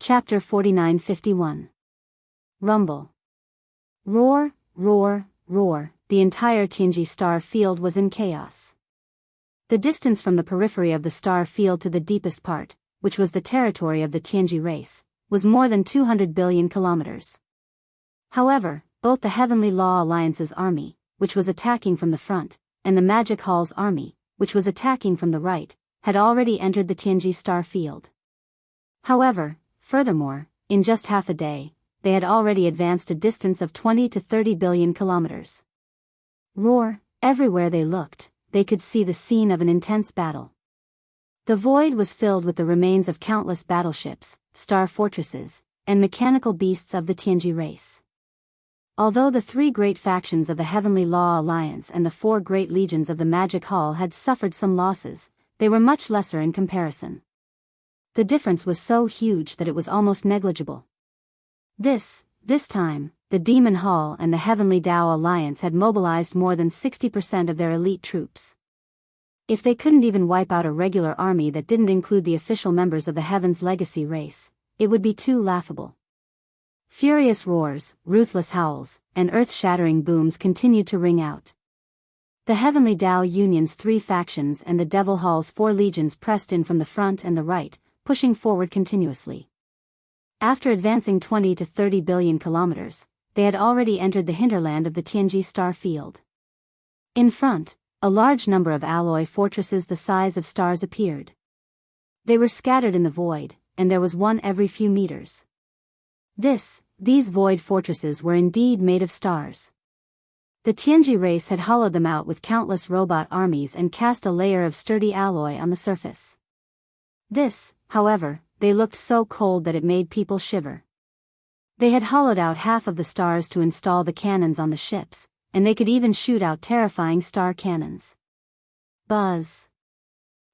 Chapter 49-51. Rumble. Roar, roar, roar, the entire Tianji star field was in chaos. The distance from the periphery of the star field to the deepest part, which was the territory of the Tianji race, was more than 200 billion kilometers. However, both the Heavenly Law Alliance's army, which was attacking from the front, and the Magic Hall's army, which was attacking from the right, had already entered the Tianji star field. However, furthermore, in just half a day, they had already advanced a distance of 20 to 30 billion kilometers. Roar, everywhere they looked, they could see the scene of an intense battle. The void was filled with the remains of countless battleships, star fortresses, and mechanical beasts of the Tianji race. Although the three great factions of the Heavenly Law Alliance and the four great legions of the Magic Hall had suffered some losses, they were much lesser in comparison. The difference was so huge that it was almost negligible. This time, the Demon Hall and the Heavenly Dao Alliance had mobilized more than 60% of their elite troops. If they couldn't even wipe out a regular army that didn't include the official members of the Heaven's Legacy race, it would be too laughable. Furious roars, ruthless howls, and earth-shattering booms continued to ring out. The Heavenly Dao Union's three factions and the Devil Hall's four legions pressed in from the front and the right, pushing forward continuously. After advancing 20 to 30 billion kilometers, they had already entered the hinterland of the Tianji star field. In front, a large number of alloy fortresses the size of stars appeared. They were scattered in the void, and there was one every few meters. These void fortresses were indeed made of stars. The Tianji race had hollowed them out with countless robot armies and cast a layer of sturdy alloy on the surface. However, they looked so cold that it made people shiver. They had hollowed out half of the stars to install the cannons on the ships, and they could even shoot out terrifying star cannons. Buzz.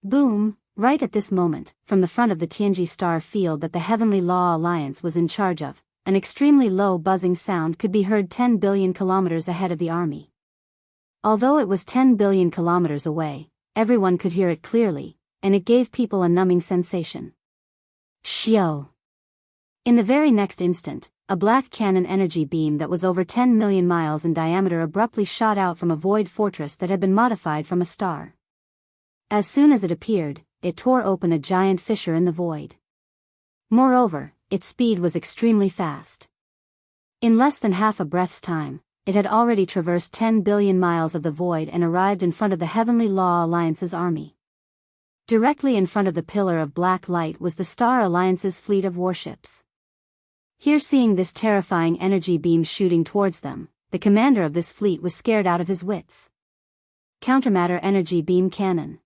Boom, right at this moment, from the front of the Tianji star field that the Heavenly Law Alliance was in charge of, an extremely low buzzing sound could be heard 10 billion kilometers ahead of the army. Although it was 10 billion kilometers away, everyone could hear it clearly, and it gave people a numbing sensation. Xiao. In the very next instant, a black cannon energy beam that was over 10 million miles in diameter abruptly shot out from a void fortress that had been modified from a star. As soon as it appeared, it tore open a giant fissure in the void. Moreover, its speed was extremely fast. In less than half a breath's time, it had already traversed 10 billion miles of the void and arrived in front of the Heavenly Law Alliance's army. Directly in front of the pillar of black light was the Star Alliance's fleet of warships. Here, seeing this terrifying energy beam shooting towards them, the commander of this fleet was scared out of his wits. Countermatter energy beam cannon.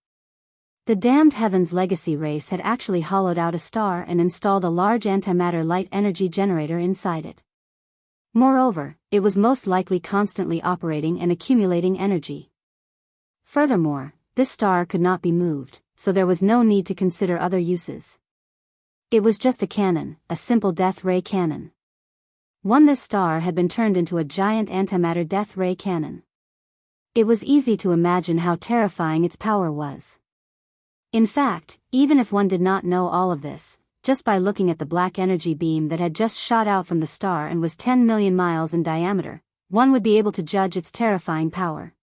The damned Heaven's Legacy race had actually hollowed out a star and installed a large antimatter light energy generator inside it. Moreover, it was most likely constantly operating and accumulating energy. Furthermore, this star could not be moved, so there was no need to consider other uses. It was just a cannon, a simple death ray cannon. This star had been turned into a giant antimatter death ray cannon. It was easy to imagine how terrifying its power was. In fact, even if one did not know all of this, just by looking at the black energy beam that had just shot out from the star and was 10 million miles in diameter, one would be able to judge its terrifying power.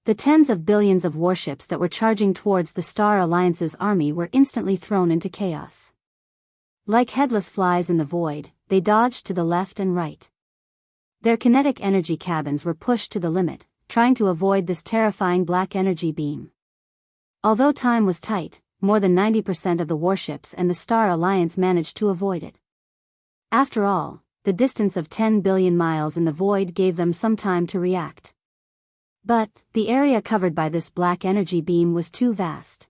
The tens of billions of warships that were charging towards the Star Alliance's army were instantly thrown into chaos. Like headless flies in the void, they dodged to the left and right. Their kinetic energy cabins were pushed to the limit, trying to avoid this terrifying black energy beam. Although time was tight, more than 90% of the warships and the Star Alliance managed to avoid it. After all, the distance of 10 billion miles in the void gave them some time to react. But, the area covered by this black energy beam was too vast.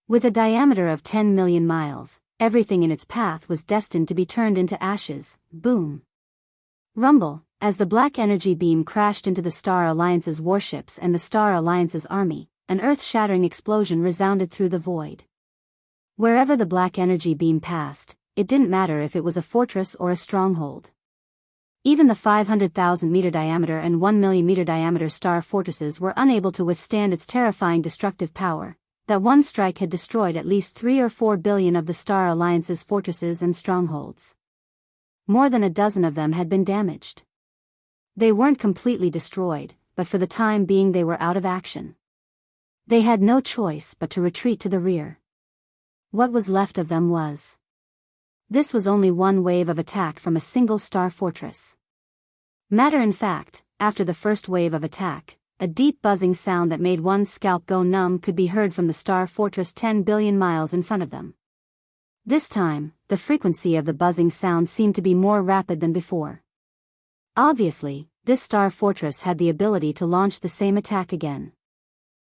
With a diameter of 10 million miles, everything in its path was destined to be turned into ashes. Boom. Rumble, as the black energy beam crashed into the Star Alliance's warships and the Star Alliance's army, an earth-shattering explosion resounded through the void. Wherever the black energy beam passed, it didn't matter if it was a fortress or a stronghold. Even the 500,000-meter diameter and 1 million-meter diameter star fortresses were unable to withstand its terrifying destructive power, that one strike had destroyed at least 3 or 4 billion of the Star Alliance's fortresses and strongholds. More than a dozen of them had been damaged. They weren't completely destroyed, but for the time being they were out of action. They had no choice but to retreat to the rear. What was left of them was. This was only one wave of attack from a single star fortress. Matter in fact, after the first wave of attack, a deep buzzing sound that made one's scalp go numb could be heard from the star fortress 10 billion miles in front of them. This time, the frequency of the buzzing sound seemed to be more rapid than before. Obviously, this star fortress had the ability to launch the same attack again.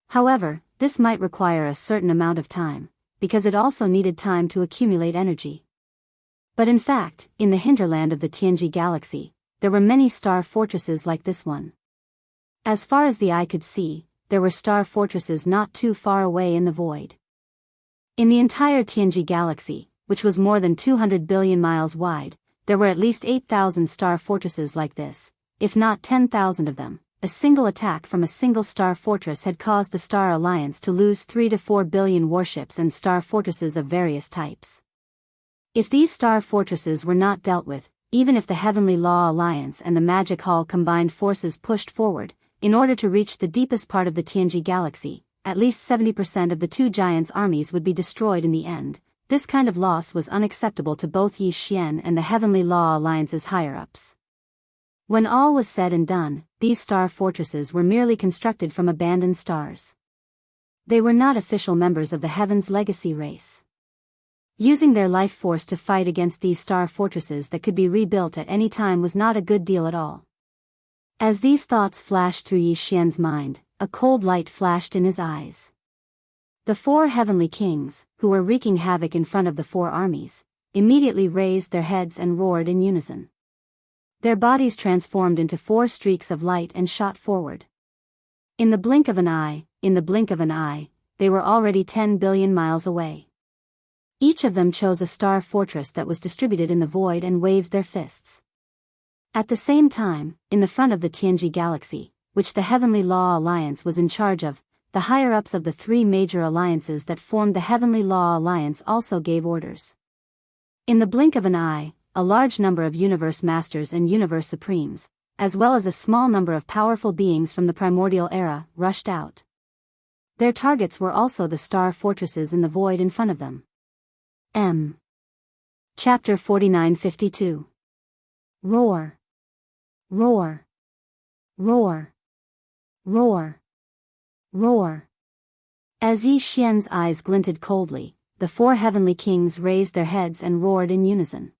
However, this might require a certain amount of time, because it also needed time to accumulate energy. But in fact, in the hinterland of the Tianji galaxy, there were many star fortresses like this one. As far as the eye could see, there were star fortresses not too far away in the void. In the entire Tianji galaxy, which was more than 200 billion miles wide, there were at least 8,000 star fortresses like this, if not 10,000 of them. A single attack from a single star fortress had caused the Star Alliance to lose 3 to 4 billion warships and star fortresses of various types. If these star fortresses were not dealt with, even if the Heavenly Law Alliance and the Magic Hall combined forces pushed forward, in order to reach the deepest part of the Tianji galaxy, at least 70% of the two giants' armies would be destroyed in the end. This kind of loss was unacceptable to both Yi Xian and the Heavenly Law Alliance's higher-ups. When all was said and done, these star fortresses were merely constructed from abandoned stars. They were not official members of the Heaven's Legacy race. Using their life force to fight against these star fortresses that could be rebuilt at any time was not a good deal at all. As these thoughts flashed through Yi Xian's mind, a cold light flashed in his eyes. The 4 heavenly kings, who were wreaking havoc in front of the 4 armies, immediately raised their heads and roared in unison. Their bodies transformed into 4 streaks of light and shot forward. In the blink of an eye, they were already 10 billion miles away. Each of them chose a star fortress that was distributed in the void and waved their fists. At the same time, in the front of the Tianji galaxy, which the Heavenly Law Alliance was in charge of, the higher-ups of the 3 major alliances that formed the Heavenly Law Alliance also gave orders. In the blink of an eye, a large number of Universe Masters and Universe Supremes, as well as a small number of powerful beings from the primordial era, rushed out. Their targets were also the star fortresses in the void in front of them. Chapter 4952. Roar. Roar. Roar. Roar. Roar. As Yi Xian's eyes glinted coldly, the 4 heavenly kings raised their heads and roared in unison.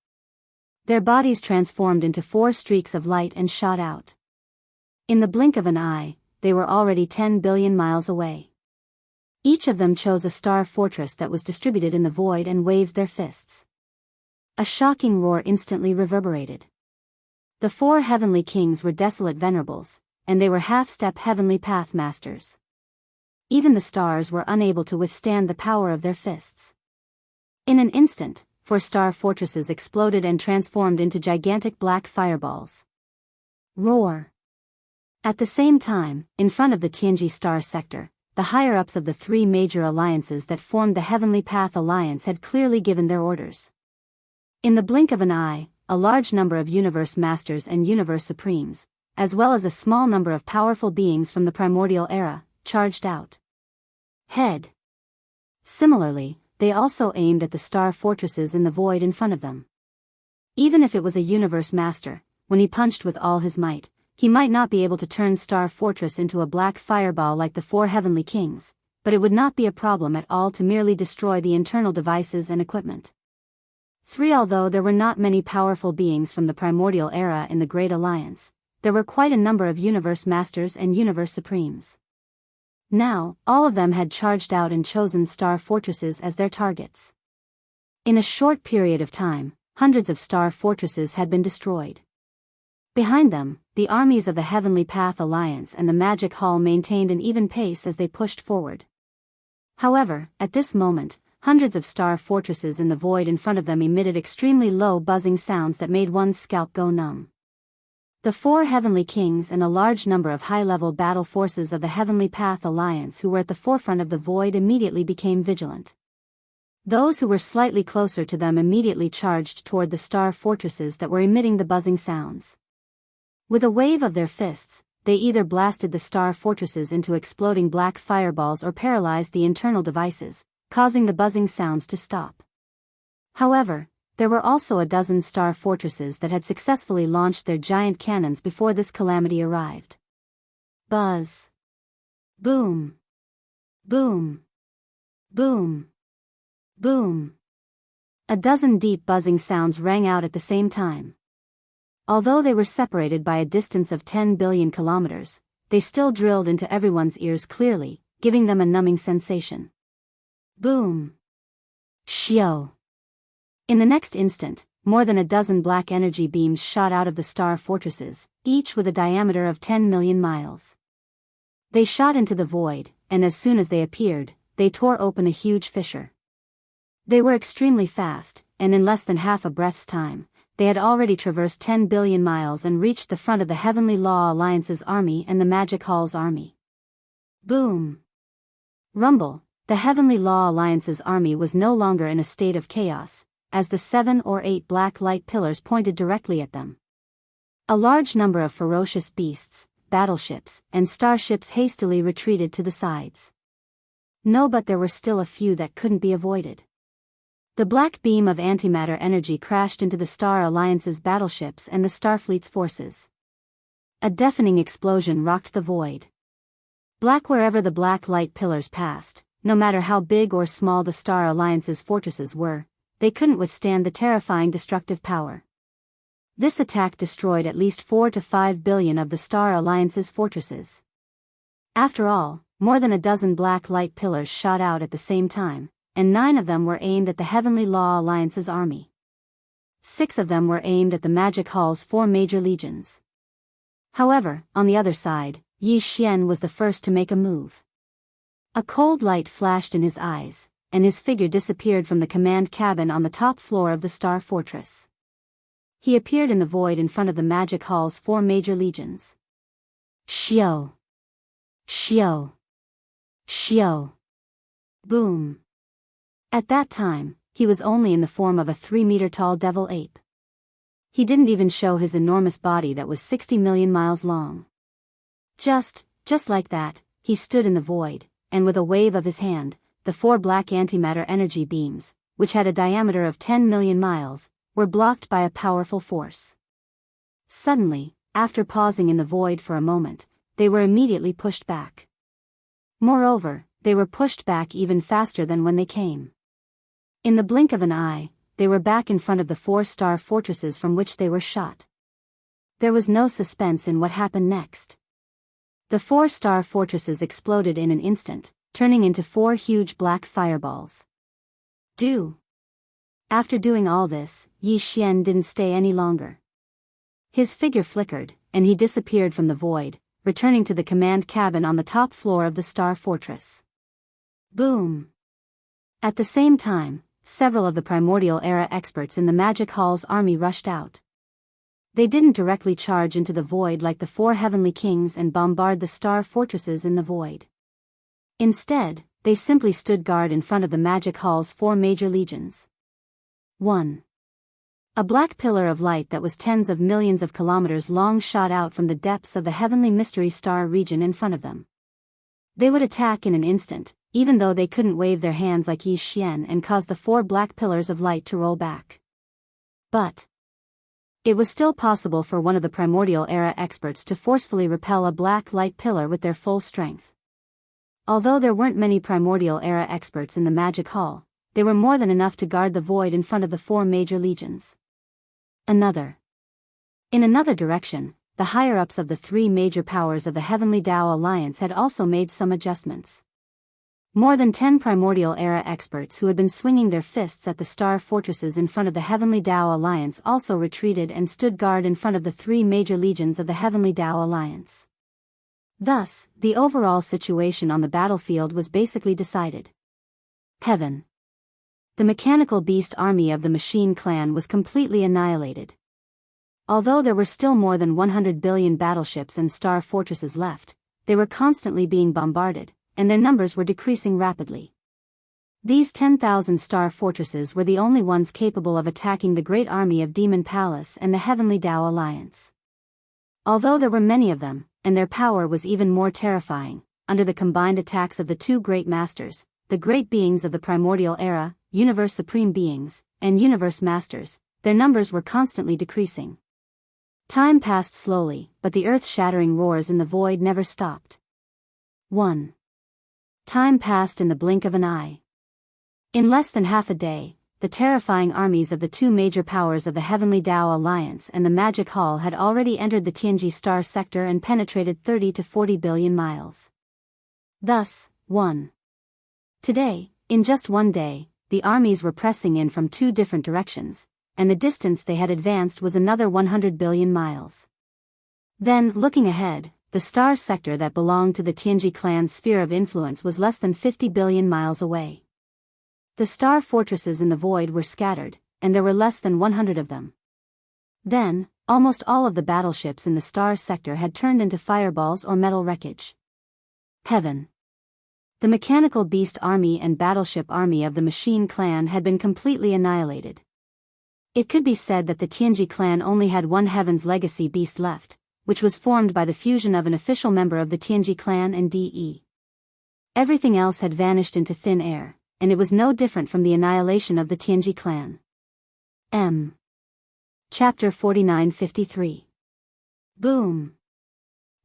Their bodies transformed into 4 streaks of light and shot out. In the blink of an eye, they were already 10 billion miles away. Each of them chose a star fortress that was distributed in the void and waved their fists. A shocking roar instantly reverberated. The 4 heavenly kings were desolate venerables, and they were half-step heavenly path masters. Even the stars were unable to withstand the power of their fists. In an instant, 4 star fortresses exploded and transformed into gigantic black fireballs. Roar. At the same time, in front of the Tianji star sector, the higher-ups of the 3 major alliances that formed the Heavenly Path Alliance had clearly given their orders. In the blink of an eye, a large number of Universe Masters and Universe Supremes, as well as a small number of powerful beings from the primordial era, charged out. Head. Similarly, they also aimed at the star fortresses in the void in front of them. Even if it was a Universe Master, when he punched with all his might, he might not be able to turn Star Fortress into a black fireball like the 4 heavenly kings, but it would not be a problem at all to merely destroy the internal devices and equipment. 3. Although there were not many powerful beings from the primordial era in the Great Alliance, there were quite a number of Universe Masters and Universe Supremes. Now, all of them had charged out and chosen star fortresses as their targets. In a short period of time, hundreds of star fortresses had been destroyed. Behind them, the armies of the Heavenly Path Alliance and the Magic Hall maintained an even pace as they pushed forward. However, at this moment, hundreds of star fortresses in the void in front of them emitted extremely low buzzing sounds that made one's scalp go numb. The 4 heavenly kings and a large number of high-level battle forces of the Heavenly Path Alliance who were at the forefront of the void immediately became vigilant. Those who were slightly closer to them immediately charged toward the star fortresses that were emitting the buzzing sounds. With a wave of their fists, they either blasted the star fortresses into exploding black fireballs or paralyzed the internal devices, causing the buzzing sounds to stop. However, there were also a dozen star fortresses that had successfully launched their giant cannons before this calamity arrived. Buzz. Boom. Boom. Boom. Boom. A dozen deep buzzing sounds rang out at the same time. Although they were separated by a distance of 10 billion kilometers, they still drilled into everyone's ears clearly, giving them a numbing sensation. Boom. Shio. In the next instant, more than a dozen black energy beams shot out of the star fortresses, each with a diameter of 10 million miles. They shot into the void, and as soon as they appeared, they tore open a huge fissure. They were extremely fast, and in less than half a breath's time, they had already traversed 10 billion miles and reached the front of the Heavenly Law Alliance's army and the Magic Hall's army. Boom! Rumble! The Heavenly Law Alliance's army was no longer in a state of chaos, as the 7 or 8 black light pillars pointed directly at them. A large number of ferocious beasts, battleships, and starships hastily retreated to the sides. No, but there were still a few that couldn't be avoided. The black beam of antimatter energy crashed into the Star Alliance's battleships and the Starfleet's forces. A deafening explosion rocked the void. Black wherever the black light pillars passed, no matter how big or small the Star Alliance's fortresses were, they couldn't withstand the terrifying destructive power. This attack destroyed at least 4 to 5 billion of the Star Alliance's fortresses. After all, more than a dozen black light pillars shot out at the same time, and 9 of them were aimed at the Heavenly Law Alliance's army. 6 of them were aimed at the Magic Hall's 4 major legions. However, on the other side, Yi Xian was the first to make a move. A cold light flashed in his eyes, and his figure disappeared from the command cabin on the top floor of the Star Fortress. He appeared in the void in front of the Magic Hall's 4 major legions. Shio! Shio! Shio! Boom! At that time, he was only in the form of a 3-meter-tall devil ape. He didn't even show his enormous body that was 60 million miles long. Just like that, he stood in the void, and with a wave of his hand, the 4 black antimatter energy beams, which had a diameter of 10 million miles, were blocked by a powerful force. Suddenly, after pausing in the void for a moment, they were immediately pushed back. Moreover, they were pushed back even faster than when they came. In the blink of an eye, they were back in front of the 4 star fortresses from which they were shot. There was no suspense in what happened next. The 4 star fortresses exploded in an instant, turning into 4 huge black fireballs. After doing all this, Yi Xian didn't stay any longer. His figure flickered, and he disappeared from the void, returning to the command cabin on the top floor of the Star Fortress. Boom! At the same time, several of the Primordial Era experts in the Magic Hall's army rushed out. They didn't directly charge into the void like the 4 heavenly kings and bombard the Star Fortresses in the void. Instead, they simply stood guard in front of the Magic Hall's 4 major legions. 1. A black pillar of light that was tens of millions of kilometers long shot out from the depths of the heavenly mystery star region in front of them. They would attack in an instant, even though they couldn't wave their hands like Yi Xian and cause the 4 black pillars of light to roll back. But it was still possible for one of the Primordial Era experts to forcefully repel a black light pillar with their full strength. Although there weren't many Primordial Era experts in the Magic Hall, they were more than enough to guard the void in front of the 4 major legions. In another direction, the higher-ups of the 3 major powers of the Heavenly Dao Alliance had also made some adjustments. More than 10 Primordial Era experts who had been swinging their fists at the star fortresses in front of the Heavenly Dao Alliance also retreated and stood guard in front of the 3 major legions of the Heavenly Dao Alliance. Thus, the overall situation on the battlefield was basically decided. Heaven. The mechanical beast army of the Machine Clan was completely annihilated. Although there were still more than 100 billion battleships and star fortresses left, they were constantly being bombarded, and their numbers were decreasing rapidly. These 10,000 star fortresses were the only ones capable of attacking the great army of Demon Palace and the Heavenly Tao Alliance. Although there were many of them, and their power was even more terrifying, under the combined attacks of the two great masters, the great beings of the primordial era, Universe Supreme Beings, and Universe Masters, their numbers were constantly decreasing. Time passed slowly, but the earth-shattering roars in the void never stopped. 1. Time passed in the blink of an eye. In less than half a day, the terrifying armies of the two major powers of the Heavenly Tao Alliance and the Magic Hall had already entered the Tianji star sector and penetrated 30 to 40 billion miles. Thus, 1. Today, in just one day, the armies were pressing in from two different directions, and the distance they had advanced was another 100 billion miles. Then, looking ahead, the star sector that belonged to the Tianji clan's sphere of influence was less than 50 billion miles away. The star fortresses in the void were scattered, and there were less than 100 of them. Then, almost all of the battleships in the star sector had turned into fireballs or metal wreckage. Heaven. The mechanical beast army and battleship army of the machine clan had been completely annihilated. It could be said that the Tianji clan only had one Heaven's Legacy beast left, which was formed by the fusion of an official member of the Tianji clan and DE. Everything else had vanished into thin air, and it was no different from the annihilation of the Tianji clan. M. Chapter 4953. Boom.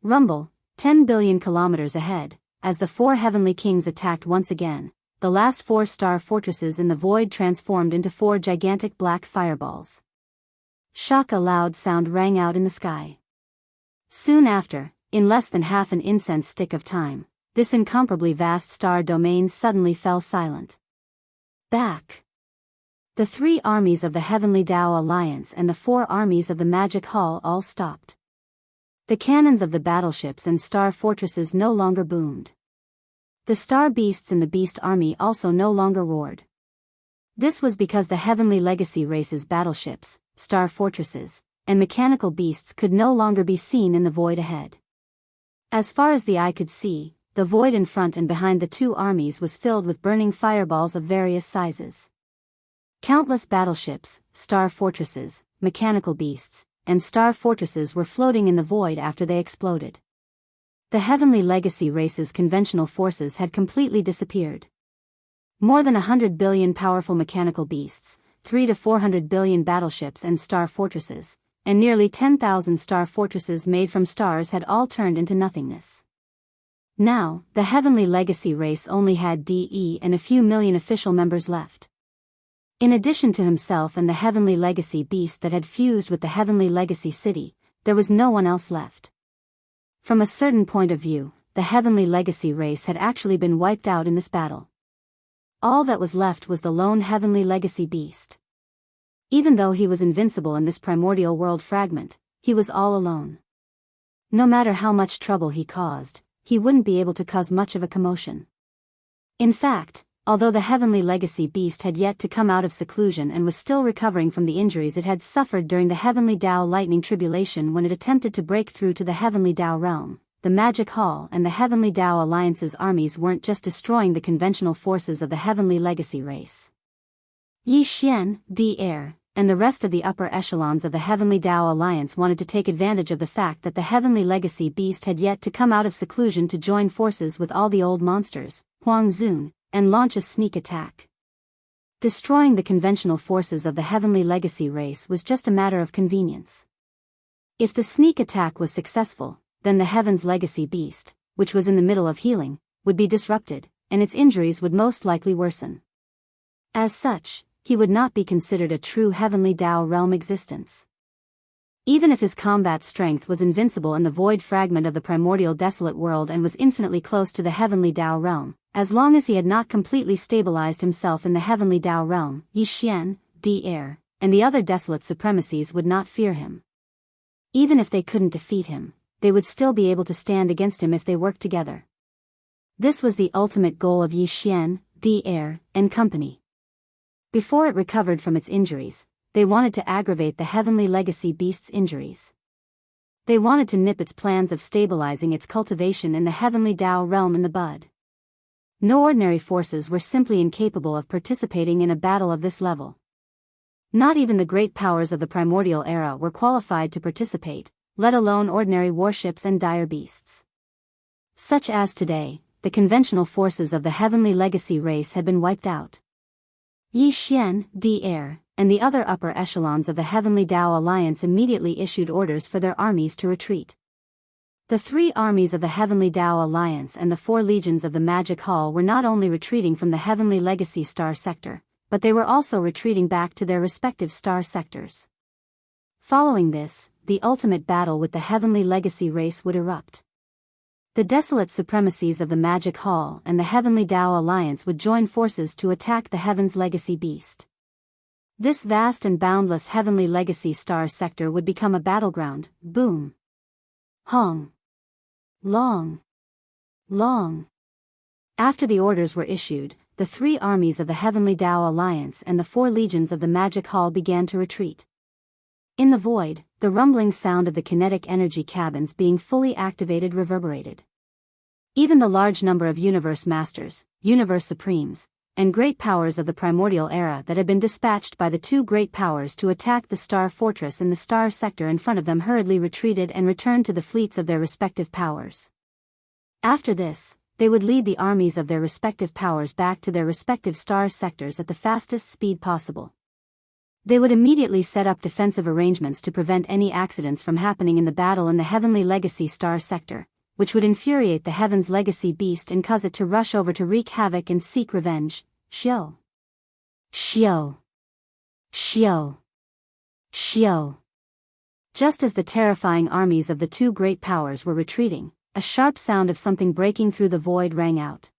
Rumble, 10 billion kilometers ahead, as the four heavenly kings attacked once again, the last four star fortresses in the void transformed into four gigantic black fireballs. Shock! A loud sound rang out in the sky. Soon after, in less than half an incense stick of time, this incomparably vast star domain suddenly fell silent. Back. The three armies of the Heavenly Tao Alliance and the four armies of the Magic Hall all stopped. The cannons of the battleships and star fortresses no longer boomed. The star beasts in the beast army also no longer roared. This was because the Heavenly Legacy race's battleships, star fortresses, and mechanical beasts could no longer be seen in the void ahead. As far as the eye could see, the void in front and behind the two armies was filled with burning fireballs of various sizes. Countless battleships, star fortresses, mechanical beasts, and star fortresses were floating in the void after they exploded. The Heavenly Legacy race's conventional forces had completely disappeared. More than 100 billion powerful mechanical beasts, 3 to 400 billion battleships and star fortresses, and nearly 10,000 star fortresses made from stars had all turned into nothingness. Now, the Heavenly Legacy race only had DE and a few million official members left. In addition to himself and the Heavenly Legacy beast that had fused with the Heavenly Legacy city, there was no one else left. From a certain point of view, the Heavenly Legacy race had actually been wiped out in this battle. All that was left was the lone Heavenly Legacy beast. Even though he was invincible in this primordial world fragment, he was all alone. No matter how much trouble he caused, he wouldn't be able to cause much of a commotion. In fact, although the Heavenly Legacy beast had yet to come out of seclusion and was still recovering from the injuries it had suffered during the Heavenly Tao Lightning Tribulation when it attempted to break through to the Heavenly Tao realm, the Magic Hall and the Heavenly Tao Alliance's armies weren't just destroying the conventional forces of the Heavenly Legacy race. Yi Xian, Devourer, and the rest of the upper echelons of the Heavenly Tao Alliance wanted to take advantage of the fact that the Heavenly Legacy beast had yet to come out of seclusion to join forces with all the old monsters, Huang Zun, and launch a sneak attack. Destroying the conventional forces of the Heavenly Legacy race was just a matter of convenience. If the sneak attack was successful, then the Heaven's Legacy beast, which was in the middle of healing, would be disrupted, and its injuries would most likely worsen. As such, he would not be considered a true Heavenly Tao realm existence. Even if his combat strength was invincible in the void fragment of the primordial desolate world and was infinitely close to the Heavenly Tao realm, as long as he had not completely stabilized himself in the Heavenly Tao realm, Yi Xian, Devourer, and the other desolate supremacies would not fear him. Even if they couldn't defeat him, they would still be able to stand against him if they worked together. This was the ultimate goal of Yi Xian, Devourer, and company. Before it recovered from its injuries, they wanted to aggravate the heavenly legacy beast's injuries. They wanted to nip its plans of stabilizing its cultivation in the heavenly Tao realm in the bud. No ordinary forces were simply incapable of participating in a battle of this level. Not even the great powers of the primordial era were qualified to participate, let alone ordinary warships and dire beasts. Such as today, the conventional forces of the heavenly legacy race had been wiped out. Yi Xian, Di Air, and the other upper echelons of the Heavenly Tao Alliance immediately issued orders for their armies to retreat. The 3 armies of the Heavenly Tao Alliance and the 4 legions of the Magic Hall were not only retreating from the Heavenly Legacy Star Sector, but they were also retreating back to their respective star sectors. Following this, the ultimate battle with the Heavenly Legacy race would erupt. The desolate supremacies of the Magic Hall and the Heavenly Tao Alliance would join forces to attack the Heaven's Legacy Beast. This vast and boundless Heavenly Legacy Star Sector would become a battleground. Boom. Hong. Long. Long. After the orders were issued, the 3 armies of the Heavenly Tao Alliance and the 4 legions of the Magic Hall began to retreat. In the void, the rumbling sound of the kinetic energy cabins being fully activated reverberated. Even the large number of Universe Masters, Universe Supremes, and great powers of the primordial era that had been dispatched by the 2 great powers to attack the Star Fortress in the Star Sector in front of them hurriedly retreated and returned to the fleets of their respective powers. After this, they would lead the armies of their respective powers back to their respective star sectors at the fastest speed possible. They would immediately set up defensive arrangements to prevent any accidents from happening in the battle in the Heavenly Legacy Star Sector, which would infuriate the Heaven's Legacy Beast and cause it to rush over to wreak havoc and seek revenge. Xiao. Xiao. Xiao. Xiao. Just as the terrifying armies of the 2 great powers were retreating, a sharp sound of something breaking through the void rang out.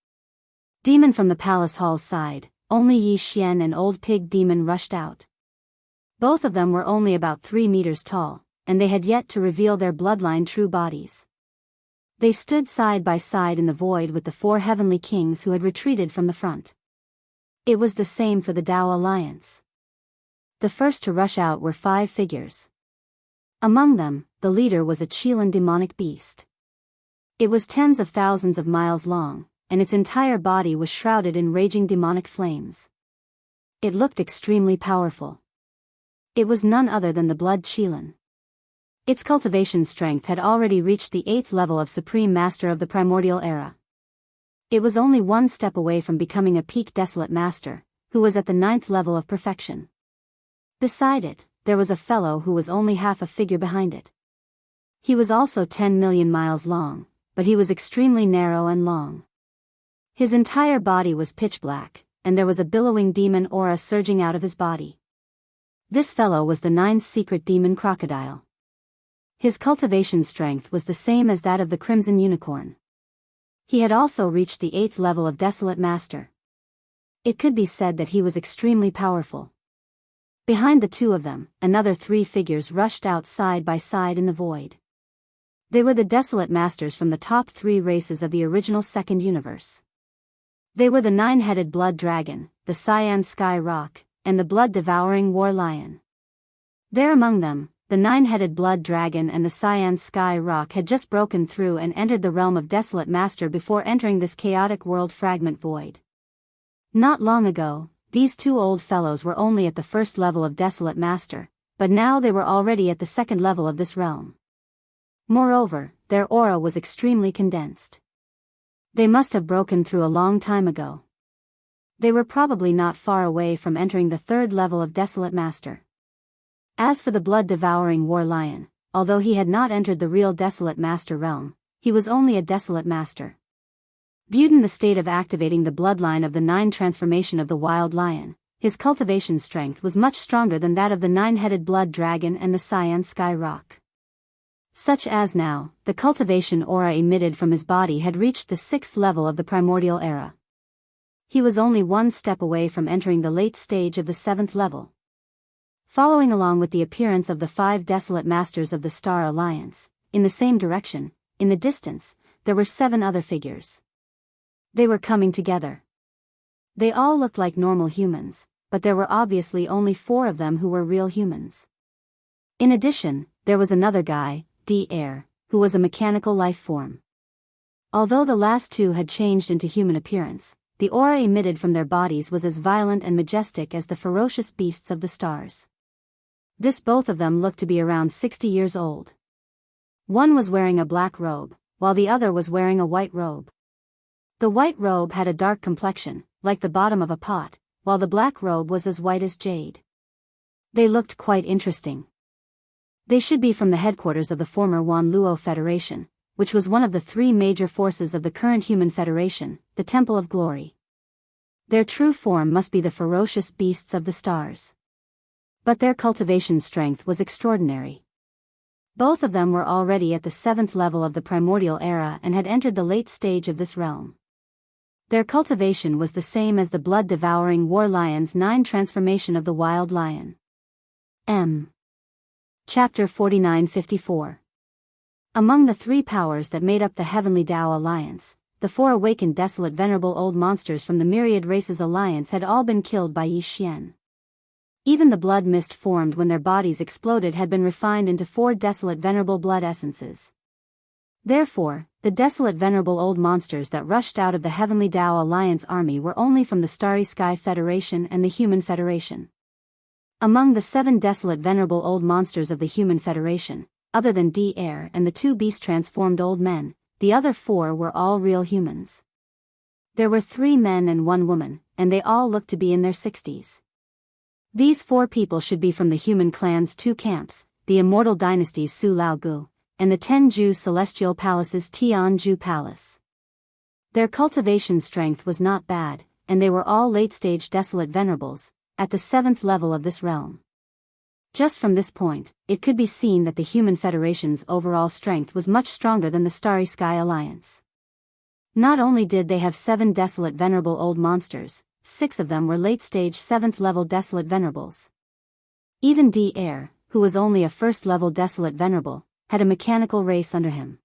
Demon from the palace hall's side, only Yi Xian and Old Pig Demon rushed out. Both of them were only about 3 meters tall, and they had yet to reveal their bloodline true bodies. They stood side by side in the void with the 4 heavenly kings who had retreated from the front. It was the same for the Tao Alliance. The first to rush out were 5 figures. Among them, the leader was a Chilan demonic beast. It was tens of thousands of miles long, and its entire body was shrouded in raging demonic flames. It looked extremely powerful. It was none other than the Blood Chilan. Its cultivation strength had already reached the 8th level of Supreme Master of the Primordial Era. It was only 1 step away from becoming a peak Desolate Master, who was at the 9th level of perfection. Beside it, there was a fellow who was only half a figure behind it. He was also 10 million miles long, but he was extremely narrow and long. His entire body was pitch black, and there was a billowing demon aura surging out of his body. This fellow was the 9th secret demon crocodile. His cultivation strength was the same as that of the Crimson Unicorn. He had also reached the 8th level of Desolate Master. It could be said that he was extremely powerful. Behind the 2 of them, another 3 figures rushed out side by side in the void. They were the Desolate Masters from the top 3 races of the original Second Universe. They were the 9-headed Blood Dragon, the Cyan Sky Rock, and the Blood-devouring War Lion. There among them, the 9-headed Blood Dragon and the Cyan Sky Rock had just broken through and entered the realm of Desolate Master before entering this chaotic world fragment void. Not long ago, these 2 old fellows were only at the 1st level of Desolate Master, but now they were already at the 2nd level of this realm. Moreover, their aura was extremely condensed. They must have broken through a long time ago. They were probably not far away from entering the 3rd level of Desolate Master. As for the Blood-devouring War Lion, although he had not entered the real Desolate Master realm, he was only a Desolate Master. Viewed in the state of activating the bloodline of the 9 transformation of the Wild Lion, his cultivation strength was much stronger than that of the 9-headed Blood Dragon and the Cyan Sky Rock. Such as now, the cultivation aura emitted from his body had reached the 6th level of the Primordial Era. He was only 1 step away from entering the late stage of the 7th level. Following along with the appearance of the 5 Desolate Masters of the Star Alliance, in the same direction, in the distance, there were 7 other figures. They were coming together. They all looked like normal humans, but there were obviously only 4 of them who were real humans. In addition, there was another guy, Devourer, who was a mechanical life form. Although the last 2 had changed into human appearance, the aura emitted from their bodies was as violent and majestic as the ferocious beasts of the stars. Both of them looked to be around 60 years old. One was wearing a black robe, while the other was wearing a white robe. The white robe had a dark complexion, like the bottom of a pot, while the black robe was as white as jade. They looked quite interesting. They should be from the headquarters of the former Wanluo Federation, which was one of the 3 major forces of the current Human Federation, the Temple of Glory. Their true form must be the ferocious beasts of the stars. But their cultivation strength was extraordinary. Both of them were already at the 7th level of the primordial era and had entered the late stage of this realm. Their cultivation was the same as the blood-devouring war lion's 9 transformation of the wild lion. Chapter 4954. Among the 3 powers that made up the Heavenly Tao Alliance, the 4 awakened desolate venerable old monsters from the Myriad Races Alliance had all been killed by Yi Xian. Even the blood mist formed when their bodies exploded had been refined into 4 desolate venerable blood essences. Therefore, the desolate venerable old monsters that rushed out of the Heavenly Tao Alliance army were only from the Starry Sky Federation and the Human Federation. Among the 7 desolate venerable old monsters of the Human Federation, other than Devourer and the 2 beast-transformed old men, the other 4 were all real humans. There were 3 men and 1 woman, and they all looked to be in their 60s. These 4 people should be from the human clan's 2 camps, the immortal dynasties Su Lao Gu, and the Tenju Celestial Palace's Tianju Palace. Their cultivation strength was not bad, and they were all late-stage desolate venerables, at the 7th level of this realm. Just from this point, it could be seen that the Human Federation's overall strength was much stronger than the Starry Sky Alliance. Not only did they have 7 desolate venerable old monsters, 6 of them were late-stage 7th-level desolate venerables. Even Devourer, who was only a 1st-level desolate venerable, had a mechanical race under him.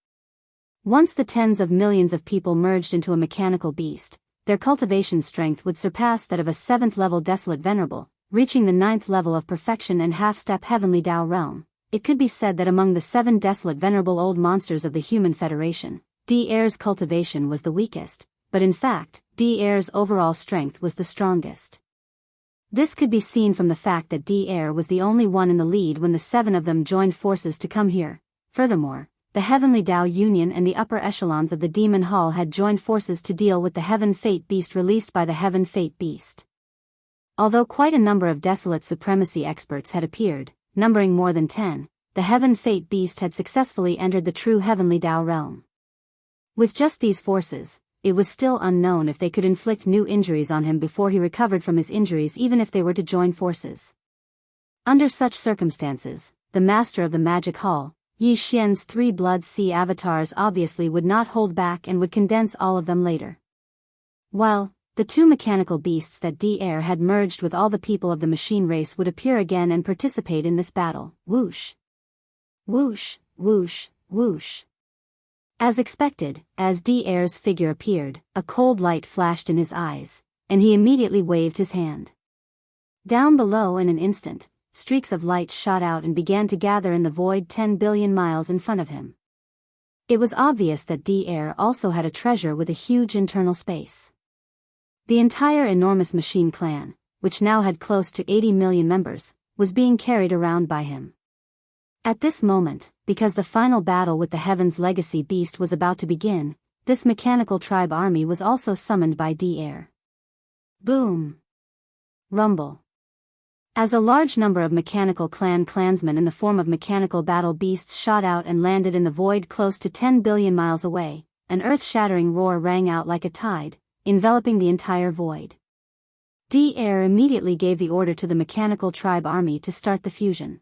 Once the tens of millions of people merged into a mechanical beast, their cultivation strength would surpass that of a 7th-level desolate venerable, reaching the 9th level of perfection and half-step Heavenly Tao realm. It could be said that among the 7 desolate venerable old monsters of the Human Federation, Devaurer's cultivation was the weakest, but in fact, Devaurer's overall strength was the strongest. This could be seen from the fact that Devourer was the only one in the lead when the 7 of them joined forces to come here. Furthermore, the Heavenly Tao Union and the upper echelons of the Demon Hall had joined forces to deal with the Heaven Fate Beast released by the Heaven Fate Beast. Although quite a number of desolate supremacy experts had appeared, numbering more than 10, the Heaven Fate Beast had successfully entered the true Heavenly Tao realm. With just these forces, it was still unknown if they could inflict new injuries on him before he recovered from his injuries, even if they were to join forces. Under such circumstances, the master of the Magic Hall, Yi Xian's 3 Blood Sea avatars obviously would not hold back and would condense all of them later. While the 2 mechanical beasts that Devourer had merged with all the people of the machine race would appear again and participate in this battle. Whoosh! Whoosh, whoosh, whoosh. As expected, as Devaurer's figure appeared, a cold light flashed in his eyes, and he immediately waved his hand. Down below in an instant, streaks of light shot out and began to gather in the void 10 billion miles in front of him. It was obvious that Devourer also had a treasure with a huge internal space. The entire enormous machine clan, which now had close to 80 million members, was being carried around by him. At this moment, because the final battle with the Heaven's Legacy Beast was about to begin, this mechanical tribe army was also summoned by Devourer. Boom! Rumble. As a large number of mechanical clansmen in the form of mechanical battle beasts shot out and landed in the void close to 10 billion miles away, an earth-shattering roar rang out like a tide, enveloping the entire void. Devourer immediately gave the order to the mechanical tribe army to start the fusion.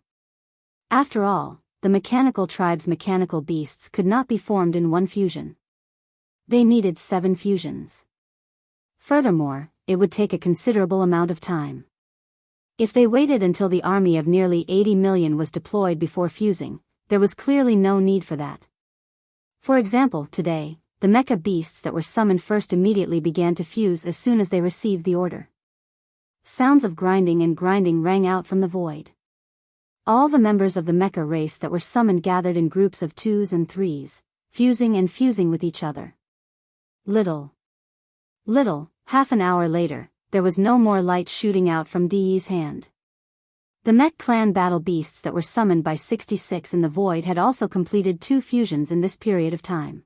After all, the mechanical tribe's mechanical beasts could not be formed in one fusion. They needed 7 fusions. Furthermore, it would take a considerable amount of time. If they waited until the army of nearly 80 million was deployed before fusing, there was clearly no need for that. For example, today, the mecha beasts that were summoned first immediately began to fuse as soon as they received the order. Sounds of grinding rang out from the void. All the members of the mecha race that were summoned gathered in groups of 2s and 3s, fusing with each other. Little, half an hour later, there was no more light shooting out from De's hand. The mech clan battle beasts that were summoned by 66 in the void had also completed 2 fusions in this period of time.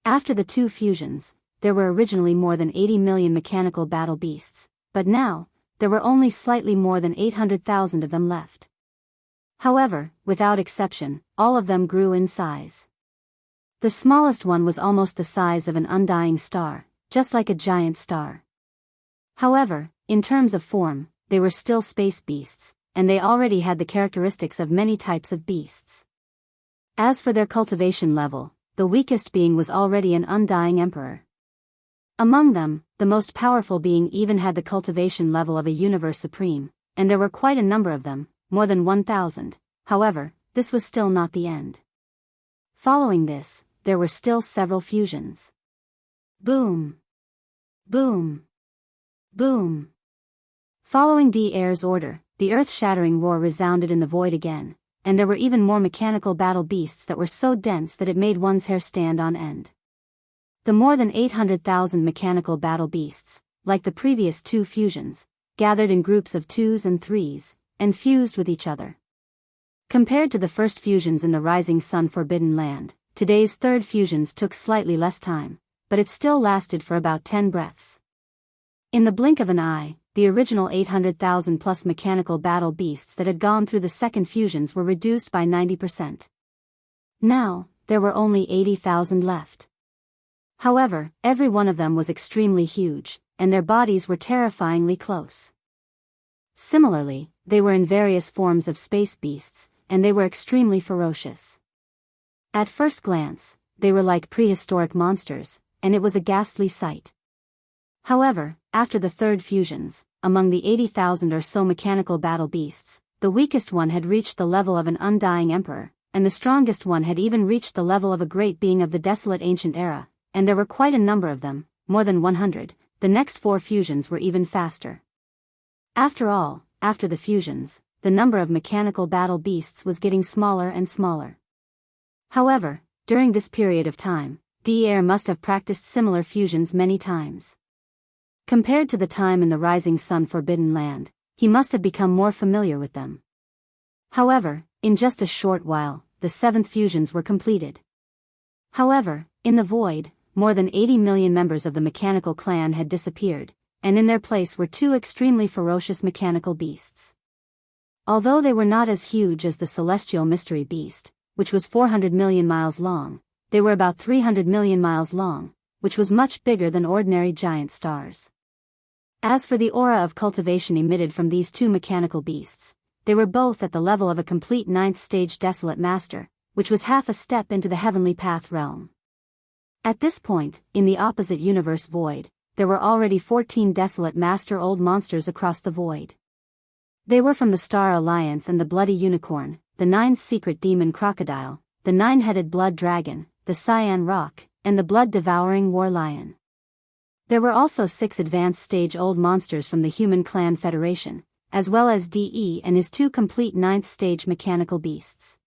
After the 2 fusions, there were originally more than 80 million mechanical battle beasts, but now, there were only slightly more than 800,000 of them left. However, without exception, all of them grew in size. The smallest one was almost the size of an undying star, just like a giant star. However, in terms of form, they were still space beasts, and they already had the characteristics of many types of beasts. As for their cultivation level, the weakest being was already an undying emperor. Among them, the most powerful being even had the cultivation level of a universe supreme, and there were quite a number of them, more than 1,000. However, this was still not the end. Following this, there were still several fusions. Boom! Boom! Boom! Following Devoureur's order, the earth-shattering roar resounded in the void again, and there were even more mechanical battle beasts that were so dense that it made one's hair stand on end. The more than 800,000 mechanical battle beasts, like the previous 2 fusions, gathered in groups of 2s and 3s, and fused with each other. Compared to the first fusions in the Rising Sun Forbidden Land, today's 3rd fusions took slightly less time, but it still lasted for about 10 breaths. In the blink of an eye, the original 800,000 plus mechanical battle beasts that had gone through the 2nd fusions were reduced by 90%. Now, there were only 80,000 left. However, every one of them was extremely huge, and their bodies were terrifyingly close. Similarly, they were in various forms of space beasts, and they were extremely ferocious. At first glance, they were like prehistoric monsters, and it was a ghastly sight. However, after the 3rd fusions, among the 80,000 or so mechanical battle beasts, the weakest one had reached the level of an undying emperor, and the strongest one had even reached the level of a great being of the desolate ancient era, and there were quite a number of them, more than 100. The next 4 fusions were even faster. After all, after the fusions, the number of mechanical battle beasts was getting smaller and smaller. However, during this period of time, Devourer must have practiced similar fusions many times. Compared to the time in the Rising Sun Forbidden Land, he must have become more familiar with them. However, in just a short while, the 7th fusions were completed. However, in the void, more than 80 million members of the mechanical clan had disappeared, and in their place were 2 extremely ferocious mechanical beasts. Although they were not as huge as the celestial mystery beast, which was 400 million miles long, they were about 300 million miles long, which was much bigger than ordinary giant stars. As for the aura of cultivation emitted from these 2 mechanical beasts, they were both at the level of a complete 9th stage desolate master, which was half a step into the heavenly path realm. At this point, in the opposite universe void, there were already 14 desolate master old monsters across the void. They were from the Star Alliance and the Bloody Unicorn, the 9 secret demon crocodile, the 9-headed blood dragon, the Cyan Rock, and the blood-devouring war lion. There were also 6 advanced stage old monsters from the Human Clan Federation, as well as DE and his 2 complete 9th stage mechanical beasts.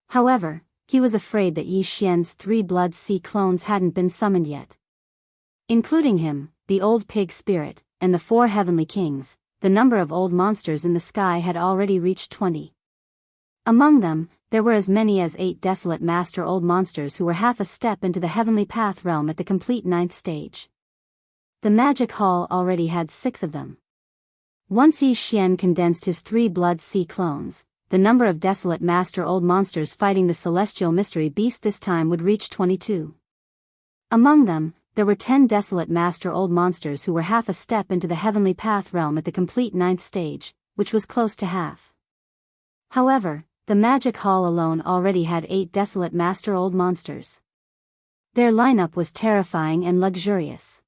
However, he was afraid that Yi Xian's 3 Blood Sea clones hadn't been summoned yet. Including him, the old pig spirit, and the 4 heavenly kings, the number of old monsters in the sky had already reached 20. Among them, there were as many as 8 desolate master old monsters who were half a step into the heavenly path realm at the complete 9th stage. The magic hall already had 6 of them. Once Yi Xian condensed his 3 Blood Sea clones, the number of desolate master old monsters fighting the celestial mystery beast this time would reach 22. Among them, there were 10 desolate master old monsters who were half a step into the heavenly path realm at the complete 9th stage, which was close to half. However, the magic hall alone already had 8 desolate master old monsters. Their lineup was terrifying and luxurious.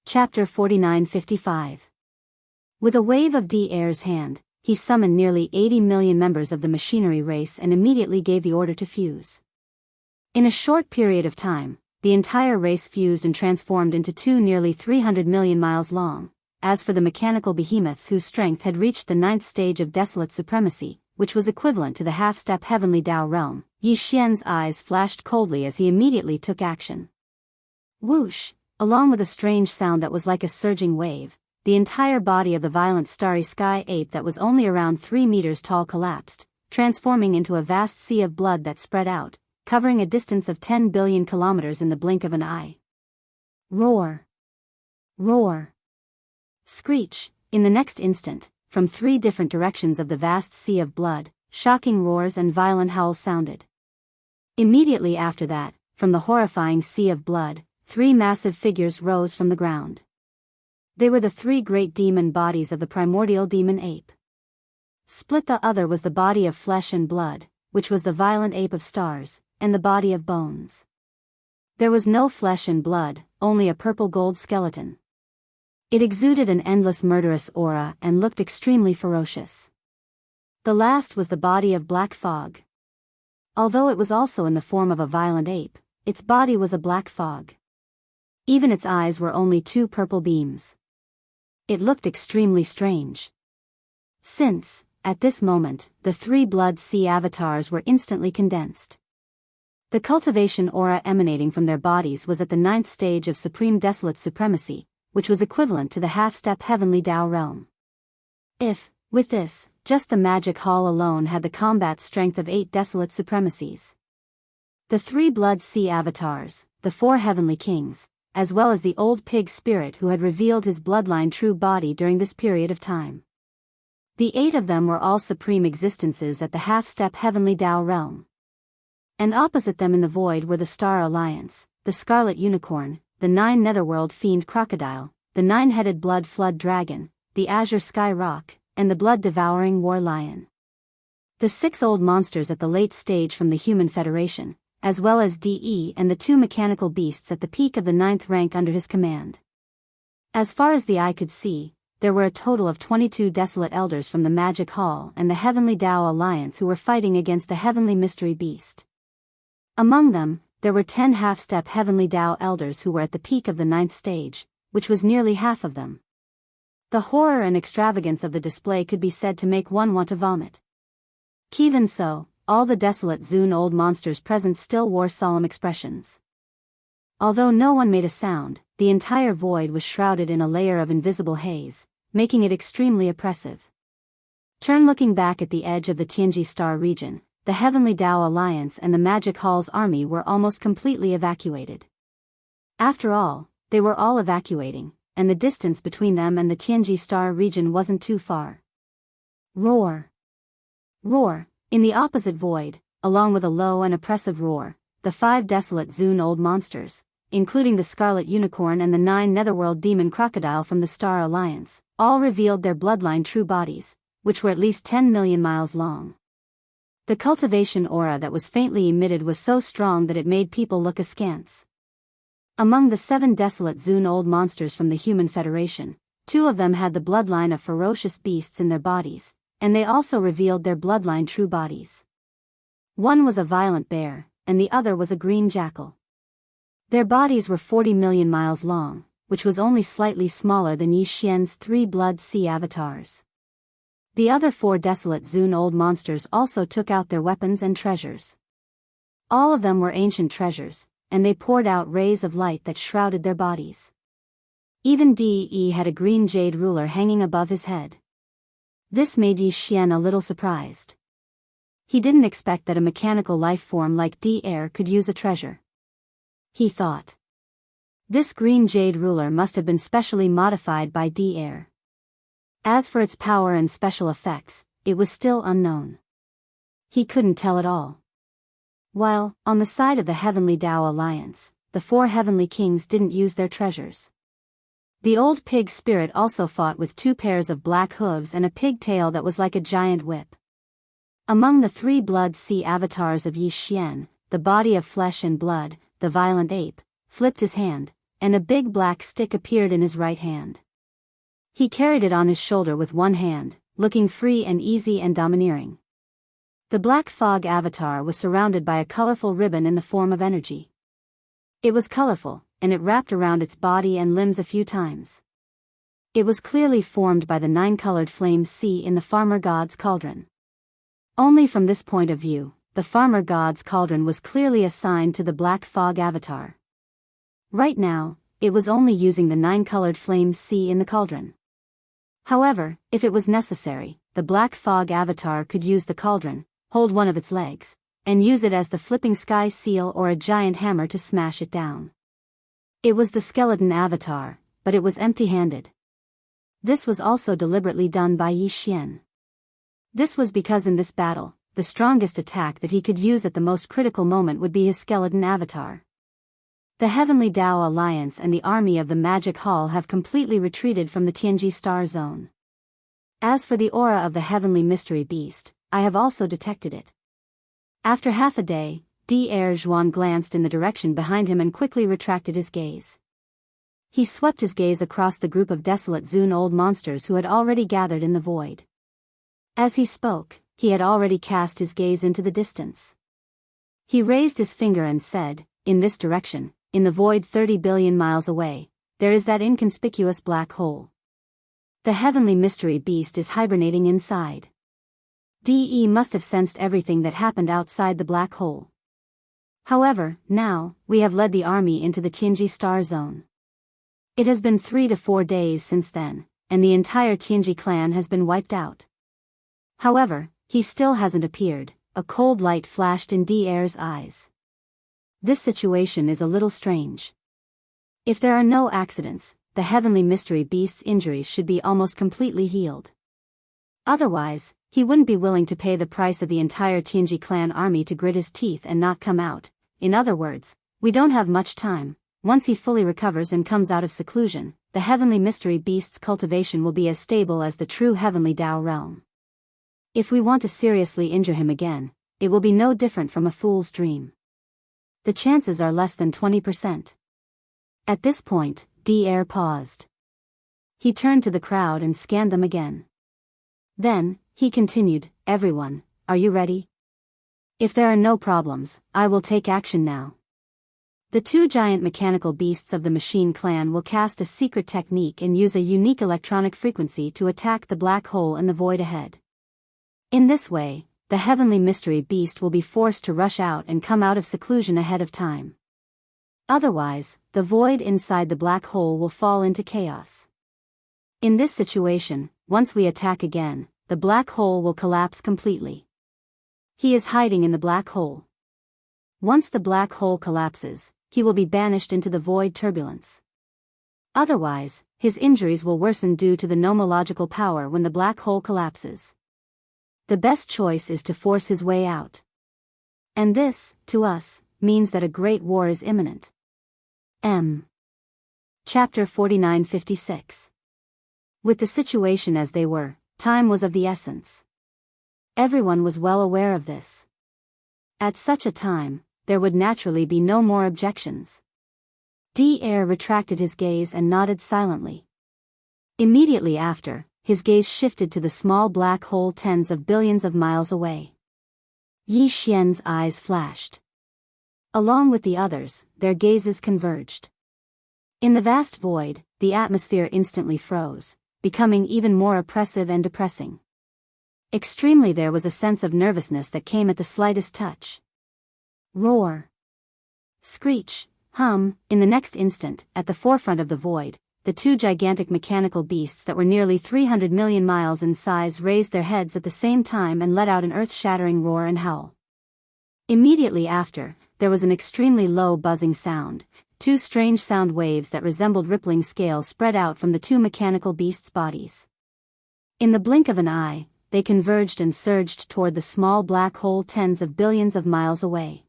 Chapter 4955. With a wave of Devoureur's hand, he summoned nearly 80 million members of the machinery race and immediately gave the order to fuse. In a short period of time, the entire race fused and transformed into two nearly 300 million miles long. As for the mechanical behemoths whose strength had reached the 9th stage of desolate supremacy, which was equivalent to the half-step heavenly Tao realm, Yi Xian's eyes flashed coldly as he immediately took action. Whoosh! Along with a strange sound that was like a surging wave, the entire body of the violent starry sky ape that was only around 3 meters tall collapsed, transforming into a vast sea of blood that spread out, covering a distance of 10 billion kilometers in the blink of an eye. Roar! Roar! Screech! In the next instant, from 3 different directions of the vast sea of blood, shocking roars and violent howls sounded. Immediately after that, from the horrifying sea of blood, 3 massive figures rose from the ground. They were the 3 great demon bodies of the primordial demon ape. Split the other was the body of flesh and blood, which was the violent ape of stars, and the body of bones. There was no flesh and blood, only a purple-gold skeleton. It exuded an endless murderous aura and looked extremely ferocious. The last was the body of black fog. Although it was also in the form of a violent ape, its body was a black fog. Even its eyes were only 2 purple beams. It looked extremely strange. Since, at this moment, the 3 blood sea avatars were instantly condensed. The cultivation aura emanating from their bodies was at the 9th stage of supreme desolate supremacy, which was equivalent to the half-step heavenly Tao realm. If, with this, just the magic hall alone had the combat strength of 8 desolate supremacies. The 3 blood sea avatars, the 4 heavenly kings, as well as the old pig spirit who had revealed his bloodline true body during this period of time. The 8 of them were all supreme existences at the half-step heavenly Tao realm. And opposite them in the void were the Star Alliance, the Scarlet Unicorn, the 9 Netherworld Fiend Crocodile, the 9-headed Blood Flood Dragon, the Azure Sky Rock, and the Blood-Devouring War Lion. The 6 old monsters at the late stage from the Human Federation, as well as DE and the 2 mechanical beasts at the peak of the 9th rank under his command. As far as the eye could see, there were a total of 22 desolate elders from the Magic Hall and the Heavenly Tao Alliance who were fighting against the Heavenly Mystery Beast. Among them, there were 10 half-step Heavenly Tao elders who were at the peak of the 9th stage, which was nearly half of them. The horror and extravagance of the display could be said to make one want to vomit. Even so, all the desolate Zune old monsters present still wore solemn expressions. Although no one made a sound, the entire void was shrouded in a layer of invisible haze, making it extremely oppressive. Looking back at the edge of the Tianji Star region, the Heavenly Tao Alliance and the Magic Hall's army were almost completely evacuated. After all, they were all evacuating, and the distance between them and the Tianji Star region wasn't too far. Roar! Roar! In the opposite void, along with a low and oppressive roar, the 5 desolate Zune old monsters, including the Scarlet Unicorn and the 9 Netherworld Demon Crocodile from the Star Alliance, all revealed their bloodline true bodies, which were at least 10 million miles long. The cultivation aura that was faintly emitted was so strong that it made people look askance. Among the 7 desolate Zune old monsters from the Human Federation, 2 of them had the bloodline of ferocious beasts in their bodies, and they also revealed their bloodline true bodies. One was a violent bear, and the other was a green jackal. Their bodies were 40 million miles long, which was only slightly smaller than Yi Xian's 3 blood sea avatars. The other 4 desolate Zune old monsters also took out their weapons and treasures. All of them were ancient treasures, and they poured out rays of light that shrouded their bodies. Even DE had a green jade ruler hanging above his head. This made Yi Xian a little surprised. He didn't expect that a mechanical life form like DE could use a treasure. He thought. This green jade ruler must have been specially modified by DE. As for its power and special effects, it was still unknown. He couldn't tell at all. While, on the side of the Heavenly Tao Alliance, the 4 heavenly kings didn't use their treasures. The old pig spirit also fought with 2 pairs of black hooves and a pigtail that was like a giant whip. Among the 3 blood sea avatars of Yi Xian, the body of flesh and blood, the violent ape, flipped his hand, and a big black stick appeared in his right hand. He carried it on his shoulder with one hand, looking free and easy and domineering. The black fog avatar was surrounded by a colorful ribbon in the form of energy. It was colorful, and it wrapped around its body and limbs a few times. It was clearly formed by the 9-colored flames see in the farmer god's cauldron. Only from this point of view, the farmer god's cauldron was clearly assigned to the black fog avatar. Right now, it was only using the 9-colored flames see in the cauldron. However, if it was necessary, the black fog avatar could use the cauldron, hold one of its legs, and use it as the flipping sky seal or a giant hammer to smash it down. It was the skeleton avatar, but it was empty-handed. This was also deliberately done by Yi Xian. This was because in this battle, the strongest attack that he could use at the most critical moment would be his skeleton avatar. The Heavenly Dao Alliance and the army of the Magic Hall have completely retreated from the Tianji Star Zone. As for the aura of the Heavenly Mystery Beast, I have also detected it. After half a day, Zhuan glanced in the direction behind him and quickly retracted his gaze. He swept his gaze across the group of desolate Zun old monsters who had already gathered in the void. As he spoke, he had already cast his gaze into the distance. He raised his finger and said, "In this direction, in the void 30 billion miles away, there is that inconspicuous black hole. The Heavenly Mystery Beast is hibernating inside." De must have sensed everything that happened outside the black hole. However, now, we have led the army into the Tianji Star Zone. It has been 3 to 4 days since then, and the entire Tianji clan has been wiped out. However, he still hasn't appeared. A cold light flashed in De's eyes. This situation is a little strange. If there are no accidents, the Heavenly Mystery Beast's injuries should be almost completely healed. Otherwise, he wouldn't be willing to pay the price of the entire Tianji clan army to grit his teeth and not come out. In other words, we don't have much time. Once he fully recovers and comes out of seclusion, the Heavenly Mystery Beast's cultivation will be as stable as the true Heavenly Dao realm. If we want to seriously injure him again, it will be no different from a fool's dream. The chances are less than 20%. At this point, De paused. He turned to the crowd and scanned them again. Then, he continued, "Everyone, are you ready? If there are no problems, I will take action now." The 2 giant mechanical beasts of the Machine Clan will cast a secret technique and use a unique electronic frequency to attack the black hole in the void ahead. In this way, the Heavenly Mystery Beast will be forced to rush out and come out of seclusion ahead of time. Otherwise, the void inside the black hole will fall into chaos. In this situation, once we attack again, the black hole will collapse completely. He is hiding in the black hole. Once the black hole collapses, he will be banished into the void turbulence. Otherwise, his injuries will worsen due to the nomological power when the black hole collapses. The best choice is to force his way out. And this, to us, means that a great war is imminent. Chapter 49-56. With the situation as they were, time was of the essence. Everyone was well aware of this. At such a time, there would naturally be no more objections. De retracted his gaze and nodded silently. Immediately after, his gaze shifted to the small black hole tens of billions of miles away. Yi Xian's eyes flashed. Along with the others, their gazes converged. In the vast void, the atmosphere instantly froze, becoming even more oppressive and depressing. Extremely, there was a sense of nervousness that came at the slightest touch. Roar. Screech. Hum. In the next instant, at the forefront of the void, the 2 gigantic mechanical beasts that were nearly 300 million miles in size raised their heads at the same time and let out an earth-shattering roar and howl. Immediately after, there was an extremely low buzzing sound. 2 strange sound waves that resembled rippling scales spread out from the 2 mechanical beasts' bodies. In the blink of an eye, they converged and surged toward the small black hole tens of billions of miles away.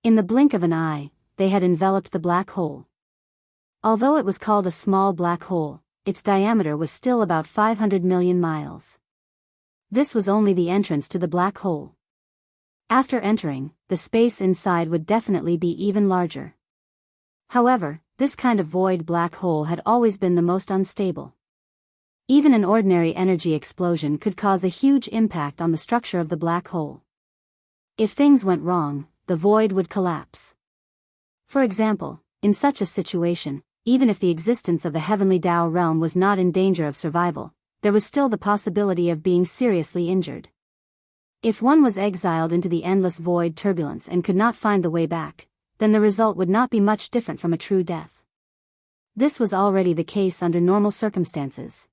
In the blink of an eye, they had enveloped the black hole. Although it was called a small black hole, its diameter was still about 500 million miles. This was only the entrance to the black hole. After entering, the space inside would definitely be even larger. However, this kind of void black hole had always been the most unstable. Even an ordinary energy explosion could cause a huge impact on the structure of the black hole. If things went wrong, the void would collapse. For example, in such a situation, even if the existence of the heavenly Tao realm was not in danger of survival, there was still the possibility of being seriously injured. If one was exiled into the endless void turbulence and could not find the way back, then the result would not be much different from a true death. This was already the case under normal circumstances.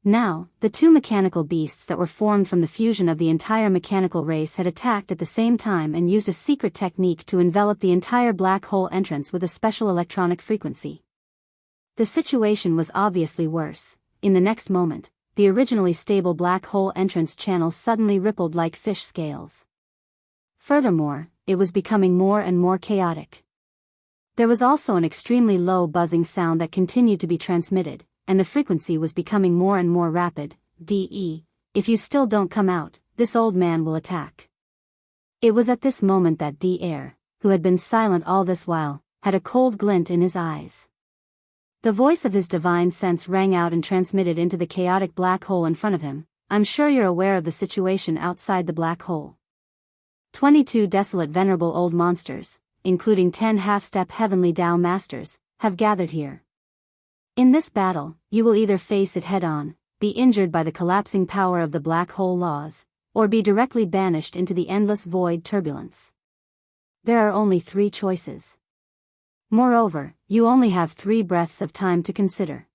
Now, the two mechanical beasts that were formed from the fusion of the entire mechanical race had attacked at the same time and used a secret technique to envelop the entire black hole entrance with a special electronic frequency. The situation was obviously worse. In the next moment, the originally stable black hole entrance channel suddenly rippled like fish scales. Furthermore, it was becoming more and more chaotic. There was also an extremely low buzzing sound that continued to be transmitted, and the frequency was becoming more and more rapid. "De, if you still don't come out, this old man will attack." It was at this moment that De, who had been silent all this while, had a cold glint in his eyes. The voice of his divine sense rang out and transmitted into the chaotic black hole in front of him. "I'm sure you're aware of the situation outside the black hole. 22 desolate venerable old monsters, including 10 half-step heavenly Tao masters, have gathered here. In this battle, you will either face it head-on, be injured by the collapsing power of the black hole laws, or be directly banished into the endless void turbulence. There are only 3 choices. Moreover, you only have 3 breaths of time to consider.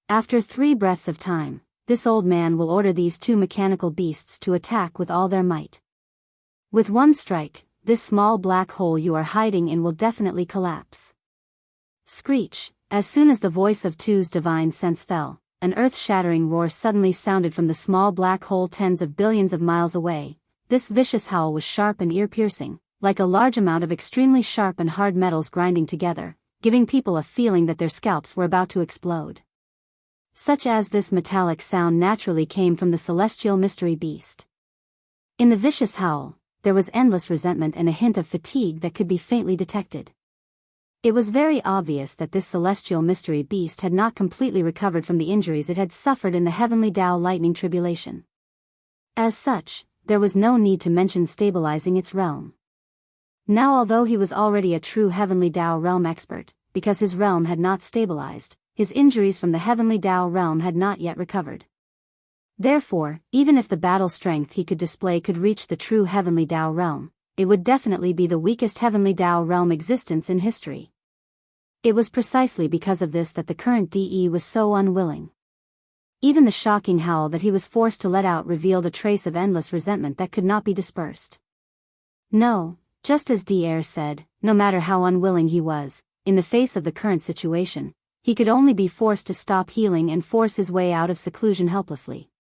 After 3 breaths of time, this old man will order these 2 mechanical beasts to attack with all their might. With one strike, this small black hole you are hiding in will definitely collapse." Screech. As soon as the voice of Tu's divine sense fell, an earth-shattering roar suddenly sounded from the small black hole tens of billions of miles away. This vicious howl was sharp and ear-piercing, like a large amount of extremely sharp and hard metals grinding together, giving people a feeling that their scalps were about to explode. Such as this metallic sound naturally came from the celestial mystery beast. In the vicious howl, there was endless resentment and a hint of fatigue that could be faintly detected. It was very obvious that this celestial mystery beast had not completely recovered from the injuries it had suffered in the heavenly Tao lightning tribulation. As such, there was no need to mention stabilizing its realm. Now, although he was already a true heavenly Tao realm expert, because his realm had not stabilized, his injuries from the heavenly Tao realm had not yet recovered. Therefore, even if the battle strength he could display could reach the true heavenly Tao realm, it would definitely be the weakest heavenly Tao realm existence in history. It was precisely because of this that the current De was so unwilling. Even the shocking howl that he was forced to let out revealed a trace of endless resentment that could not be dispersed. No, just as De said, no matter how unwilling he was, in the face of the current situation, he could only be forced to stop healing and force his way out of seclusion helplessly.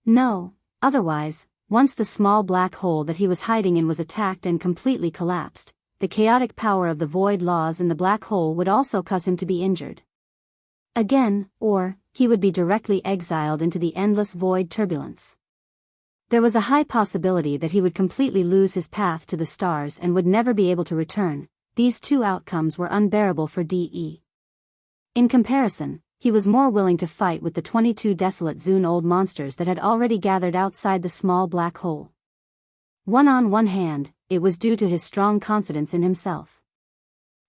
No, otherwise, once the small black hole that he was hiding in was attacked and completely collapsed, the chaotic power of the void laws in the black hole would also cause him to be injured again, or he would be directly exiled into the endless void turbulence. There was a high possibility that he would completely lose his path to the stars and would never be able to return. These 2 outcomes were unbearable for De. In comparison, he was more willing to fight with the 22 desolate Zun old monsters that had already gathered outside the small black hole. On one hand, it was due to his strong confidence in himself.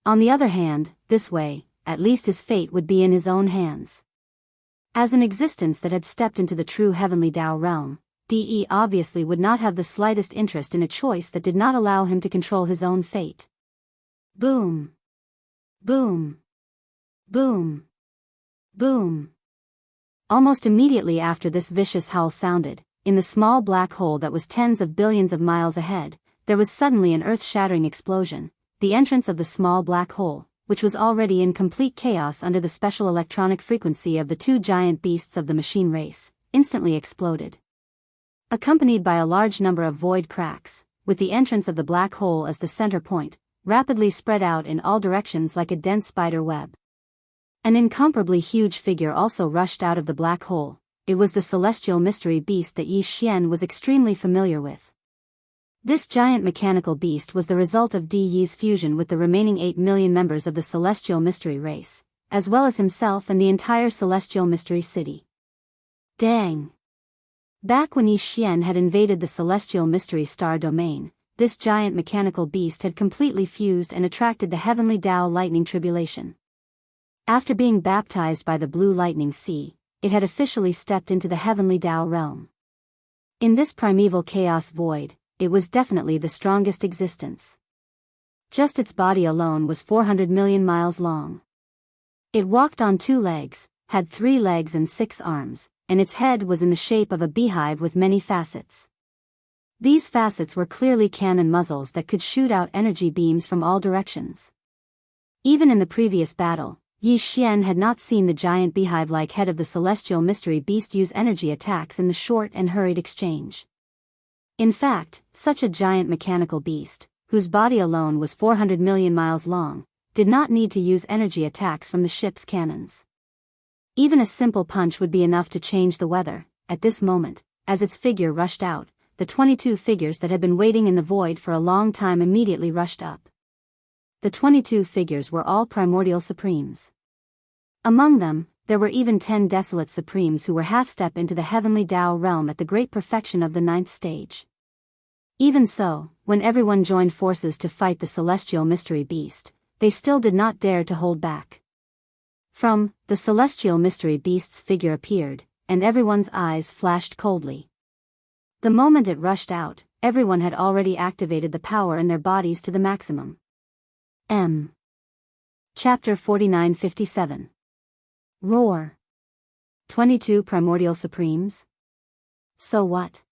On the other hand, this way, at least his fate would be in his own hands. As an existence that had stepped into the true heavenly Tao realm, De obviously would not have the slightest interest in a choice that did not allow him to control his own fate. Boom. Boom. Boom. Boom. Almost immediately after this vicious howl sounded, in the small black hole that was tens of billions of miles ahead, there was suddenly an earth-shattering explosion. The entrance of the small black hole, which was already in complete chaos under the special electronic frequency of the 2 giant beasts of the machine race, instantly exploded. Accompanied by a large number of void cracks, with the entrance of the black hole as the center point, rapidly spread out in all directions like a dense spider web. An incomparably huge figure also rushed out of the black hole. It was the celestial mystery beast that Yi Xian was extremely familiar with. This giant mechanical beast was the result of De's fusion with the remaining 8 million members of the celestial mystery race, as well as himself and the entire celestial mystery city. Dang! Back when Yi Xian had invaded the celestial mystery star domain, this giant mechanical beast had completely fused and attracted the heavenly Tao lightning tribulation. After being baptized by the blue lightning sea, it had officially stepped into the heavenly Tao realm. In this primeval chaos void, it was definitely the strongest existence. Just its body alone was 400 million miles long. It walked on 2 legs, had 3 legs and 6 arms, and its head was in the shape of a beehive with many facets. These facets were clearly cannon muzzles that could shoot out energy beams from all directions. Even in the previous battle, Yi Xian had not seen the giant beehive-like head of the celestial mystery beast use energy attacks in the short and hurried exchange. In fact, such a giant mechanical beast, whose body alone was 400 million miles long, did not need to use energy attacks from the ship's cannons. Even a simple punch would be enough to change the weather. At this moment, as its figure rushed out, the 22 figures that had been waiting in the void for a long time immediately rushed up. The 22 figures were all primordial supremes. Among them, there were even 10 desolate supremes who were half-step into the heavenly Tao realm at the great perfection of the 9th stage. Even so, when everyone joined forces to fight the celestial mystery beast, they still did not dare to hold back. The celestial mystery beast's figure appeared, and everyone's eyes flashed coldly. The moment it rushed out, everyone had already activated the power in their bodies to the maximum. Chapter 4957. Roar. 22 Primordial Supremes? So what?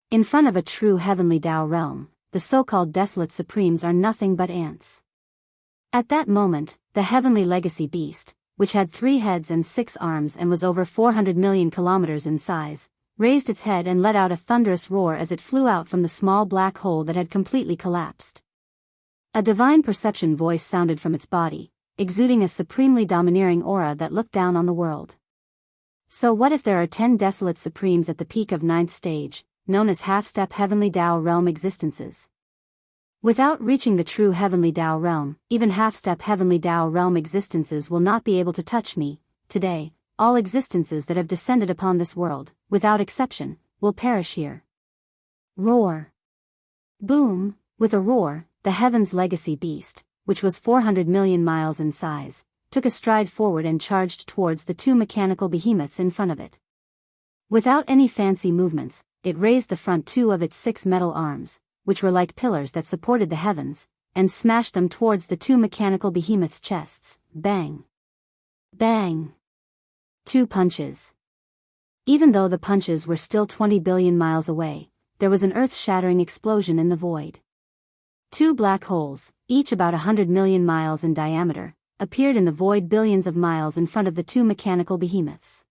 In front of a true heavenly Tao realm, the so-called desolate supremes are nothing but ants. At that moment, the heavenly legacy beast, which had 3 heads and 6 arms and was over 400 million kilometers in size, raised its head and let out a thunderous roar as it flew out from the small black hole that had completely collapsed. A divine perception voice sounded from its body, exuding a supremely domineering aura that looked down on the world. So what if there are 10 desolate supremes at the peak of 9th stage, known as half-step heavenly Tao realm existences? Without reaching the true heavenly Tao realm, even half-step heavenly Tao realm existences will not be able to touch me. Today, all existences that have descended upon this world, without exception, will perish here. Roar. Boom. With a roar, the heaven's legacy beast, which was 400 million miles in size, took a stride forward and charged towards the 2 mechanical behemoths in front of it. Without any fancy movements, it raised the front 2 of its 6 metal arms, which were like pillars that supported the heavens, and smashed them towards the 2 mechanical behemoths' chests. Bang. Bang. 2 punches. Even though the punches were still 20 billion miles away, there was an earth-shattering explosion in the void. 2 black holes, each about 100 million miles in diameter, appeared in the void billions of miles in front of the 2 mechanical behemoths.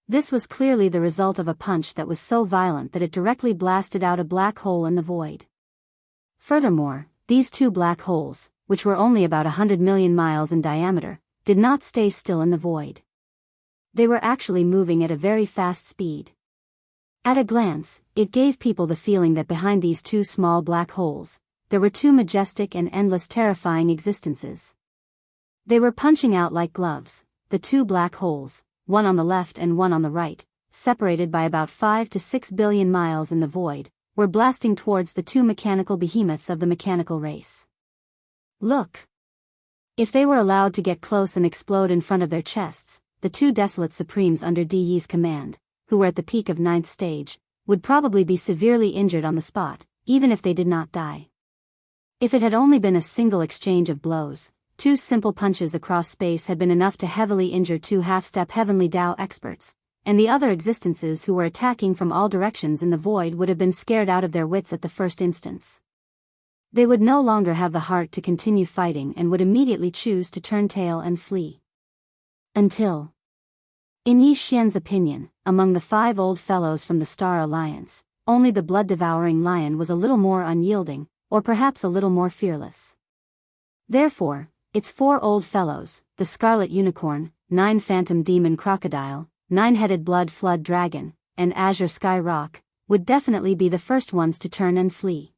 This was clearly the result of a punch that was so violent that it directly blasted out a black hole in the void. Furthermore, these 2 black holes, which were only about 100 million miles in diameter, did not stay still in the void. They were actually moving at a very fast speed. At a glance, it gave people the feeling that behind these 2 small black holes, there were 2 majestic and endless terrifying existences. They were punching out like gloves, the 2 black holes, one on the left and one on the right, separated by about 5 to 6 billion miles in the void, were blasting towards the 2 mechanical behemoths of the mechanical race. Look! If they were allowed to get close and explode in front of their chests, the 2 desolate supremes under Di Yi's command, who were at the peak of 9th stage, would probably be severely injured on the spot, even if they did not die. If it had only been a single exchange of blows, 2 simple punches across space had been enough to heavily injure 2 half-step heavenly Tao experts, and the other existences who were attacking from all directions in the void would have been scared out of their wits at the first instance. They would no longer have the heart to continue fighting and would immediately choose to turn tail and flee. Until, in Yi Xian's opinion, among the 5 old fellows from the Star Alliance, only the blood-devouring lion was a little more unyielding, or perhaps a little more fearless. Therefore, its 4 old fellows, the Scarlet Unicorn, 9 Phantom Demon Crocodile, 9-headed Blood Flood Dragon, and Azure Sky Rock, would definitely be the first ones to turn and flee.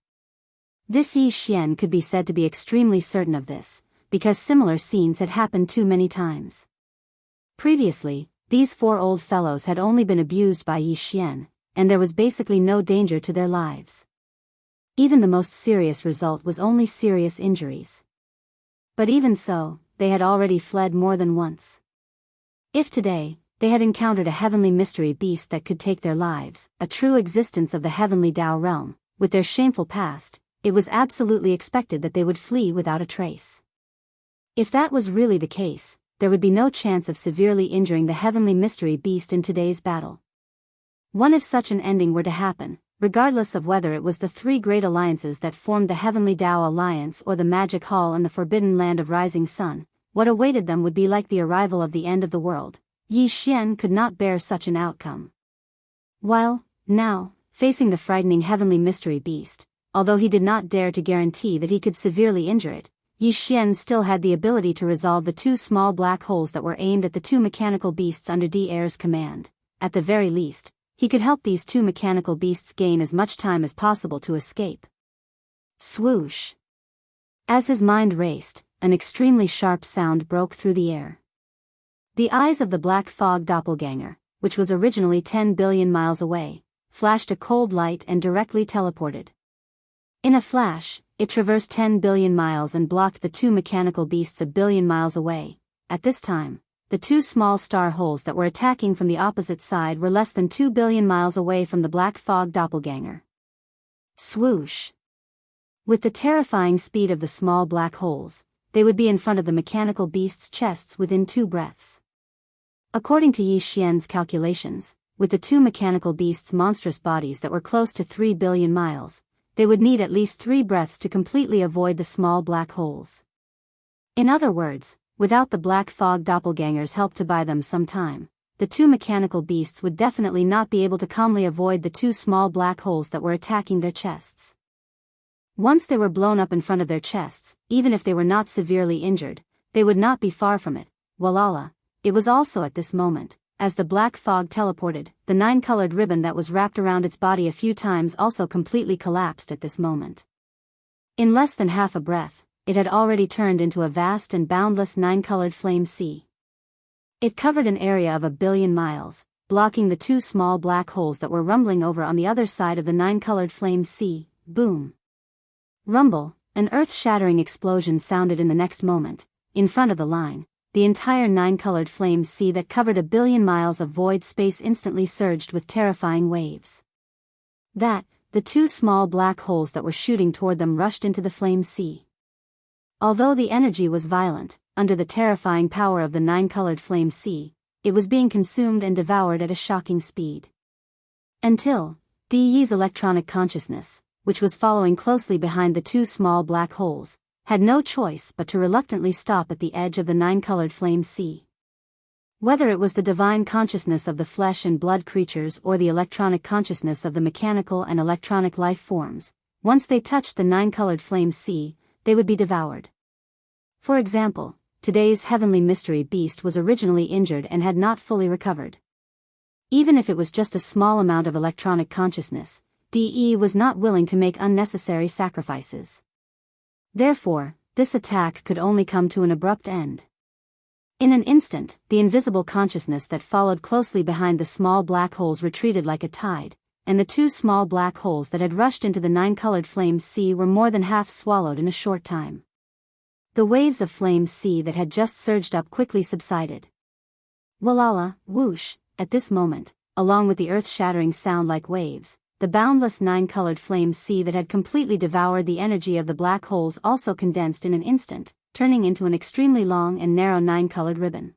This Yi Xian could be said to be extremely certain of this, because similar scenes had happened too many times. Previously, these 4 old fellows had only been abused by Yi Xian, and there was basically no danger to their lives. Even the most serious result was only serious injuries. But even so, they had already fled more than once. If today, they had encountered a heavenly mystery beast that could take their lives, a true existence of the heavenly Tao realm, with their shameful past, it was absolutely expected that they would flee without a trace. If that was really the case, there would be no chance of severely injuring the heavenly mystery beast in today's battle. What if such an ending were to happen, regardless of whether it was the three great alliances that formed the Heavenly Tao Alliance or the Magic Hall and the Forbidden Land of Rising Sun, what awaited them would be like the arrival of the end of the world. Yi Xian could not bear such an outcome. While, now, facing the frightening heavenly mystery beast, although he did not dare to guarantee that he could severely injure it, Yi Xian still had the ability to resolve the two small black holes that were aimed at the two mechanical beasts under D'Air's command. At the very least, he could help these two mechanical beasts gain as much time as possible to escape. Swoosh! As his mind raced, an extremely sharp sound broke through the air. The eyes of the black fog doppelganger, which was originally 10 billion miles away, flashed a cold light and directly teleported. In a flash, it traversed 10 billion miles and blocked the two mechanical beasts a billion miles away. At this time, the two small star holes that were attacking from the opposite side were less than 2 billion miles away from the black fog doppelganger. Swoosh! With the terrifying speed of the small black holes, they would be in front of the mechanical beasts' chests within 2 breaths. According to Yi Xian's calculations, with the two mechanical beasts' monstrous bodies that were close to 3 billion miles, they would need at least 3 breaths to completely avoid the small black holes. In other words, without the black fog doppelganger's help to buy them some time, the two mechanical beasts would definitely not be able to calmly avoid the two small black holes that were attacking their chests. Once they were blown up in front of their chests, even if they were not severely injured, they would not be far from it. Walala! It was also at this moment, as the black fog teleported, the 9-colored ribbon that was wrapped around its body a few times also completely collapsed at this moment. In less than half a breath, it had already turned into a vast and boundless 9-colored flame sea. It covered an area of 1 billion miles, blocking the two small black holes that were rumbling over on the other side of the 9-colored flame sea. Boom! Rumble! An earth-shattering explosion sounded in the next moment. In front of the line, the entire 9-colored flame sea that covered 1 billion miles of void space instantly surged with terrifying waves. The two small black holes that were shooting toward them rushed into the flame sea. Although the energy was violent, under the terrifying power of the 9-colored flame sea, it was being consumed and devoured at a shocking speed. Until, Di's electronic consciousness, which was following closely behind the two small black holes, had no choice but to reluctantly stop at the edge of the 9-colored flame sea. Whether it was the divine consciousness of the flesh and blood creatures or the electronic consciousness of the mechanical and electronic life forms, once they touched the 9-colored flame sea, they would be devoured. For example, today's heavenly mystery beast was originally injured and had not fully recovered. Even if it was just a small amount of electronic consciousness, DE was not willing to make unnecessary sacrifices. Therefore, this attack could only come to an abrupt end. In an instant, the invisible consciousness that followed closely behind the small black holes retreated like a tide, and the two small black holes that had rushed into the 9-colored flame sea were more than half swallowed in a short time. The waves of flame sea that had just surged up quickly subsided. Walala, whoosh! At this moment, along with the earth-shattering sound like waves, the boundless 9-colored flame sea that had completely devoured the energy of the black holes also condensed in an instant, turning into an extremely long and narrow 9-colored ribbon.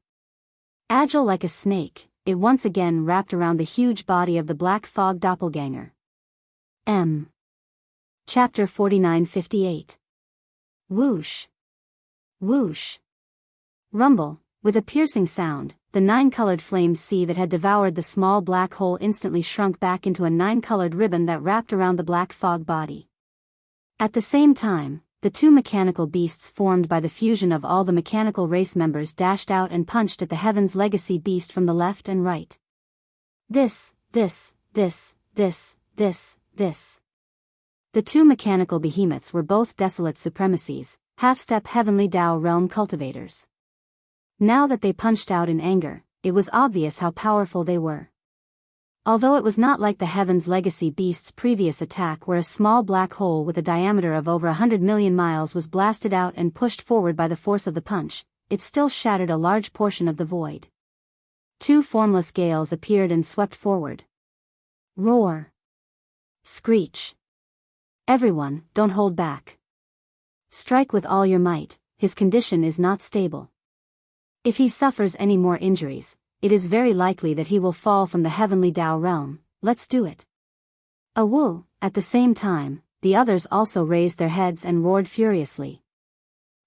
Agile like a snake, it once again wrapped around the huge body of the black fog doppelganger. Chapter 49-58. Whoosh! Whoosh! Rumble! With a piercing sound, the 9-colored flame sea that had devoured the small black hole instantly shrunk back into a 9-colored ribbon that wrapped around the black fog body. At the same time, the two mechanical beasts formed by the fusion of all the mechanical race members dashed out and punched at the Heaven's Legacy beast from the left and right. This. The two mechanical behemoths were both desolate supremacies, half-step heavenly Tao realm cultivators. Now that they punched out in anger, it was obvious how powerful they were. Although it was not like the Heaven's Legacy Beast's previous attack where a small black hole with a diameter of over 100 million miles was blasted out and pushed forward by the force of the punch, it still shattered a large portion of the void. Two formless gales appeared and swept forward. Roar. Screech. Everyone, don't hold back. Strike with all your might, his condition is not stable. If he suffers any more injuries, it is very likely that he will fall from the heavenly Tao realm. Let's do it. Awu. At the same time, the others also raised their heads and roared furiously.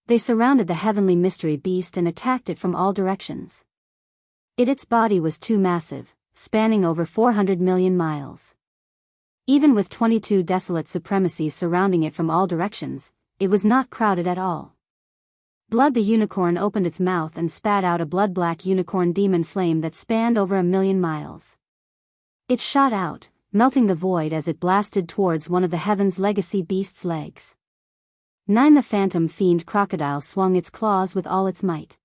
They surrounded the heavenly mystery beast and attacked it from all directions. Its body was too massive, spanning over 400 million miles. Even with 22 desolate supremacies surrounding it from all directions, it was not crowded at all. Blood the unicorn opened its mouth and spat out a blood-black unicorn demon flame that spanned over 1,000,000 miles. It shot out, melting the void as it blasted towards one of the Heaven's Legacy Beast's legs. 9. The phantom fiend crocodile swung its claws with all its might.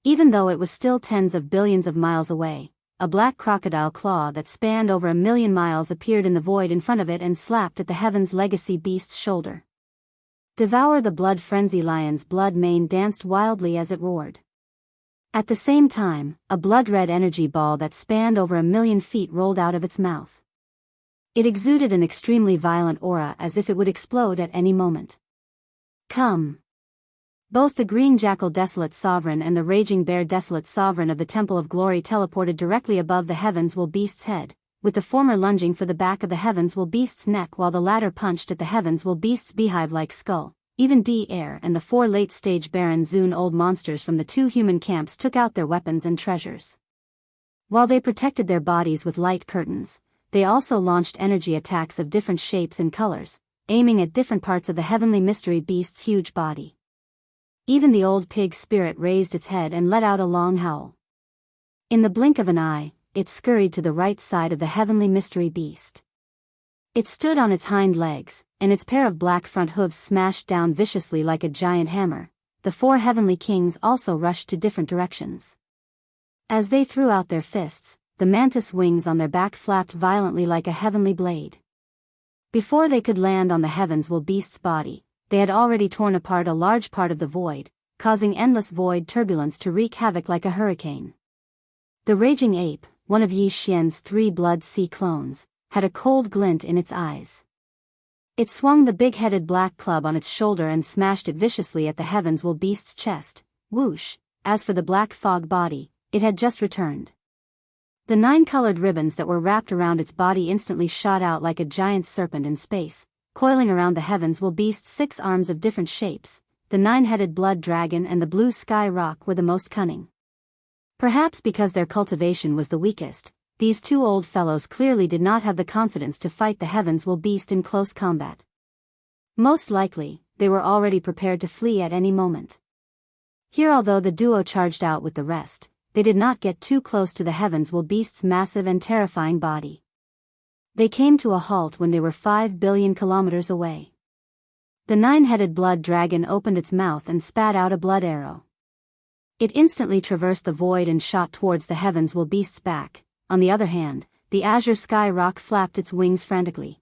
Even though it was still tens of billions of miles away, a black crocodile claw that spanned over 1,000,000 miles appeared in the void in front of it and slapped at the Heaven's Legacy Beast's shoulder. Devour the blood frenzy lion's blood mane danced wildly as it roared. At the same time, a blood-red energy ball that spanned over 1,000,000 feet rolled out of its mouth. It exuded an extremely violent aura as if it would explode at any moment. Come! Both the green jackal desolate sovereign and the raging bear desolate sovereign of the Temple of Glory teleported directly above the Heavens Will Beast's head, with the former lunging for the back of the Heavens Will Beast's neck while the latter punched at the Heavens Will Beast's beehive-like skull. Even D-Air and the 4 late-stage Baron Zune old monsters from the 2 human camps took out their weapons and treasures. While they protected their bodies with light curtains, they also launched energy attacks of different shapes and colors, aiming at different parts of the heavenly mystery beast's huge body. Even the old pig spirit raised its head and let out a long howl. In the blink of an eye, it scurried to the right side of the heavenly mystery beast. It stood on its hind legs, and its pair of black front hooves smashed down viciously like a giant hammer. The 4 heavenly kings also rushed to different directions. As they threw out their fists, the mantis wings on their back flapped violently like a heavenly blade. Before they could land on the Heavens Will Beast's body, they had already torn apart a large part of the void, causing endless void turbulence to wreak havoc like a hurricane. The raging ape, one of Yi Xian's 3 blood sea clones, had a cold glint in its eyes. It swung the big-headed black club on its shoulder and smashed it viciously at the Heavens Will Beast's chest. Whoosh! As for the black fog body, it had just returned. The 9 colored ribbons that were wrapped around its body instantly shot out like a giant serpent in space, coiling around the Heavens Will Beast's 6 arms of different shapes. The 9-headed blood dragon and the blue sky rock were the most cunning. Perhaps because their cultivation was the weakest, these 2 old fellows clearly did not have the confidence to fight the Heavens Will Beast in close combat. Most likely, they were already prepared to flee at any moment. Here, although the duo charged out with the rest, they did not get too close to the Heavens Will Beast's massive and terrifying body. They came to a halt when they were 5 billion kilometers away. The 9-headed blood dragon opened its mouth and spat out a blood arrow. It instantly traversed the void and shot towards the Heavens Will Beast's back. On the other hand, the azure sky rock flapped its wings frantically.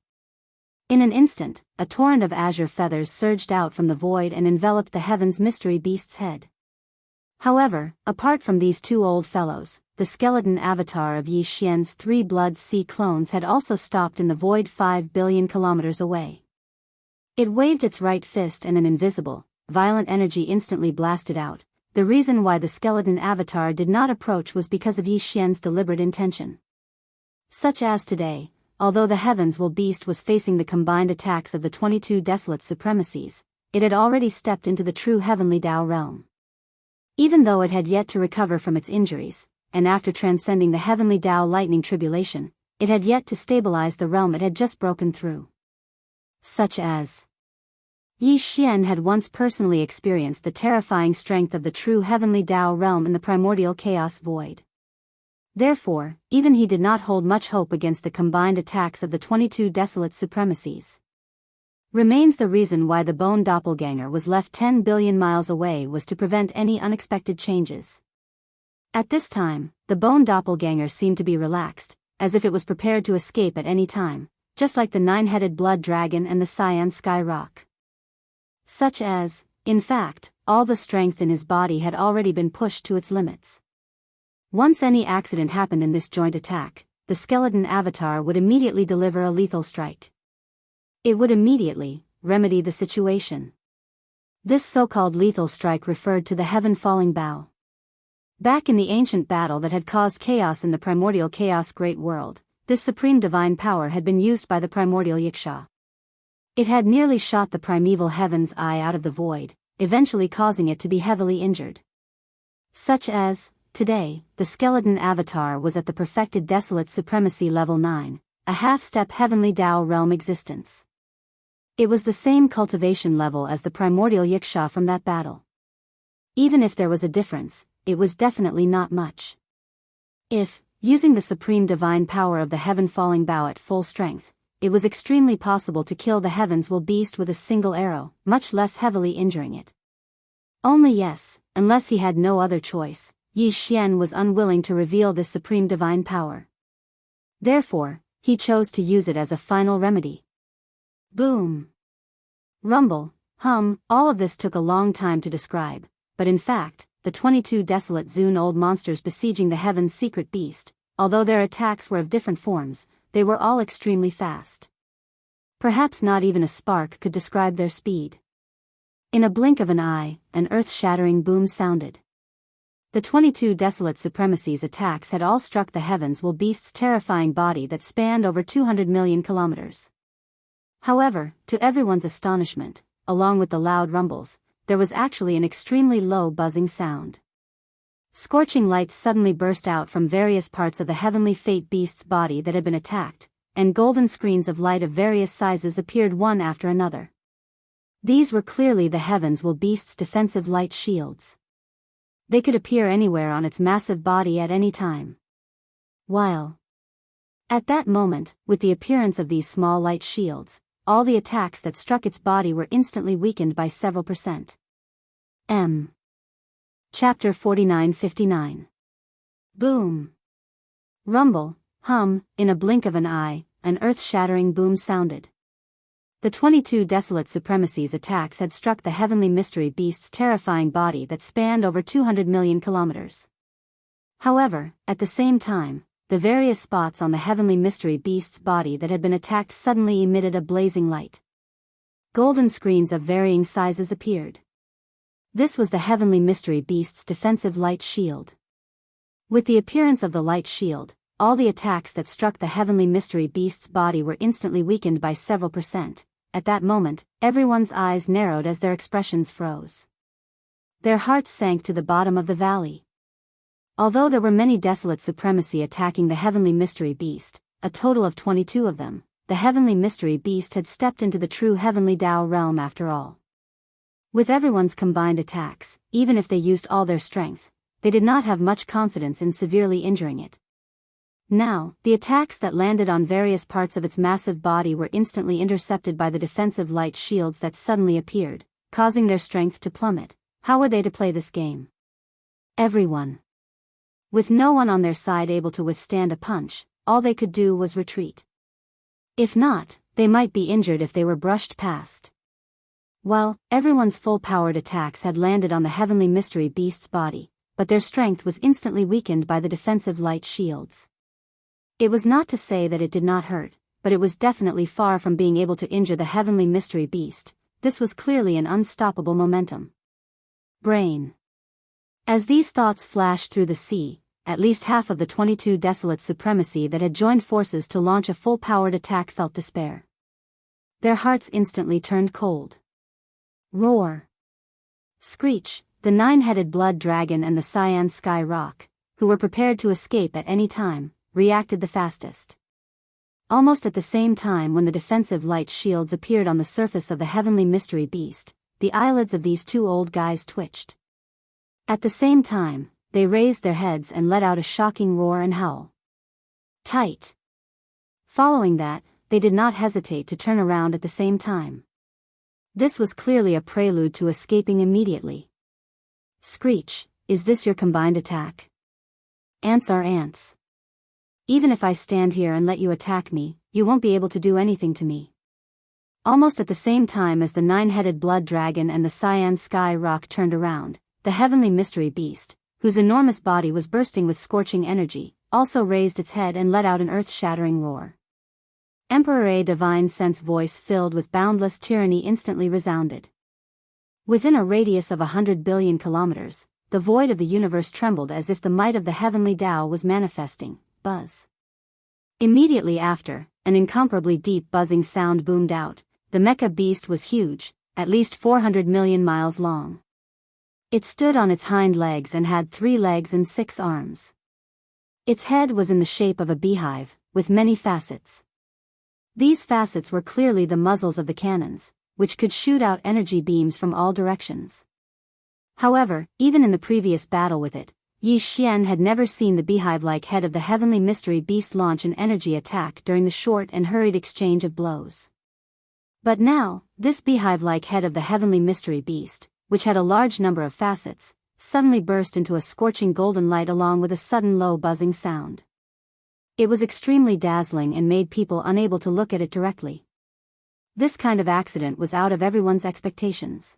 In an instant, a torrent of azure feathers surged out from the void and enveloped the Heaven's mystery beast's head. However, apart from these 2 old fellows, the skeleton avatar of Yi Xian's 3 blood sea clones had also stopped in the void 5 billion kilometers away. It waved its right fist and an invisible, violent energy instantly blasted out. The reason why the skeleton avatar did not approach was because of Yi Xian's deliberate intention. Such as today, although the Heavens Will Beast was facing the combined attacks of the 22 desolate supremacies, it had already stepped into the true heavenly Tao realm. Even though it had yet to recover from its injuries, and after transcending the heavenly Tao lightning tribulation, it had yet to stabilize the realm it had just broken through. Such as Yi Xian had once personally experienced the terrifying strength of the true heavenly Tao realm in the primordial chaos void. Therefore, even he did not hold much hope against the combined attacks of the 22 desolate supremacies. Remains the reason why the bone doppelganger was left 10 billion miles away was to prevent any unexpected changes. At this time, the bone doppelganger seemed to be relaxed, as if it was prepared to escape at any time, just like the nine-headed blood dragon and the cyan sky rock. Such as, in fact, all the strength in his body had already been pushed to its limits. Once any accident happened in this joint attack, the skeleton avatar would immediately deliver a lethal strike. It would immediately remedy the situation. This so-called lethal strike referred to the heaven-falling bow. Back in the ancient battle that had caused chaos in the primordial chaos great world, this supreme divine power had been used by the primordial Yiksha. It had nearly shot the primeval heaven's eye out of the void, eventually causing it to be heavily injured. Such as, today, the skeleton avatar was at the perfected desolate supremacy level 9, a half-step heavenly Tao realm existence. It was the same cultivation level as the primordial Yiksha from that battle. Even if there was a difference, it was definitely not much. If, using the supreme divine power of the heaven-falling bow at full strength, it was extremely possible to kill the heavens will beast with a single arrow, much less heavily injuring it. Only yes, unless he had no other choice, Yi Xian was unwilling to reveal this supreme divine power. Therefore, he chose to use it as a final remedy. Boom! Rumble, hum, all of this took a long time to describe, but in fact, the 22 desolate Zun-old monsters besieging the heaven's secret beast, although their attacks were of different forms, they were all extremely fast. Perhaps not even a spark could describe their speed. In a blink of an eye, an earth-shattering boom sounded. The 22 desolate supremacy's attacks had all struck the heavens will beast's terrifying body that spanned over 200 million kilometers. However, to everyone's astonishment, along with the loud rumbles, there was actually an extremely low buzzing sound. Scorching lights suddenly burst out from various parts of the heavenly fate beast's body that had been attacked, and golden screens of light of various sizes appeared one after another. These were clearly the heavens will beast's defensive light shields. They could appear anywhere on its massive body at any time. While at that moment, with the appearance of these small light shields, all the attacks that struck its body were instantly weakened by several percent. Chapter 49-59. Boom! Rumble, hum, in a blink of an eye, an earth-shattering boom sounded. The 22 desolate supremacy's attacks had struck the heavenly mystery beast's terrifying body that spanned over 200 million kilometers. However, at the same time, the various spots on the heavenly mystery beast's body that had been attacked suddenly emitted a blazing light. Golden screens of varying sizes appeared. This was the heavenly mystery beast's defensive light shield. With the appearance of the light shield, all the attacks that struck the heavenly mystery beast's body were instantly weakened by several percent. At that moment, everyone's eyes narrowed as their expressions froze. Their hearts sank to the bottom of the valley. Although there were many desolate supremacy attacking the heavenly mystery beast, a total of 22 of them, the heavenly mystery beast had stepped into the true heavenly Tao realm after all. With everyone's combined attacks, even if they used all their strength, they did not have much confidence in severely injuring it. Now, the attacks that landed on various parts of its massive body were instantly intercepted by the defensive light shields that suddenly appeared, causing their strength to plummet. How were they to play this game? Everyone. With no one on their side able to withstand a punch, all they could do was retreat. If not, they might be injured if they were brushed past. Well, everyone's full-powered attacks had landed on the heavenly mystery beast's body, but their strength was instantly weakened by the defensive light shields. It was not to say that it did not hurt, but it was definitely far from being able to injure the heavenly mystery beast. This was clearly an unstoppable momentum. Brain. As these thoughts flashed through the sea, at least half of the 22 desolate supremacy that had joined forces to launch a full-powered attack felt despair. Their hearts instantly turned cold. Roar. Screech, the nine-headed blood dragon and the cyan sky rock, who were prepared to escape at any time, reacted the fastest. Almost at the same time when the defensive light shields appeared on the surface of the heavenly mystery beast, the eyelids of these two old guys twitched. At the same time, they raised their heads and let out a shocking roar and howl. Tight. Following that, they did not hesitate to turn around at the same time. This was clearly a prelude to escaping immediately. Screech, is this your combined attack? Ants are ants. Even if I stand here and let you attack me, you won't be able to do anything to me. Almost at the same time as the nine-headed blood dragon and the cyan sky rock turned around, the heavenly mystery beast, whose enormous body was bursting with scorching energy, also raised its head and let out an earth-shattering roar. Emperor A divine sense voice filled with boundless tyranny instantly resounded. Within a radius of 100 billion kilometers, the void of the universe trembled as if the might of the heavenly Tao was manifesting. Buzz. Immediately after, an incomparably deep buzzing sound boomed out. The mecha beast was huge, at least 400 million miles long. It stood on its hind legs and had 3 legs and 6 arms. Its head was in the shape of a beehive, with many facets. These facets were clearly the muzzles of the cannons, which could shoot out energy beams from all directions. However, even in the previous battle with it, Yi Xian had never seen the beehive-like head of the heavenly mystery beast launch an energy attack during the short and hurried exchange of blows. But now, this beehive-like head of the heavenly mystery beast, which had a large number of facets, suddenly burst into a scorching golden light along with a sudden low buzzing sound. It was extremely dazzling and made people unable to look at it directly. This kind of accident was out of everyone's expectations.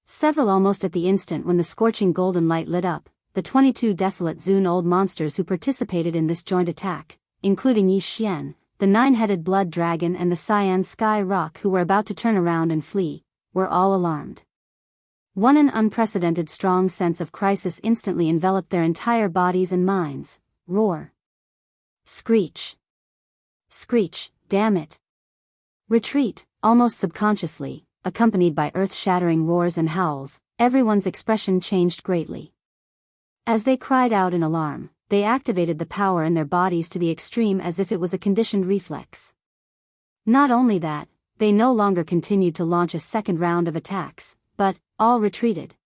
Several almost at the instant when the scorching golden light lit up, the 22 desolate Zun old monsters who participated in this joint attack, including Yi Xian, the nine-headed blood dragon and the cyan sky rock who were about to turn around and flee, were all alarmed. An unprecedented strong sense of crisis instantly enveloped their entire bodies and minds. Roar. Screech. Screech, damn it. Retreat, almost subconsciously, accompanied by earth-shattering roars and howls, everyone's expression changed greatly. As they cried out in alarm, they activated the power in their bodies to the extreme as if it was a conditioned reflex. Not only that, they no longer continued to launch a second round of attacks, but, all retreated.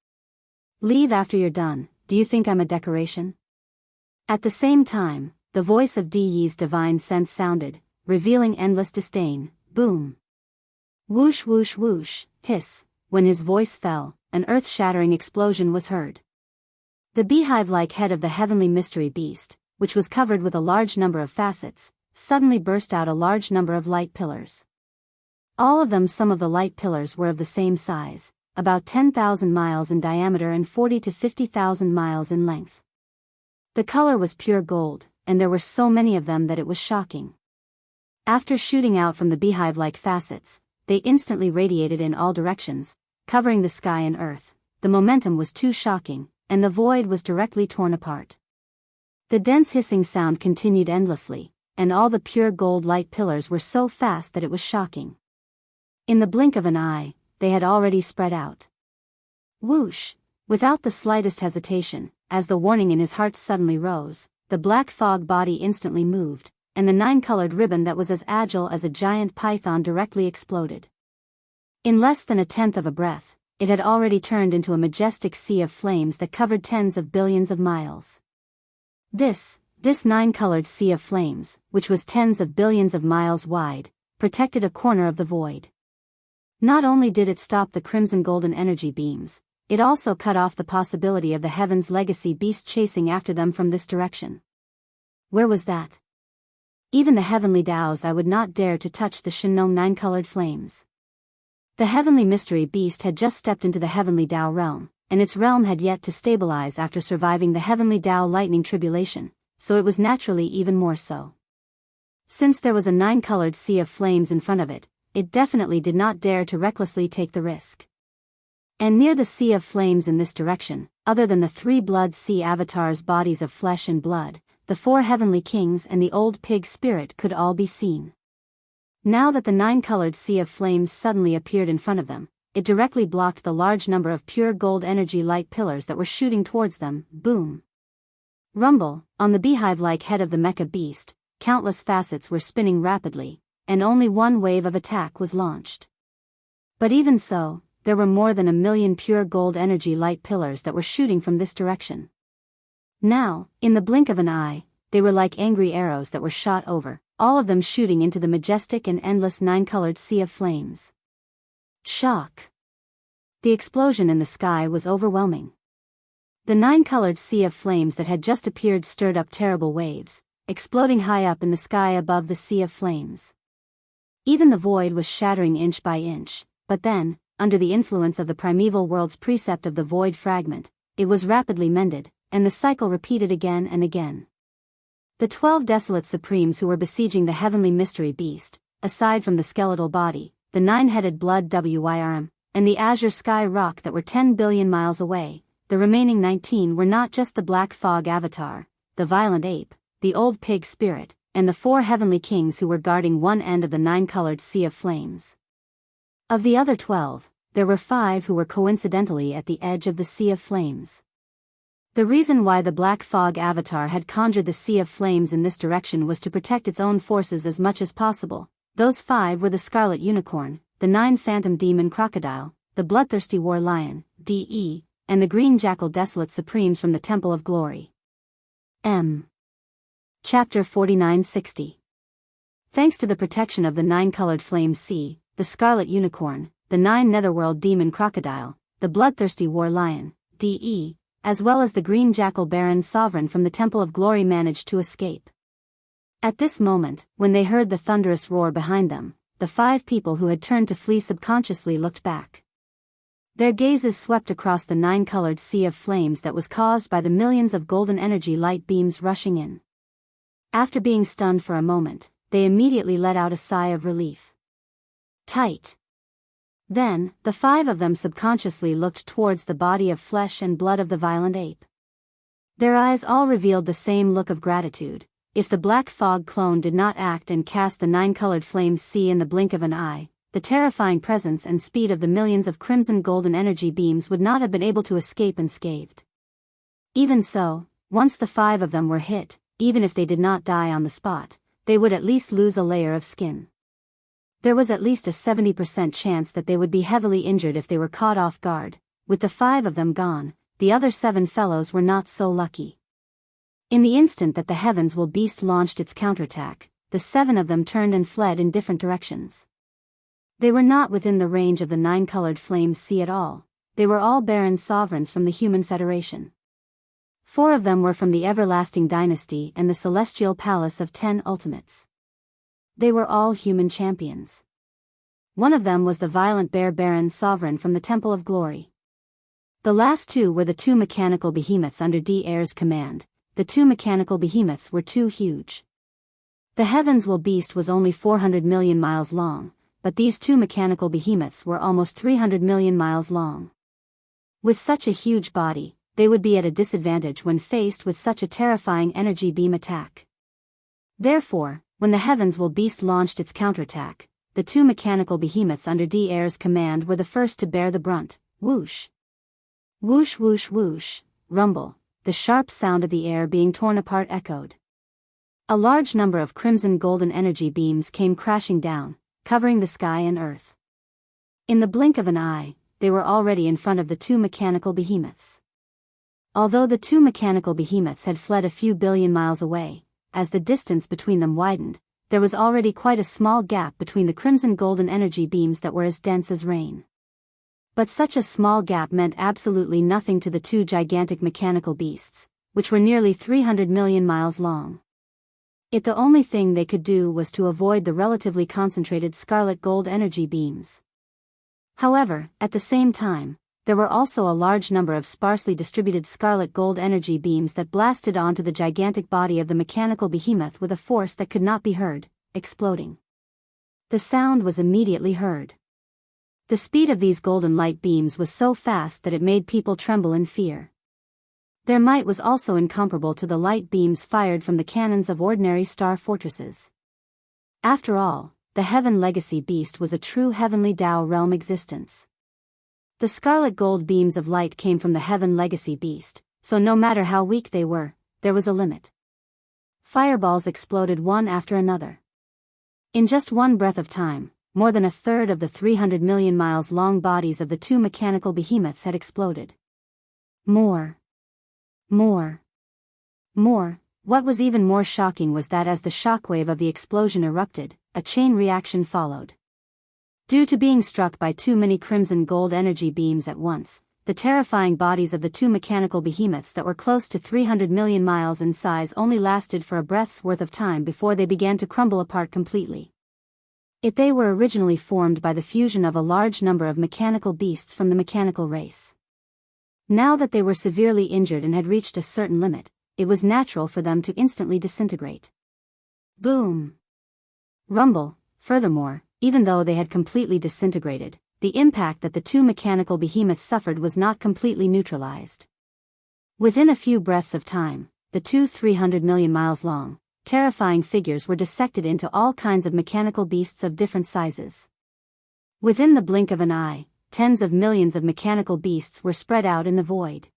Leave after you're done, do you think I'm a decoration? At the same time, the voice of Di Yi's divine sense sounded, revealing endless disdain. Boom. Whoosh whoosh whoosh, hiss. When his voice fell, an earth-shattering explosion was heard. The beehive-like head of the heavenly mystery beast, which was covered with a large number of facets, suddenly burst out a large number of light pillars. All of them, some of the light pillars were of the same size, about 10,000 miles in diameter and 40 to 50,000 miles in length. The color was pure gold, and there were so many of them that it was shocking. After shooting out from the beehive-like facets, they instantly radiated in all directions, covering the sky and earth. The momentum was too shocking, and the void was directly torn apart. The dense hissing sound continued endlessly, and all the pure gold light pillars were so fast that it was shocking. In the blink of an eye, they had already spread out. Whoosh! Without the slightest hesitation, as the warning in his heart suddenly rose, the black fog body instantly moved, and the 9-colored ribbon that was as agile as a giant python directly exploded. In less than a tenth of a breath, it had already turned into a majestic sea of flames that covered tens of billions of miles. This 9-colored sea of flames, which was tens of billions of miles wide, protected a corner of the void. Not only did it stop the crimson golden energy beams, it also cut off the possibility of the heaven's legacy beast chasing after them from this direction. Where was that? Even the heavenly Tao's I would not dare to touch the Shinong 9-colored flames. The heavenly mystery beast had just stepped into the heavenly Tao realm, and its realm had yet to stabilize after surviving the heavenly Tao lightning tribulation, so it was naturally even more so. Since there was a 9-colored sea of flames in front of it, it definitely did not dare to recklessly take the risk. And near the sea of flames in this direction, other than the 3 blood sea avatars' bodies of flesh and blood, the 4 heavenly kings and the old pig spirit could all be seen. Now that the 9-colored sea of flames suddenly appeared in front of them, it directly blocked the large number of pure gold energy light pillars that were shooting towards them. Boom. Rumble. On the beehive-like head of the mecha beast, countless facets were spinning rapidly, and only one wave of attack was launched. But even so, there were more than 1 million pure gold energy light pillars that were shooting from this direction. Now, in the blink of an eye, they were like angry arrows that were shot over, all of them shooting into the majestic and endless 9-colored sea of flames. Shock. The explosion in the sky was overwhelming. The 9-colored sea of flames that had just appeared stirred up terrible waves, exploding high up in the sky above the sea of flames. Even the void was shattering inch by inch, but then, under the influence of the primeval world's precept of the void fragment, it was rapidly mended, and the cycle repeated again and again. The 12 desolate supremes who were besieging the heavenly mystery beast, aside from the skeletal body, the 9-headed blood Wirm, and the azure sky rock that were 10 billion miles away, the remaining 19 were not just the black fog avatar, the violent ape, the old pig spirit, and the 4 heavenly kings who were guarding one end of the 9-colored sea of flames. Of the other 12, there were 5 who were coincidentally at the edge of the sea of flames. The reason why the black fog avatar had conjured the sea of flames in this direction was to protect its own forces as much as possible. Those 5 were the scarlet unicorn, the 9 phantom demon crocodile, the bloodthirsty war lion, DE, and the green jackal desolate supremes from the Temple of Glory. Chapter 4960. Thanks to the protection of the 9-colored flame sea, the scarlet unicorn, the 9 netherworld demon crocodile, the bloodthirsty war lion, DE, as well as the green jackal baron sovereign from the Temple of Glory managed to escape. At this moment, when they heard the thunderous roar behind them, the 5 people who had turned to flee subconsciously looked back. Their gazes swept across the 9-colored sea of flames that was caused by the millions of golden energy light beams rushing in. After being stunned for a moment, they immediately let out a sigh of relief. Tight. Then, the 5 of them subconsciously looked towards the body of flesh and blood of the violent ape. Their eyes all revealed the same look of gratitude. If the black fog clone did not act and cast the 9-colored flames sea in the blink of an eye, the terrifying presence and speed of the millions of crimson golden energy beams would not have been able to escape unscathed. Even so, once the 5 of them were hit, even if they did not die on the spot, they would at least lose a layer of skin. There was at least a 70% chance that they would be heavily injured if they were caught off guard. With the 5 of them gone, the other 7 fellows were not so lucky. In the instant that the heavens will beast launched its counterattack, the 7 of them turned and fled in different directions. They were not within the range of the 9-colored flame sea at all. They were all baron sovereigns from the Human Federation. 4 of them were from the Everlasting Dynasty and the Celestial Palace of 10 Ultimates. They were all human champions. One of them was the violent bear baron sovereign from the Temple of Glory. The last 2 were the 2 mechanical behemoths under D'Air's command. The 2 mechanical behemoths were too huge. The Heavens Will Beast was only 400 million miles long, but these 2 mechanical behemoths were almost 300 million miles long. With such a huge body, they would be at a disadvantage when faced with such a terrifying energy beam attack. Therefore, when the Heavens Will Beast launched its counterattack, the 2 mechanical behemoths under D'Air's command were the first to bear the brunt. Whoosh! Whoosh whoosh whoosh, rumble, the sharp sound of the air being torn apart echoed. A large number of crimson golden energy beams came crashing down, covering the sky and earth. In the blink of an eye, they were already in front of the 2 mechanical behemoths. Although the 2 mechanical behemoths had fled a few billion miles away, as the distance between them widened, there was already quite a small gap between the crimson golden energy beams that were as dense as rain. But such a small gap meant absolutely nothing to the 2 gigantic mechanical beasts, which were nearly 300 million miles long. The only thing they could do was to avoid the relatively concentrated scarlet gold energy beams. However, at the same time, there were also a large number of sparsely distributed scarlet gold energy beams that blasted onto the gigantic body of the mechanical behemoth with a force that could not be heard, exploding. The sound was immediately heard. The speed of these golden light beams was so fast that it made people tremble in fear. Their might was also incomparable to the light beams fired from the cannons of ordinary star fortresses. After all, the Heaven Legacy Beast was a true heavenly Tao realm existence. The scarlet gold beams of light came from the Heaven Legacy Beast, so no matter how weak they were, there was a limit. Fireballs exploded one after another. In just one breath of time, more than a third of the 300 million miles long bodies of the 2 mechanical behemoths had exploded. More. What was even more shocking was that as the shockwave of the explosion erupted, a chain reaction followed. Due to being struck by too many crimson gold energy beams at once, the terrifying bodies of the two mechanical behemoths that were close to 300 million miles in size only lasted for a breath's worth of time before they began to crumble apart completely. They were originally formed by the fusion of a large number of mechanical beasts from the mechanical race. Now that they were severely injured and had reached a certain limit, it was natural for them to instantly disintegrate. Boom! Rumble. Furthermore, even though they had completely disintegrated, the impact that the two mechanical behemoths suffered was not completely neutralized. Within a few breaths of time, the two 300 million miles long, terrifying figures were dissected into all kinds of mechanical beasts of different sizes. Within the blink of an eye, tens of millions of mechanical beasts were spread out in the void.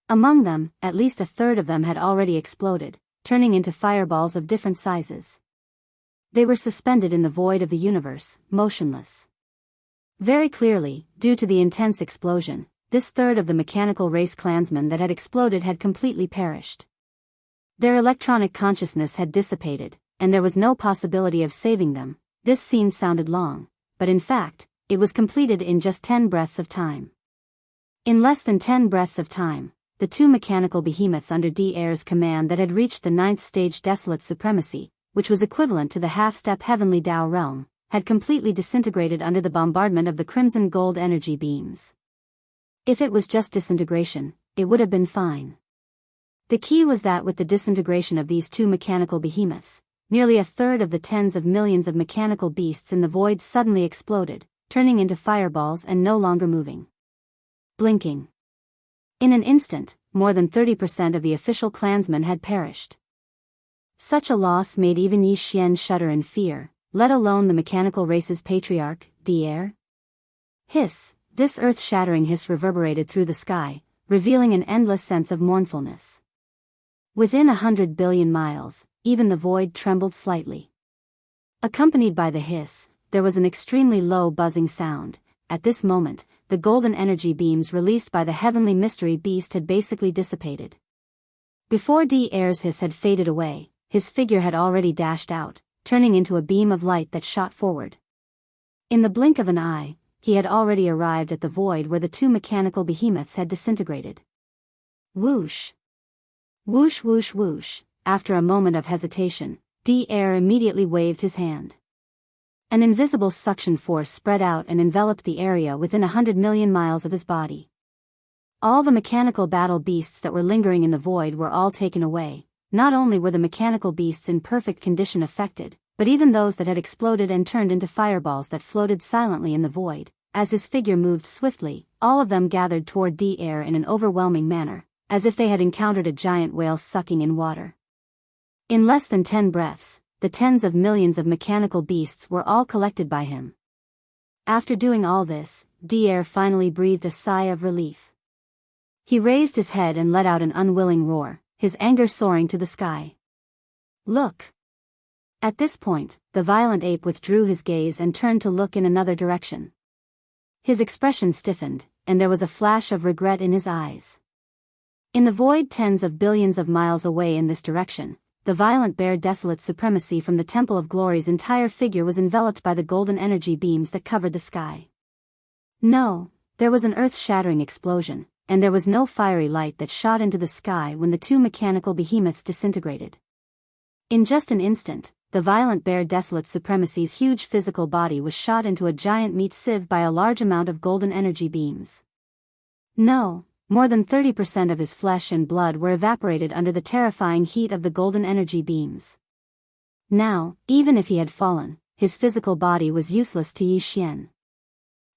Among them, at least a third of them had already exploded, turning into fireballs of different sizes. They were suspended in the void of the universe, motionless. Very clearly, due to the intense explosion, this third of the mechanical race clansmen that had exploded had completely perished. Their electronic consciousness had dissipated, and there was no possibility of saving them. This scene sounded long, but in fact, it was completed in just 10 breaths of time. In less than 10 breaths of time, the two mechanical behemoths under Devoureur's command that had reached the 9th stage desolate supremacy, which was equivalent to the half-step heavenly Tao realm, had completely disintegrated under the bombardment of the crimson gold energy beams. If it was just disintegration, it would have been fine. The key was that with the disintegration of these two mechanical behemoths, nearly a third of the tens of millions of mechanical beasts in the void suddenly exploded, turning into fireballs and no longer moving. Blinking. In an instant, more than 30% of the official clansmen had perished. Such a loss made even Yi Xian shudder in fear, let alone the mechanical race's patriarch, Devourer. Hiss, this earth-shattering hiss reverberated through the sky, revealing an endless sense of mournfulness. Within 100 billion miles, even the void trembled slightly. Accompanied by the hiss, there was an extremely low buzzing sound. At this moment, the golden energy beams released by the heavenly mystery beast had basically dissipated. Before Devaurer's hiss had faded away, his figure had already dashed out, turning into a beam of light that shot forward. In the blink of an eye, he had already arrived at the void where the two mechanical behemoths had disintegrated. Whoosh! Whoosh whoosh whoosh. After a moment of hesitation, Devourer immediately waved his hand. An invisible suction force spread out and enveloped the area within 100 million miles of his body. All the mechanical battle beasts that were lingering in the void were all taken away. Not only were the mechanical beasts in perfect condition affected, but even those that had exploded and turned into fireballs that floated silently in the void. As his figure moved swiftly, all of them gathered toward Devourer in an overwhelming manner, as if they had encountered a giant whale sucking in water. In less than 10 breaths, the tens of millions of mechanical beasts were all collected by him. After doing all this, Devourer finally breathed a sigh of relief. He raised his head and let out an unwilling roar, his anger soaring to the sky. Look! At this point, the violent ape withdrew his gaze and turned to look in another direction. His expression stiffened, and there was a flash of regret in his eyes. In the void tens of billions of miles away in this direction, the violent bear desolate supremacy from the Temple of Glory's entire figure was enveloped by the golden energy beams that covered the sky. No, there was an earth-shattering explosion, and there was no fiery light that shot into the sky when the two mechanical behemoths disintegrated. In just an instant, the violent bear desolate supremacy's huge physical body was shot into a giant meat sieve by a large amount of golden energy beams. No, more than 30% of his flesh and blood were evaporated under the terrifying heat of the golden energy beams. Now, even if he had fallen, his physical body was useless to Yi Xian.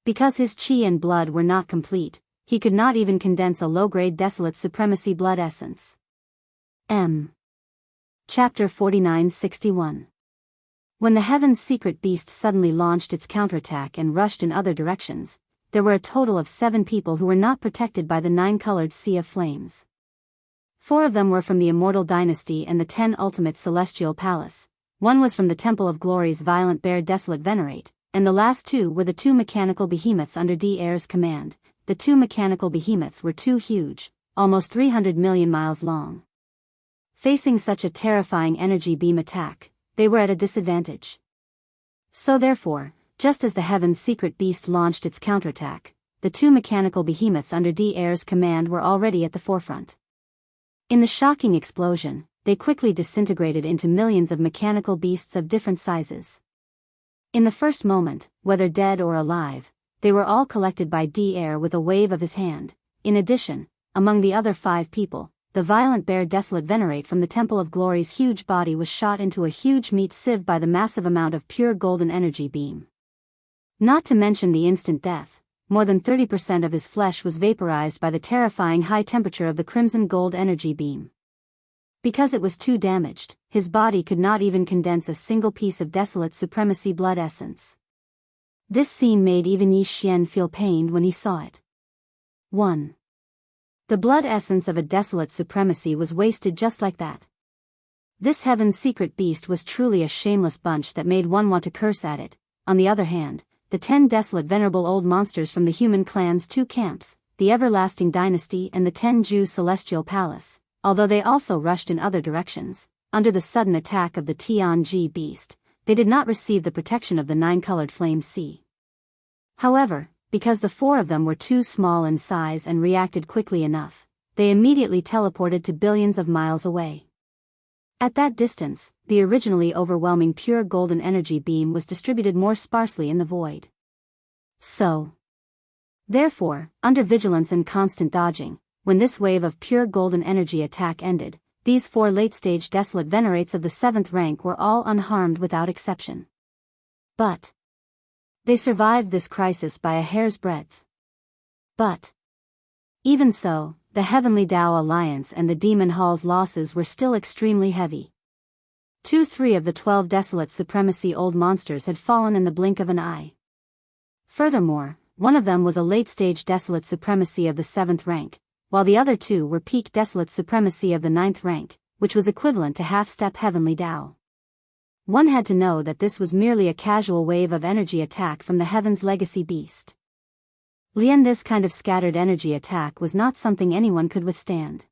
Because his qi and blood were not complete, he could not even condense a low-grade desolate supremacy blood essence. Chapter 49-61. When the Heaven's secret beast suddenly launched its counterattack and rushed in other directions, there were a total of 7 people who were not protected by the 9-colored sea of flames. 4 of them were from the Immortal Dynasty and the 10 Ultimate Celestial Palace, 1 was from the Temple of Glory's Violent Bear Desolate Venerate, and the last 2 were the 2 mechanical behemoths under Devaurer's command. The 2 mechanical behemoths were too huge, almost 300 million miles long. Facing such a terrifying energy beam attack, they were at a disadvantage. So therefore, just as the Heaven's secret beast launched its counterattack, the two mechanical behemoths under Devoureur's command were already at the forefront. In the shocking explosion, they quickly disintegrated into millions of mechanical beasts of different sizes. In the first moment, whether dead or alive, they were all collected by Devourer with a wave of his hand. In addition, among the other 5 people, the violent bear Desolate Venerate from the Temple of Glory's huge body was shot into a huge meat sieve by the massive amount of pure golden energy beam. Not to mention the instant death, more than 30% of his flesh was vaporized by the terrifying high temperature of the crimson gold energy beam. Because it was too damaged, his body could not even condense a single piece of Desolate Supremacy blood essence. This scene made even Yi Xian feel pained when he saw it. 1. The blood essence of a Desolate Supremacy was wasted just like that. This heaven's secret beast was truly a shameless bunch that made one want to curse at it. On the other hand, the 10 desolate venerable old monsters from the human clan's 2 camps, the Everlasting Dynasty and the 10 Ju Celestial Palace, although they also rushed in other directions, under the sudden attack of the Tianji beast, they did not receive the protection of the 9-colored flame sea. However, because the 4 of them were too small in size and reacted quickly enough, they immediately teleported to billions of miles away. At that distance, the originally overwhelming pure golden energy beam was distributed more sparsely in the void. Therefore, under vigilance and constant dodging, when this wave of pure golden energy attack ended, these 4 late-stage desolate venerates of the 7th rank were all unharmed without exception. But they survived this crisis by a hair's breadth. But even so, the Heavenly Tao Alliance and the Demon Hall's losses were still extremely heavy. 2-3 of the 12 desolate supremacy old monsters had fallen in the blink of an eye. Furthermore, one of them was a late-stage desolate supremacy of the 7th rank, while the other 2 were peak desolate supremacy of the 9th rank, which was equivalent to half-step Heavenly Tao. One had to know that this was merely a casual wave of energy attack from the Heaven's legacy beast. This kind of scattered energy attack was not something anyone could withstand.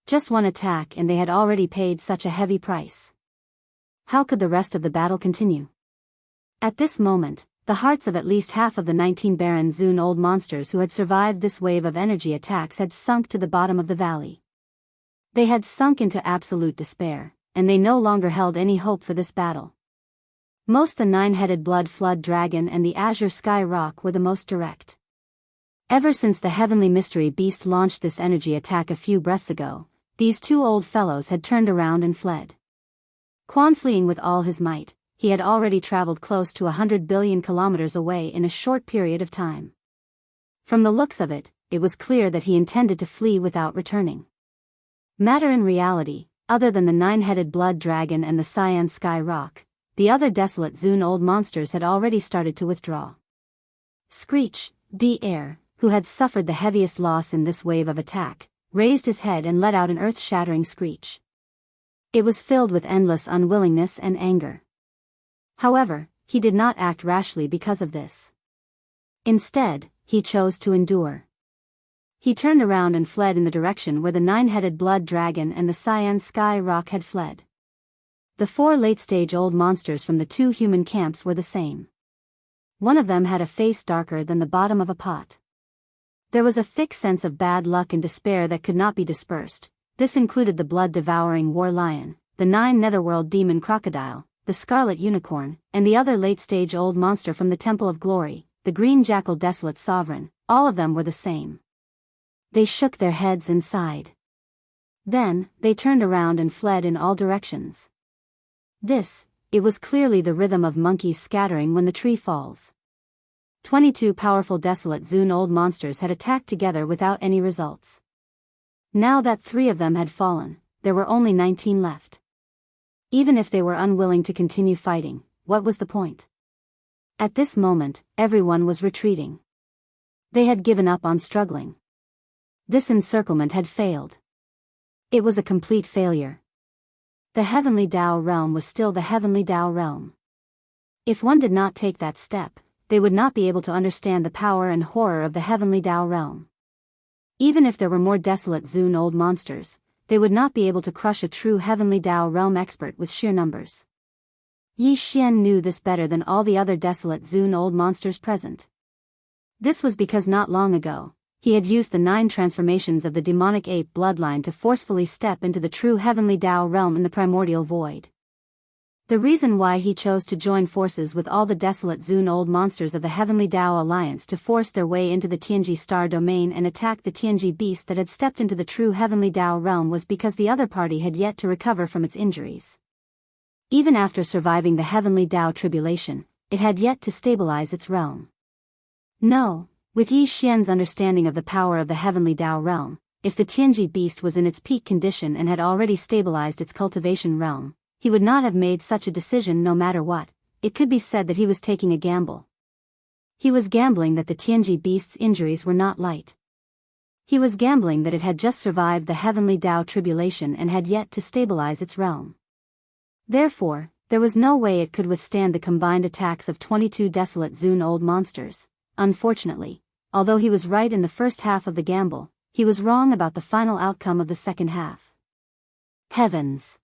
Just one attack and they had already paid such a heavy price. How could the rest of the battle continue? At this moment, the hearts of at least half of the 19 Baron Zun old monsters who had survived this wave of energy attacks had sunk to the bottom of the valley. They had sunk into absolute despair, and they no longer held any hope for this battle. Most the 9-headed blood flood dragon and the azure sky rock were the most direct. Ever since the heavenly mystery beast launched this energy attack a few breaths ago, these 2 old fellows had turned around and fled. Quan fleeing with all his might, he had already traveled close to 100 billion kilometers away in a short period of time. From the looks of it, it was clear that he intended to flee without returning. Matter in reality, other than the 9-headed blood dragon and the cyan sky rock, the other desolate Zun old monsters had already started to withdraw. Screech, Devourer, who had suffered the heaviest loss in this wave of attack, raised his head and let out an earth-shattering screech. It was filled with endless unwillingness and anger. However, he did not act rashly because of this. Instead, he chose to endure. He turned around and fled in the direction where the 9-headed blood dragon and the cyan sky rock had fled. The 4 late-stage old monsters from the 2 human camps were the same. One of them had a face darker than the bottom of a pot. There was a thick sense of bad luck and despair that could not be dispersed. This included the blood-devouring war lion, the 9 netherworld demon crocodile, the scarlet unicorn, and the other late-stage old monster from the Temple of Glory, the green jackal desolate sovereign. All of them were the same. They shook their heads and sighed. Then, they turned around and fled in all directions. It was clearly the rhythm of monkeys scattering when the tree falls. 22 powerful desolate Zun old monsters had attacked together without any results. Now that 3 of them had fallen, there were only 19 left. Even if they were unwilling to continue fighting, what was the point? At this moment, everyone was retreating. They had given up on struggling. This encirclement had failed. It was a complete failure. The Heavenly Tao realm was still the Heavenly Tao realm. If one did not take that step, they would not be able to understand the power and horror of the Heavenly Tao realm. Even if there were more desolate Zun old monsters, they would not be able to crush a true Heavenly Tao realm expert with sheer numbers. Yi Xian knew this better than all the other desolate Zun old monsters present. This was because not long ago, he had used the 9 transformations of the demonic ape bloodline to forcefully step into the true heavenly Tao realm in the primordial void. The reason why he chose to join forces with all the desolate Zun old monsters of the Heavenly Tao Alliance to force their way into the Tianji star domain and attack the Tianji beast that had stepped into the true Heavenly Tao realm was because the other party had yet to recover from its injuries. Even after surviving the Heavenly Tao tribulation, it had yet to stabilize its realm. No, with Yi Xian's understanding of the power of the Heavenly Tao realm, if the Tianji beast was in its peak condition and had already stabilized its cultivation realm, he would not have made such a decision no matter what. It could be said that he was taking a gamble. He was gambling that the Tianji beast's injuries were not light. He was gambling that it had just survived the Heavenly Tao tribulation and had yet to stabilize its realm. Therefore, there was no way it could withstand the combined attacks of 22 desolate Zun old monsters. Unfortunately, although he was right in the first half of the gamble, he was wrong about the final outcome of the second half. Heavens!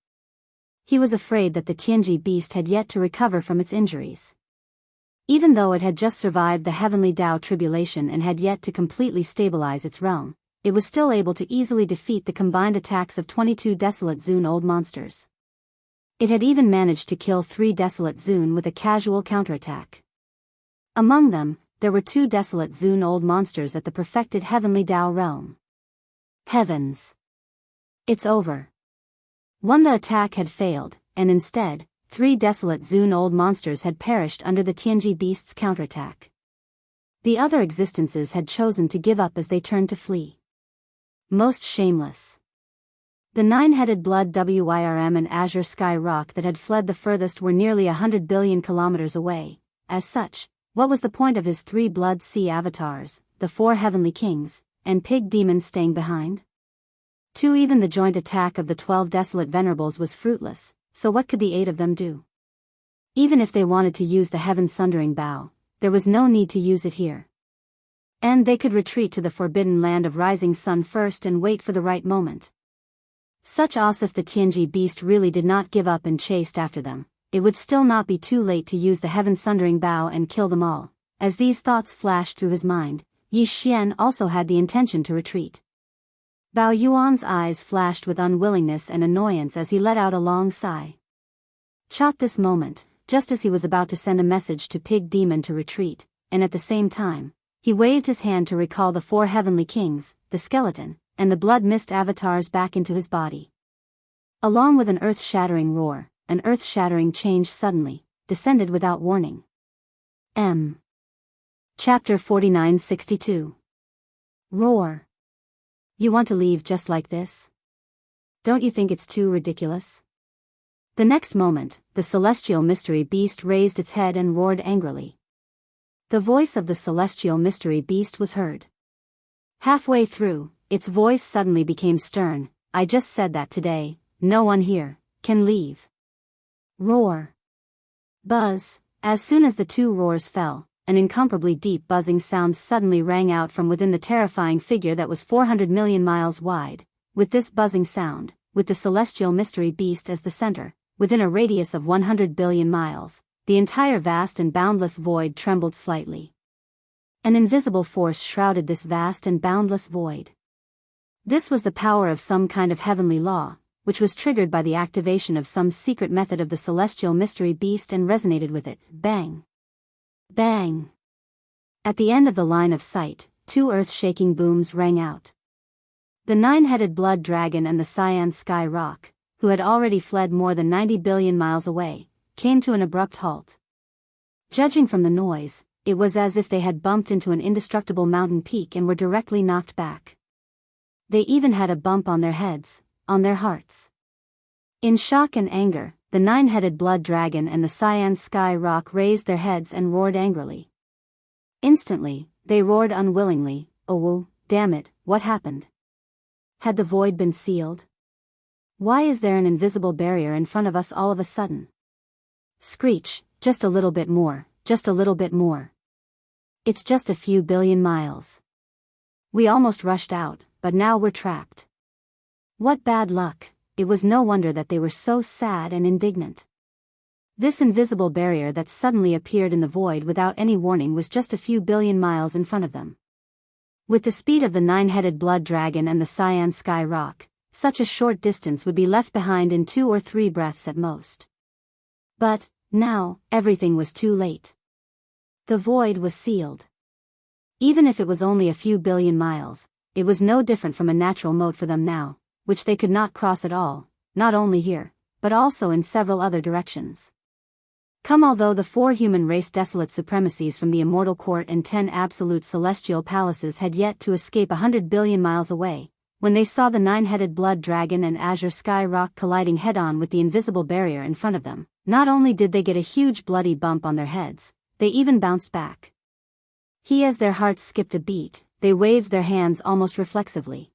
He was afraid that the Tianji beast had yet to recover from its injuries. Even though it had just survived the Heavenly Tao tribulation and had yet to completely stabilize its realm, it was still able to easily defeat the combined attacks of 22 desolate Zun old monsters. It had even managed to kill 3 desolate Zun with a casual counterattack. Among them, there were 2 desolate Zun old monsters at the perfected Heavenly Tao realm. Heavens! It's over. The attack had failed, and instead, 3 desolate Zun old monsters had perished under the Tianji beast's counterattack. The other existences had chosen to give up as they turned to flee. Most shameless. The 9-headed blood Wirm and azure sky rock that had fled the furthest were nearly 100 billion kilometers away. As such, what was the point of his 3 blood sea avatars, the 4 heavenly kings, and pig demons staying behind? Even the joint attack of the 12 desolate venerables was fruitless, so what could the 8 of them do? Even if they wanted to use the heaven-sundering bow, there was no need to use it here. And they could retreat to the forbidden land of rising sun first and wait for the right moment. Such as if the Tianji beast really did not give up and chased after them, it would still not be too late to use the heaven-sundering bow and kill them all. As these thoughts flashed through his mind, Yi Xian also had the intention to retreat. Bao Yuan's eyes flashed with unwillingness and annoyance as he let out a long sigh. At this moment, just as he was about to send a message to Pig Demon to retreat, and at the same time, he waved his hand to recall the 4 heavenly kings, the skeleton, and the blood mist avatars back into his body. Along with an earth-shattering roar, an earth-shattering change suddenly descended without warning. Chapter 4962. Roar. You want to leave just like this? Don't you think it's too ridiculous? The next moment, the celestial mystery beast raised its head and roared angrily. The voice of the celestial mystery beast was heard. Halfway through, its voice suddenly became stern. I just said that today, no one here can leave. Roar. Buzz. As soon as the 2 roars fell, an incomparably deep buzzing sound suddenly rang out from within the terrifying figure that was 400 million miles wide. With this buzzing sound, with the celestial mystery beast as the center, within a radius of 100 billion miles, the entire vast and boundless void trembled slightly. An invisible force shrouded this vast and boundless void. This was the power of some kind of heavenly law, which was triggered by the activation of some secret method of the celestial mystery beast and resonated with it. Bang! Bang! At the end of the line of sight, 2 earth-shaking booms rang out. The 9-headed blood dragon and the cyan sky rock, who had already fled more than 90 billion miles away, came to an abrupt halt. Judging from the noise, it was as if they had bumped into an indestructible mountain peak and were directly knocked back. They even had a bump on their heads, on their hearts. In shock and anger, the 9-headed blood dragon and the cyan sky rock raised their heads and roared angrily. Instantly, they roared unwillingly. Oh, damn it, what happened? Had the void been sealed? Why is there an invisible barrier in front of us all of a sudden? Screech, just a little bit more, just a little bit more. It's just a few billion miles. We almost rushed out, but now we're trapped. What bad luck. It was no wonder that they were so sad and indignant. This invisible barrier that suddenly appeared in the void without any warning was just a few billion miles in front of them. With the speed of the nine-headed blood dragon and the cyan sky rock, such a short distance would be left behind in 2 or 3 breaths at most. But, now, everything was too late. The void was sealed. Even if it was only a few billion miles, it was no different from a natural moat for them now, which they could not cross at all, not only here, but also in several other directions. Although the 4 human race desolate supremacies from the immortal court and 10 absolute celestial palaces had yet to escape 100 billion miles away, when they saw the 9-headed blood dragon and azure sky rock colliding head-on with the invisible barrier in front of them, not only did they get a huge bloody bump on their heads, they even bounced back. As their hearts skipped a beat, they waved their hands almost reflexively.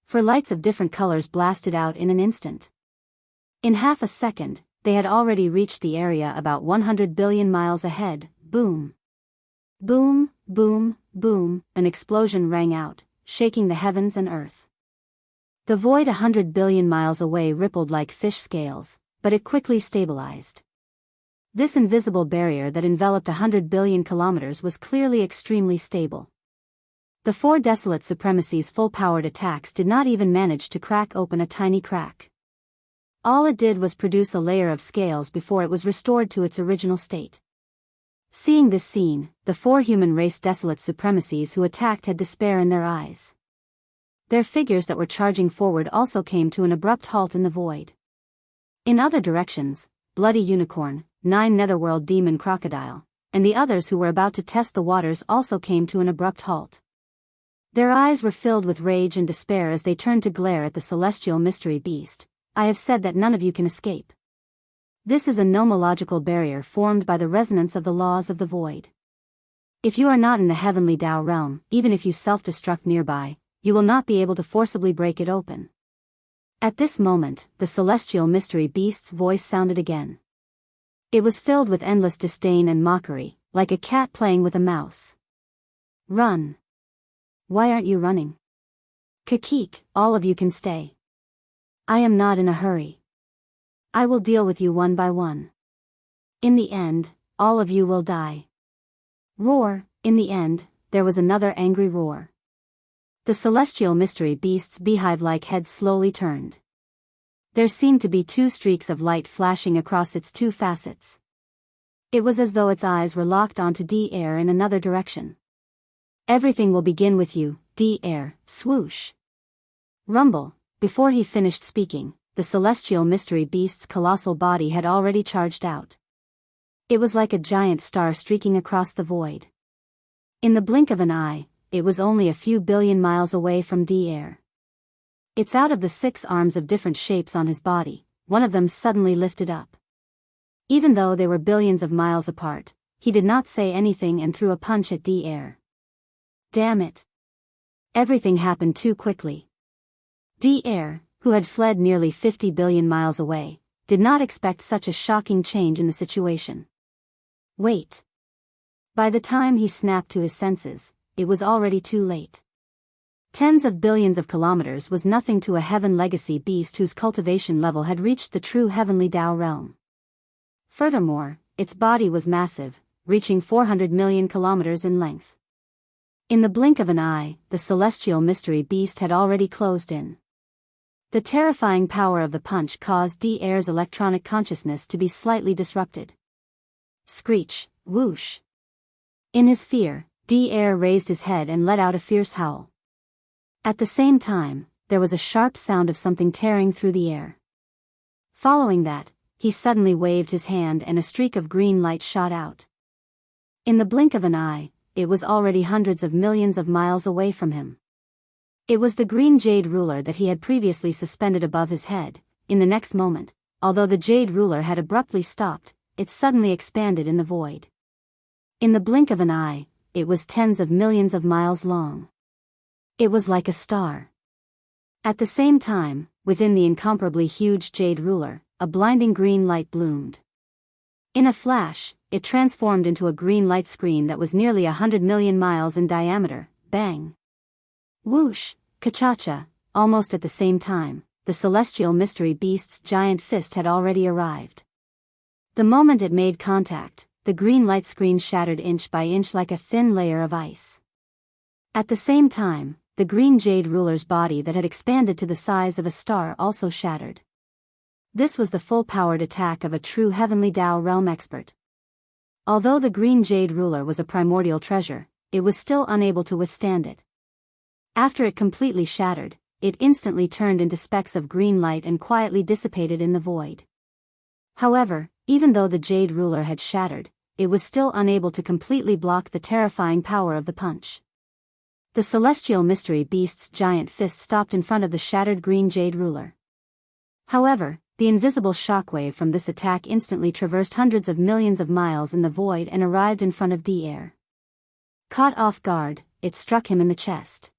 For lights of different colors blasted out in an instant. In half a second, they had already reached the area about 100 billion miles ahead. Boom. Boom, boom, boom, an explosion rang out, shaking the heavens and earth. The void 100 billion miles away rippled like fish scales, but it quickly stabilized. This invisible barrier that enveloped 100 billion kilometers was clearly extremely stable. The 4 desolate supremacies' full-powered attacks did not even manage to crack open a tiny crack. All it did was produce a layer of scales before it was restored to its original state. Seeing this scene, the 4 human race desolate supremacies who attacked had despair in their eyes. Their figures that were charging forward also came to an abrupt halt in the void. In other directions, Bloody Unicorn, 9 Netherworld Demon Crocodile, and the others who were about to test the waters also came to an abrupt halt. Their eyes were filled with rage and despair as they turned to glare at the celestial mystery beast. I have said that none of you can escape. This is a nomological barrier formed by the resonance of the laws of the void. If you are not in the heavenly Tao realm, even if you self-destruct nearby, you will not be able to forcibly break it open. At this moment, the celestial mystery beast's voice sounded again. It was filled with endless disdain and mockery, like a cat playing with a mouse. Run. Why aren't you running? Kakik, all of you can stay. I am not in a hurry. I will deal with you one by one. In the end, all of you will die. Roar. In the end, there was another angry roar. The celestial mystery beast's beehive-like head slowly turned. There seemed to be 2 streaks of light flashing across its 2 facets. It was as though its eyes were locked onto D-Air in another direction. Everything will begin with you, D-Air, swoosh. Rumble. Before he finished speaking, the celestial mystery beast's colossal body had already charged out. It was like a giant star streaking across the void. In the blink of an eye, it was only a few billion miles away from D-Air. It's out of the 6 arms of different shapes on his body, one of them suddenly lifted up. Even though they were billions of miles apart, he did not say anything and threw a punch at D-Air. Damn it. Everything happened too quickly. D-Air, who had fled nearly 50 billion miles away, did not expect such a shocking change in the situation. Wait. By the time he snapped to his senses, it was already too late. Tens of billions of kilometers was nothing to a heaven legacy beast whose cultivation level had reached the true heavenly Tao realm. Furthermore, its body was massive, reaching 400 million kilometers in length. In the blink of an eye, the celestial mystery beast had already closed in. The terrifying power of the punch caused D-Air's electronic consciousness to be slightly disrupted. Screech, whoosh. In his fear, D-Air raised his head and let out a fierce howl. At the same time, there was a sharp sound of something tearing through the air. Following that, he suddenly waved his hand and a streak of green light shot out. In the blink of an eye, it was already hundreds of millions of miles away from him. It was the green jade ruler that he had previously suspended above his head. In the next moment, although the jade ruler had abruptly stopped, it suddenly expanded in the void. In the blink of an eye, it was tens of millions of miles long. It was like a star. At the same time, within the incomparably huge jade ruler, a blinding green light bloomed. In a flash, it transformed into a green light screen that was nearly 100 million miles in diameter. Bang! Whoosh, ka-cha-cha, almost at the same time, the celestial mystery beast's giant fist had already arrived. The moment it made contact, the green light screen shattered inch by inch like a thin layer of ice. At the same time, the green jade ruler's body that had expanded to the size of a star also shattered. This was the full-powered attack of a true heavenly Tao realm expert. Although the green jade ruler was a primordial treasure, it was still unable to withstand it. After it completely shattered, it instantly turned into specks of green light and quietly dissipated in the void. However, even though the jade ruler had shattered, it was still unable to completely block the terrifying power of the punch. The celestial mystery beast's giant fist stopped in front of the shattered green jade ruler. However, the invisible shockwave from this attack instantly traversed hundreds of millions of miles in the void and arrived in front of Devourer. Caught off guard, it struck him in the chest.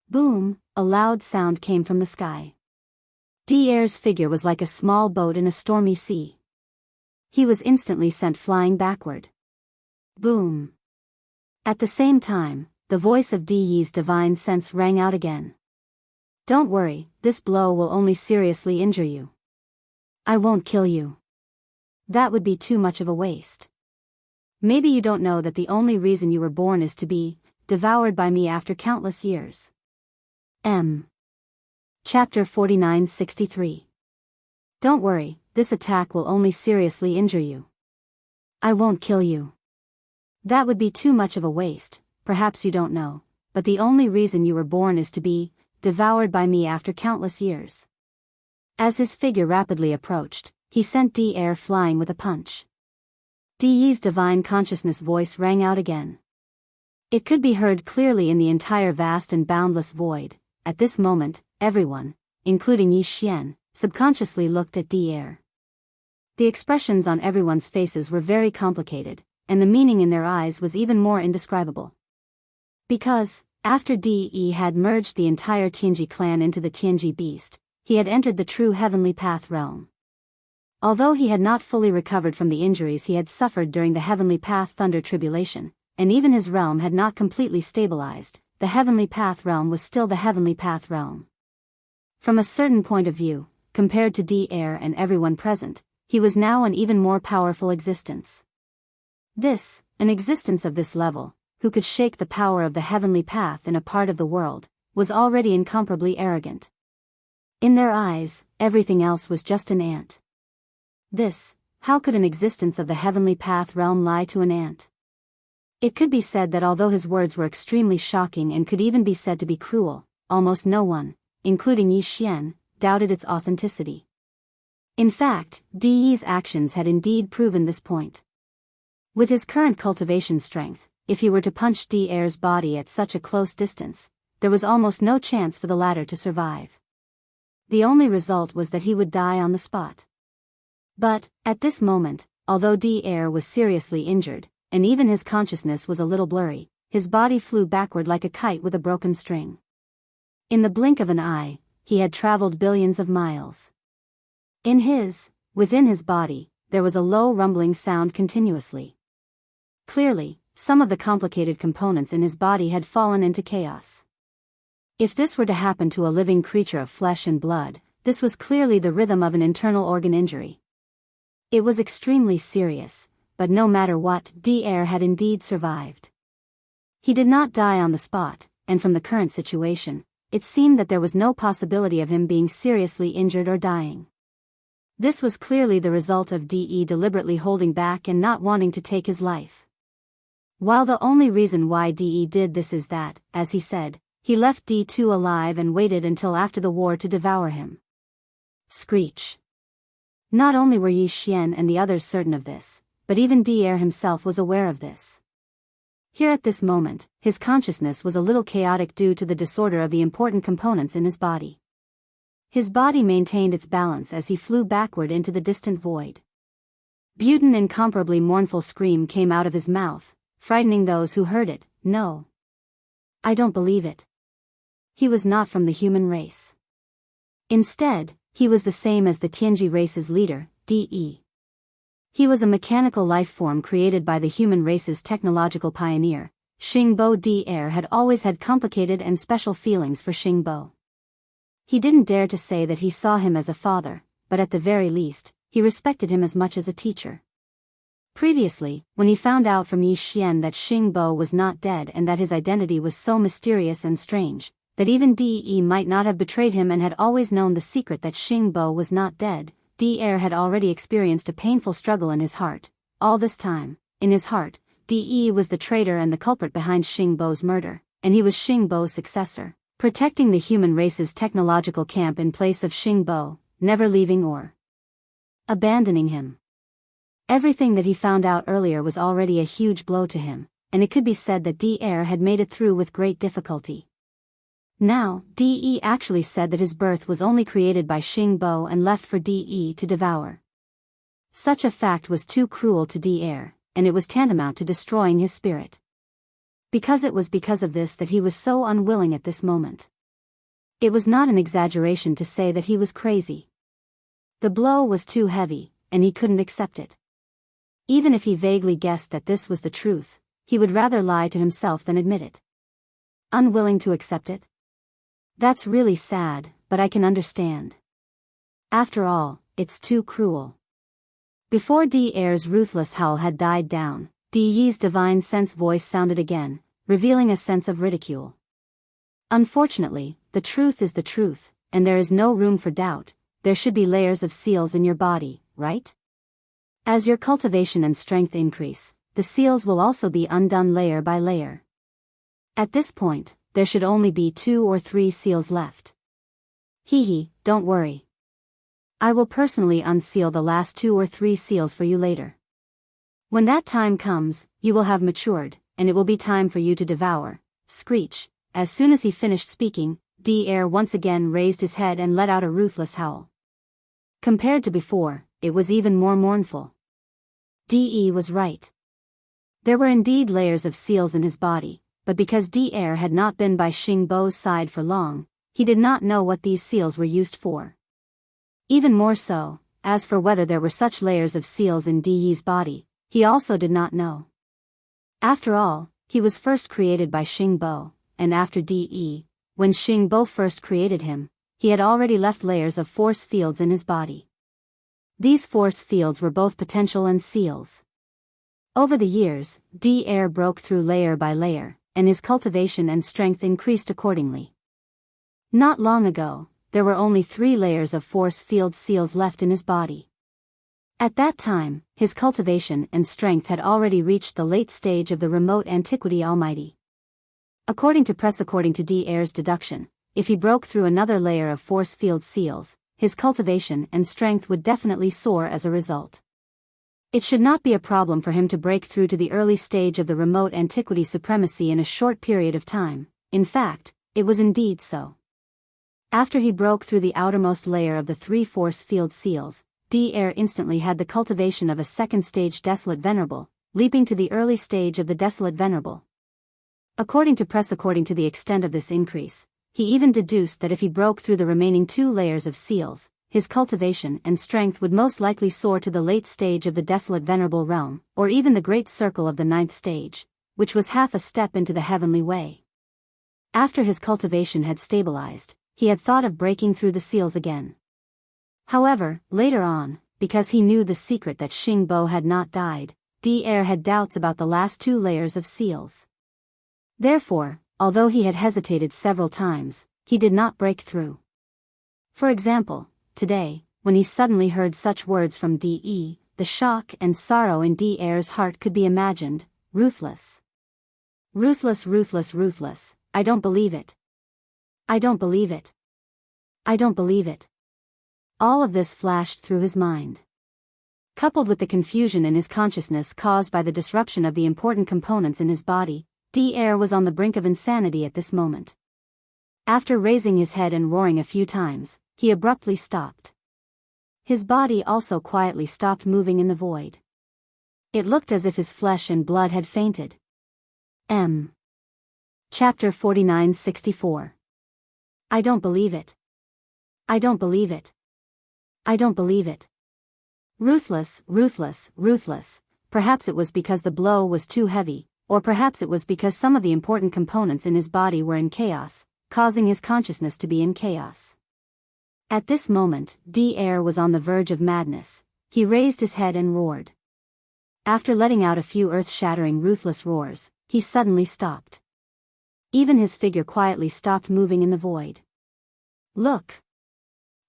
Boom, a loud sound came from the sky. Devaurer's figure was like a small boat in a stormy sea. He was instantly sent flying backward. Boom. At the same time, the voice of Devaurer's divine sense rang out again. Don't worry, this blow will only seriously injure you. I won't kill you. That would be too much of a waste. Maybe you don't know that the only reason you were born is to be devoured by me after countless years. Chapter 49-63. Don't worry, this attack will only seriously injure you. I won't kill you. That would be too much of a waste, perhaps you don't know, but the only reason you were born is to be devoured by me after countless years. As his figure rapidly approached, he sent Devourer flying with a punch. Devaurer's divine consciousness voice rang out again. It could be heard clearly in the entire vast and boundless void. At this moment, everyone, including Yi Xian, subconsciously looked at Devourer. The expressions on everyone's faces were very complicated, and the meaning in their eyes was even more indescribable. Because, after Devourer had merged the entire Tianji clan into the Tianji beast, he had entered the true heavenly path realm. Although he had not fully recovered from the injuries he had suffered during the heavenly path thunder tribulation, and even his realm had not completely stabilized, the heavenly path realm was still the heavenly path realm. From a certain point of view, compared to Devourer and everyone present, he was now an even more powerful existence. An existence of this level, who could shake the power of the heavenly path in a part of the world, was already incomparably arrogant. In their eyes, everything else was just an ant. How could an existence of the heavenly path realm lie to an ant? It could be said that although his words were extremely shocking and could even be said to be cruel, almost no one, including Yi Xian, doubted its authenticity. In fact, Devaurer's actions had indeed proven this point. With his current cultivation strength, if he were to punch Devaurer's body at such a close distance, there was almost no chance for the latter to survive. The only result was that he would die on the spot. But, at this moment, although Devourer was seriously injured, and even his consciousness was a little blurry, his body flew backward like a kite with a broken string. In the blink of an eye, he had traveled billions of miles. Within his body, there was a low rumbling sound continuously. Clearly, some of the complicated components in his body had fallen into chaos. If this were to happen to a living creature of flesh and blood, this was clearly the rhythm of an internal organ injury. It was extremely serious, but no matter what, Devourer had indeed survived. He did not die on the spot, and from the current situation, it seemed that there was no possibility of him being seriously injured or dying. This was clearly the result of Devourer deliberately holding back and not wanting to take his life. While the only reason why Devourer did this is that, as he said, he left D2 alive and waited until after the war to devour him. Screech. Not only were Yi Xian and the others certain of this, but even Devourer himself was aware of this. Here at this moment, his consciousness was a little chaotic due to the disorder of the important components in his body. His body maintained its balance as he flew backward into the distant void. An incomparably mournful scream came out of his mouth, frightening those who heard it. No. I don't believe it. He was not from the human race. Instead, he was the same as the Tianji race's leader, De. He was a mechanical life form created by the human race's technological pioneer. Xingbo Devourer had always had complicated and special feelings for Xingbo. He didn't dare to say that he saw him as a father, but at the very least, he respected him as much as a teacher. Previously, when he found out from Yi Xian that Xing Bo was not dead and that his identity was so mysterious and strange, that even De might not have betrayed him and had always known the secret that Xing Bo was not dead, De had already experienced a painful struggle in his heart. All this time, in his heart, De was the traitor and the culprit behind Xing Bo's murder, and he was Xing Bo's successor, protecting the human race's technological camp in place of Xing Bo, never leaving or abandoning him. Everything that he found out earlier was already a huge blow to him, and it could be said that De had made it through with great difficulty. Now, De actually said that his birth was only created by Xing Bo and left for De to devour. Such a fact was too cruel to De, and it was tantamount to destroying his spirit. Because it was because of this that he was so unwilling at this moment. It was not an exaggeration to say that he was crazy. The blow was too heavy, and he couldn't accept it. Even if he vaguely guessed that this was the truth, he would rather lie to himself than admit it. Unwilling to accept it? That's really sad, but I can understand. After all, it's too cruel. Before De's ruthless howl had died down, De's divine sense voice sounded again, revealing a sense of ridicule. Unfortunately, the truth is the truth, and there is no room for doubt. There should be layers of seals in your body, right? As your cultivation and strength increase, the seals will also be undone layer by layer. At this point, there should only be 2 or 3 seals left. Don't worry. I will personally unseal the last 2 or 3 seals for you later. When that time comes, you will have matured, and it will be time for you to devour. Screech. As soon as he finished speaking, De once again raised his head and let out a ruthless howl. Compared to before, it was even more mournful. De was right. There were indeed layers of seals in his body, but because De had not been by Xing Bo's side for long, he did not know what these seals were used for. Even more so, as for whether there were such layers of seals in De's body, he also did not know. After all, he was first created by Xing Bo, and after De, when Xing Bo first created him, he had already left layers of force fields in his body. These force fields were both potential and seals. Over the years, De broke through layer by layer, and his cultivation and strength increased accordingly. Not long ago, there were only 3 layers of force field seals left in his body. At that time, his cultivation and strength had already reached the late stage of the remote antiquity almighty. According to De's deduction, if he broke through another layer of force field seals, his cultivation and strength would definitely soar as a result. It should not be a problem for him to break through to the early stage of the remote antiquity supremacy in a short period of time. In fact, it was indeed so. After he broke through the outermost layer of the 3 force field seals, De instantly had the cultivation of a second stage Desolate Venerable, leaping to the early stage of the Desolate Venerable. According to the extent of this increase, he even deduced that if he broke through the remaining 2 layers of seals, his cultivation and strength would most likely soar to the late stage of the Desolate Venerable realm, or even the great circle of the 9th stage, which was half a step into the heavenly way. After his cultivation had stabilized, he had thought of breaking through the seals again. However, later on, because he knew the secret that Xing Bo had not died, De had doubts about the last 2 layers of seals. Therefore, although he had hesitated several times, he did not break through. For example, today, when he suddenly heard such words from De, the shock and sorrow in De's heart could be imagined. Ruthless. Ruthless, ruthless, ruthless. I don't believe it. I don't believe it. I don't believe it. All of this flashed through his mind. Coupled with the confusion in his consciousness caused by the disruption of the important components in his body, De was on the brink of insanity at this moment. After raising his head and roaring a few times, he abruptly stopped. His body also quietly stopped moving in the void. It looked as if his flesh and blood had fainted. Chapter 49-64. I don't believe it. I don't believe it. I don't believe it. Ruthless, ruthless, ruthless. Perhaps it was because the blow was too heavy, or perhaps it was because some of the important components in his body were in chaos, causing his consciousness to be in chaos. At this moment, De was on the verge of madness. he raised his head and roared. After letting out a few earth-shattering ruthless roars, he suddenly stopped. Even his figure quietly stopped moving in the void. Look!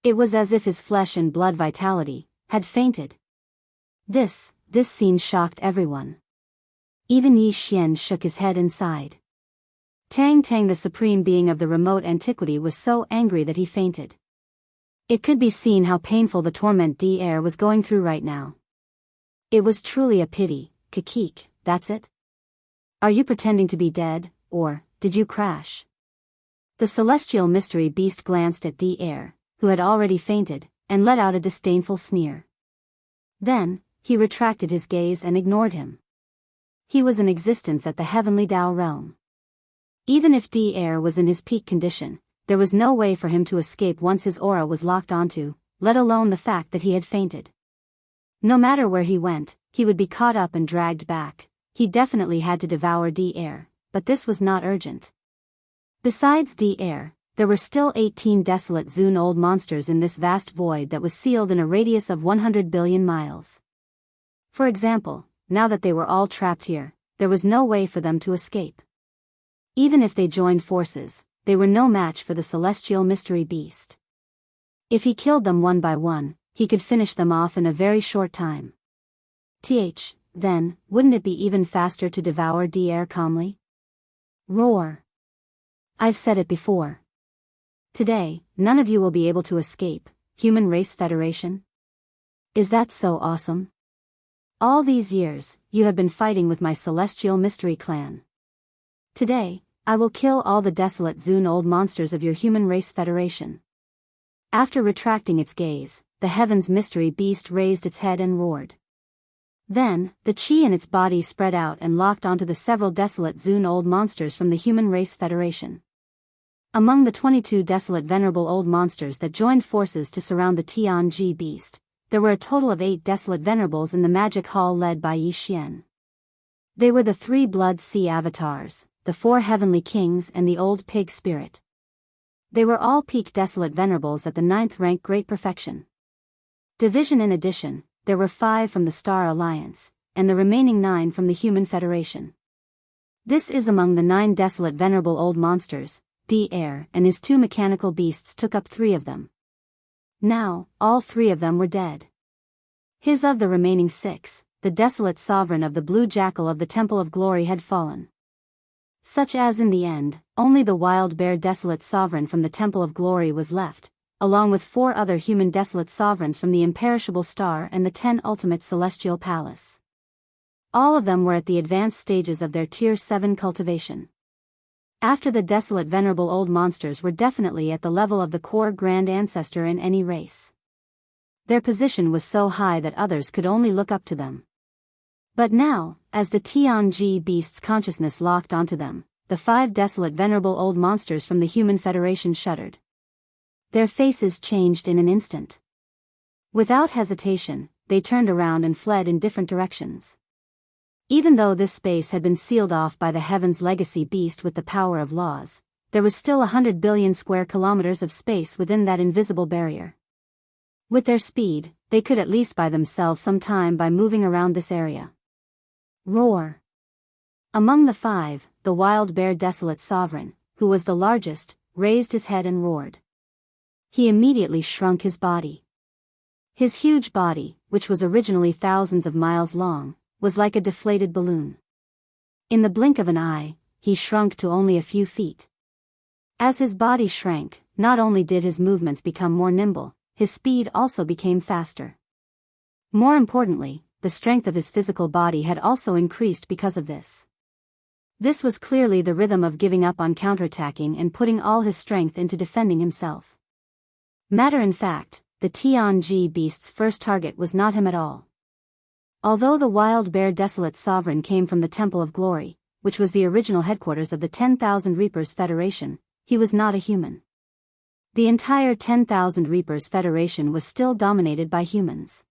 It was as if his flesh and blood vitality had fainted. This scene shocked everyone. Even Yi Xian shook his head and sighed. Tang, the supreme being of the remote antiquity, was so angry that he fainted. It could be seen how painful the torment Devourer was going through right now. It was truly a pity. Kikik, that's it? Are you pretending to be dead, or did you crash? The celestial mystery beast glanced at Devourer, who had already fainted, and let out a disdainful sneer. Then, he retracted his gaze and ignored him. He was in existence at the heavenly Tao realm. Even if Devourer was in his peak condition, there was no way for him to escape once his aura was locked onto, let alone the fact that he had fainted. No matter where he went, he would be caught up and dragged back. He definitely had to devour Devourer, but this was not urgent. Besides Devourer, there were still 18 desolate Zun-old monsters in this vast void that was sealed in a radius of 100 billion miles. For example, now that they were all trapped here, there was no way for them to escape. Even if they joined forces, they were no match for the celestial mystery beast. If he killed them one by one, he could finish them off in a very short time. Then, wouldn't it be even faster to devour Devourer calmly? Roar! I've said it before. Today, none of you will be able to escape, Human Race Federation. Is that so awesome? All these years, you have been fighting with my celestial mystery clan. Today, I will kill all the desolate Zun-old monsters of your Human Race Federation. After retracting its gaze, the heaven's mystery beast raised its head and roared. Then, the chi in its body spread out and locked onto the several desolate Zun-old monsters from the Human Race Federation. Among the 22 desolate venerable old monsters that joined forces to surround the Tianji beast, there were a total of 8 desolate venerables in the magic hall led by Yi Xian. They were the 3 blood sea avatars, the 4 heavenly kings and the old pig spirit. They were all peak desolate venerables at the 9th rank great perfection. Division in addition, there were 5 from the Star Alliance, and the remaining 9 from the Human Federation. This is among the 9 desolate venerable old monsters. Devourer and his 2 mechanical beasts took up 3 of them. Now, all 3 of them were dead. His of the remaining 6, the desolate sovereign of the blue jackal of the Temple of Glory had fallen. Such as in the end, only the wild bear desolate sovereign from the Temple of Glory was left, along with 4 other human desolate sovereigns from the imperishable star and the 10 ultimate celestial palace. All of them were at the advanced stages of their Tier 7 cultivation. After the desolate venerable old monsters were definitely at the level of the core grand ancestor in any race. Their position was so high that others could only look up to them. But now, as the Tianji beast's consciousness locked onto them, the 5 desolate venerable old monsters from the Human Federation shuddered. Their faces changed in an instant. Without hesitation, they turned around and fled in different directions. Even though this space had been sealed off by the Heaven's legacy beast with the power of laws, there was still 100 billion square kilometers of space within that invisible barrier. With their speed, they could at least buy themselves some time by moving around this area. Roar! Among the 5, the wild bear desolate sovereign, who was the largest, raised his head and roared. He immediately shrunk his body. His huge body, which was originally thousands of miles long, was like a deflated balloon. In the blink of an eye, he shrunk to only a few feet. As his body shrank, not only did his movements become more nimble, his speed also became faster. More importantly, the strength of his physical body had also increased because of this. This was clearly the rhythm of giving up on counterattacking and putting all his strength into defending himself. Matter in fact, the Tianji beast's first target was not him at all. Although the wild bear desolate sovereign came from the Temple of Glory, which was the original headquarters of the 10,000 Reapers Federation, he was not a human. The entire 10,000 Reapers Federation was still dominated by humans.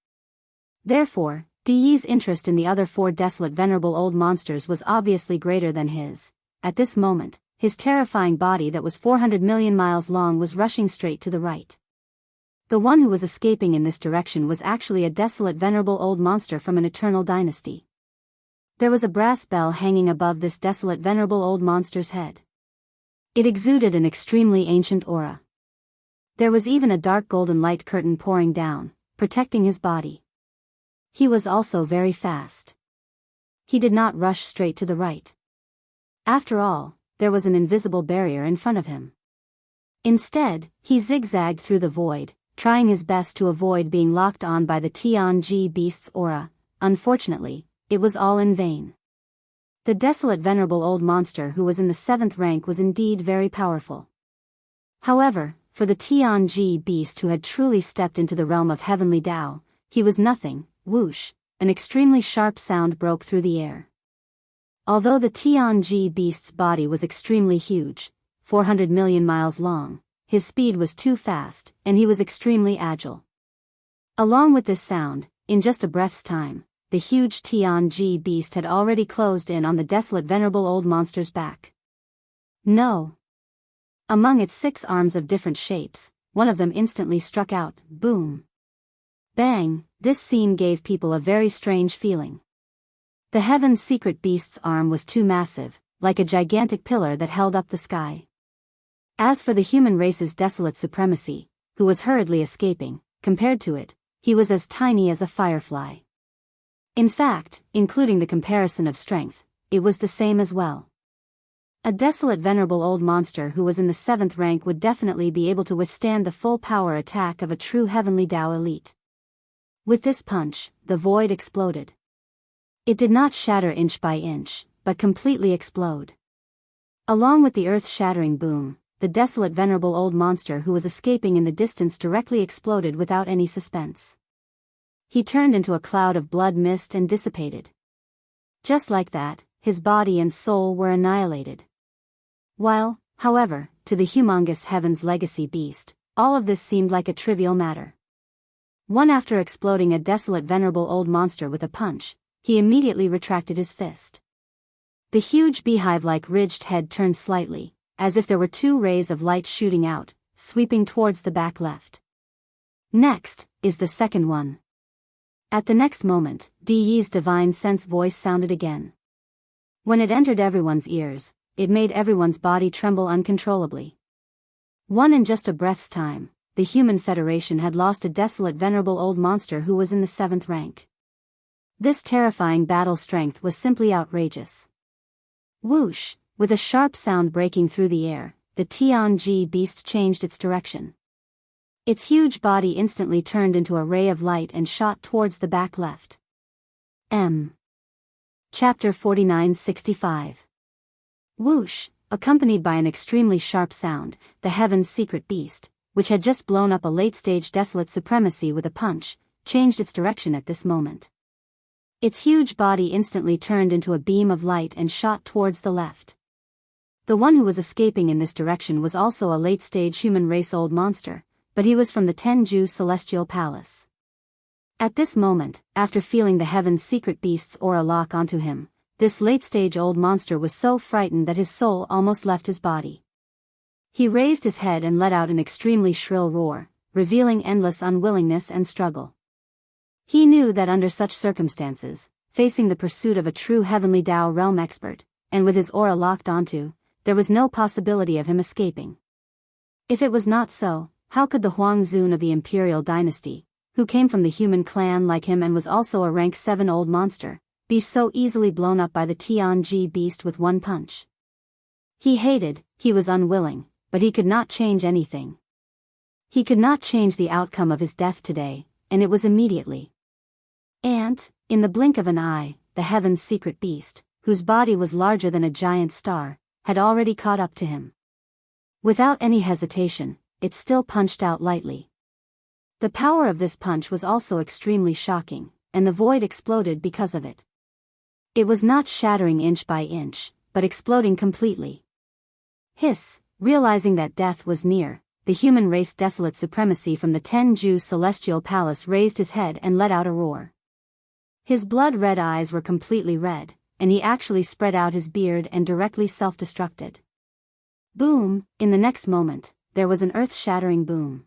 Therefore, Di's interest in the other 4 desolate venerable old monsters was obviously greater than his. At this moment, his terrifying body that was 400 million miles long was rushing straight to the right. The one who was escaping in this direction was actually a desolate venerable old monster from an eternal dynasty. There was a brass bell hanging above this desolate venerable old monster's head. It exuded an extremely ancient aura. There was even a dark golden light curtain pouring down, protecting his body. He was also very fast. He did not rush straight to the right. After all, there was an invisible barrier in front of him. Instead, he zigzagged through the void, trying his best to avoid being locked on by the Tianji beast's aura. Unfortunately, it was all in vain. The desolate venerable old monster who was in the 7th rank was indeed very powerful. However, for the Tianji beast who had truly stepped into the realm of heavenly Tao, he was nothing. Whoosh, an extremely sharp sound broke through the air. Although the Tianji beast's body was extremely huge, 400 million miles long, his speed was too fast, and he was extremely agile. Along with this sound, in just a breath's time, the huge Tianji beast had already closed in on the desolate venerable old monster's back. No! Among its 6 arms of different shapes, one of them instantly struck out, boom! Bang! This scene gave people a very strange feeling. The heaven's secret beast's arm was too massive, like a gigantic pillar that held up the sky. As for the human race's desolate supremacy, who was hurriedly escaping, compared to it, he was as tiny as a firefly. In fact, including the comparison of strength, it was the same as well. A desolate venerable old monster who was in the 7th rank would definitely be able to withstand the full power attack of a true heavenly Tao elite. With this punch, the void exploded. It did not shatter inch by inch, but completely explode. Along with the earth-shattering boom, the desolate venerable old monster who was escaping in the distance directly exploded without any suspense. He turned into a cloud of blood mist and dissipated. Just like that, his body and soul were annihilated. While, however, to the humongous Heaven's Legacy beast, all of this seemed like a trivial matter. One after exploding a desolate venerable old monster with a punch, he immediately retracted his fist. The huge beehive-like ridged head turned slightly, as if there were 2 rays of light shooting out, sweeping towards the back left. Next, is the second one. At the next moment, Di Yi's divine sense voice sounded again. When it entered everyone's ears, it made everyone's body tremble uncontrollably. In just a breath's time, the human federation had lost a desolate venerable old monster who was in the 7th rank. This terrifying battle strength was simply outrageous. Whoosh! With a sharp sound breaking through the air, the Tianji beast changed its direction. Its huge body instantly turned into a ray of light and shot towards the back left. Chapter 4965. Whoosh! Accompanied by an extremely sharp sound, the Heaven's secret beast, which had just blown up a late-stage desolate supremacy with a punch, changed its direction at this moment. Its huge body instantly turned into a beam of light and shot towards the left. The one who was escaping in this direction was also a late-stage human race old monster, but he was from the Tenju Celestial Palace. At this moment, after feeling the Heaven's secret beast's aura lock onto him, this late-stage old monster was so frightened that his soul almost left his body. He raised his head and let out an extremely shrill roar, revealing endless unwillingness and struggle. He knew that under such circumstances, facing the pursuit of a true heavenly Tao realm expert, and with his aura locked onto, there was no possibility of him escaping. If it was not so, how could the Huang Zun of the Imperial Dynasty, who came from the human clan like him and was also a rank 7 old monster, be so easily blown up by the Tianji beast with one punch? He was unwilling, but he could not change anything. He could not change the outcome of his death today, and it was immediately. And, in the blink of an eye, the Heaven's secret beast, whose body was larger than a giant star, had already caught up to him. Without any hesitation, it still punched out lightly. The power of this punch was also extremely shocking, and the void exploded because of it. It was not shattering inch by inch, but exploding completely. Hiss! Realizing that death was near, the human race desolate supremacy from the Tenju Celestial Palace raised his head and let out a roar. His blood-red eyes were completely red, and he actually spread out his beard and directly self-destructed. Boom! In the next moment, there was an earth-shattering boom.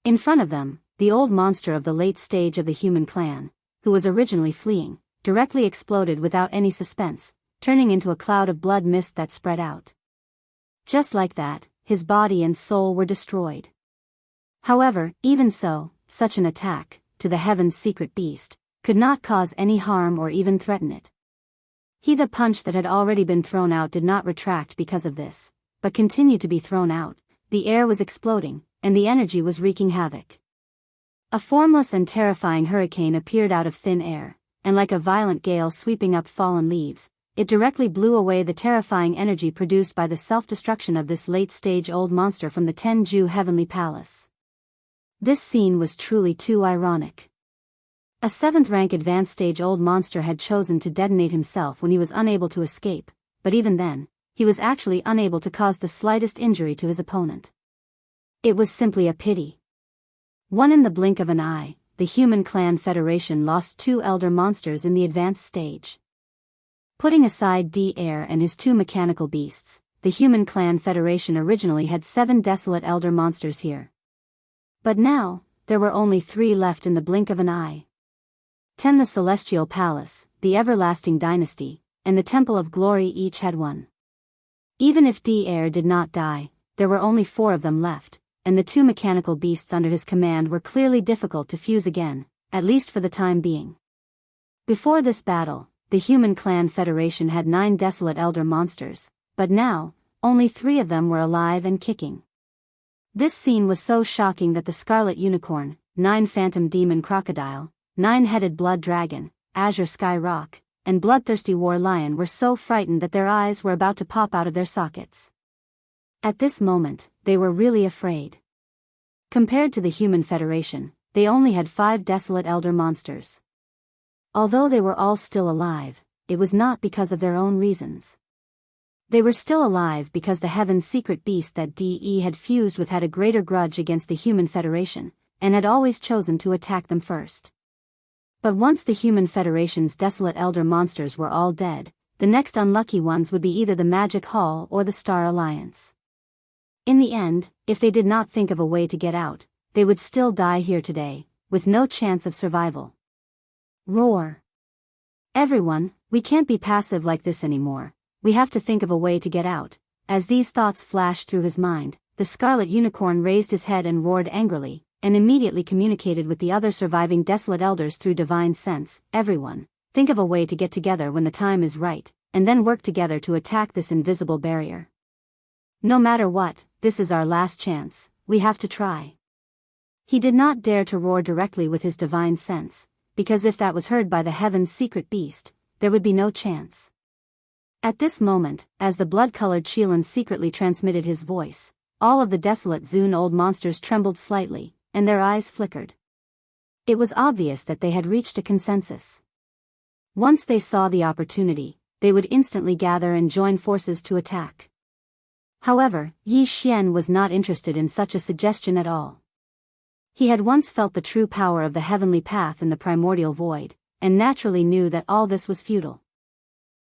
In front of them, the old monster of the late stage of the human clan, who was originally fleeing, directly exploded without any suspense, turning into a cloud of blood mist that spread out. Just like that, his body and soul were destroyed. However, even so, such an attack, to the heaven's secret beast, could not cause any harm or even threaten it. The punch that had already been thrown out did not retract because of this, but continued to be thrown out. The air was exploding, and the energy was wreaking havoc. A formless and terrifying hurricane appeared out of thin air, and like a violent gale sweeping up fallen leaves, it directly blew away the terrifying energy produced by the self-destruction of this late-stage old monster from the Tenju Heavenly Palace. This scene was truly too ironic. A 7th rank advanced stage old monster had chosen to detonate himself when he was unable to escape, but even then, he was actually unable to cause the slightest injury to his opponent. It was simply a pity. In the blink of an eye, the Human Clan Federation lost 2 elder monsters in the advanced stage. Putting aside Devourer and his 2 mechanical beasts, the Human Clan Federation originally had 7 desolate elder monsters here. But now, there were only 3 left in the blink of an eye. 10 The Celestial Palace, the Everlasting Dynasty, and the Temple of Glory each had 1. Even if Devourer did not die, there were only 4 of them left, and the 2 mechanical beasts under his command were clearly difficult to fuse again, at least for the time being. Before this battle, the Human Clan Federation had 9 desolate elder monsters, but now, only 3 of them were alive and kicking. This scene was so shocking that the Scarlet Unicorn, 9 Phantom Demon Crocodile, 9-headed Blood Dragon, Azure Sky Rock, and Bloodthirsty War Lion were so frightened that their eyes were about to pop out of their sockets. At this moment, they were really afraid. Compared to the Human Federation, they only had 5 desolate elder monsters. Although they were all still alive, it was not because of their own reasons. They were still alive because the Heaven's secret beast that DE had fused with had a greater grudge against the Human Federation, and had always chosen to attack them first. But once the Human Federation's desolate elder monsters were all dead, the next unlucky ones would be either the Magic Hall or the Star Alliance. In the end, if they did not think of a way to get out, they would still die here today, with no chance of survival. Roar! Everyone, we can't be passive like this anymore, we have to think of a way to get out. As these thoughts flashed through his mind, the Scarlet Unicorn raised his head and roared angrily, and immediately communicated with the other surviving desolate elders through divine sense. Everyone, think of a way to get together when the time is right, and then work together to attack this invisible barrier. No matter what, this is our last chance, we have to try. He did not dare to roar directly with his divine sense, because if that was heard by the Heaven's secret beast, there would be no chance. At this moment, as the blood-colored Qilin secretly transmitted his voice, all of the desolate Zun old monsters trembled slightly, and their eyes flickered. It was obvious that they had reached a consensus. Once they saw the opportunity, they would instantly gather and join forces to attack. However, Yi Xian was not interested in such a suggestion at all. He had once felt the true power of the heavenly path in the primordial void, and naturally knew that all this was futile.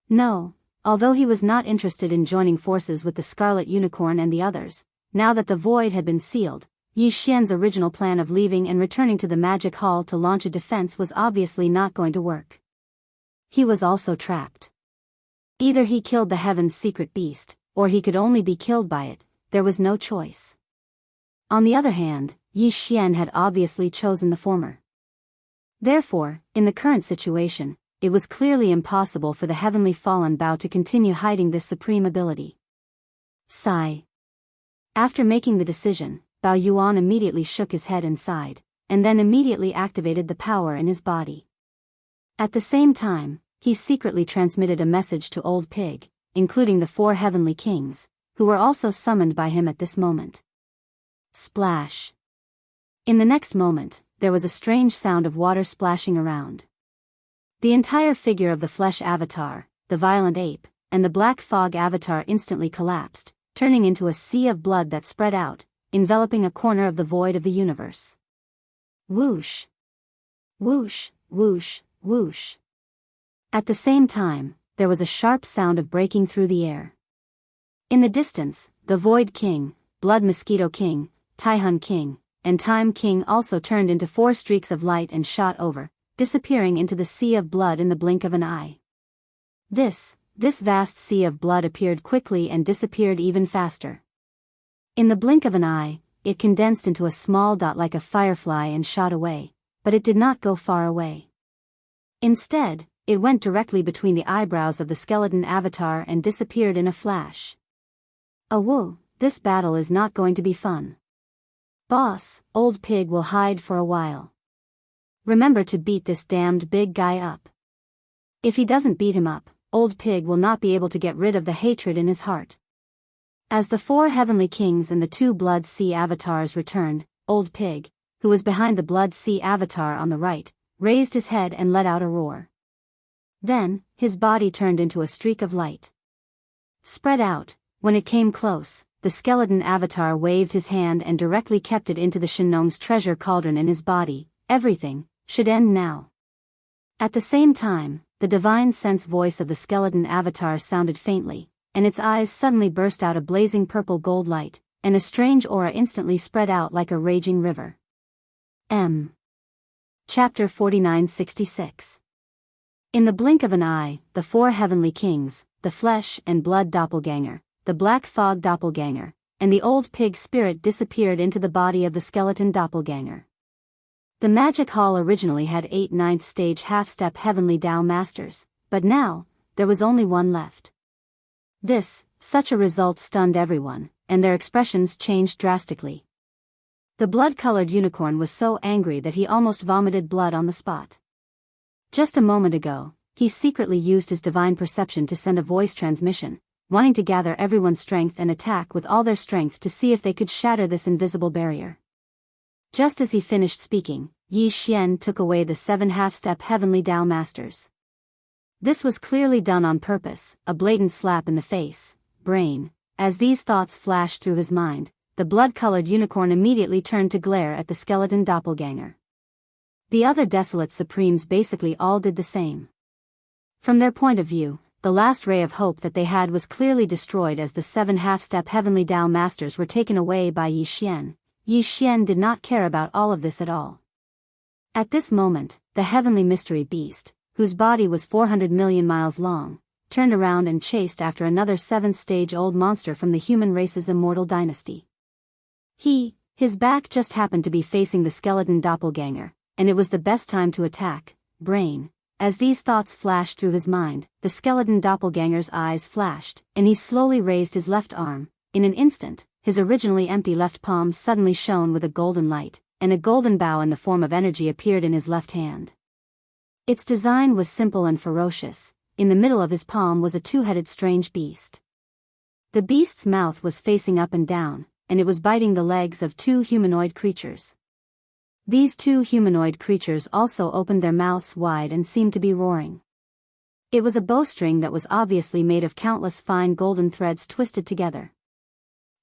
No, although he was not interested in joining forces with the Scarlet Unicorn and the others, now that the void had been sealed, Yi Xian's original plan of leaving and returning to the Magic Hall to launch a defense was obviously not going to work. He was also trapped. Either he killed the Heaven's secret beast, or he could only be killed by it. There was no choice. On the other hand, Yi Xian had obviously chosen the former. Therefore, in the current situation, it was clearly impossible for the Heavenly Fallen Bao to continue hiding this supreme ability. Sigh. After making the decision, Bao Yuan immediately shook his head and sighed, and then immediately activated the power in his body. At the same time, he secretly transmitted a message to Old Pig, including the 4 heavenly kings, who were also summoned by him at this moment. Splash. In the next moment, there was a strange sound of water splashing around. The entire figure of the flesh avatar, the violent ape, and the black fog avatar instantly collapsed, turning into a sea of blood that spread out, enveloping a corner of the void of the universe. Whoosh! Whoosh, whoosh, whoosh. At the same time, there was a sharp sound of breaking through the air. In the distance, the Void King, Blood Mosquito King, Taihun King, and Time King also turned into 4 streaks of light and shot over, disappearing into the sea of blood in the blink of an eye. This vast sea of blood appeared quickly and disappeared even faster. In the blink of an eye, it condensed into a small dot like a firefly and shot away, but it did not go far away. Instead, it went directly between the eyebrows of the skeleton avatar and disappeared in a flash. Whoa, this battle is not going to be fun. Boss, old pig will hide for a while. Remember to beat this damned big guy up. If he doesn't beat him up, old pig will not be able to get rid of the hatred in his heart. As the 4 heavenly kings and the 2 blood sea avatars returned, old pig, who was behind the blood sea avatar on the right, raised his head and let out a roar. Then, his body turned into a streak of light. Spread out, when it came close, the skeleton avatar waved his hand and directly kept it into the Shinnong's treasure cauldron in his body. Everything should end now. At the same time, the divine sense voice of the skeleton avatar sounded faintly, and its eyes suddenly burst out a blazing purple gold light, and a strange aura instantly spread out like a raging river. Chapter 4966. In the blink of an eye, the 4 heavenly kings, the flesh and blood doppelganger, the black fog doppelganger, and the old pig spirit disappeared into the body of the skeleton doppelganger. The magic hall originally had 8 ninth stage half-step heavenly Tao masters, but now, there was only 1 left. Such a result stunned everyone, and their expressions changed drastically. The blood-colored unicorn was so angry that he almost vomited blood on the spot. Just a moment ago, he secretly used his divine perception to send a voice transmission, wanting to gather everyone's strength and attack with all their strength to see if they could shatter this invisible barrier. Just as he finished speaking, Yi Xian took away the 7 half-step heavenly Tao masters. This was clearly done on purpose, a blatant slap in the face, brain. As these thoughts flashed through his mind, the blood-colored unicorn immediately turned to glare at the skeleton doppelganger. The other desolate supremes basically all did the same. From their point of view, the last ray of hope that they had was clearly destroyed as the 7 half-step heavenly Tao masters were taken away by Yi Xian. Yi Xian did not care about all of this at all. At this moment, the heavenly mystery beast, whose body was 400 million miles long, turned around and chased after another 7th-stage-old monster from the human race's immortal dynasty. His back just happened to be facing the skeleton doppelganger, and it was the best time to attack, brain. As these thoughts flashed through his mind, the skeleton doppelganger's eyes flashed, and he slowly raised his left arm. In an instant, his originally empty left palm suddenly shone with a golden light, and a golden bow in the form of energy appeared in his left hand. Its design was simple and ferocious. In the middle of his palm was a 2-headed strange beast. The beast's mouth was facing up and down, and it was biting the legs of 2 humanoid creatures. These 2 humanoid creatures also opened their mouths wide and seemed to be roaring. It was a bowstring that was obviously made of countless fine golden threads twisted together.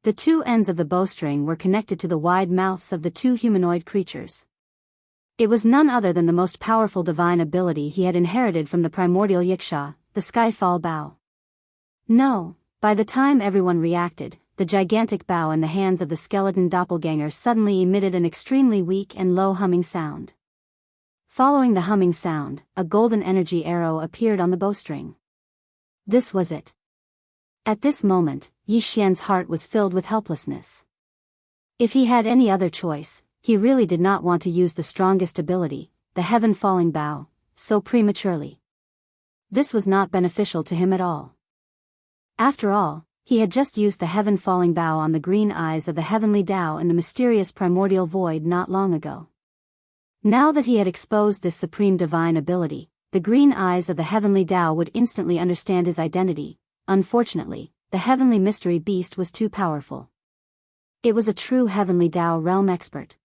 The 2 ends of the bowstring were connected to the wide mouths of the 2 humanoid creatures. It was none other than the most powerful divine ability he had inherited from the primordial Yiksha, the Skyfall Bow. No, by the time everyone reacted, the gigantic bow in the hands of the skeleton doppelganger suddenly emitted an extremely weak and low humming sound. Following the humming sound, a golden energy arrow appeared on the bowstring. This was it. At this moment, Yi Xian's heart was filled with helplessness. If he had any other choice, he really did not want to use the strongest ability, the heaven-falling bow, so prematurely. This was not beneficial to him at all. After all, he had just used the heaven-falling bow on the green eyes of the heavenly Tao in the mysterious primordial void not long ago. Now that he had exposed this supreme divine ability, the green eyes of the heavenly Tao would instantly understand his identity. Unfortunately, the heavenly mystery beast was too powerful. It was a true heavenly Tao realm expert.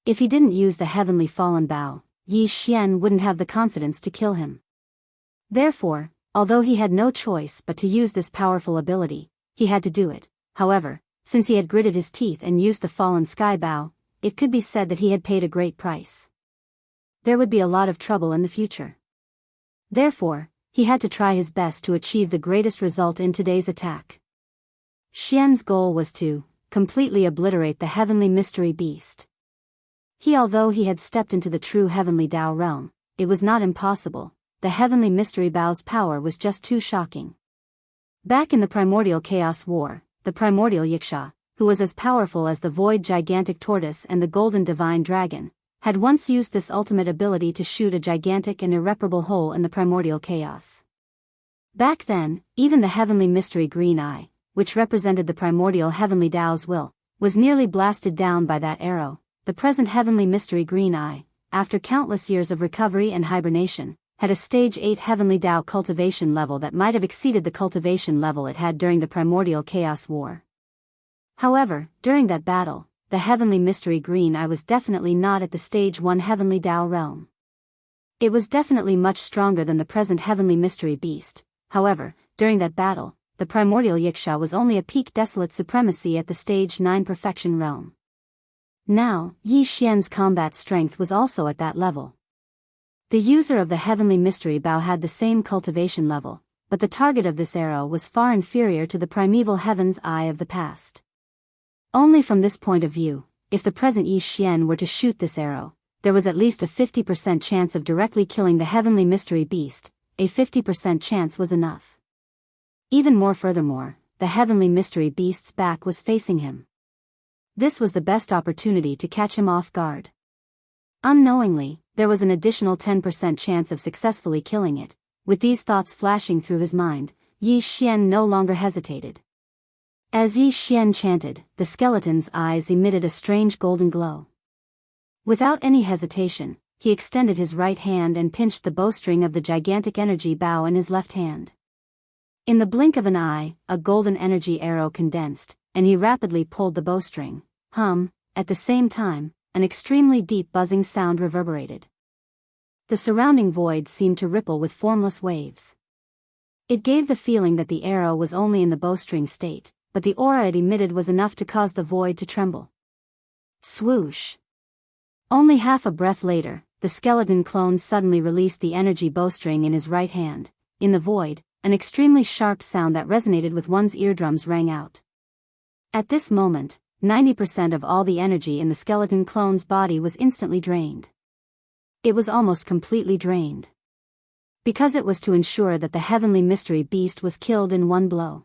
If he didn't use the heavenly fallen bow, Yi Xian wouldn't have the confidence to kill him. Therefore, although he had no choice but to use this powerful ability, he had to do it. However, since he had gritted his teeth and used the fallen sky bow, it could be said that he had paid a great price. There would be a lot of trouble in the future. Therefore, he had to try his best to achieve the greatest result in today's attack. Xian's goal was to completely obliterate the heavenly mystery beast. Although he had stepped into the true heavenly Tao realm, it was not impossible. The heavenly mystery Bao's power was just too shocking. Back in the primordial chaos war, the primordial Yiksha, who was as powerful as the void gigantic tortoise and the golden divine dragon, had once used this ultimate ability to shoot a gigantic and irreparable hole in the primordial chaos. Back then, even the heavenly mystery green eye, which represented the primordial heavenly Tao's will, was nearly blasted down by that arrow. The present heavenly mystery green eye, after countless years of recovery and hibernation, had a stage 8 heavenly Tao cultivation level that might have exceeded the cultivation level it had during the primordial chaos war. However, during that battle, the heavenly mystery green eye was definitely not at the stage 1 heavenly Tao realm. It was definitely much stronger than the present heavenly mystery beast. However, during that battle, the primordial Yiksha was only a peak desolate supremacy at the stage 9 perfection realm. Now, Yi Xian's combat strength was also at that level. The user of the heavenly mystery Bao had the same cultivation level, but the target of this arrow was far inferior to the primeval heaven's eye of the past. Only from this point of view, if the present Yi Xian were to shoot this arrow, there was at least a 50% chance of directly killing the heavenly mystery beast. A 50% chance was enough. Even more furthermore, the heavenly mystery beast's back was facing him. This was the best opportunity to catch him off guard. Unknowingly, there was an additional 10% chance of successfully killing it. With these thoughts flashing through his mind, Yi Xian no longer hesitated. As Yi Xian chanted, the skeleton's eyes emitted a strange golden glow. Without any hesitation, he extended his right hand and pinched the bowstring of the gigantic energy Bao in his left hand. In the blink of an eye, a golden energy arrow condensed, and he rapidly pulled the bowstring. At the same time, an extremely deep buzzing sound reverberated. The surrounding void seemed to ripple with formless waves. It gave the feeling that the arrow was only in the bowstring state, but the aura it emitted was enough to cause the void to tremble. Swoosh! Only half a breath later, the skeleton clone suddenly released the energy bowstring in his right hand. In the void, an extremely sharp sound that resonated with one's eardrums rang out. At this moment, 90% of all the energy in the skeleton clone's body was instantly drained. It was almost completely drained. Because it was to ensure that the heavenly mystery beast was killed in one blow.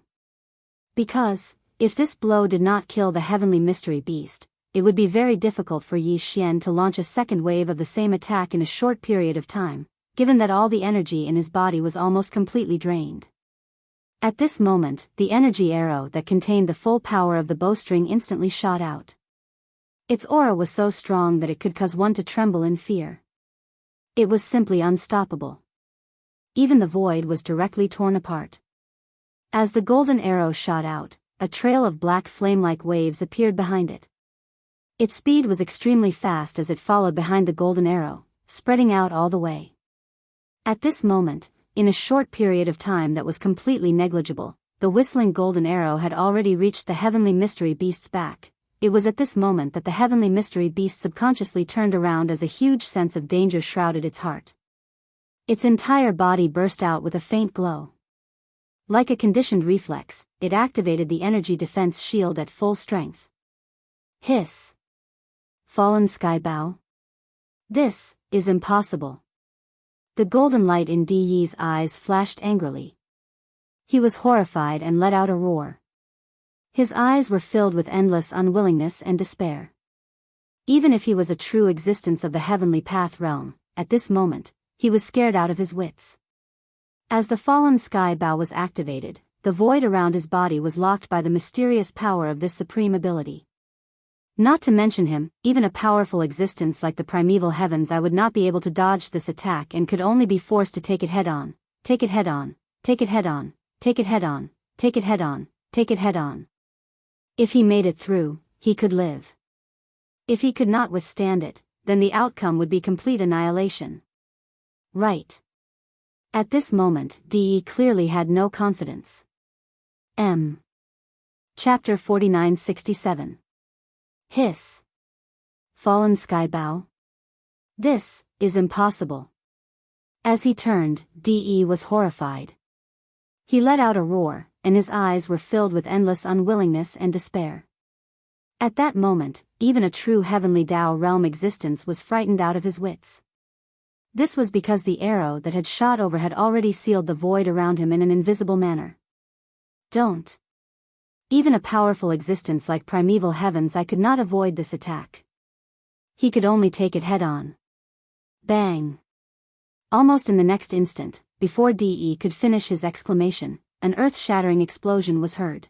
Because, if this blow did not kill the heavenly mystery beast, it would be very difficult for Yi Xian to launch a second wave of the same attack in a short period of time, given that all the energy in his body was almost completely drained. At this moment, the energy arrow that contained the full power of the bowstring instantly shot out. Its aura was so strong that it could cause one to tremble in fear. It was simply unstoppable. Even the void was directly torn apart. As the golden arrow shot out, a trail of black flame-like waves appeared behind it. Its speed was extremely fast as it followed behind the golden arrow, spreading out all the way. At this moment, in a short period of time that was completely negligible, the whistling golden arrow had already reached the heavenly mystery beast's back. It was at this moment that the heavenly mystery beast subconsciously turned around as a huge sense of danger shrouded its heart. Its entire body burst out with a faint glow. Like a conditioned reflex, it activated the energy defense shield at full strength. Hiss! Fallen sky Bao? This is impossible. The golden light in Di Yi's eyes flashed angrily. He was horrified and let out a roar. His eyes were filled with endless unwillingness and despair. Even if he was a true existence of the heavenly path realm, at this moment, he was scared out of his wits. As the fallen sky Bao was activated, the void around his body was locked by the mysterious power of this supreme ability. Not to mention him, even a powerful existence like the primeval heavens I would not be able to dodge this attack and could only be forced to take it head on, take it head on, take it head on, take it head on, take it head on, take it head on. If he made it through, he could live. If he could not withstand it, then the outcome would be complete annihilation. Right. At this moment, Di clearly had no confidence. Chapter 4967. Hiss. Fallen sky Bao? This is impossible. As he turned, Di was horrified. He let out a roar, and his eyes were filled with endless unwillingness and despair. At that moment, even a true heavenly Tao realm existence was frightened out of his wits. This was because the arrow that had shot over had already sealed the void around him in an invisible manner. Don't. Even a powerful existence like primeval heavens, I could not avoid this attack. He could only take it head-on. Bang! Almost in the next instant, before De could finish his exclamation, an earth-shattering explosion was heard.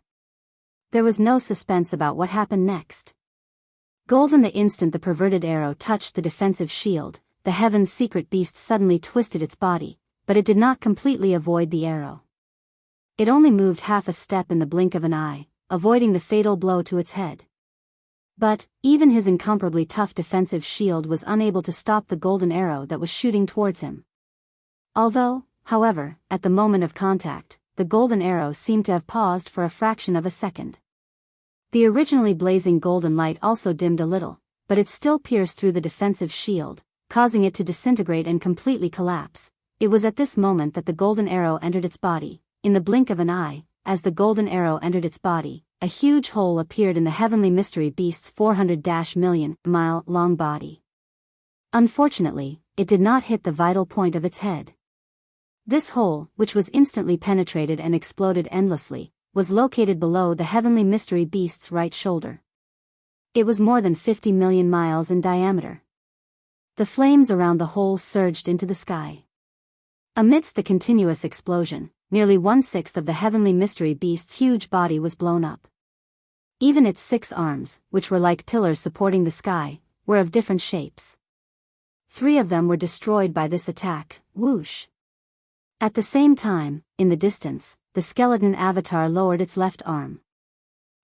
There was no suspense about what happened next. Golden the instant the perverted arrow touched the defensive shield, the heaven's secret beast suddenly twisted its body, but it did not completely avoid the arrow. It only moved half a step in the blink of an eye, avoiding the fatal blow to its head. But, even his incomparably tough defensive shield was unable to stop the golden arrow that was shooting towards him. Although, however, at the moment of contact, the golden arrow seemed to have paused for a fraction of a second. The originally blazing golden light also dimmed a little, but it still pierced through the defensive shield, causing it to disintegrate and completely collapse. It was at this moment that the golden arrow entered its body. In the blink of an eye, as the golden arrow entered its body, a huge hole appeared in the heavenly mystery beast's 400-million-mile-long body. Unfortunately, it did not hit the vital point of its head. This hole, which was instantly penetrated and exploded endlessly, was located below the heavenly mystery beast's right shoulder. It was more than 50 million miles in diameter. The flames around the hole surged into the sky. Amidst the continuous explosion, nearly 1/6 of the heavenly mystery beast's huge body was blown up. Even its 6 arms, which were like pillars supporting the sky, were of different shapes. 3 of them were destroyed by this attack. Whoosh! At the same time, in the distance, the skeleton avatar lowered its left arm.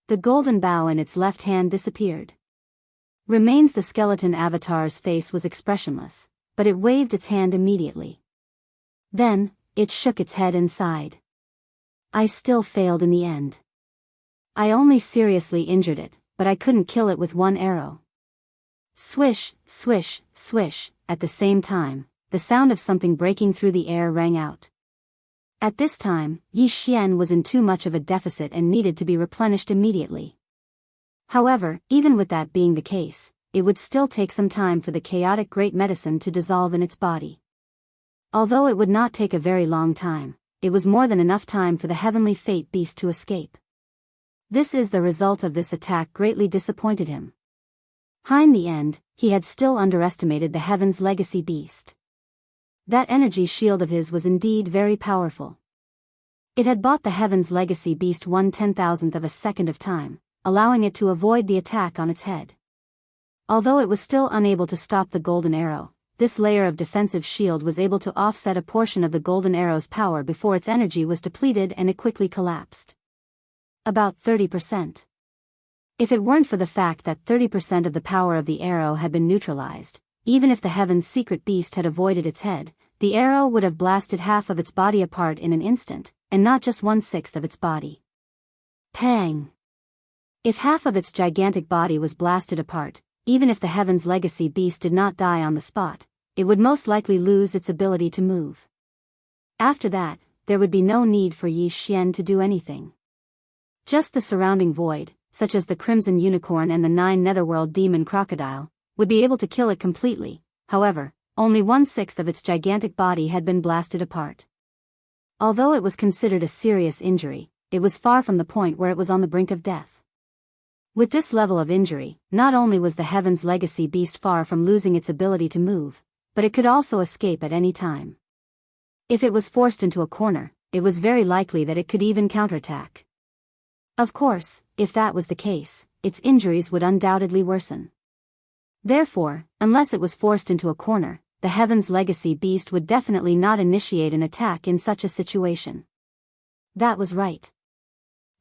The golden bow in its left hand disappeared. Remains the skeleton avatar's face was expressionless, but it waved its hand immediately. Then, it shook its head and sighed. I still failed in the end. I only seriously injured it, but I couldn't kill it with one arrow. Swish, swish, swish, at the same time, the sound of something breaking through the air rang out. At this time, Yi Xian was in too much of a deficit and needed to be replenished immediately. However, even with that being the case, it would still take some time for the chaotic great medicine to dissolve in its body. Although it would not take a very long time, it was more than enough time for the heavenly fate beast to escape. This is the result of this attack greatly disappointed him. In the end, he had still underestimated the heaven's legacy beast. That energy shield of his was indeed very powerful. It had bought the heaven's legacy beast 1/10,000th of a second of time, allowing it to avoid the attack on its head. Although it was still unable to stop the golden arrow, this layer of defensive shield was able to offset a portion of the golden arrow's power before its energy was depleted and it quickly collapsed. About 30%. If it weren't for the fact that 30% of the power of the arrow had been neutralized, even if the heaven's secret beast had avoided its head, the arrow would have blasted half of its body apart in an instant, and not just 1/6 of its body. Pang! If half of its gigantic body was blasted apart, even if the heaven's legacy beast did not die on the spot, it would most likely lose its ability to move. After that, there would be no need for Yi Xian to do anything. Just the surrounding void, such as the Crimson Unicorn and the 9 Netherworld Demon Crocodile, would be able to kill it completely. However, only 1/6 of its gigantic body had been blasted apart. Although it was considered a serious injury, it was far from the point where it was on the brink of death. With this level of injury, not only was the heaven's legacy beast far from losing its ability to move, but it could also escape at any time. If it was forced into a corner, it was very likely that it could even counterattack. Of course, if that was the case, its injuries would undoubtedly worsen. Therefore, unless it was forced into a corner, the heaven's legacy beast would definitely not initiate an attack in such a situation. That was right.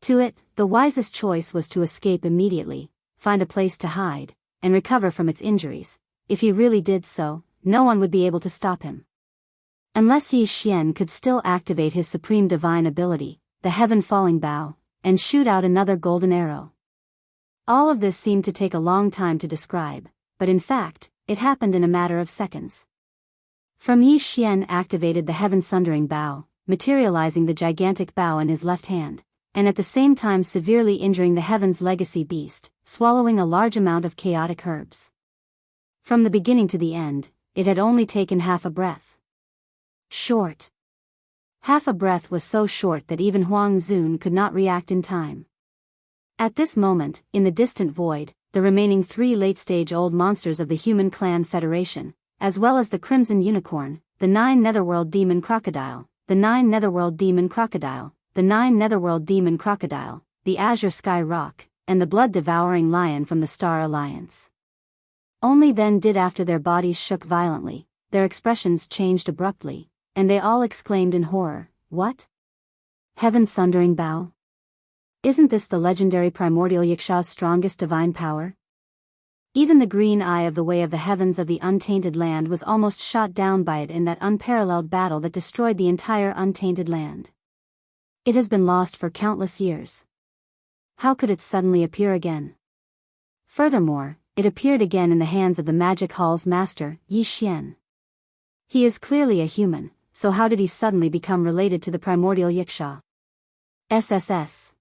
To it, the wisest choice was to escape immediately, find a place to hide, and recover from its injuries. If he really did so, no one would be able to stop him. Unless Yi Xian could still activate his supreme divine ability, the heaven-falling bow, and shoot out another golden arrow. All of this seemed to take a long time to describe, but in fact, it happened in a matter of seconds. From Yi Xian activated the heaven-sundering bow, materializing the gigantic bow in his left hand, and at the same time severely injuring the heaven's legacy beast, swallowing a large amount of chaotic herbs. From the beginning to the end, it had only taken half a breath. Short. Half a breath was so short that even Huang Zun could not react in time. At this moment, in the distant void, the remaining 3 late-stage old monsters of the Human Clan Federation, as well as the Crimson Unicorn, the 9 Netherworld Demon Crocodile, the 9 Netherworld Demon Crocodile, the 9 Netherworld Demon Crocodile, the Azure Sky Rock, and the blood-devouring lion from the Star Alliance. Only then did, after their bodies shook violently, their expressions changed abruptly, and they all exclaimed in horror, "What? Heaven's sundering bow? Isn't this the legendary primordial Yiksha's strongest divine power?" Even the green eye of the Way of the Heavens of the Untainted Land was almost shot down by it in that unparalleled battle that destroyed the entire Untainted Land. It has been lost for countless years. How could it suddenly appear again? Furthermore, it appeared again in the hands of the Magic Hall's master, Yi Xian. He is clearly a human, so how did he suddenly become related to the primordial Yiksha? SSS.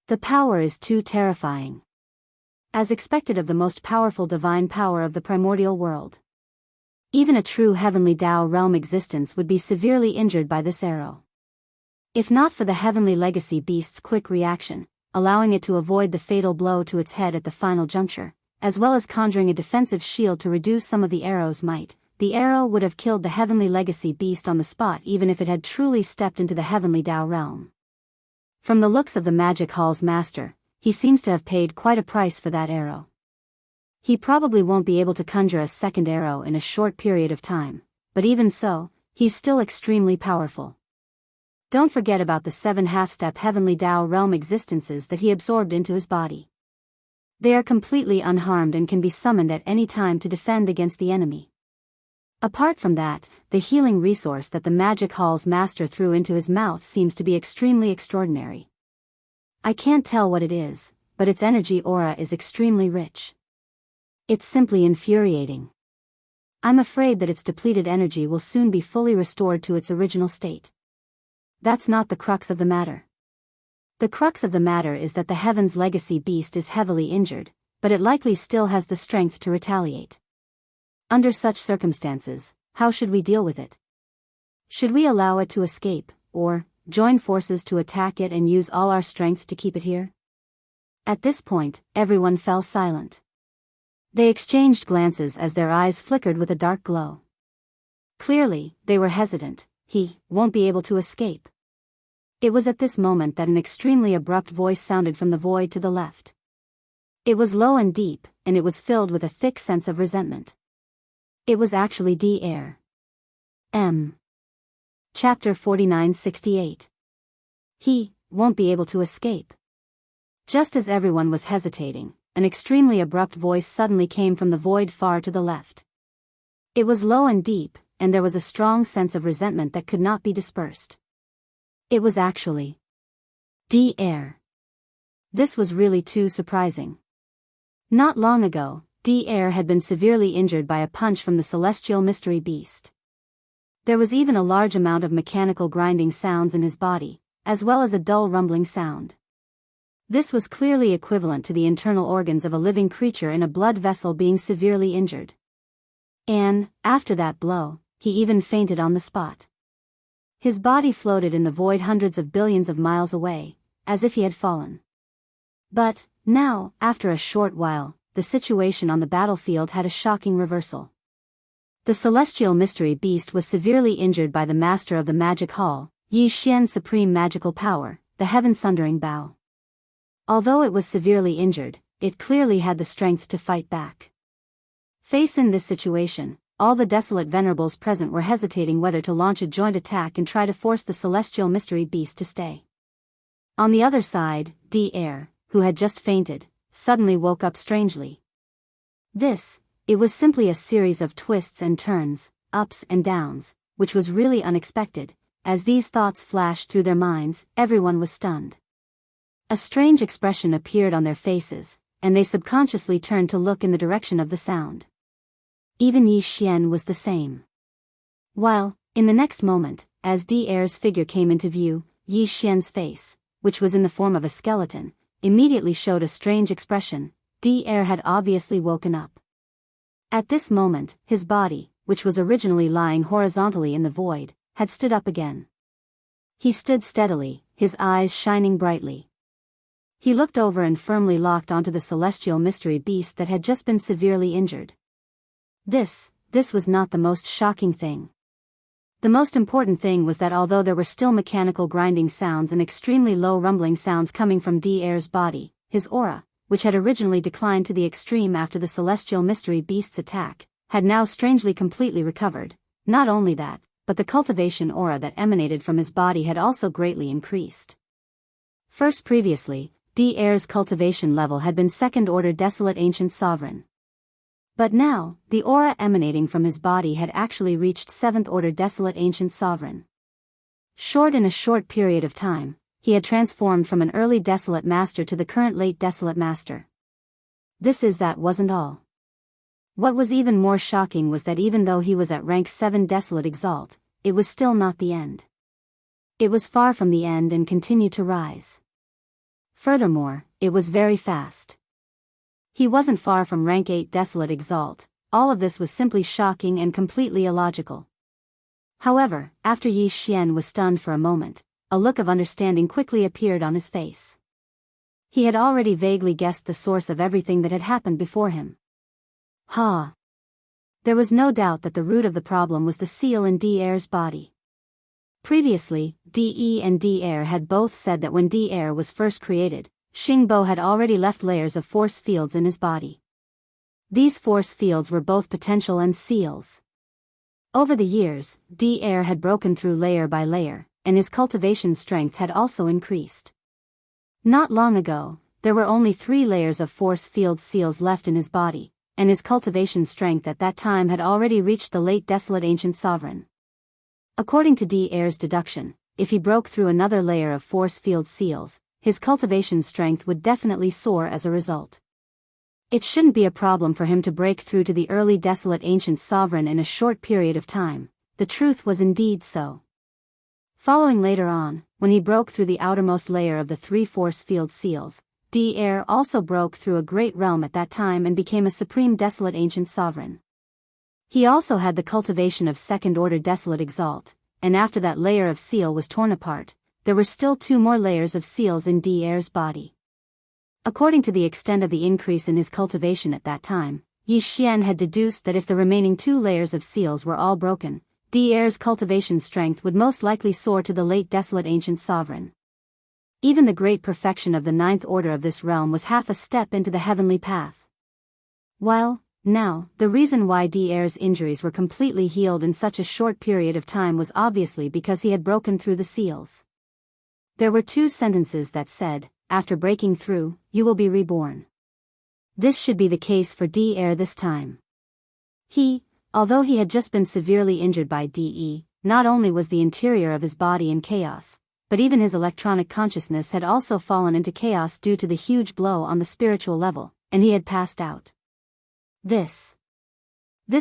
The power is too terrifying. As expected of the most powerful divine power of the primordial world. Even a true heavenly Tao realm existence would be severely injured by this arrow. If not for the heavenly legacy beast's quick reaction, allowing it to avoid the fatal blow to its head at the final juncture, as well as conjuring a defensive shield to reduce some of the arrow's might, the arrow would have killed the heavenly legacy beast on the spot even if it had truly stepped into the heavenly Tao realm. From the looks of the Magic Hall's master, he seems to have paid quite a price for that arrow. He probably won't be able to conjure a second arrow in a short period of time, but even so, he's still extremely powerful. Don't forget about the 7 half-step heavenly Tao realm existences that he absorbed into his body. They are completely unharmed and can be summoned at any time to defend against the enemy. Apart from that, the healing resource that the Magic Hall's master threw into his mouth seems to be extremely extraordinary. I can't tell what it is, but its energy aura is extremely rich. It's simply infuriating. I'm afraid that its depleted energy will soon be fully restored to its original state. That's not the crux of the matter. The crux of the matter is that the Heaven's legacy beast is heavily injured, but it likely still has the strength to retaliate. Under such circumstances, how should we deal with it? Should we allow it to escape, or join forces to attack it and use all our strength to keep it here? At this point, everyone fell silent. They exchanged glances as their eyes flickered with a dark glow. Clearly, they were hesitant. He won't be able to escape. It was at this moment that an extremely abrupt voice sounded from the void to the left. It was low and deep, and it was filled with a thick sense of resentment. It was actually Devourer. Chapter 4968. He won't be able to escape. Just as everyone was hesitating, an extremely abrupt voice suddenly came from the void far to the left. It was low and deep, and there was a strong sense of resentment that could not be dispersed. It was actually Devourer. This was really too surprising. Not long ago, Devourer had been severely injured by a punch from the celestial mystery beast. There was even a large amount of mechanical grinding sounds in his body, as well as a dull rumbling sound. This was clearly equivalent to the internal organs of a living creature in a blood vessel being severely injured. And, after that blow, he even fainted on the spot. His body floated in the void hundreds of billions of miles away, as if he had fallen. But, now, after a short while, the situation on the battlefield had a shocking reversal. The celestial mystery beast was severely injured by the master of the Magic Hall, Yi Xian's supreme magical power, the heaven-sundering Bao. Although it was severely injured, it clearly had the strength to fight back. Faced in this situation, all the desolate venerables present were hesitating whether to launch a joint attack and try to force the celestial mystery beast to stay. On the other side, Devourer, who had just fainted, suddenly woke up strangely. It was simply a series of twists and turns, ups and downs, which was really unexpected. As these thoughts flashed through their minds, everyone was stunned. A strange expression appeared on their faces, and they subconsciously turned to look in the direction of the sound. Even Yi Xian was the same. While, in the next moment, as Devaurer's figure came into view, Yi Xian's face, which was in the form of a skeleton, immediately showed a strange expression, Devourer had obviously woken up. At this moment, his body, which was originally lying horizontally in the void, had stood up again. He stood steadily, his eyes shining brightly. He looked over and firmly locked onto the celestial mystery beast that had just been severely injured. This was not the most shocking thing. The most important thing was that although there were still mechanical grinding sounds and extremely low rumbling sounds coming from Devaurer's body, his aura, which had originally declined to the extreme after the celestial mystery beast's attack, had now strangely completely recovered. Not only that, but the cultivation aura that emanated from his body had also greatly increased. First previously, Devaurer's cultivation level had been second-order desolate ancient sovereign. But now, the aura emanating from his body had actually reached seventh-order desolate ancient sovereign. In a short period of time, he had transformed from an early desolate master to the current late desolate master. That wasn't all. What was even more shocking was that even though he was at rank 7 desolate exalt, it was still not the end. It was far from the end and continued to rise. Furthermore, it was very fast. He wasn't far from rank 8 desolate exalt. All of this was simply shocking and completely illogical. However, after Yi Xian was stunned for a moment, a look of understanding quickly appeared on his face. He had already vaguely guessed the source of everything that had happened before him. There was no doubt that the root of the problem was the seal in Devaurer's body. Previously, De and Devourer had both said that when Devourer was first created, Xingbo had already left layers of force fields in his body. These force fields were both potential and seals. Over the years, Devourer had broken through layer by layer, and his cultivation strength had also increased. Not long ago, there were only 3 layers of force field seals left in his body, and his cultivation strength at that time had already reached the late desolate ancient sovereign. According to Devaurer's deduction, if he broke through another layer of force field seals, his cultivation strength would definitely soar as a result. It shouldn't be a problem for him to break through to the early desolate ancient sovereign in a short period of time. The truth was indeed so. Following later on, when he broke through the outermost layer of the 3 force field seals, Devourer also broke through a great realm at that time and became a supreme desolate ancient sovereign. He also had the cultivation of second-order desolate exalt, and after that layer of seal was torn apart, there were still 2 more layers of seals in Devaurer's body. According to the extent of the increase in his cultivation at that time, Yi Xian had deduced that if the remaining 2 layers of seals were all broken, Devaurer's cultivation strength would most likely soar to the late desolate ancient sovereign. Even the great perfection of the 9th order of this realm was half a step into the heavenly path. Now, the reason why Devaurer's injuries were completely healed in such a short period of time was obviously because he had broken through the seals. There were 2 sentences that said, "After breaking through, you will be reborn." This should be the case for Devourer this time. Although he had just been severely injured by not only was the interior of his body in chaos, but even his electronic consciousness had also fallen into chaos due to the huge blow on the spiritual level, and he had passed out. This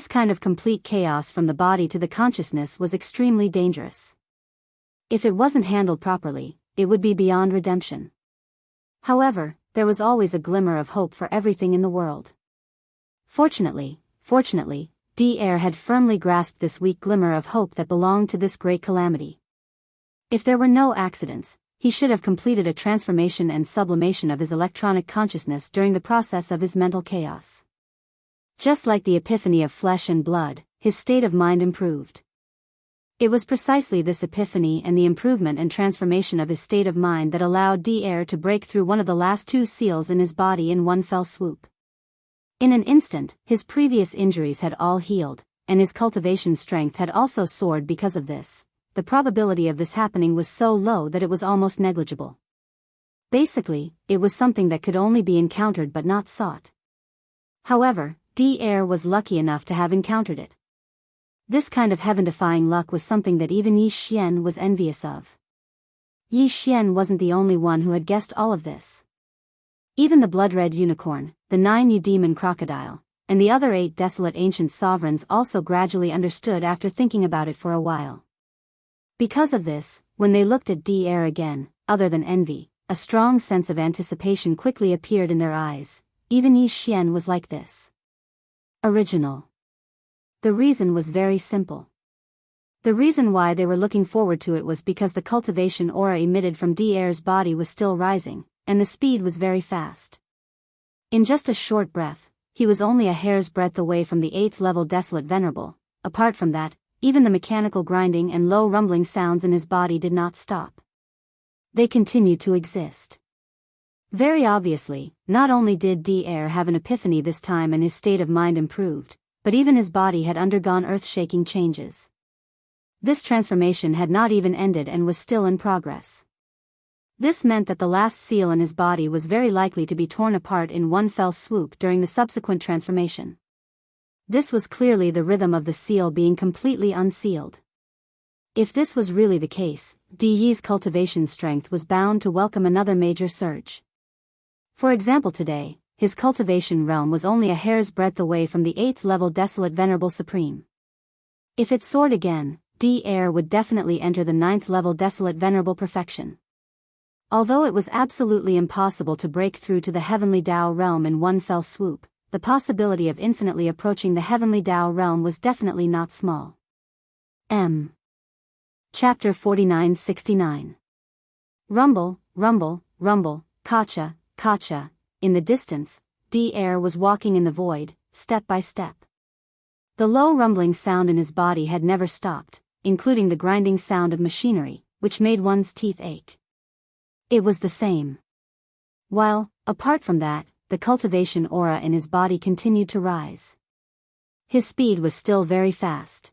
kind of complete chaos from the body to the consciousness was extremely dangerous. If it wasn't handled properly, it would be beyond redemption. However, there was always a glimmer of hope for everything in the world. Fortunately, Devourer had firmly grasped this weak glimmer of hope that belonged to this great calamity. If there were no accidents, he should have completed a transformation and sublimation of his electronic consciousness during the process of his mental chaos. Just like the epiphany of flesh and blood, his state of mind improved. It was precisely this epiphany and the improvement and transformation of his state of mind that allowed Devourer to break through one of the last 2 seals in his body in one fell swoop. In an instant, his previous injuries had all healed, and his cultivation strength had also soared because of this. The probability of this happening was so low that it was almost negligible. Basically, it was something that could only be encountered but not sought. However, Devourer was lucky enough to have encountered it. This kind of heaven-defying luck was something that even Yi Xian was envious of. Yi Xian wasn't the only one who had guessed all of this. Even the blood-red unicorn, the 9 demon crocodile, and the other 8 desolate ancient sovereigns also gradually understood after thinking about it for a while. Because of this, when they looked at Devourer again, other than envy, a strong sense of anticipation quickly appeared in their eyes. even Yi Xian was like this. Original. The reason was very simple. The reason why they were looking forward to it was because the cultivation aura emitted from Dair's body was still rising, and the speed was very fast. In just a short breath, he was only a hair's breadth away from the 8th level Desolate Venerable. Apart from that, even the mechanical grinding and low rumbling sounds in his body did not stop. They continued to exist. Very obviously, not only did Dair have an epiphany this time and his state of mind improved, but even his body had undergone earth-shaking changes. This transformation had not even ended and was still in progress. This meant that the last seal in his body was very likely to be torn apart in one fell swoop during the subsequent transformation. This was clearly the rhythm of the seal being completely unsealed. If this was really the case, Di Yi's cultivation strength was bound to welcome another major surge. For example, today, his cultivation realm was only a hair's breadth away from the 8th level Desolate Venerable Supreme. If it soared again, Dair would definitely enter the 9th level Desolate Venerable Perfection. Although it was absolutely impossible to break through to the Heavenly Tao realm in one fell swoop, the possibility of infinitely approaching the Heavenly Tao realm was definitely not small. Chapter 49-69. Rumble, rumble, rumble, kacha, kacha. In the distance, Dair was walking in the void, step by step. The low rumbling sound in his body had never stopped, including the grinding sound of machinery, which made one's teeth ache. It was the same. While, apart from that, the cultivation aura in his body continued to rise. His speed was still very fast.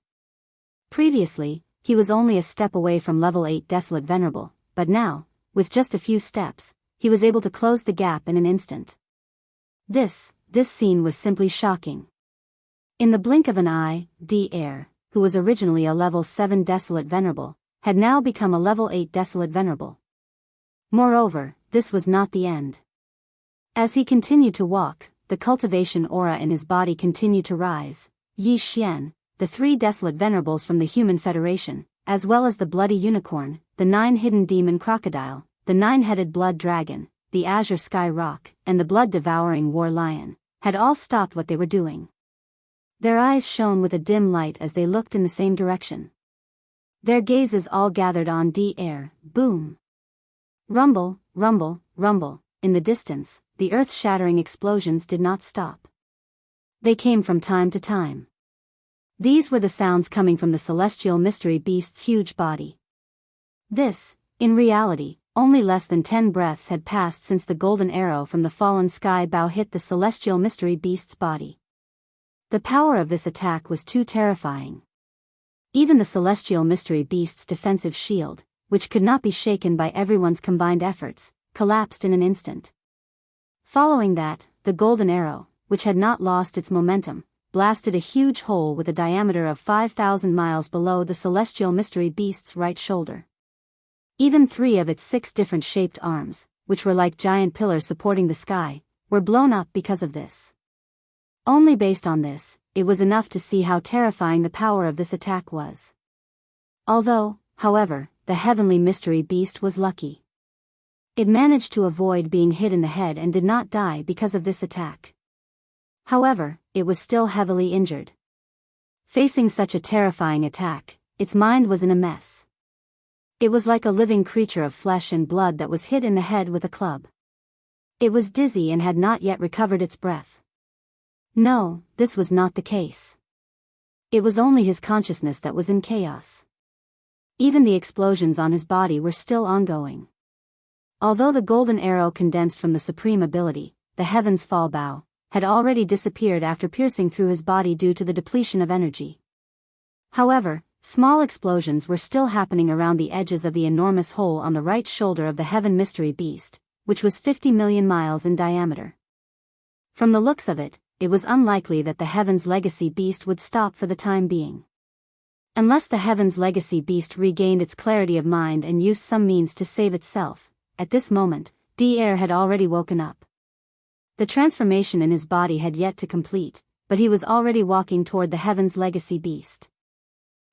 Previously, he was only a step away from level 8 Desolate Venerable, but now, with just a few steps, he was able to close the gap in an instant. This scene was simply shocking. In the blink of an eye, Dair, who was originally a level 7 Desolate Venerable, had now become a level 8 Desolate Venerable. Moreover, this was not the end. As he continued to walk, the cultivation aura in his body continued to rise. Yi Xian, the 3 Desolate Venerables from the Human Federation, as well as the Bloody Unicorn, the 9 Hidden Demon Crocodile, the 9-headed Blood Dragon, the Azure Sky Rock, and the Blood-Devouring War Lion, had all stopped what they were doing. Their eyes shone with a dim light as they looked in the same direction. Their gazes all gathered on Dair. Boom! Rumble, rumble, rumble. In the distance, the earth-shattering explosions did not stop. They came from time to time. These were the sounds coming from the celestial mystery beast's huge body. This, in reality, only less than 10 breaths had passed since the golden arrow from the fallen sky bow hit the celestial mystery beast's body. The power of this attack was too terrifying. Even the celestial mystery beast's defensive shield, which could not be shaken by everyone's combined efforts, collapsed in an instant. Following that, the golden arrow, which had not lost its momentum, blasted a huge hole with a diameter of 5,000 miles below the celestial mystery beast's right shoulder. Even 3 of its 6 different shaped arms, which were like giant pillars supporting the sky, were blown up because of this. Only based on this, it was enough to see how terrifying the power of this attack was. Although, however, the heavenly mystery beast was lucky. It managed to avoid being hit in the head and did not die because of this attack. However, it was still heavily injured. Facing such a terrifying attack, its mind was in a mess. It was like a living creature of flesh and blood that was hit in the head with a club. It was dizzy and had not yet recovered its breath. No, this was not the case. It was only his consciousness that was in chaos. Even the explosions on his body were still ongoing. Although the golden arrow condensed from the supreme ability, the Heaven's Fall Bow, had already disappeared after piercing through his body due to the depletion of energy. However, small explosions were still happening around the edges of the enormous hole on the right shoulder of the Heaven Mystery Beast, which was 50 million miles in diameter. From the looks of it, it was unlikely that the Heaven's Legacy Beast would stop for the time being. Unless the Heaven's Legacy Beast regained its clarity of mind and used some means to save itself, at this moment, Dair had already woken up. The transformation in his body had yet to complete, but he was already walking toward the Heaven's Legacy Beast.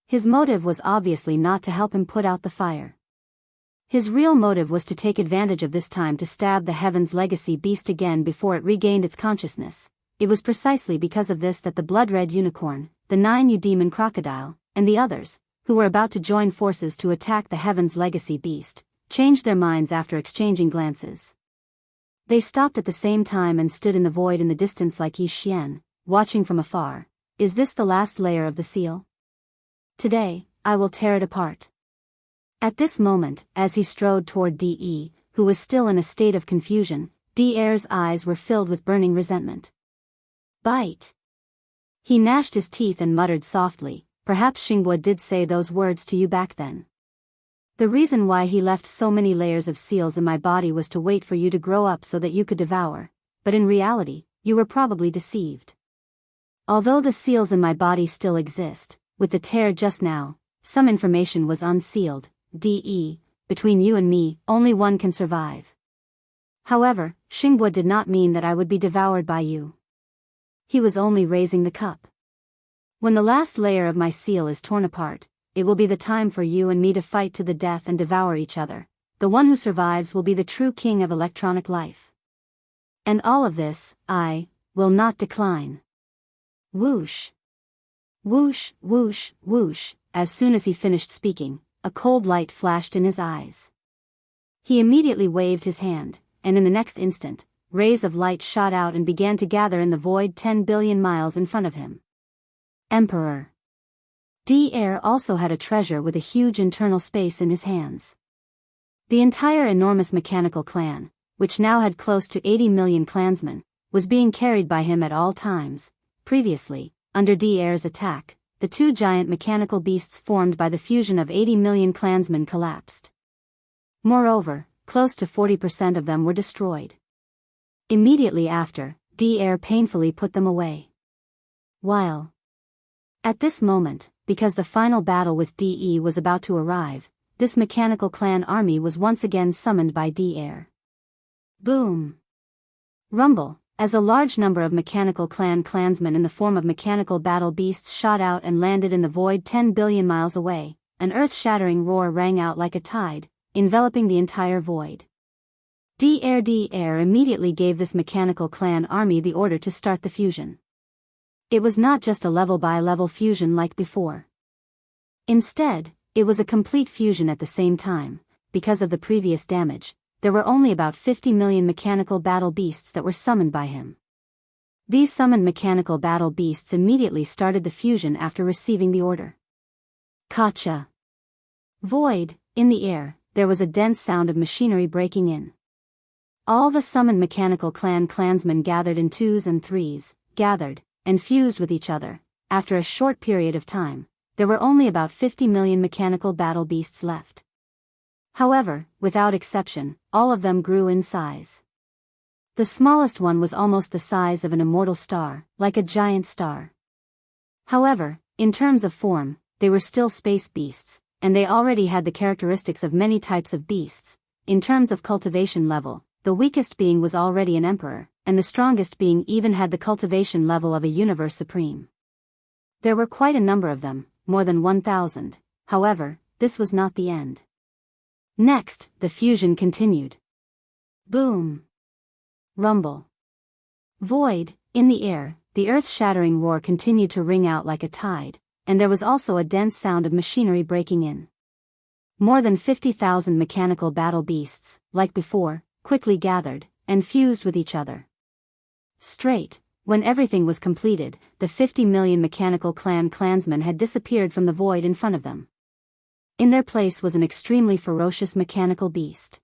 His motive was obviously not to help him put out the fire. His real motive was to take advantage of this time to stab the Heaven's Legacy beast again before it regained its consciousness. It was precisely because of this that the blood-red unicorn, the 9 demon crocodile, and the others, who were about to join forces to attack the Heaven's Legacy beast, changed their minds after exchanging glances. They stopped at the same time and stood in the void in the distance like Yi Xian, watching from afar. Is this the last layer of the seal? Today, I will tear it apart. At this moment, as he strode toward De, who was still in a state of confusion, De's eyes were filled with burning resentment. Bite. He gnashed his teeth and muttered softly, perhaps Xingbo did say those words to you back then. The reason why he left so many layers of seals in my body was to wait for you to grow up so that you could devour, but in reality, you were probably deceived. Although the seals in my body still exist, with the tear just now, some information was unsealed. De, between you and me, only one can survive. However, Xingbo did not mean that I would be devoured by you. He was only raising the cup. When the last layer of my seal is torn apart, it will be the time for you and me to fight to the death and devour each other. The one who survives will be the true king of electronic life. And all of this, I will not decline. Whoosh. Whoosh, whoosh, whoosh. As soon as he finished speaking, a cold light flashed in his eyes. He immediately waved his hand, and in the next instant, rays of light shot out and began to gather in the void 10 billion miles in front of him. Emperor. De also had a treasure with a huge internal space in his hands. The entire enormous mechanical clan, which now had close to 80 million clansmen, was being carried by him at all times. Previously, under De's attack, the 2 giant mechanical beasts formed by the fusion of 80 million clansmen collapsed. Moreover, close to 40% of them were destroyed. Immediately after, De painfully put them away. While at this moment, because the final battle with De was about to arrive, this mechanical clan army was once again summoned by De. Boom! Rumble! As a large number of mechanical clan clansmen in the form of mechanical battle beasts shot out and landed in the void 10 billion miles away, an earth-shattering roar rang out like a tide, enveloping the entire void. De immediately gave this mechanical clan army the order to start the fusion. It was not just a level-by-level fusion like before. Instead, it was a complete fusion at the same time. Because of the previous damage, there were only about 50 million mechanical battle beasts that were summoned by him. These summoned mechanical battle beasts immediately started the fusion after receiving the order. Kacha. Void, in the air, there was a dense sound of machinery breaking in. All the summoned mechanical clansmen gathered in 2s and 3s, gathered, and fused with each other. After a short period of time, there were only about 50 million mechanical battle beasts left. However, without exception, all of them grew in size. The smallest one was almost the size of an immortal star, like a giant star. However, in terms of form, they were still space beasts, and they already had the characteristics of many types of beasts. In terms of cultivation level, the weakest being was already an emperor, and the strongest being even had the cultivation level of a universe supreme. There were quite a number of them, more than 1,000. However, this was not the end. Next, the fusion continued. Boom! Rumble! Void, in the air, the earth-shattering roar continued to ring out like a tide, and there was also a dense sound of machinery breaking in. More than 50,000 mechanical battle beasts, like before, quickly gathered, and fused with each other. Straight, when everything was completed, the 50 million mechanical clansmen had disappeared from the void in front of them. In their place was an extremely ferocious mechanical beast.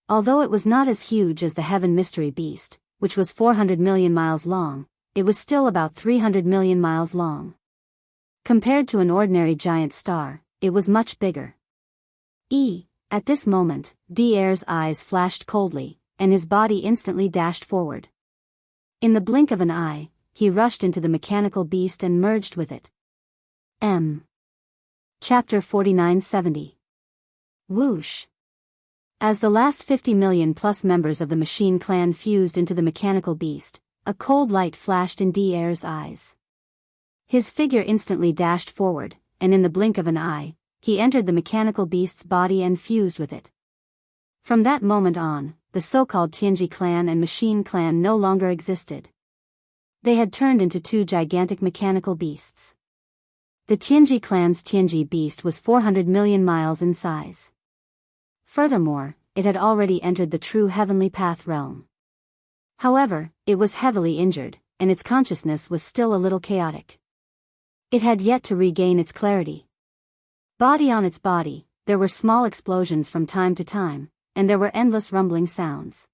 Although it was not as huge as the Heaven Mystery Beast, which was 400 million miles long, it was still about 300 million miles long. Compared to an ordinary giant star, it was much bigger. At this moment, De's eyes flashed coldly, and his body instantly dashed forward. In the blink of an eye, he rushed into the mechanical beast and merged with it. Chapter 4970. Whoosh. As the last 50 million plus members of the machine clan fused into the mechanical beast, a cold light flashed in De's eyes. His figure instantly dashed forward, and in the blink of an eye, he entered the mechanical beast's body and fused with it. From that moment on, the so-called Tianji clan and Machine clan no longer existed. They had turned into two gigantic mechanical beasts. The Tianji clan's Tianji beast was 400 million miles in size. Furthermore, it had already entered the true heavenly path realm. However, it was heavily injured, and its consciousness was still a little chaotic. It had yet to regain its clarity. Body on its body, there were small explosions from time to time, and there were endless rumbling sounds.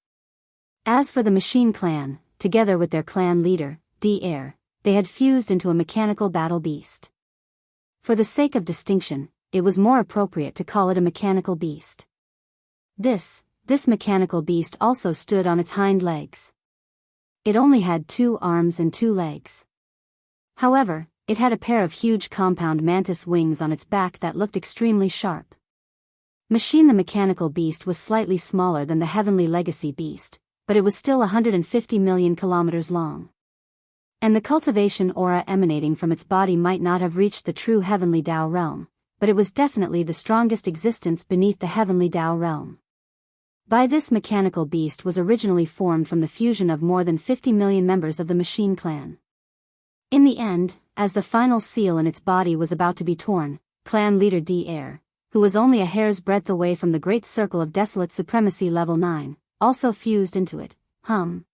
As for the Machine clan, together with their clan leader, Devourer, they had fused into a mechanical battle beast. For the sake of distinction, it was more appropriate to call it a mechanical beast. This mechanical beast also stood on its hind legs. It only had 2 arms and 2 legs. However, it had a pair of huge compound mantis wings on its back that looked extremely sharp. Machine the mechanical beast was slightly smaller than the heavenly legacy beast, but it was still 150 million kilometers long. And the cultivation aura emanating from its body might not have reached the true heavenly Tao realm, but it was definitely the strongest existence beneath the heavenly Tao realm. By this mechanical beast was originally formed from the fusion of more than 50 million members of the Machine clan. In the end, as the final seal in its body was about to be torn, clan leader Devourer, who was only a hair's breadth away from the great circle of desolate supremacy level 9, also fused into it. In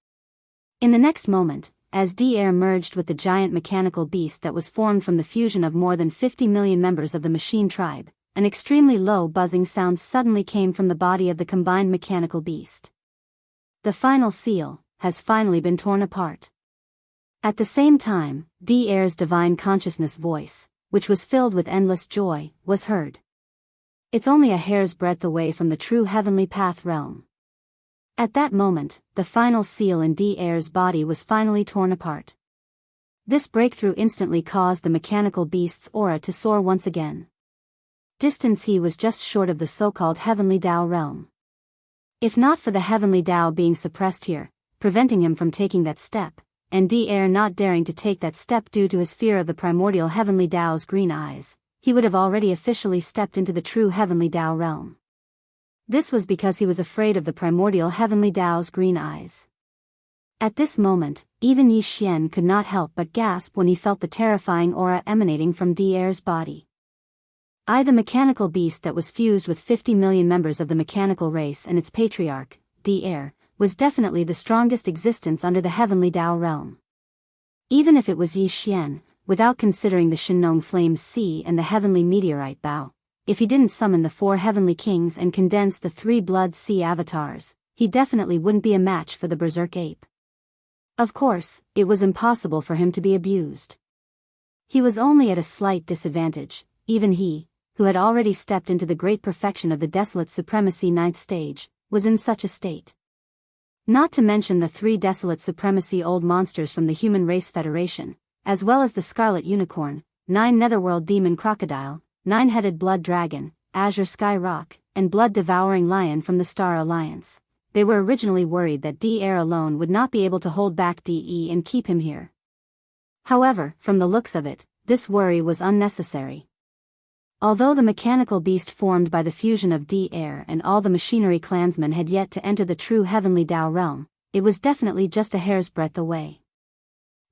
the next moment, as Devourer merged with the giant mechanical beast that was formed from the fusion of more than 50 million members of the Machine tribe, an extremely low buzzing sound suddenly came from the body of the combined mechanical beast. The final seal has finally been torn apart. At the same time, Devaurer's divine consciousness voice, which was filled with endless joy, was heard. It's only a hair's breadth away from the true heavenly path realm. At that moment, the final seal in Devaurer's body was finally torn apart. This breakthrough instantly caused the mechanical beast's aura to soar once again. Distance he was just short of the so-called heavenly Tao realm. If not for the heavenly Tao being suppressed here, preventing him from taking that step, and Devourer not daring to take that step due to his fear of the primordial heavenly Tao's green eyes, he would have already officially stepped into the true heavenly Tao realm. This was because he was afraid of the primordial heavenly Tao's green eyes. At this moment, even Yi Xian could not help but gasp when he felt the terrifying aura emanating from Devaurer's body. The mechanical beast that was fused with 50 million members of the mechanical race and its patriarch, Devourer, was definitely the strongest existence under the heavenly Tao realm. Even if it was Yi Xian, without considering the Shinong Flames Sea and the heavenly meteorite Bao, if he didn't summon the 4 heavenly kings and condense the 3 blood sea avatars, he definitely wouldn't be a match for the berserk ape. Of course, it was impossible for him to be abused. He was only at a slight disadvantage, even he, who had already stepped into the great perfection of the desolate supremacy 9th stage, was in such a state. Not to mention the 3 desolate supremacy old monsters from the Human Race Federation, as well as the Scarlet Unicorn, 9 Netherworld Demon Crocodile, 9-headed Blood Dragon, Azure Sky Rock, and Blood Devouring Lion from the Star Alliance. They were originally worried that Devourer alone would not be able to hold back DE and keep him here. However, from the looks of it, this worry was unnecessary. Although the mechanical beast formed by the fusion of Devourer and all the machinery clansmen had yet to enter the true heavenly Tao realm, it was definitely just a hair's breadth away.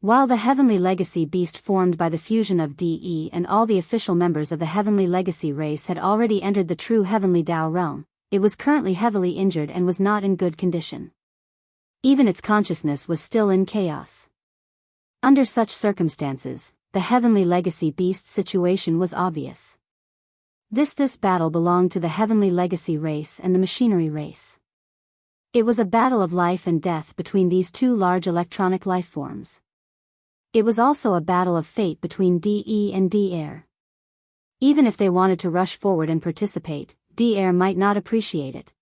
While the heavenly legacy beast formed by the fusion of DE and all the official members of the heavenly legacy race had already entered the true heavenly Tao realm, it was currently heavily injured and was not in good condition. Even its consciousness was still in chaos. Under such circumstances, the heavenly legacy beast's situation was obvious. This battle belonged to the heavenly legacy race and the machinery race. It was a battle of life and death between these 2 large electronic lifeforms. It was also a battle of fate between DE and Devourer. Even if they wanted to rush forward and participate, Devourer might not appreciate it.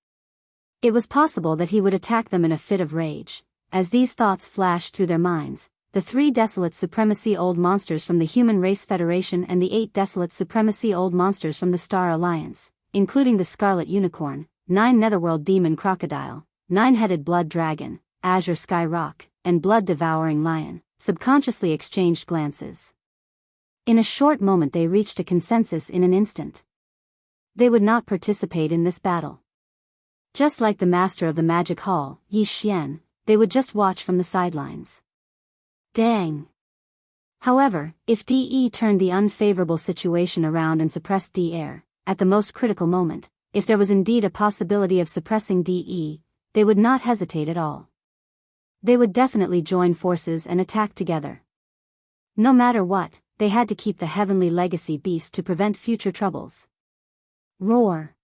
It was possible that he would attack them in a fit of rage. As these thoughts flashed through their minds, the 3 desolate supremacy old monsters from the Human Race Federation and the 8 desolate supremacy old monsters from the Star Alliance, including the Scarlet Unicorn, 9 Netherworld Demon Crocodile, 9-headed Blood Dragon, Azure Sky Rock, and Blood Devouring Lion, subconsciously exchanged glances. In a short moment they reached a consensus in an instant. They would not participate in this battle. Just like the master of the magic hall, Yi Xian, they would just watch from the sidelines. Dang! However, if De turned the unfavorable situation around and suppressed De, at the most critical moment, if there was indeed a possibility of suppressing De, they would not hesitate at all. They would definitely join forces and attack together. No matter what, they had to keep the heavenly legacy beast to prevent future troubles. Roar!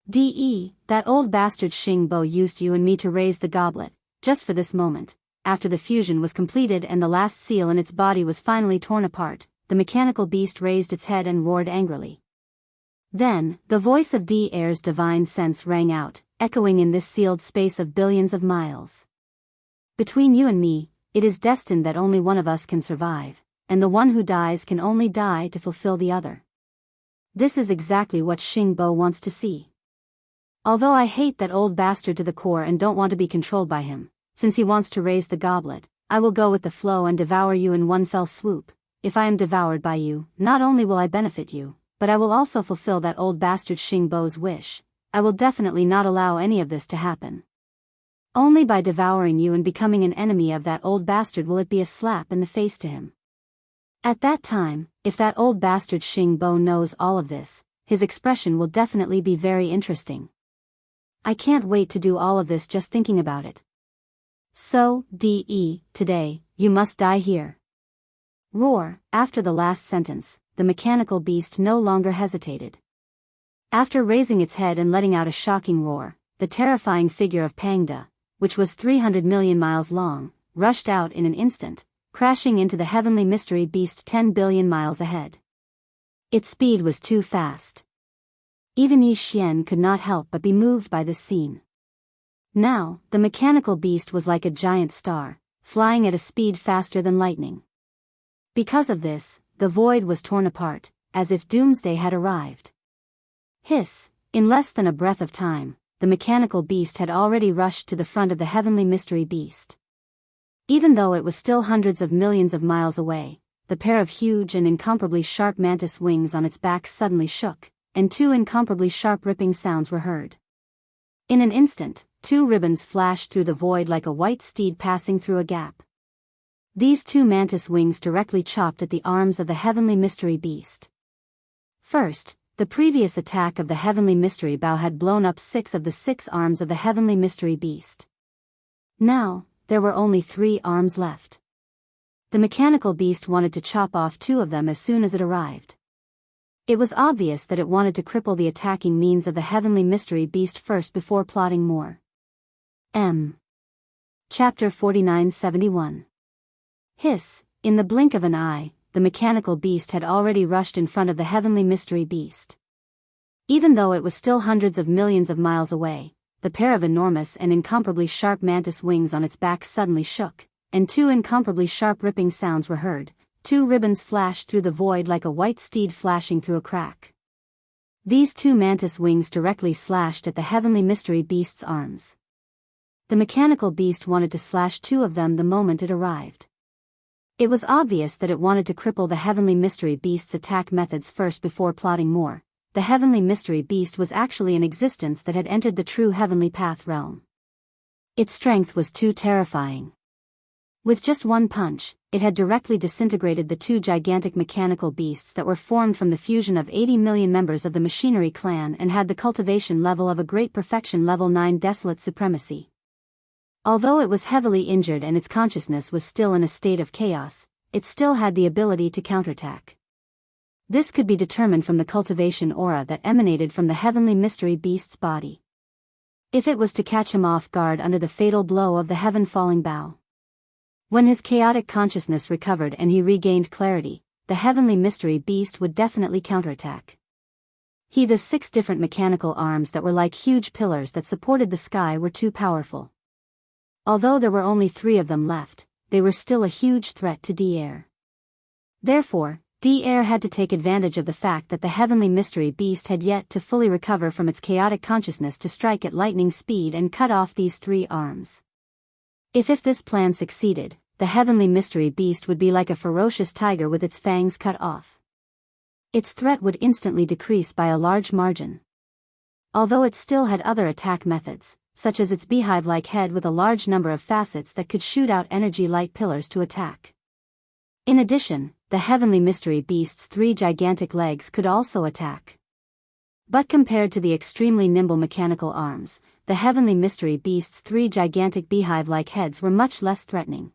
De, that old bastard Xing Bo used you and me to raise the goblet, just for this moment. After the fusion was completed and the last seal in its body was finally torn apart, the mechanical beast raised its head and roared angrily. Then, the voice of De's divine sense rang out, echoing in this sealed space of billions of miles. Between you and me, it is destined that only one of us can survive, and the one who dies can only die to fulfill the other. This is exactly what Xing Bo wants to see. Although I hate that old bastard to the core and don't want to be controlled by him, since he wants to raise the goblet, I will go with the flow and devour you in one fell swoop. If I am devoured by you, not only will I benefit you, but I will also fulfill that old bastard Xing Bo's wish. I will definitely not allow any of this to happen. Only by devouring you and becoming an enemy of that old bastard will it be a slap in the face to him. At that time, if that old bastard Xing Bo knows all of this, his expression will definitely be very interesting. I can't wait to do all of this just thinking about it. So, De, today, you must die here. Roar! After the last sentence, the mechanical beast no longer hesitated. After raising its head and letting out a shocking roar, the terrifying figure of Pangda, which was 300 million miles long, rushed out in an instant, crashing into the heavenly mystery beast 10 billion miles ahead. Its speed was too fast. Even Yi Xian could not help but be moved by this scene. Now, the mechanical beast was like a giant star, flying at a speed faster than lightning. Because of this, the void was torn apart, as if doomsday had arrived. Hiss! In less than a breath of time, the mechanical beast had already rushed to the front of the heavenly mystery beast. Even though it was still hundreds of millions of miles away, the pair of huge and incomparably sharp mantis wings on its back suddenly shook, and two incomparably sharp ripping sounds were heard. In an instant, two ribbons flashed through the void like a white steed passing through a gap. These two mantis wings directly chopped at the arms of the heavenly mystery beast. First, the previous attack of the heavenly mystery bow had blown up 6 of the 6 arms of the heavenly mystery beast. Now, there were only 3 arms left. The mechanical beast wanted to chop off 2 of them as soon as it arrived. It was obvious that it wanted to cripple the attacking means of the heavenly mystery beast first before plotting more. Chapter 4971. Hiss! In the blink of an eye, the mechanical beast had already rushed in front of the heavenly mystery beast. Even though it was still hundreds of millions of miles away, the pair of enormous and incomparably sharp mantis wings on its back suddenly shook, and 2 incomparably sharp ripping sounds were heard. 2 ribbons flashed through the void like a white steed flashing through a crack. These 2 mantis wings directly slashed at the heavenly mystery beast's arms. The mechanical beast wanted to slash 2 of them the moment it arrived. It was obvious that it wanted to cripple the heavenly mystery beast's attack methods first before plotting more. The heavenly mystery beast was actually an existence that had entered the true heavenly path realm. Its strength was too terrifying. With just one punch, it had directly disintegrated the 2 gigantic mechanical beasts that were formed from the fusion of 80 million members of the machinery clan and had the cultivation level of a great perfection level 9 desolate supremacy. Although it was heavily injured and its consciousness was still in a state of chaos, it still had the ability to counterattack. This could be determined from the cultivation aura that emanated from the heavenly mystery beast's body. If it was to catch him off guard under the fatal blow of the heaven-falling bow. When his chaotic consciousness recovered and he regained clarity, the heavenly mystery beast would definitely counterattack. The 6 different mechanical arms that were like huge pillars that supported the sky were too powerful. Although there were only 3 of them left, they were still a huge threat to De. Therefore, De had to take advantage of the fact that the heavenly mystery beast had yet to fully recover from its chaotic consciousness to strike at lightning speed and cut off these 3 arms. If this plan succeeded, the heavenly mystery beast would be like a ferocious tiger with its fangs cut off. Its threat would instantly decrease by a large margin. although it still had other attack methods, such as its beehive-like head with a large number of facets that could shoot out energy-light pillars to attack. In addition, the heavenly mystery beast's 3 gigantic legs could also attack. But compared to the extremely nimble mechanical arms, the heavenly mystery beast's 3 gigantic beehive-like heads were much less threatening.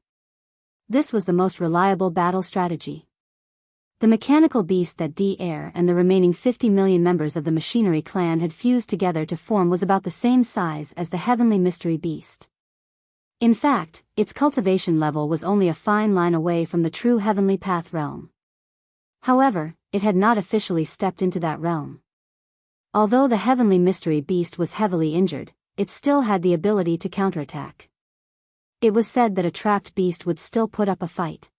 This was the most reliable battle strategy. The mechanical beast that Devourer and the remaining 50 million members of the machinery clan had fused together to form was about the same size as the heavenly mystery beast. In fact, its cultivation level was only a fine line away from the true heavenly path realm. However, it had not officially stepped into that realm. Although the heavenly mystery beast was heavily injured, it still had the ability to counterattack. It was said that a trapped beast would still put up a fight.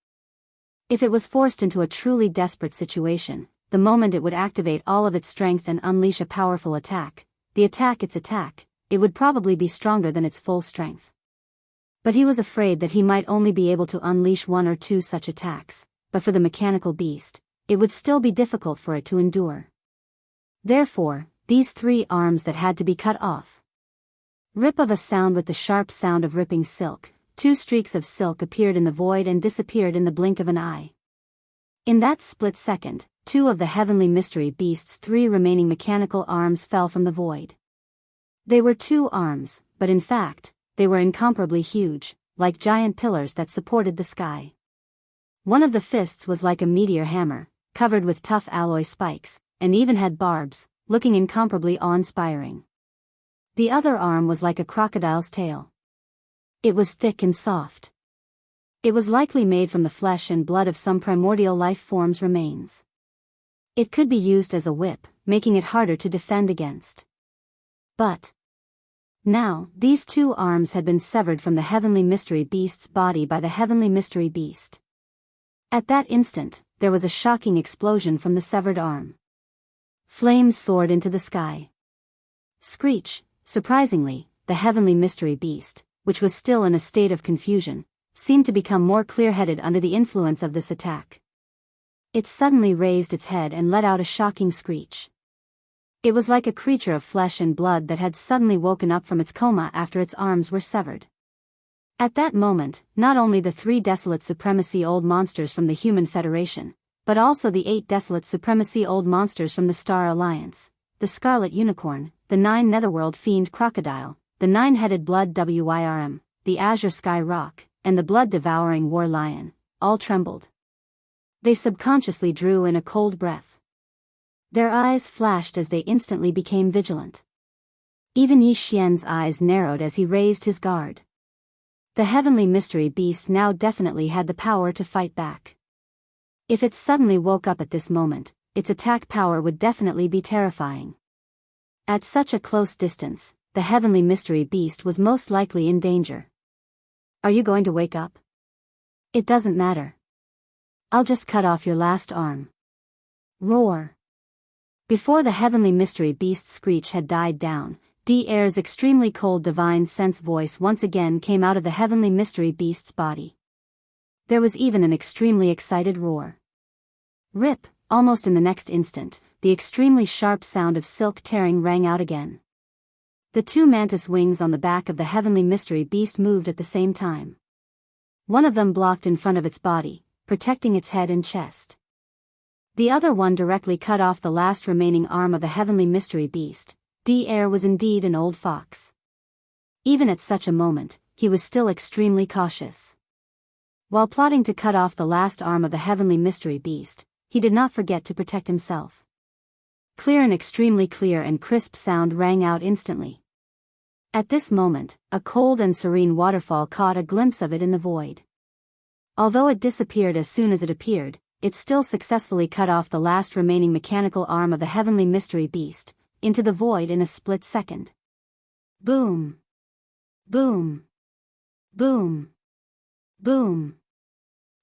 If it was forced into a truly desperate situation, the moment it would activate all of its strength and unleash a powerful attack, it would probably be stronger than its full strength. But he was afraid that he might only be able to unleash 1 or 2 such attacks, but for the mechanical beast, it would still be difficult for it to endure. Therefore, these 3 arms that had to be cut off. Rip of a sound with the sharp sound of ripping silk, 2 streaks of silk appeared in the void and disappeared in the blink of an eye. In that split second, 2 of the heavenly mystery beast's 3 remaining mechanical arms fell from the void. They were 2 arms, but in fact, they were incomparably huge, like giant pillars that supported the sky. One of the fists was like a meteor hammer, covered with tough alloy spikes, and even had barbs, looking incomparably awe-inspiring. The other arm was like a crocodile's tail. It was thick and soft. It was likely made from the flesh and blood of some primordial life form's remains. It could be used as a whip, making it harder to defend against. But now, these 2 arms had been severed from the heavenly mystery beast's body by the heavenly mystery beast. At that instant, there was a shocking explosion from the severed arm. Flames soared into the sky. Screech, surprisingly, the heavenly mystery beast, which was still in a state of confusion, seemed to become more clear-headed under the influence of this attack. It suddenly raised its head and let out a shocking screech. It was like a creature of flesh and blood that had suddenly woken up from its coma after its arms were severed. At that moment, not only the 3 desolate supremacy old monsters from the Human Federation, but also the 8 desolate supremacy old monsters from the Star Alliance, the Scarlet Unicorn, the 9 Netherworld Fiend Crocodile, the 9-headed Blood Wyrm, the Azure Sky Rock, and the blood-devouring War Lion, all trembled. They subconsciously drew in a cold breath. Their eyes flashed as they instantly became vigilant. Even Yi Xian's eyes narrowed as he raised his guard. The heavenly mystery beast now definitely had the power to fight back. If it suddenly woke up at this moment, its attack power would definitely be terrifying. At such a close distance, the heavenly mystery beast was most likely in danger. Are you going to wake up? It doesn't matter. I'll just cut off your last arm. Roar. Before the heavenly mystery beast's screech had died down, Devaurer's extremely cold divine sense voice once again came out of the heavenly mystery beast's body. There was even an extremely excited roar. Rip, almost in the next instant, the extremely sharp sound of silk tearing rang out again. The 2 mantis wings on the back of the heavenly mystery beast moved at the same time. One of them blocked in front of its body, protecting its head and chest. The other one directly cut off the last remaining arm of the heavenly mystery beast. Devourer was indeed an old fox. Even at such a moment, he was still extremely cautious. While plotting to cut off the last arm of the heavenly mystery beast, he did not forget to protect himself. Clear and extremely clear and crisp sound rang out instantly. At this moment, a cold and serene waterfall caught a glimpse of it in the void. Although it disappeared as soon as it appeared, it still successfully cut off the last remaining mechanical arm of the heavenly mystery beast, into the void in a split second. Boom! Boom! Boom! Boom!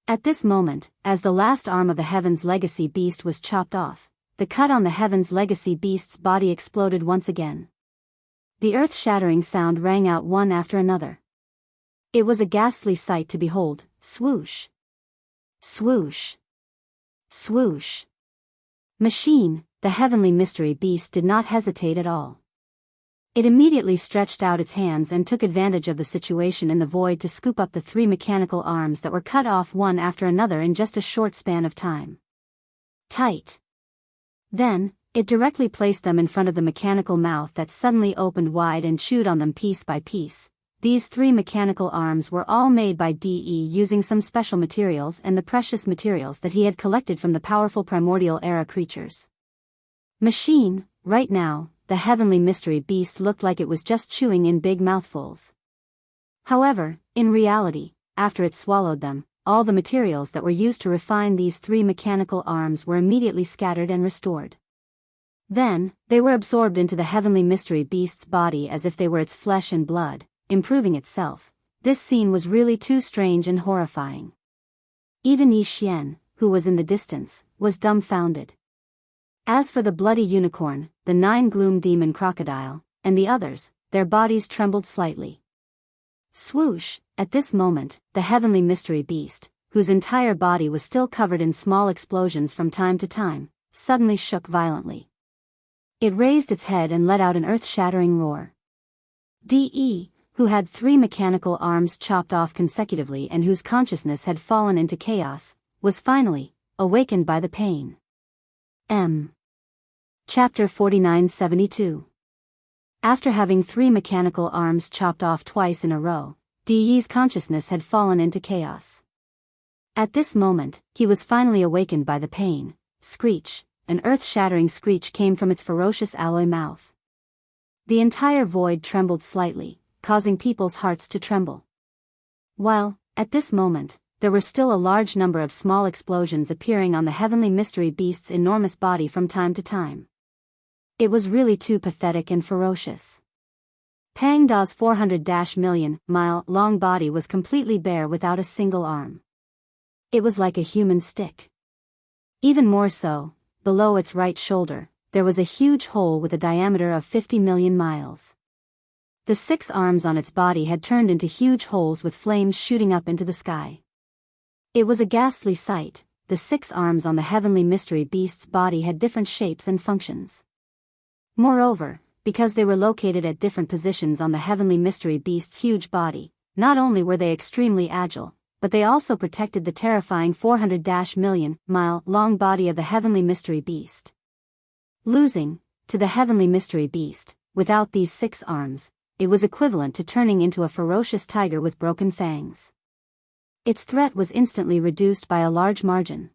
At this moment, as the last arm of the Heaven's Legacy Beast was chopped off, the cut on the Heaven's Legacy Beast's body exploded once again. The earth-shattering sound rang out one after another. It was a ghastly sight to behold. Swoosh! Swoosh! Swoosh! Machine, the heavenly mystery beast did not hesitate at all. It immediately stretched out its hands and took advantage of the situation in the void to scoop up the 3 mechanical arms that were cut off one after another in just a short span of time. Tight. Then, it directly placed them in front of the mechanical mouth that suddenly opened wide and chewed on them piece by piece. These 3 mechanical arms were all made by DE using some special materials and the precious materials that he had collected from the powerful primordial era creatures. Machine, right now, the heavenly mystery beast looked like it was just chewing in big mouthfuls. However, in reality, after it swallowed them, all the materials that were used to refine these 3 mechanical arms were immediately scattered and restored. Then, they were absorbed into the heavenly mystery beast's body as if they were its flesh and blood, improving itself. This scene was really too strange and horrifying. Even Yi Xian, who was in the distance, was dumbfounded. As for the bloody unicorn, the 9 gloom demon crocodile, and the others, their bodies trembled slightly. Swoosh, at this moment, the heavenly mystery beast, whose entire body was still covered in small explosions from time to time, suddenly shook violently. It raised its head and let out an earth-shattering roar. DE, who had 3 mechanical arms chopped off consecutively and whose consciousness had fallen into chaos, was finally awakened by the pain. Chapter 4972. After having 3 mechanical arms chopped off twice in a row, DE's consciousness had fallen into chaos. At this moment, he was finally awakened by the pain. Screech, an earth-shattering screech came from its ferocious alloy mouth. The entire void trembled slightly, causing people's hearts to tremble. While, at this moment, there were still a large number of small explosions appearing on the heavenly mystery beast's enormous body from time to time. It was really too pathetic and ferocious. Pang Da's 400-million-mile-long body was completely bare without a single arm. It was like a human stick. Even more so, below its right shoulder, there was a huge hole with a diameter of 50 million miles. The 6 arms on its body had turned into huge holes with flames shooting up into the sky. It was a ghastly sight. The 6 arms on the heavenly mystery beast's body had different shapes and functions. Moreover, because they were located at different positions on the heavenly mystery beast's huge body, not only were they extremely agile, but they also protected the terrifying 400-million-mile-long body of the heavenly mystery beast. Losing, to the heavenly mystery beast, without these 6 arms, it was equivalent to turning into a ferocious tiger with broken fangs. Its threat was instantly reduced by a large margin.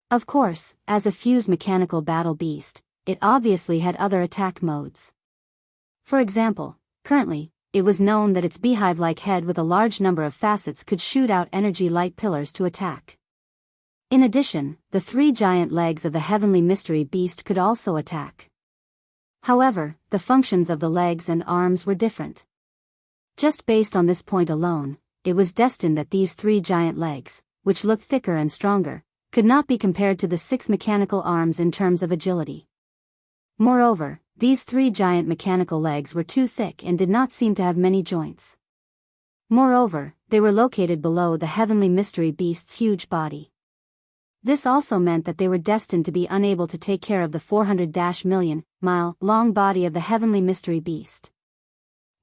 Of course, as a fused mechanical battle beast, it obviously had other attack modes. For example, currently, it was known that its beehive-like head with a large number of facets could shoot out energy light pillars to attack. In addition, the 3 giant legs of the heavenly mystery beast could also attack. However, the functions of the legs and arms were different. Just based on this point alone, it was destined that these 3 giant legs, which looked thicker and stronger, could not be compared to the 6 mechanical arms in terms of agility. Moreover, these 3 giant mechanical legs were too thick and did not seem to have many joints. Moreover, they were located below the heavenly mystery beast's huge body. This also meant that they were destined to be unable to take care of the 400-million-mile-long body of the heavenly mystery beast.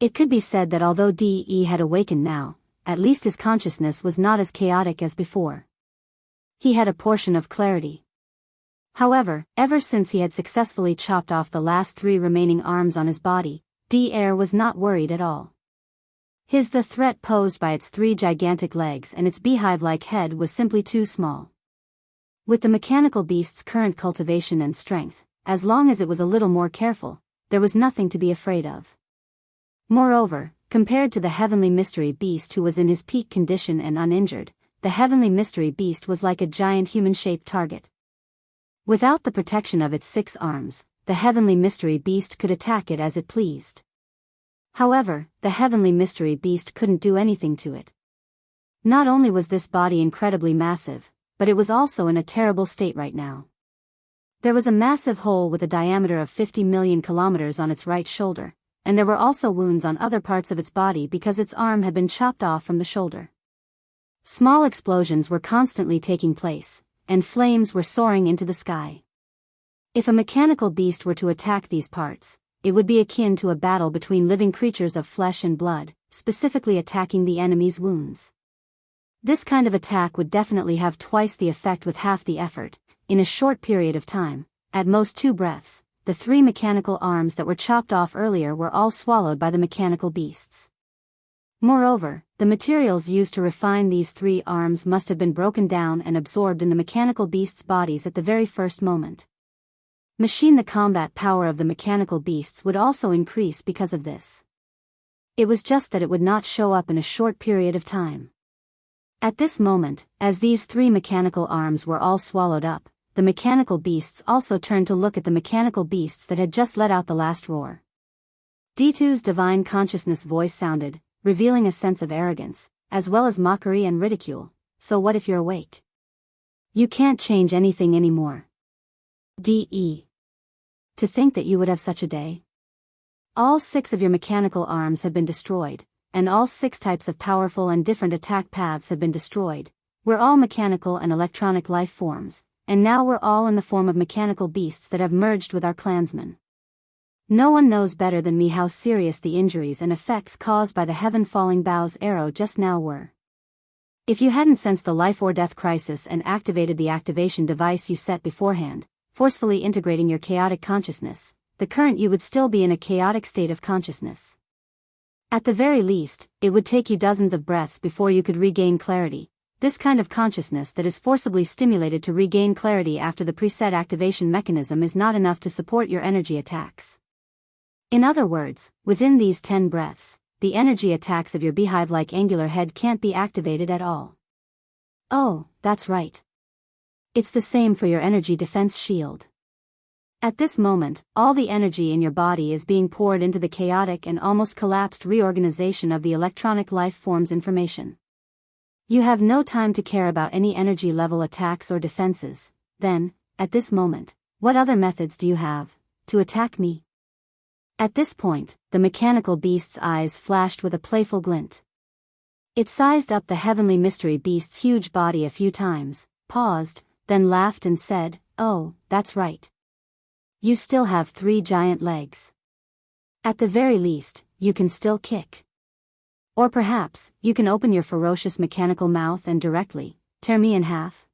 It could be said that although DE had awakened now, at least his consciousness was not as chaotic as before. He had a portion of clarity. However, ever since he had successfully chopped off the last 3 remaining arms on his body, DE was not worried at all. The threat posed by its 3 gigantic legs and its beehive-like head was simply too small. With the mechanical beast's current cultivation and strength, as long as it was a little more careful, there was nothing to be afraid of. Moreover, compared to the heavenly mystery beast who was in his peak condition and uninjured, the heavenly mystery beast was like a giant human-shaped target. Without the protection of its 6 arms, the heavenly mystery beast could attack it as it pleased. However, the heavenly mystery beast couldn't do anything to it. Not only was this body incredibly massive, but it was also in a terrible state right now. There was a massive hole with a diameter of 50 million kilometers on its right shoulder, and there were also wounds on other parts of its body because its arm had been chopped off from the shoulder. Small explosions were constantly taking place, and flames were soaring into the sky. If a mechanical beast were to attack these parts, it would be akin to a battle between living creatures of flesh and blood, specifically attacking the enemy's wounds. This kind of attack would definitely have twice the effect with half the effort, in a short period of time, at most 2 breaths. The 3 mechanical arms that were chopped off earlier were all swallowed by the mechanical beasts. Moreover, the materials used to refine these 3 arms must have been broken down and absorbed in the mechanical beasts' bodies at the very first moment. The combat power of the mechanical beasts would also increase because of this. It was just that it would not show up in a short period of time. At this moment, as these 3 mechanical arms were all swallowed up, the mechanical beasts also turned to look at the mechanical beasts that had just let out the last roar. D2's divine consciousness voice sounded, revealing a sense of arrogance, as well as mockery and ridicule. So what if you're awake? You can't change anything anymore. DE. To think that you would have such a day. All 6 of your mechanical arms have been destroyed, and all 6 types of powerful and different attack paths have been destroyed. We're all mechanical and electronic life forms, and now we're all in the form of mechanical beasts that have merged with our clansmen. No one knows better than me how serious the injuries and effects caused by the heaven-falling Biao's arrow just now were. If you hadn't sensed the life or death crisis and activated the activation device you set beforehand, forcefully integrating your chaotic consciousness, the current you would still be in a chaotic state of consciousness. At the very least, it would take you dozens of breaths before you could regain clarity. This kind of consciousness that is forcibly stimulated to regain clarity after the preset activation mechanism is not enough to support your energy attacks. In other words, within these 10 breaths, the energy attacks of your beehive-like angular head can't be activated at all. Oh, that's right. It's the same for your energy defense shield. At this moment, all the energy in your body is being poured into the chaotic and almost collapsed reorganization of the electronic life form's information. You have no time to care about any energy level attacks or defenses. Then, at this moment, what other methods do you have to attack me? At this point, the mechanical beast's eyes flashed with a playful glint. It sized up the heavenly mystery beast's huge body a few times, paused, then laughed and said, "Oh, that's right. You still have 3 giant legs. At the very least, you can still kick. Or perhaps, you can open your ferocious mechanical mouth and directly tear me in half."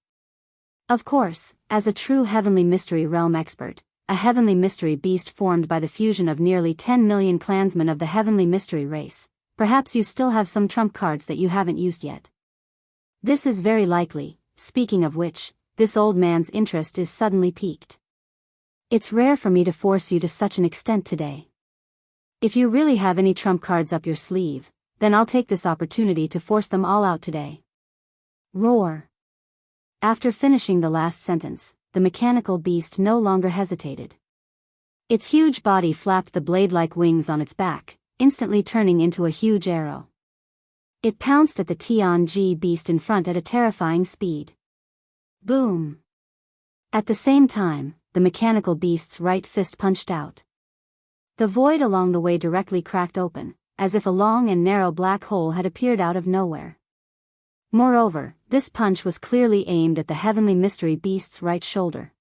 Of course, as a true heavenly mystery realm expert, a heavenly mystery beast formed by the fusion of nearly 10 million clansmen of the heavenly mystery race, perhaps you still have some trump cards that you haven't used yet. This is very likely. Speaking of which, this old man's interest is suddenly piqued. It's rare for me to force you to such an extent today. If you really have any trump cards up your sleeve, then I'll take this opportunity to force them all out today. Roar. After finishing the last sentence, the mechanical beast no longer hesitated. Its huge body flapped the blade-like wings on its back, instantly turning into a huge arrow. It pounced at the Tianji beast in front at a terrifying speed. Boom! At the same time, the mechanical beast's right fist punched out. The void along the way directly cracked open, as if a long and narrow black hole had appeared out of nowhere. Moreover, this punch was clearly aimed at the heavenly mystery beast's right shoulder.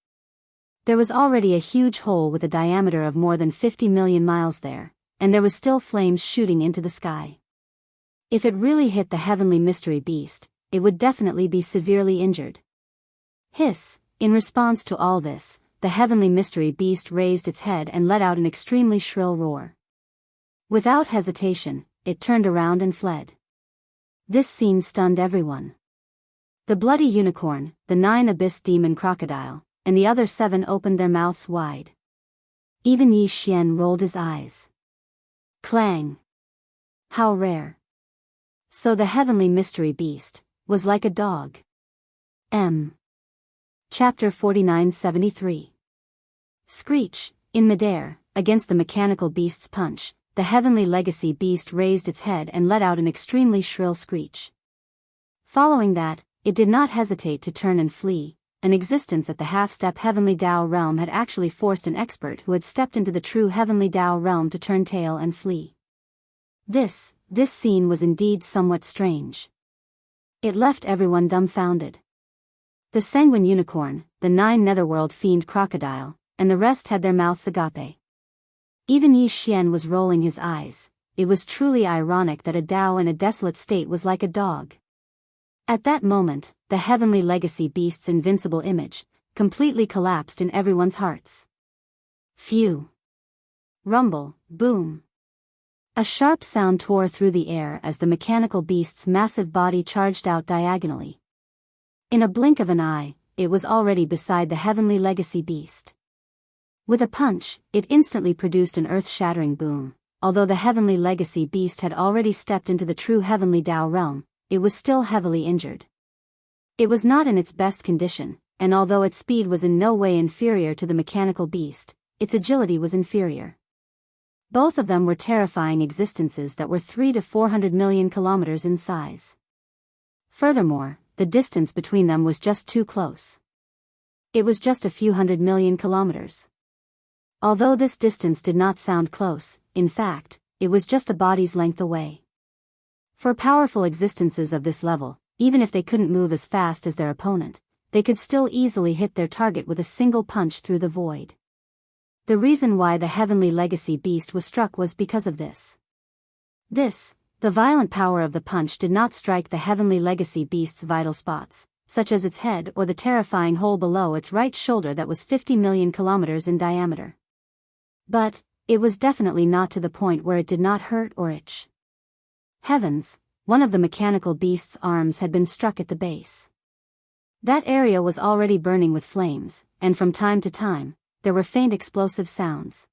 There was already a huge hole with a diameter of more than 50 million miles there, and there was still flames shooting into the sky. If it really hit the heavenly mystery beast, it would definitely be severely injured. Hiss! In response to all this, the heavenly mystery beast raised its head and let out an extremely shrill roar. Without hesitation, it turned around and fled. This scene stunned everyone. The bloody unicorn, the 9 abyss demon crocodile, and the other 7 opened their mouths wide. Even Yi Xian rolled his eyes. Clang! How rare. So the heavenly mystery beast was like a dog. Chapter 4973. Screech! In midair, against the mechanical beast's punch, the heavenly legacy beast raised its head and let out an extremely shrill screech. Following that, it did not hesitate to turn and flee. An existence at the half-step heavenly Dao realm had actually forced an expert who had stepped into the true heavenly Dao realm to turn tail and flee. This scene was indeed somewhat strange. It left everyone dumbfounded. The sanguine unicorn, the 9 netherworld fiend crocodile, and the rest had their mouths agape. Even Yi Xian was rolling his eyes. It was truly ironic that a Dao in a desolate state was like a dog. At that moment, the heavenly legacy beast's invincible image completely collapsed in everyone's hearts. Phew! Rumble, boom. A sharp sound tore through the air as the mechanical beast's massive body charged out diagonally. In a blink of an eye, it was already beside the heavenly legacy beast. With a punch, it instantly produced an earth-shattering boom. Although the heavenly legacy beast had already stepped into the true heavenly Dao realm, it was still heavily injured. It was not in its best condition, and although its speed was in no way inferior to the mechanical beast, its agility was inferior. Both of them were terrifying existences that were 300 to 400 million kilometers in size. Furthermore, the distance between them was just too close. It was just a few 100 million kilometers. Although this distance did not sound close, in fact, it was just a body's length away. For powerful existences of this level, even if they couldn't move as fast as their opponent, they could still easily hit their target with a single punch through the void. The reason why the heavenly legacy beast was struck was because of this. The violent power of the punch did not strike the heavenly legacy beast's vital spots, such as its head or the terrifying hole below its right shoulder that was 50 million kilometers in diameter. But it was definitely not to the point where it did not hurt or itch. Heavens, one of the mechanical beast's arms had been struck at the base. That area was already burning with flames, and from time to time, there were faint explosive sounds.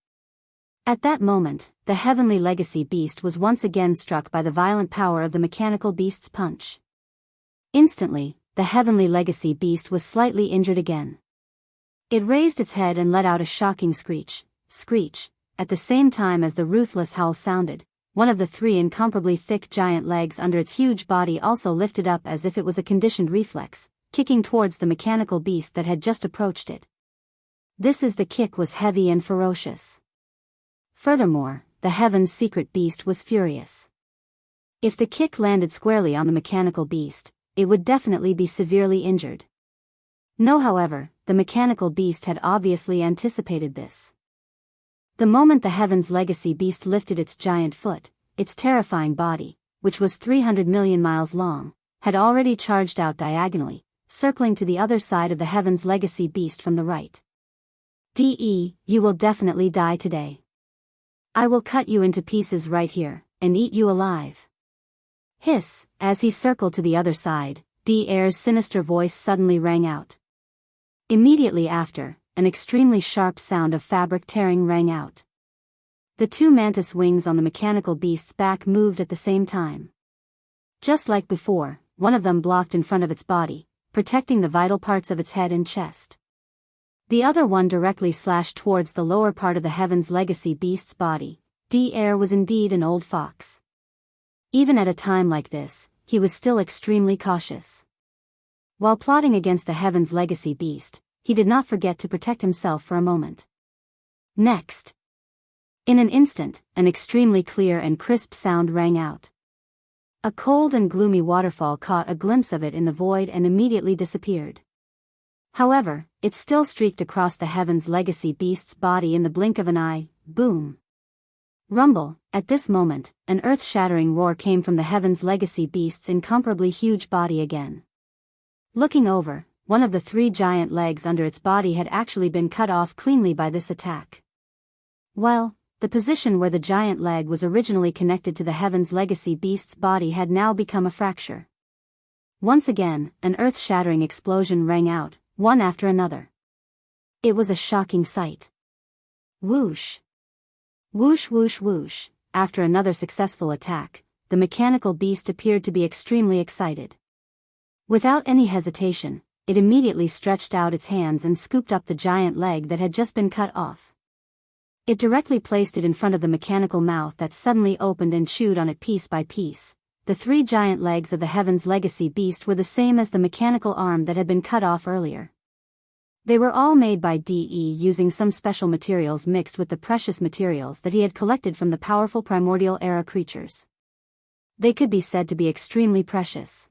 At that moment, the heavenly legacy beast was once again struck by the violent power of the mechanical beast's punch. Instantly, the heavenly legacy beast was slightly injured again. It raised its head and let out a shocking screech, at the same time as the ruthless howl sounded. One of the three incomparably thick giant legs under its huge body also lifted up as if it was a conditioned reflex, kicking towards the mechanical beast that had just approached it. The kick was heavy and ferocious. Furthermore, the heaven's secret beast was furious. If the kick landed squarely on the mechanical beast, it would definitely be severely injured. No, however, the mechanical beast had obviously anticipated this. The moment the heaven's legacy beast lifted its giant foot, its terrifying body, which was 300 million miles long, had already charged out diagonally, circling to the other side of the heaven's legacy beast from the right. You will definitely die today. I will cut you into pieces right here, and eat you alive. Hiss, as he circled to the other side, Devoureur's sinister voice suddenly rang out. Immediately after, an extremely sharp sound of fabric tearing rang out. The two mantis wings on the mechanical beast's back moved at the same time. Just like before, one of them blocked in front of its body, protecting the vital parts of its head and chest. The other one directly slashed towards the lower part of the heaven's legacy beast's body. Devourer was indeed an old fox. Even at a time like this, he was still extremely cautious. While plotting against the heaven's legacy beast, he did not forget to protect himself for a moment. Next. In an instant, an extremely clear and crisp sound rang out. A cold and gloomy waterfall caught a glimpse of it in the void and immediately disappeared. However, it still streaked across the heaven's legacy beast's body in the blink of an eye. Boom. Rumble. At this moment, an earth-shattering roar came from the heaven's legacy beast's incomparably huge body again. Looking over, one of the three giant legs under its body had actually been cut off cleanly by this attack. Well, the position where the giant leg was originally connected to the heaven's legacy beast's body had now become a fracture. Once again, an earth-shattering explosion rang out, one after another. It was a shocking sight. Whoosh! Whoosh whoosh whoosh. After another successful attack, the mechanical beast appeared to be extremely excited. Without any hesitation, it immediately stretched out its hands and scooped up the giant leg that had just been cut off. It directly placed it in front of the mechanical mouth that suddenly opened and chewed on it piece by piece. The three giant legs of the heaven's legacy beast were the same as the mechanical arm that had been cut off earlier. They were all made by using some special materials mixed with the precious materials that he had collected from the powerful primordial era creatures. They could be said to be extremely precious.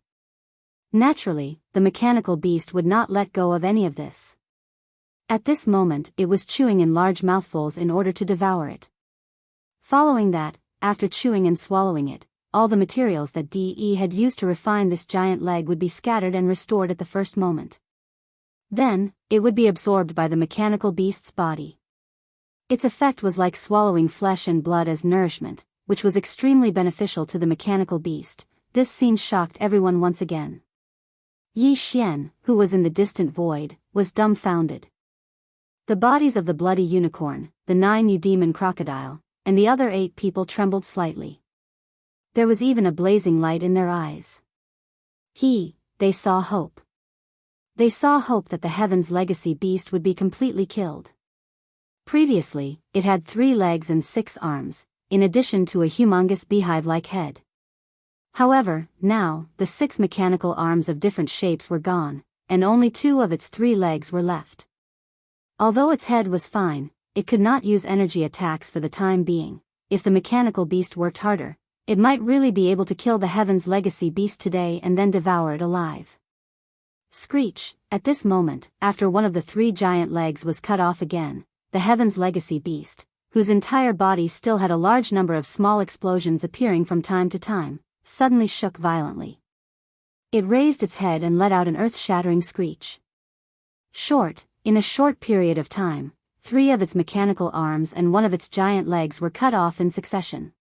Naturally, the mechanical beast would not let go of any of this. At this moment, it was chewing in large mouthfuls in order to devour it. Following that, after chewing and swallowing it, all the materials that De had used to refine this giant leg would be scattered and restored at the first moment. Then, it would be absorbed by the mechanical beast's body. Its effect was like swallowing flesh and blood as nourishment, which was extremely beneficial to the mechanical beast. This scene shocked everyone once again. Yi Xian, who was in the distant void, was dumbfounded. The bodies of the bloody unicorn, the 9 eudemon crocodile, and the other 8 people trembled slightly. There was even a blazing light in their eyes. They saw hope. They saw hope that the Heaven's legacy beast would be completely killed. Previously, it had 3 legs and 6 arms, in addition to a humongous beehive-like head. However, now, the 6 mechanical arms of different shapes were gone, and only 2 of its 3 legs were left. Although its head was fine, it could not use energy attacks for the time being. If the mechanical beast worked harder, it might really be able to kill the Heaven's legacy beast today and then devour it alive. Screech! At this moment, after one of the 3 giant legs was cut off again, the Heaven's legacy beast, whose entire body still had a large number of small explosions appearing from time to time, suddenly shook violently. It raised its head and let out an earth-shattering screech. In a short period of time, 3 of its mechanical arms and 1 of its giant legs were cut off in succession.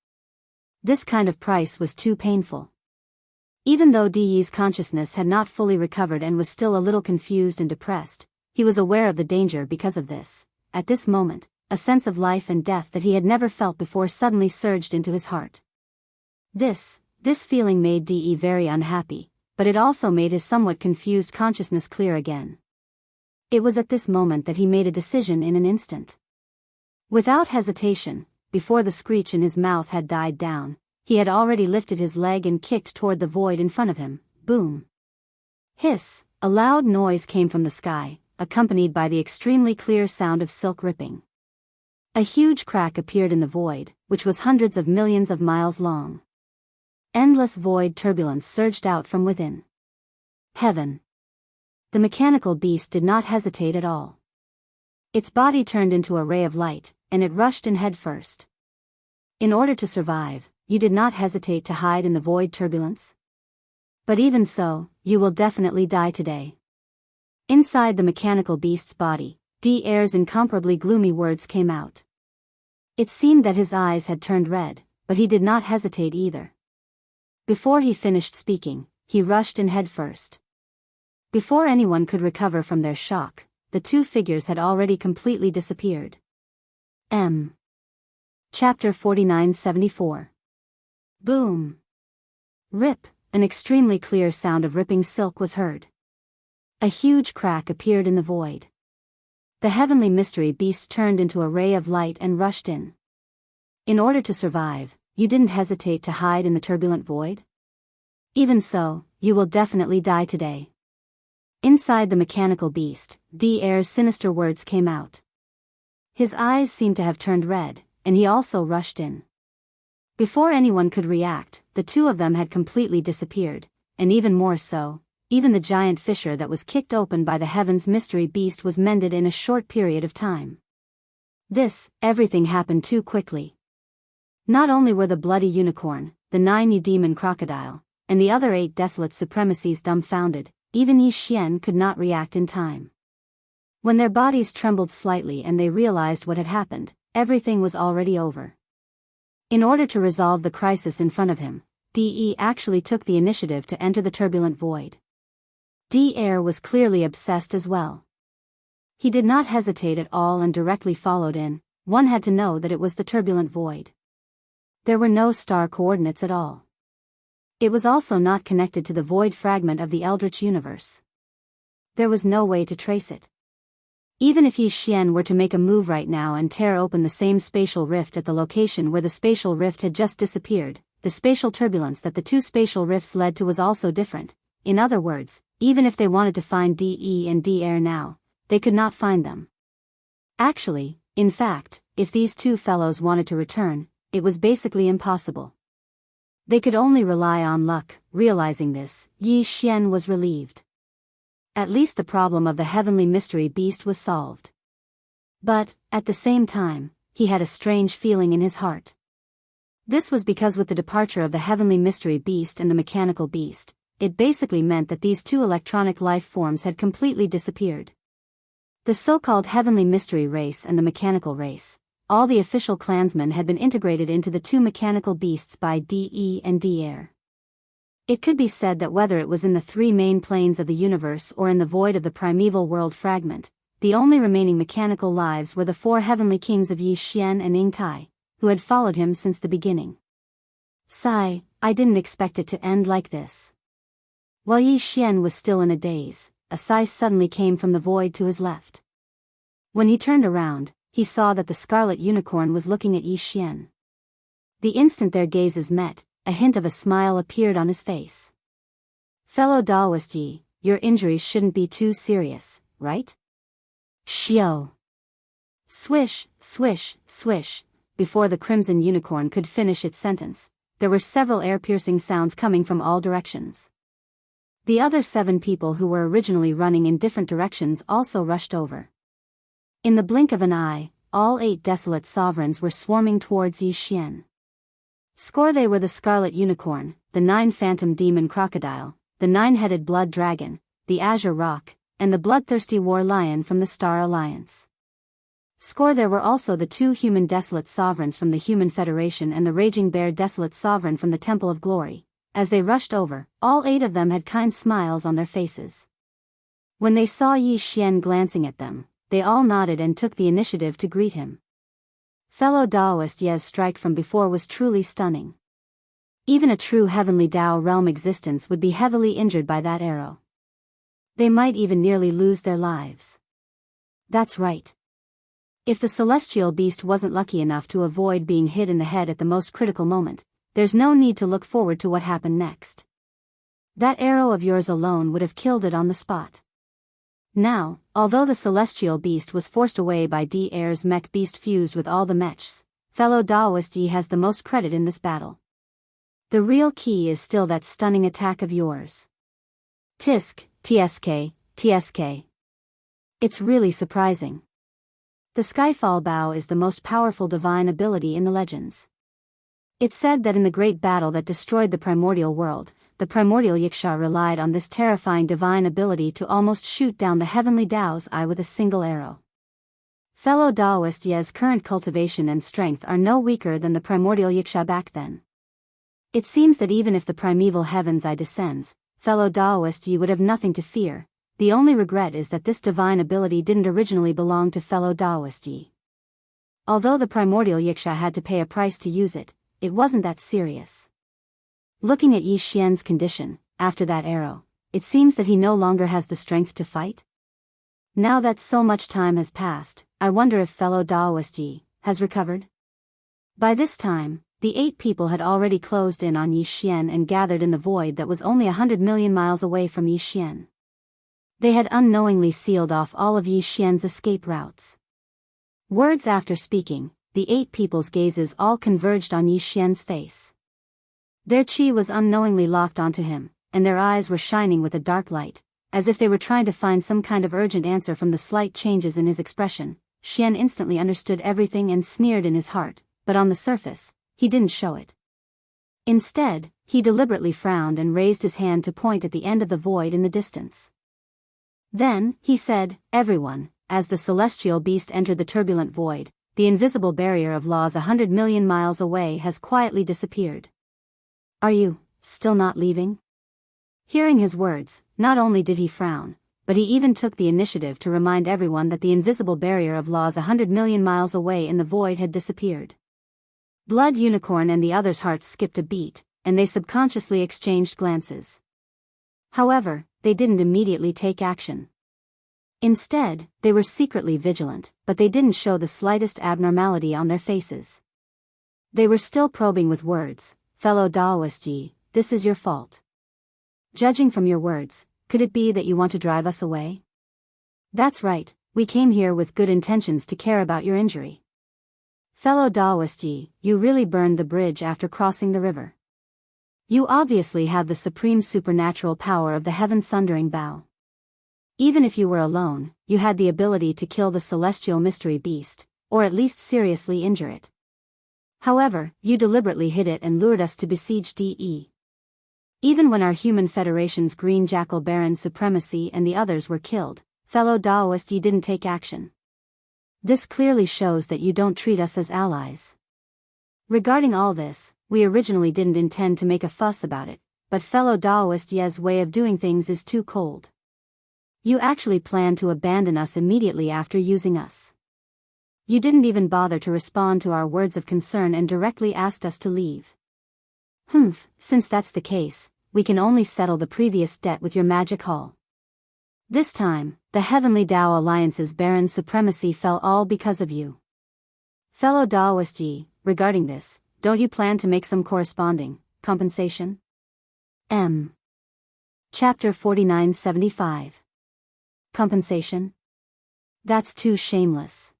This kind of price was too painful. Even though De's consciousness had not fully recovered and was still a little confused and depressed, he was aware of the danger because of this. At this moment, a sense of life and death that he had never felt before suddenly surged into his heart. This feeling made De very unhappy, but it also made his somewhat confused consciousness clear again. It was at this moment that he made a decision in an instant. Without hesitation, before the screech in his mouth had died down, he had already lifted his leg and kicked toward the void in front of him. Boom! Hiss! A loud noise came from the sky, accompanied by the extremely clear sound of silk ripping. A huge crack appeared in the void, which was hundreds of millions of miles long. Endless void turbulence surged out from within. Heaven! The mechanical beast did not hesitate at all. Its body turned into a ray of light, and it rushed in head first. In order to survive, you did not hesitate to hide in the void turbulence? But even so, you will definitely die today. Inside the mechanical beast's body, De's incomparably gloomy words came out. It seemed that his eyes had turned red, but he did not hesitate either. Before he finished speaking, he rushed in head first. Before anyone could recover from their shock, the 2 figures had already completely disappeared. Chapter 49-74. Boom! Rip! An extremely clear sound of ripping silk was heard. A huge crack appeared in the void. The heavenly mystery beast turned into a ray of light and rushed in. In order to survive, you didn't hesitate to hide in the turbulent void? Even so, you will definitely die today. Inside the mechanical beast, De's sinister words came out. His eyes seemed to have turned red, and he also rushed in. Before anyone could react, the 2 of them had completely disappeared, and even more so, even the giant fissure that was kicked open by the Heaven's mystery beast was mended in a short period of time. Everything happened too quickly. Not only were the bloody unicorn, the 9 eudemon crocodile, and the other 8 desolate supremacies dumbfounded, even Yi Xian could not react in time. When their bodies trembled slightly and they realized what had happened, everything was already over. In order to resolve the crisis in front of him, De actually took the initiative to enter the turbulent void. De was clearly obsessed as well. He did not hesitate at all and directly followed in. One had to know that it was the turbulent void. There were no star coordinates at all. It was also not connected to the void fragment of the Eldritch universe. There was no way to trace it. Even if Yi Xian were to make a move right now and tear open the same spatial rift at the location where the spatial rift had just disappeared, the spatial turbulence that the 2 spatial rifts led to was also different. In other words, even if they wanted to find De and De now, they could not find them. Actually, in fact, if these 2 fellows wanted to return, it was basically impossible. They could only rely on luck. Realizing this, Yi Xian was relieved. At least the problem of the heavenly mystery beast was solved. But, at the same time, he had a strange feeling in his heart. This was because with the departure of the heavenly mystery beast and the mechanical beast, it basically meant that these two electronic life forms had completely disappeared. The so-called heavenly mystery race and the mechanical race, all the official clansmen had been integrated into the two mechanical beasts by De and De'er. It could be said that whether it was in the three main planes of the universe or in the void of the primeval world fragment, the only remaining mechanical lives were the four heavenly kings of Yi Xian and Ing Tai, who had followed him since the beginning. Sigh, I didn't expect it to end like this. While Yi Xian was still in a daze, a sigh suddenly came from the void to his left. When he turned around, he saw that the scarlet unicorn was looking at Yi Xian. The instant their gazes met, a hint of a smile appeared on his face. Fellow Daoist Yi, your injuries shouldn't be too serious, right? Xiao. Swish, swish, swish. Before the crimson unicorn could finish its sentence, there were several air-piercing sounds coming from all directions. The other 7 people who were originally running in different directions also rushed over. In the blink of an eye, all 8 desolate sovereigns were swarming towards Yi Xian. They were the Scarlet Unicorn, the 9 Phantom Demon Crocodile, the 9-headed Blood Dragon, the Azure Rock, and the Bloodthirsty War Lion from the Star Alliance. There were also the 2 Human Desolate Sovereigns from the Human Federation and the Raging Bear Desolate Sovereign from the Temple of Glory. As they rushed over, all 8 of them had kind smiles on their faces. When they saw Yi Xian glancing at them, they all nodded and took the initiative to greet him. Fellow Daoist Ye's strike from before was truly stunning. Even a true heavenly Dao realm existence would be heavily injured by that arrow. They might even nearly lose their lives. That's right. If the celestial beast wasn't lucky enough to avoid being hit in the head at the most critical moment, there's no need to look forward to what happened next. That arrow of yours alone would have killed it on the spot. Now, although the celestial beast was forced away by De'er's mech beast fused with all the mechs, fellow Daoist Yi has the most credit in this battle. The real key is still that stunning attack of yours. Tisk, TSK, TSK. It's really surprising. The Skyfall Bow is the most powerful divine ability in the legends. It's said that in the great battle that destroyed the primordial world, the primordial Yiksha relied on this terrifying divine ability to almost shoot down the heavenly Dao's eye with a single arrow. Fellow Daoist Ye's current cultivation and strength are no weaker than the primordial Yiksha back then. It seems that even if the primeval heaven's eye descends, fellow Daoist Yi would have nothing to fear. The only regret is that this divine ability didn't originally belong to fellow Daoist Yi. Although the primordial Yiksha had to pay a price to use it, it wasn't that serious. Looking at Yi Xian's condition, after that arrow, it seems that he no longer has the strength to fight. Now that so much time has passed, I wonder if fellow Daoist Yi has recovered? By this time, the 8 people had already closed in on Yi Xian and gathered in the void that was only 100 million miles away from Yi Xian. They had unknowingly sealed off all of Yi Xian's escape routes. Words after speaking, the 8 people's gazes all converged on Yi Xian's face. Their chi was unknowingly locked onto him, and their eyes were shining with a dark light, as if they were trying to find some kind of urgent answer from the slight changes in his expression. Xian instantly understood everything and sneered in his heart, but on the surface, he didn't show it. Instead, he deliberately frowned and raised his hand to point at the end of the void in the distance. Then, he said, "Everyone," as the celestial beast entered the turbulent void, the invisible barrier of laws 100 million miles away has quietly disappeared. Are you still not leaving? Hearing his words, not only did he frown, but he even took the initiative to remind everyone that the invisible barrier of laws 100 million miles away in the void had disappeared. Blood Unicorn and the others' hearts skipped a beat, and they subconsciously exchanged glances. However, they didn't immediately take action. Instead, they were secretly vigilant, but they didn't show the slightest abnormality on their faces. They were still probing with words. Fellow Daoist Yi, this is your fault. Judging from your words, could it be that you want to drive us away? That's right, we came here with good intentions to care about your injury. Fellow Daoist Yi, you really burned the bridge after crossing the river. You obviously have the supreme supernatural power of the heaven-sundering bow. Even if you were alone, you had the ability to kill the celestial mystery beast, or at least seriously injure it. However, you deliberately hid it and lured us to besiege DE. Even when our human federation's green jackal baron supremacy and the others were killed, fellow Daoist, you didn't take action. This clearly shows that you don't treat us as allies. Regarding all this, we originally didn't intend to make a fuss about it, but fellow Daoist Ye's way of doing things is too cold. You actually planned to abandon us immediately after using us. You didn't even bother to respond to our words of concern and directly asked us to leave. Since that's the case, we can only settle the previous debt with your magic hall. This time, the Heavenly Dao Alliance's Baron Supremacy fell all because of you. Fellow Daoist Yi, regarding this, don't you plan to make some corresponding compensation? Chapter 4975. Compensation? That's too shameless.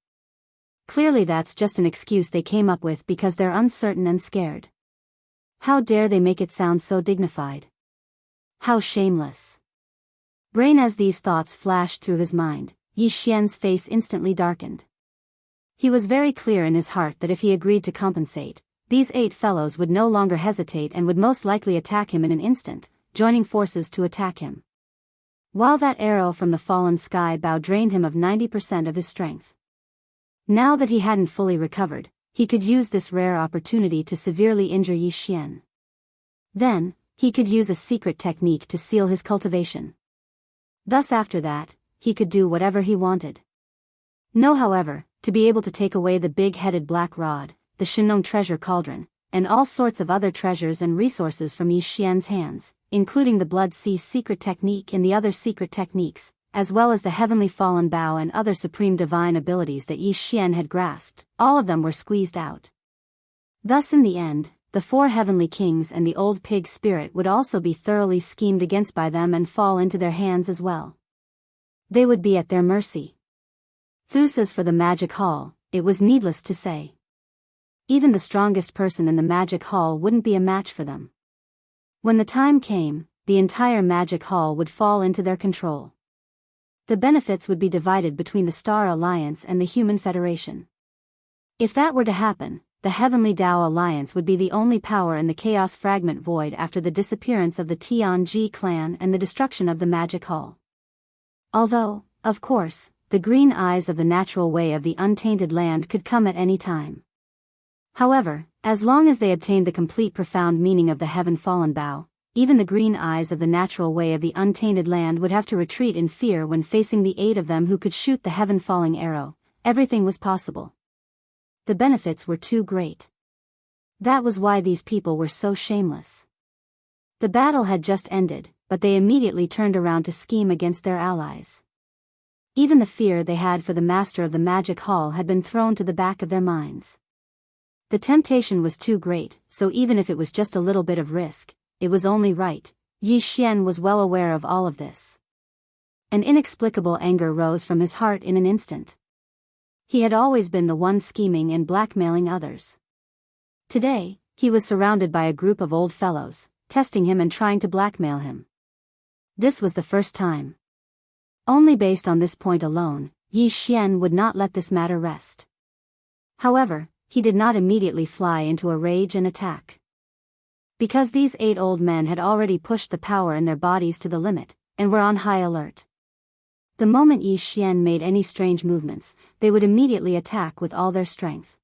Clearly that's just an excuse they came up with because they're uncertain and scared. How dare they make it sound so dignified? How shameless. Brain as these thoughts flashed through his mind, Yi Xian's face instantly darkened. He was very clear in his heart that if he agreed to compensate, these 8 fellows would no longer hesitate and would most likely attack him in an instant, joining forces to attack him. While that arrow from the fallen sky bow drained him of 90% of his strength. Now that he hadn't fully recovered, he could use this rare opportunity to severely injure Yi Xian. Then, he could use a secret technique to seal his cultivation. Thus after that, he could do whatever he wanted. No, however, to be able to take away the big-headed black rod, the Shenong treasure cauldron, and all sorts of other treasures and resources from Yi Xian's hands, including the Blood Sea secret technique and the other secret techniques, as well as the Heavenly Fallen Bow and other supreme divine abilities that Yi Xian had grasped, all of them were squeezed out. Thus in the end, the 4 heavenly kings and the old pig spirit would also be thoroughly schemed against by them and fall into their hands as well. They would be at their mercy. Thus as for the magic hall, it was needless to say. Even the strongest person in the magic hall wouldn't be a match for them. When the time came, the entire magic hall would fall into their control. The benefits would be divided between the Star Alliance and the Human Federation. If that were to happen, the Heavenly Dao Alliance would be the only power in the Chaos Fragment Void after the disappearance of the Tianji clan and the destruction of the Magic Hall. Although, of course, the green eyes of the natural way of the untainted land could come at any time. However, as long as they obtained the complete profound meaning of the Heaven Fallen Bow, even the green eyes of the natural way of the untainted land would have to retreat in fear when facing the 8 of them who could shoot the heaven-falling arrow. Everything was possible. The benefits were too great. That was why these people were so shameless. The battle had just ended, but they immediately turned around to scheme against their allies. Even the fear they had for the master of the magic hall had been thrown to the back of their minds. The temptation was too great, so even if it was just a little bit of risk, it was only right. Yi Xian was well aware of all of this. An inexplicable anger rose from his heart in an instant. He had always been the one scheming and blackmailing others. Today, he was surrounded by a group of old fellows, testing him and trying to blackmail him. This was the first time. Only based on this point alone, Yi Xian would not let this matter rest. However, he did not immediately fly into a rage and attack. Because these 8 old men had already pushed the power in their bodies to the limit, and were on high alert. The moment Yi Xian made any strange movements, they would immediately attack with all their strength.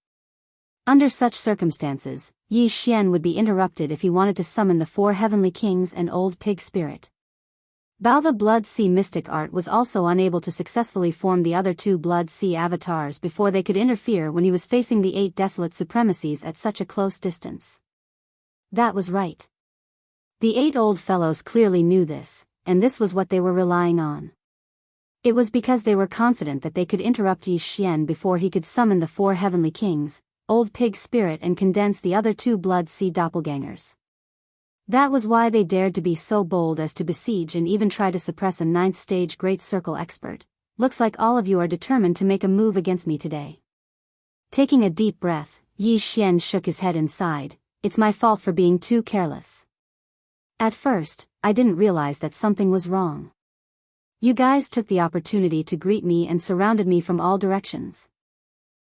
Under such circumstances, Yi Xian would be interrupted if he wanted to summon the 4 heavenly kings and old pig spirit. Bao the Blood Sea mystic art was also unable to successfully form the other 2 Blood Sea avatars before they could interfere when he was facing the 8 desolate supremacies at such a close distance. That was right. The 8 old fellows clearly knew this, and this was what they were relying on. It was because they were confident that they could interrupt Yi Xian before he could summon the 4 heavenly kings, old pig spirit and condense the other 2 Blood Sea doppelgangers. That was why they dared to be so bold as to besiege and even try to suppress a 9th stage Great Circle expert. Looks like all of you are determined to make a move against me today. Taking a deep breath, Yi Xian shook his head and sighed. It's my fault for being too careless. At first, I didn't realize that something was wrong. You guys took the opportunity to greet me and surrounded me from all directions.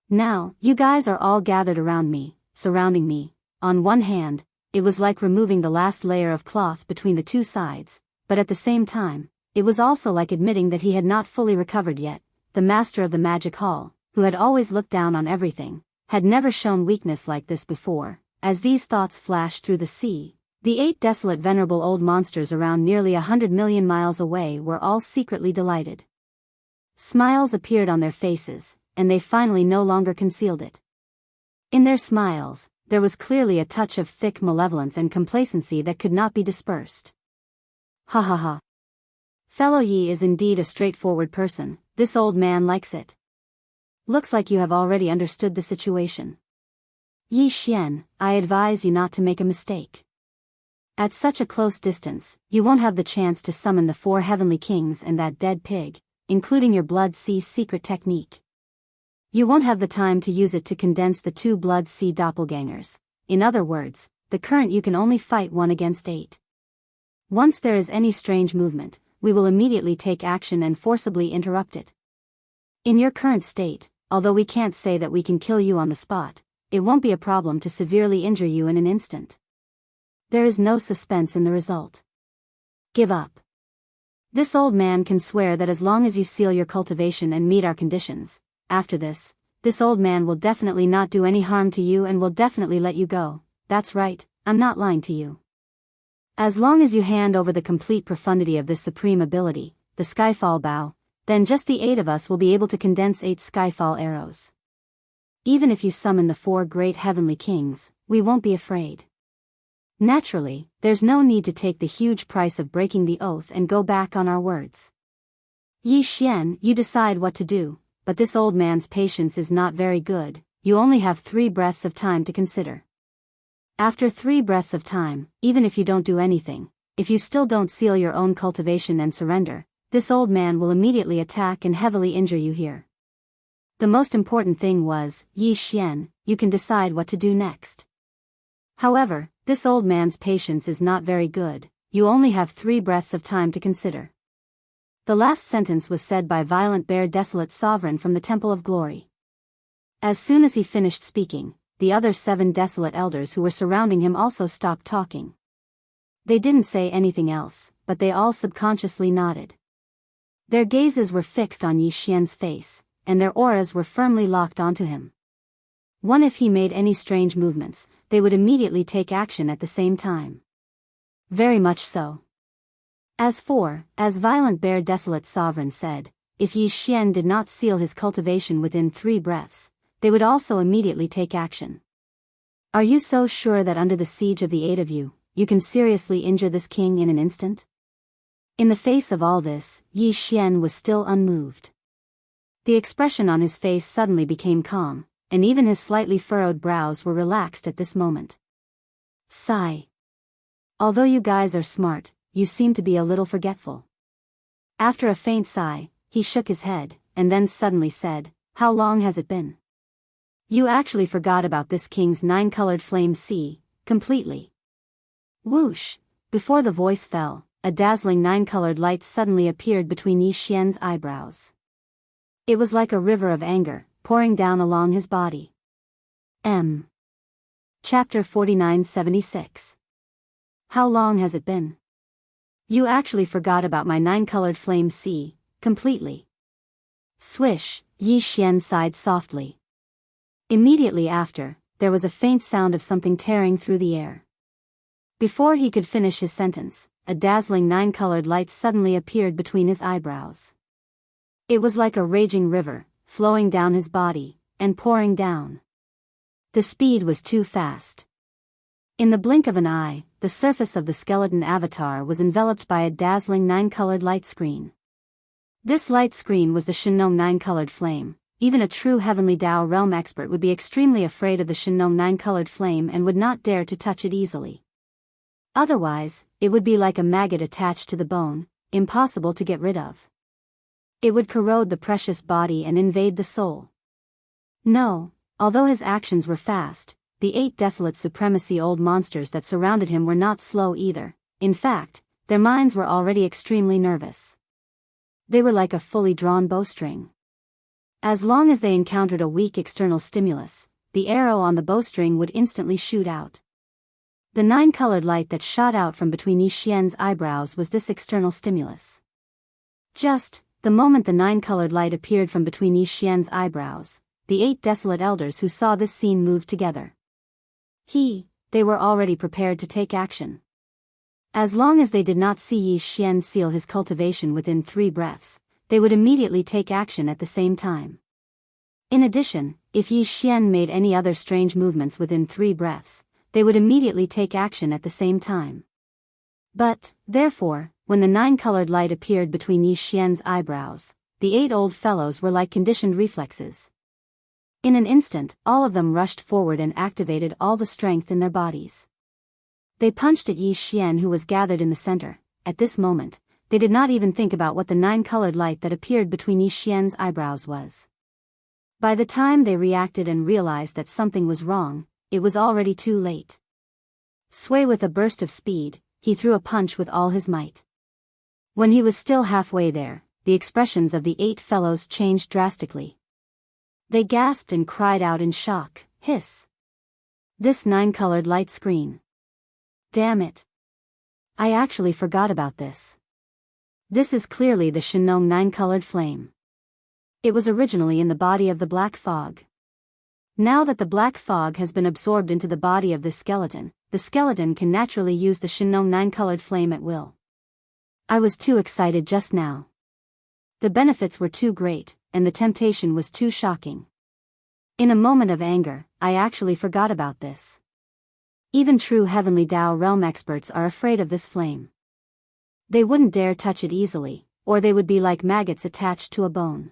Now, you guys are all gathered around me, surrounding me. On one hand, it was like removing the last layer of cloth between the two sides, but at the same time, it was also like admitting that he had not fully recovered yet. The master of the magic hall, who had always looked down on everything, had never shown weakness like this before. As these thoughts flashed through the sea, the 8 desolate venerable old monsters around nearly 100 million miles away were all secretly delighted. Smiles appeared on their faces, and they finally no longer concealed it. In their smiles, there was clearly a touch of thick malevolence and complacency that could not be dispersed. Ha ha ha. Fellow Yi is indeed a straightforward person, this old man likes it. Looks like you have already understood the situation. Yi Xian, I advise you not to make a mistake. At such a close distance, you won't have the chance to summon the 4 heavenly kings and that dead pig, including your Blood Sea secret technique. You won't have the time to use it to condense the 2 Blood Sea doppelgangers. In other words, the current you can only fight 1 against 8. Once there is any strange movement, we will immediately take action and forcibly interrupt it. In your current state, although we can't say that we can kill you on the spot, it won't be a problem to severely injure you in an instant. There is no suspense in the result. Give up. This old man can swear that as long as you seal your cultivation and meet our conditions, after this old man will definitely not do any harm to you and will definitely let you go. That's right, I'm not lying to you. As long as you hand over the complete profundity of this supreme ability, the Skyfall Bow, then just the 8 of us will be able to condense 8 Skyfall arrows. Even if you summon the 4 great heavenly kings, we won't be afraid. Naturally, there's no need to take the huge price of breaking the oath and go back on our words. Yi Xian, you decide what to do, but this old man's patience is not very good. You only have 3 breaths of time to consider. After 3 breaths of time, even if you don't do anything, if you still don't seal your own cultivation and surrender, this old man will immediately attack and heavily injure you here. The most important thing was, Yi Xian, you can decide what to do next. However, this old man's patience is not very good. You only have 3 breaths of time to consider. The last sentence was said by Violent Bear, desolate sovereign from the Temple of Glory. As soon as he finished speaking, the other 7 desolate elders who were surrounding him also stopped talking. They didn't say anything else, but they all subconsciously nodded. Their gazes were fixed on Yi Xian's face, and their auras were firmly locked onto him. If he made any strange movements, they would immediately take action at the same time. Very much so. As Violent Bear Desolate Sovereign said, if Yi Xian did not seal his cultivation within 3 breaths, they would also immediately take action. Are you so sure that under the siege of the 8 of you, you can seriously injure this king in an instant? In the face of all this, Yi Xian was still unmoved. The expression on his face suddenly became calm, and even his slightly furrowed brows were relaxed at this moment. Sigh. Although you guys are smart, you seem to be a little forgetful. After a faint sigh, he shook his head, and then suddenly said, how long has it been? You actually forgot about this king's 9-colored flame sea, completely. Whoosh! Before the voice fell, a dazzling 9-colored light suddenly appeared between Yi Xian's eyebrows. It was like a river of anger, pouring down along his body. Chapter 4976. How long has it been? You actually forgot about my 9-colored flame sea, completely. Swish, Yi Xian sighed softly. Immediately after, there was a faint sound of something tearing through the air. Before he could finish his sentence, a dazzling 9-colored light suddenly appeared between his eyebrows. It was like a raging river, flowing down his body, and pouring down. The speed was too fast. In the blink of an eye, the surface of the skeleton avatar was enveloped by a dazzling 9-colored light screen. This light screen was the Shinong 9-colored flame. Even a true heavenly Dao realm expert would be extremely afraid of the Shinong 9-colored flame and would not dare to touch it easily. Otherwise, it would be like a maggot attached to the bone, impossible to get rid of. It would corrode the precious body and invade the soul. No, although his actions were fast, the 8 desolate supremacy old monsters that surrounded him were not slow either. In fact, their minds were already extremely nervous. They were like a fully drawn bowstring. As long as they encountered a weak external stimulus, the arrow on the bowstring would instantly shoot out. The nine-colored light that shot out from between Yi Xian's eyebrows was this external stimulus. Just the moment the nine-colored light appeared from between Yi Xian's eyebrows, the 8 desolate elders who saw this scene moved together. They were already prepared to take action. As long as they did not see Yi Xian seal his cultivation within 3 breaths, they would immediately take action at the same time. In addition, if Yi Xian made any other strange movements within 3 breaths, they would immediately take action at the same time. But, therefore, when the 9-colored light appeared between Yi Xian's eyebrows, the 8 old fellows were like conditioned reflexes. In an instant, all of them rushed forward and activated all the strength in their bodies. They punched at Yi Xian, who was gathered in the center. At this moment, they did not even think about what the 9-colored light that appeared between Yi Xian's eyebrows was. By the time they reacted and realized that something was wrong, it was already too late. Sway with a burst of speed, he threw a punch with all his might. When he was still halfway there, the expressions of the 8 fellows changed drastically. They gasped and cried out in shock. Hiss! This 9-colored light screen. Damn it! I actually forgot about this. This is clearly the Shenong 9-colored flame. It was originally in the body of the black fog. Now that the black fog has been absorbed into the body of this skeleton, the skeleton can naturally use the Shenong 9-colored flame at will. I was too excited just now. The benefits were too great, and the temptation was too shocking. In a moment of anger, I actually forgot about this. Even true Heavenly Tao realm experts are afraid of this flame. They wouldn't dare touch it easily, or they would be like maggots attached to a bone.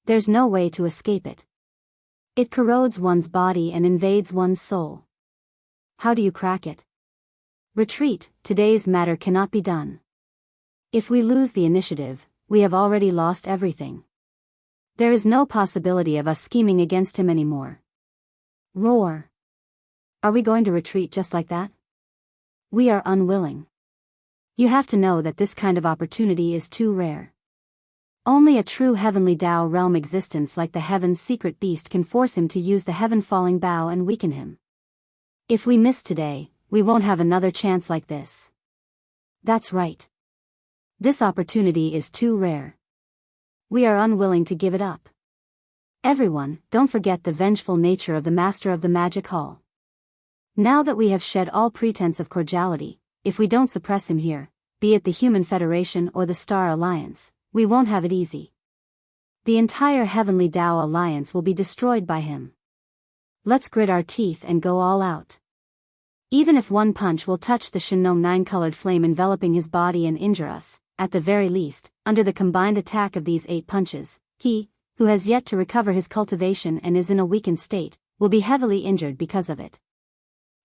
There's no way to escape it. It corrodes one's body and invades one's soul. How do you crack it? Retreat, today's matter cannot be done. If we lose the initiative, we have already lost everything. There is no possibility of us scheming against him anymore. Roar. Are we going to retreat just like that? We are unwilling. You have to know that this kind of opportunity is too rare. Only a true heavenly Tao realm existence like the heaven's secret beast can force him to use the heaven-falling bow and weaken him. If we miss today, we won't have another chance like this. That's right. This opportunity is too rare. We are unwilling to give it up. Everyone, don't forget the vengeful nature of the Master of the Magic Hall. Now that we have shed all pretense of cordiality, if we don't suppress him here, be it the Human Federation or the Star Alliance, we won't have it easy. The entire Heavenly Tao Alliance will be destroyed by him. Let's grit our teeth and go all out. Even if one punch will touch the Shenong 9-colored flame enveloping his body and injure us, at the very least, under the combined attack of these 8 punches, he, who has yet to recover his cultivation and is in a weakened state, will be heavily injured because of it.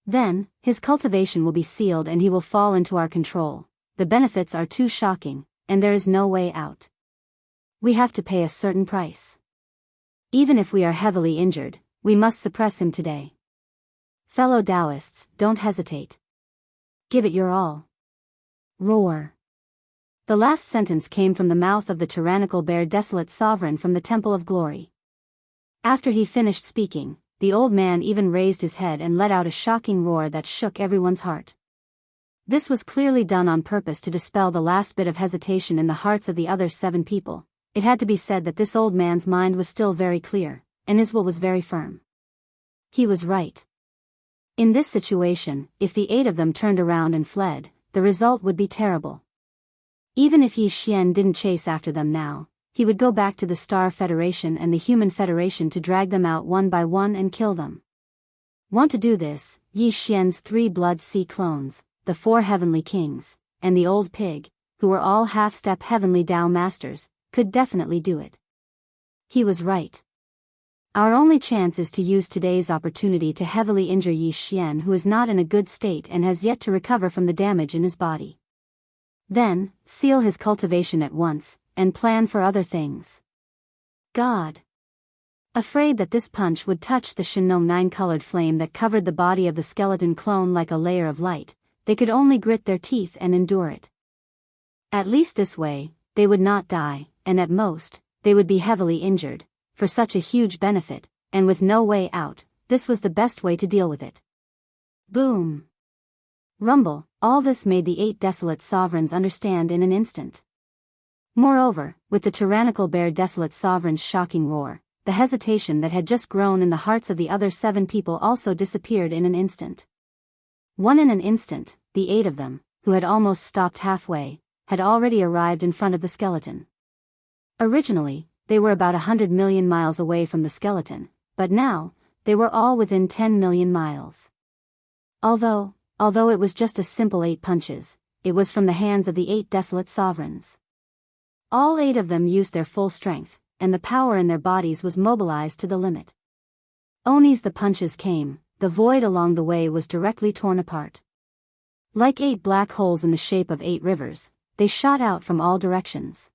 Then, his cultivation will be sealed and he will fall into our control. The benefits are too shocking, and there is no way out. We have to pay a certain price. Even if we are heavily injured, we must suppress him today. Fellow Taoists, don't hesitate. Give it your all. Roar. The last sentence came from the mouth of the tyrannical bear desolate sovereign from the Temple of Glory. After he finished speaking, the old man even raised his head and let out a shocking roar that shook everyone's heart. This was clearly done on purpose to dispel the last bit of hesitation in the hearts of the other 7 people. It had to be said that this old man's mind was still very clear, and his will was very firm. He was right. In this situation, if the 8 of them turned around and fled, the result would be terrible. Even if Yi Xian didn't chase after them now, he would go back to the Star Federation and the Human Federation to drag them out one by one and kill them. Want to do this, Yi Xian's 3 Blood Sea clones, the 4 Heavenly Kings, and the Old Pig, who were all half-step Heavenly Tao Masters, could definitely do it. He was right. Our only chance is to use today's opportunity to heavily injure Yi Xian, who is not in a good state and has yet to recover from the damage in his body. Then, seal his cultivation at once, and plan for other things. God. Afraid that this punch would touch the Shenong 9-colored flame that covered the body of the skeleton clone like a layer of light, they could only grit their teeth and endure it. At least this way, they would not die, and at most, they would be heavily injured. For such a huge benefit, and with no way out, this was the best way to deal with it. Boom! Rumble, all this made the 8 desolate sovereigns understand in an instant. Moreover, with the tyrannical bear desolate sovereign's shocking roar, the hesitation that had just grown in the hearts of the other 7 people also disappeared in an instant. In an instant, the 8 of them, who had almost stopped halfway, had already arrived in front of the skeleton. Originally, they were about 100 million miles away from the skeleton, but now, they were all within 10 million miles. Although it was just a simple 8 punches, it was from the hands of the 8 desolate sovereigns. All 8 of them used their full strength, and the power in their bodies was mobilized to the limit. Only's the punches came, the void along the way was directly torn apart. Like 8 black holes in the shape of 8 rivers, they shot out from all directions.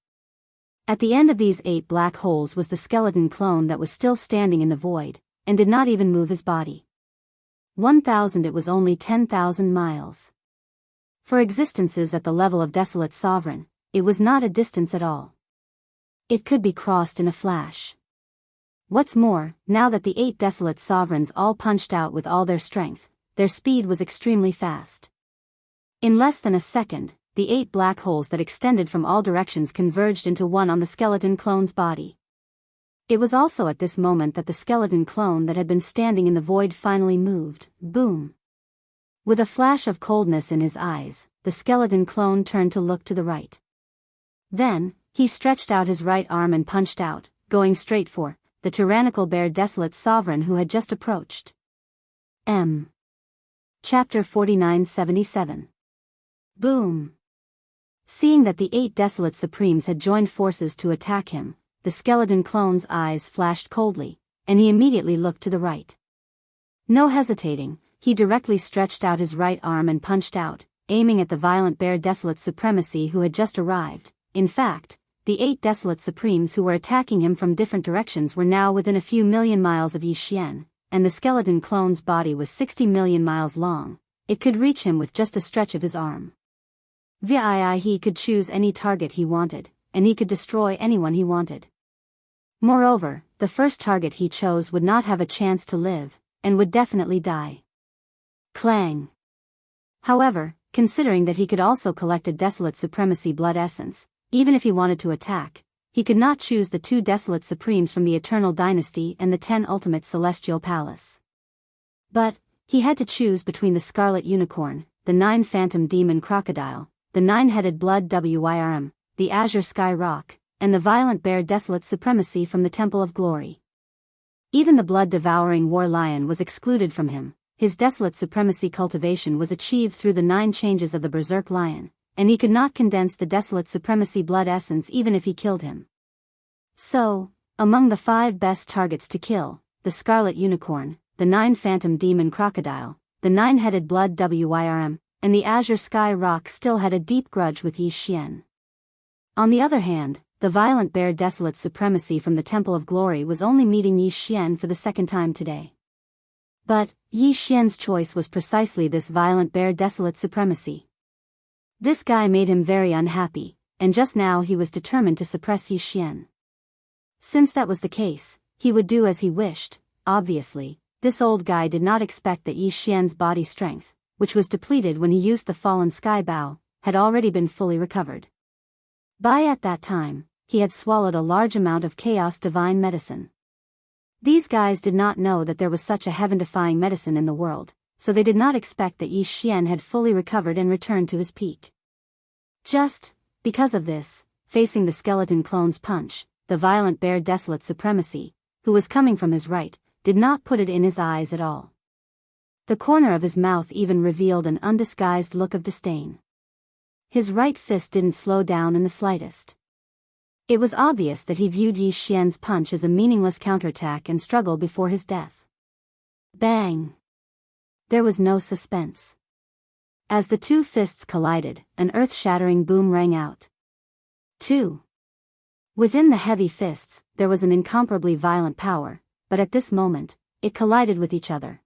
At the end of these 8 black holes was the skeleton clone that was still standing in the void, and did not even move his body. 1,000 it was only 10,000 miles. For existences at the level of desolate sovereign, it was not a distance at all. It could be crossed in a flash. What's more, now that the 8 desolate sovereigns all punched out with all their strength, their speed was extremely fast. In less than a second, the 8 black holes that extended from all directions converged into one on the skeleton clone's body. It was also at this moment that the skeleton clone that had been standing in the void finally moved. Boom! With a flash of coldness in his eyes, the skeleton clone turned to look to the right. Then, he stretched out his right arm and punched out, going straight for the tyrannical bear desolate sovereign who had just approached. Chapter 4977. Boom! Seeing that the 8 desolate supremes had joined forces to attack him, the skeleton clone's eyes flashed coldly, and he immediately looked to the right. No hesitating, he directly stretched out his right arm and punched out, aiming at the violent bear desolate supremacy who had just arrived. In fact, the 8 desolate supremes who were attacking him from different directions were now within a few million miles of Yixian, and the skeleton clone's body was 60 million miles long. It could reach him with just a stretch of his arm. He could choose any target he wanted, and he could destroy anyone he wanted. Moreover, the first target he chose would not have a chance to live, and would definitely die. Clang! However, considering that he could also collect a desolate supremacy blood essence, even if he wanted to attack, he could not choose the 2 desolate supremes from the Eternal Dynasty and the 10 Ultimate Celestial Palace. But, he had to choose between the Scarlet Unicorn, the 9 Phantom Demon Crocodile, the 9-headed Blood Wyrm, the Azure Sky Rock, and the Violent Bear Desolate Supremacy from the Temple of Glory. Even the blood-devouring War Lion was excluded from him. His desolate supremacy cultivation was achieved through the 9 changes of the Berserk Lion, and he could not condense the desolate supremacy blood essence even if he killed him. So, among the 5 best targets to kill, the Scarlet Unicorn, the 9 Phantom Demon Crocodile, the 9-headed Blood Wyrm, and the Azure Sky Rock still had a deep grudge with Yixian. On the other hand, the Violent Bear Desolate Supremacy from the Temple of Glory was only meeting Yixian for the second time today. But, Yixian's choice was precisely this Violent Bear Desolate Supremacy. This guy made him very unhappy, and just now he was determined to suppress Yixian. Since that was the case, he would do as he wished. Obviously, this old guy did not expect that Yixian's body strength, which was depleted when he used the fallen sky bow, had already been fully recovered. At that time, he had swallowed a large amount of chaos divine medicine. These guys did not know that there was such a heaven-defying medicine in the world, so they did not expect that Yixian had fully recovered and returned to his peak. Just because of this, facing the skeleton clone's punch, the violent bear desolate supremacy, who was coming from his right, did not put it in his eyes at all. The corner of his mouth even revealed an undisguised look of disdain. His right fist didn't slow down in the slightest. It was obvious that he viewed Yixian's punch as a meaningless counterattack and struggle before his death. Bang! There was no suspense. As the 2 fists collided, an earth-shattering boom rang out. 2. Within the heavy fists, there was an incomparably violent power, but at this moment, it collided with each other.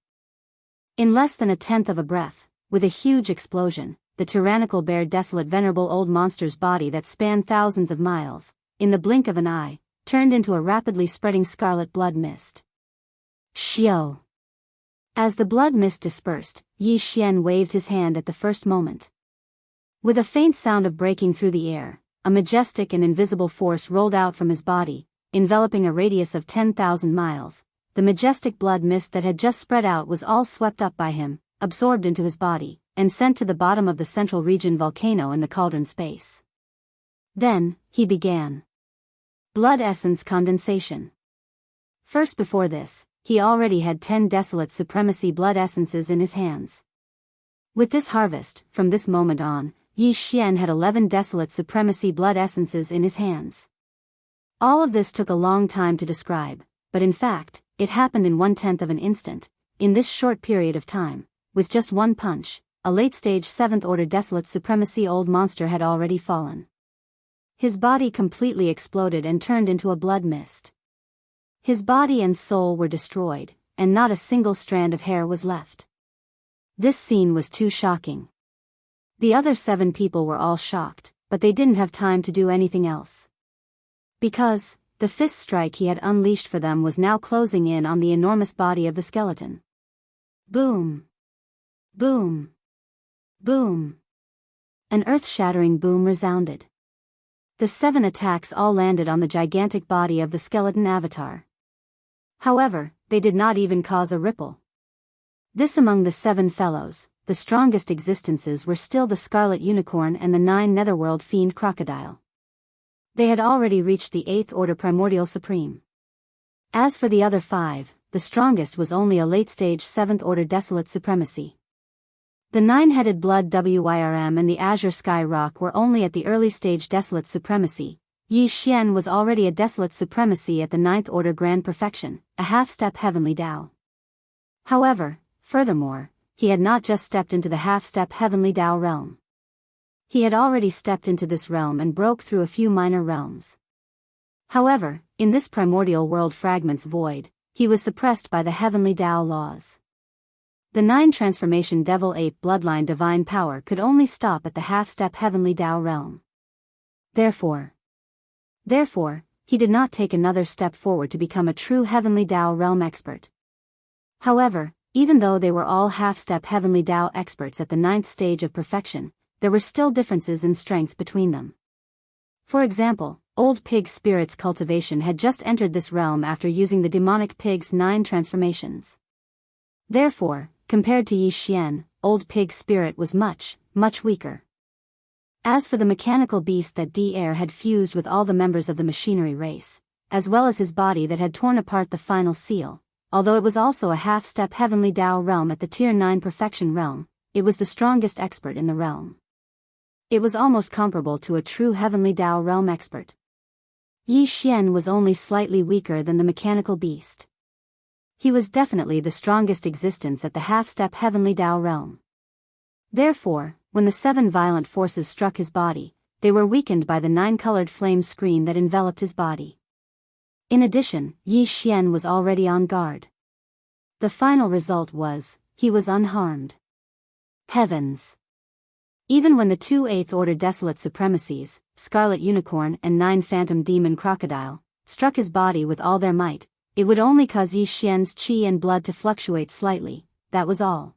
In less than a tenth of a breath, with a huge explosion, the tyrannical bear desolate venerable old monster's body that spanned thousands of miles, in the blink of an eye, turned into a rapidly spreading scarlet blood mist. Shio! As the blood mist dispersed, Yi Xian waved his hand at the first moment. With a faint sound of breaking through the air, a majestic and invisible force rolled out from his body, enveloping a radius of 10,000 miles. The majestic blood mist that had just spread out was all swept up by him, absorbed into his body, and sent to the bottom of the central region volcano in the cauldron space. Then, he began. Blood essence condensation. First, before this, he already had 10 desolate supremacy blood essences in his hands. With this harvest, from this moment on, Yi Xian had 11 desolate supremacy blood essences in his hands. All of this took a long time to describe, but in fact, it happened in 1/10 of an instant. In this short period of time, with just one punch, a late-stage 7th-order desolate supremacy old monster had already fallen. His body completely exploded and turned into a blood mist. His body and soul were destroyed, and not a single strand of hair was left. This scene was too shocking. The other 7 people were all shocked, but they didn't have time to do anything else. Because, the fist strike he had unleashed for them was now closing in on the enormous body of the skeleton. Boom! Boom! Boom! An earth-shattering boom resounded. The 7 attacks all landed on the gigantic body of the skeleton avatar. However, they did not even cause a ripple. This among the 7 fellows, the strongest existences were still the Scarlet Unicorn and the 9 Netherworld Fiend Crocodile. They had already reached the 8th Order Primordial Supreme. As for the other 5, the strongest was only a late-stage 7th Order Desolate Supremacy. The 9-headed Blood Wyrm and the Azure Sky Rock were only at the early-stage Desolate Supremacy. Yi Xian was already a Desolate Supremacy at the 9th Order Grand Perfection, a half-step Heavenly Tao. However, furthermore, he had not just stepped into the half-step Heavenly Tao realm. He had already stepped into this realm and broke through a few minor realms. However, in this primordial world fragment's void, he was suppressed by the Heavenly Tao laws. The 9 transformation Devil Ape bloodline divine power could only stop at the half-step Heavenly Tao realm. Therefore, he did not take another step forward to become a true Heavenly Tao realm expert. However, even though they were all half-step Heavenly Tao experts at the 9th stage of perfection, there were still differences in strength between them. For example, Old Pig Spirit's cultivation had just entered this realm after using the demonic pig's 9 transformations. Therefore, compared to Yi Xian, Old Pig Spirit was much, much weaker. As for the mechanical beast that D-Air had fused with all the members of the machinery race, as well as his body that had torn apart the final seal, although it was also a half-step Heavenly Tao realm at the Tier 9 Perfection realm, it was the strongest expert in the realm. It was almost comparable to a true Heavenly Tao realm expert. Yi Xian was only slightly weaker than the mechanical beast. He was definitely the strongest existence at the half-step Heavenly Tao realm. Therefore, when the 7 violent forces struck his body, they were weakened by the 9-colored flame screen that enveloped his body. In addition, Yi Xian was already on guard. The final result was, he was unharmed. Heavens! Even when the 2 8th Order Desolate Supremacies, Scarlet Unicorn and 9 Phantom Demon Crocodile, struck his body with all their might, it would only cause Yi Xian's qi and blood to fluctuate slightly, that was all.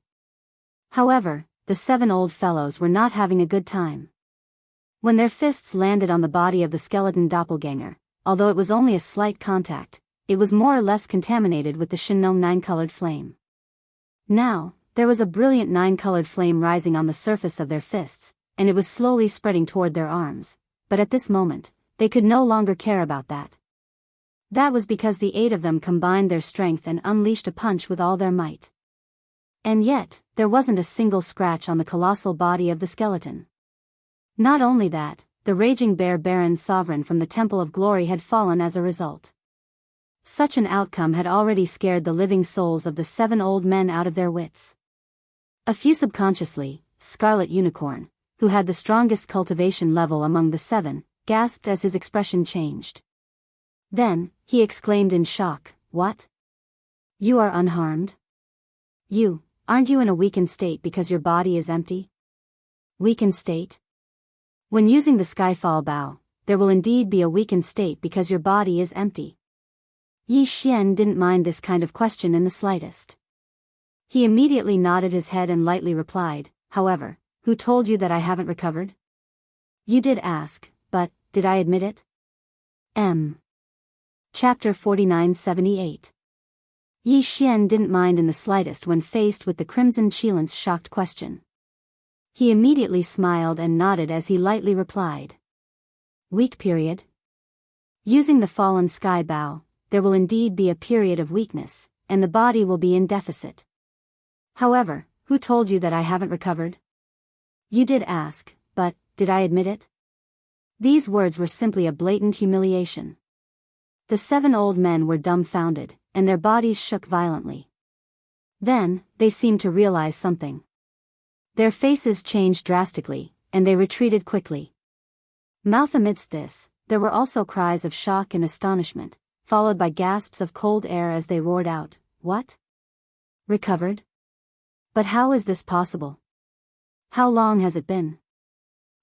However, the 7 old fellows were not having a good time. When their fists landed on the body of the skeleton doppelganger, although it was only a slight contact, it was more or less contaminated with the Shinnom 9-colored flame. Now, there was a brilliant 9-colored flame rising on the surface of their fists, and it was slowly spreading toward their arms, but at this moment, they could no longer care about that. That was because the 8 of them combined their strength and unleashed a punch with all their might. And yet, there wasn't a single scratch on the colossal body of the skeleton. Not only that, the raging bear Baron Sovereign from the Temple of Glory had fallen as a result. Such an outcome had already scared the living souls of the 7 old men out of their wits. A few subconsciously, Scarlet Unicorn, who had the strongest cultivation level among the 7, gasped as his expression changed. Then, he exclaimed in shock, "What? You are unharmed? Aren't you in a weakened state because your body is empty?" Weakened state? When using the Skyfall Bow, there will indeed be a weakened state because your body is empty. Yi Xian didn't mind this kind of question in the slightest. He immediately nodded his head and lightly replied, however, who told you that I haven't recovered? You did ask, but, did I admit it? Chapter 4978. Yi Xian didn't mind in the slightest when faced with the Crimson Cheelant's shocked question. He immediately smiled and nodded as he lightly replied. Weak period? Using the fallen sky bow, there will indeed be a period of weakness, and the body will be in deficit. However, who told you that I haven't recovered? You did ask, but, did I admit it? These words were simply a blatant humiliation. The 7 old men were dumbfounded, and their bodies shook violently. Then, they seemed to realize something. Their faces changed drastically, and they retreated quickly. Amidst this, there were also cries of shock and astonishment, followed by gasps of cold air as they roared out, "What? Recovered? But how is this possible? How long has it been?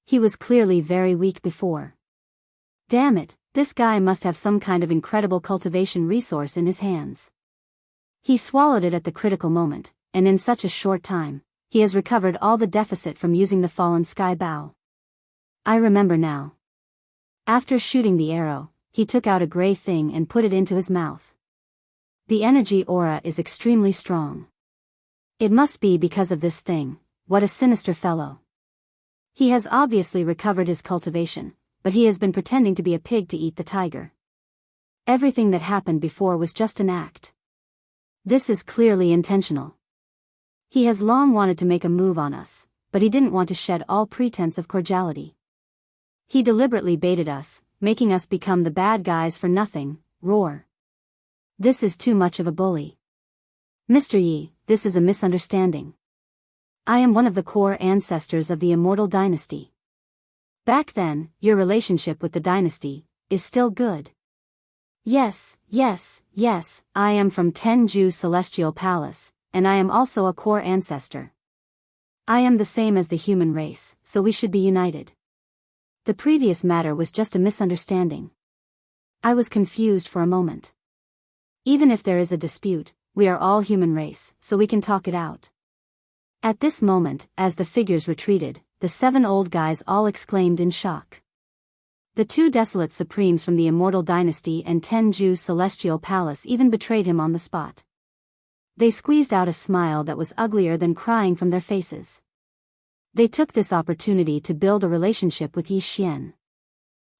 He was clearly very weak before. Damn it, this guy must have some kind of incredible cultivation resource in his hands. He swallowed it at the critical moment, and in such a short time, he has recovered all the deficit from using the fallen sky bow. I remember now. After shooting the arrow, he took out a gray thing and put it into his mouth. The energy aura is extremely strong. It must be because of this thing. What a sinister fellow. He has obviously recovered his cultivation, but he has been pretending to be a pig to eat the tiger. Everything that happened before was just an act. This is clearly intentional. He has long wanted to make a move on us, but he didn't want to shed all pretense of cordiality. He deliberately baited us, making us become the bad guys for nothing. Roar. This is too much of a bully. Mr. Yi, this is a misunderstanding. I am one of the core ancestors of the immortal dynasty. Back then, your relationship with the dynasty is still good. Yes, I am from Tenju Celestial Palace, and I am also a core ancestor. I am the same as the human race, so we should be united. The previous matter was just a misunderstanding. I was confused for a moment. Even if there is a dispute, we are all human race, so we can talk it out. At this moment, as the figures retreated, the 7 old guys all exclaimed in shock. The 2 desolate supremes from the immortal dynasty and Tenju Celestial Palace even betrayed him on the spot. They squeezed out a smile that was uglier than crying from their faces. They took this opportunity to build a relationship with Yi Xian.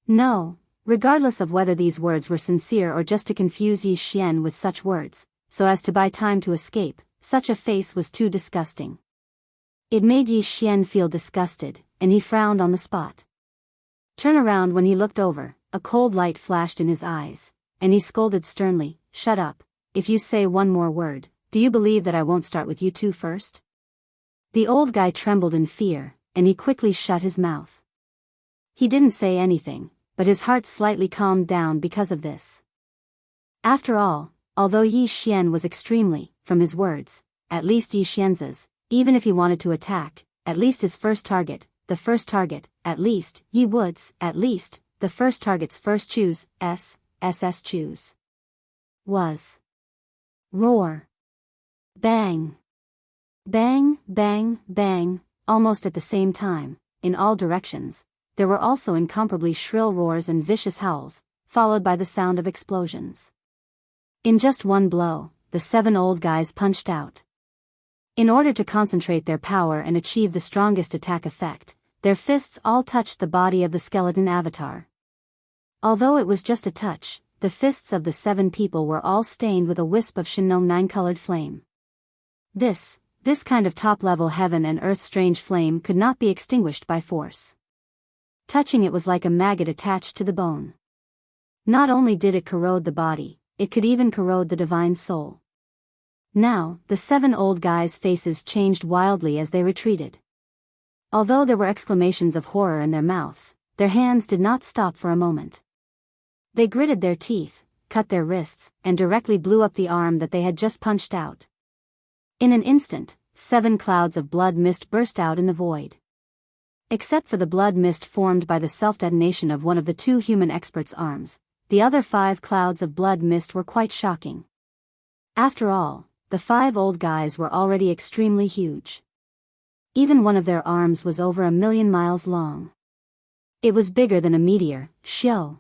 No, regardless of whether these words were sincere or just to confuse Yi Xian with such words, so as to buy time to escape, such a face was too disgusting. It made Yi Xian feel disgusted, and he frowned on the spot. Turn around when he looked over, a cold light flashed in his eyes, and he scolded sternly, "Shut up, if you say one more word, do you believe that I won't start with you 2 first?" The old guy trembled in fear, and he quickly shut his mouth. He didn't say anything, but his heart slightly calmed down because of this. After all, although Yi Xian was extremely, from his words, at least Yi Xian's, even if he wanted to attack, at least his first target, the first target, at least, Yi Wood's, at least, the first target's first choose, choose. Was. Roar. Bang. Bang, bang, bang, almost at the same time, in all directions, there were also incomparably shrill roars and vicious howls, followed by the sound of explosions. In just one blow, the 7 old guys punched out. In order to concentrate their power and achieve the strongest attack effect, their fists all touched the body of the skeleton avatar. Although it was just a touch, the fists of the 7 people were all stained with a wisp of Shinong 9-colored flame. This kind of top-level heaven and earth strange flame could not be extinguished by force. Touching it was like a maggot attached to the bone. Not only did it corrode the body, it could even corrode the divine soul. Now, the 7 old guys' faces changed wildly as they retreated. Although there were exclamations of horror in their mouths, their hands did not stop for a moment. They gritted their teeth, cut their wrists, and directly blew up the arm that they had just punched out. In an instant, 7 clouds of blood mist burst out in the void. Except for the blood mist formed by the self-detonation of one of the 2 human experts' arms, the other 5 clouds of blood mist were quite shocking. After all, the 5 old guys were already extremely huge. Even one of their arms was over 1,000,000 miles long. It was bigger than a meteor, Xiao.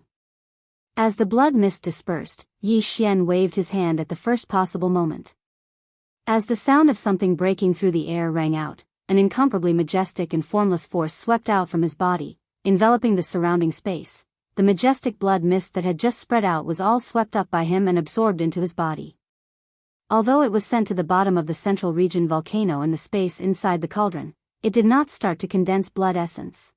As the blood mist dispersed, Yi Xian waved his hand at the first possible moment. As the sound of something breaking through the air rang out, an incomparably majestic and formless force swept out from his body, enveloping the surrounding space. The majestic blood mist that had just spread out was all swept up by him and absorbed into his body. Although it was sent to the bottom of the central region volcano in the space inside the cauldron, it did not start to condense blood essence.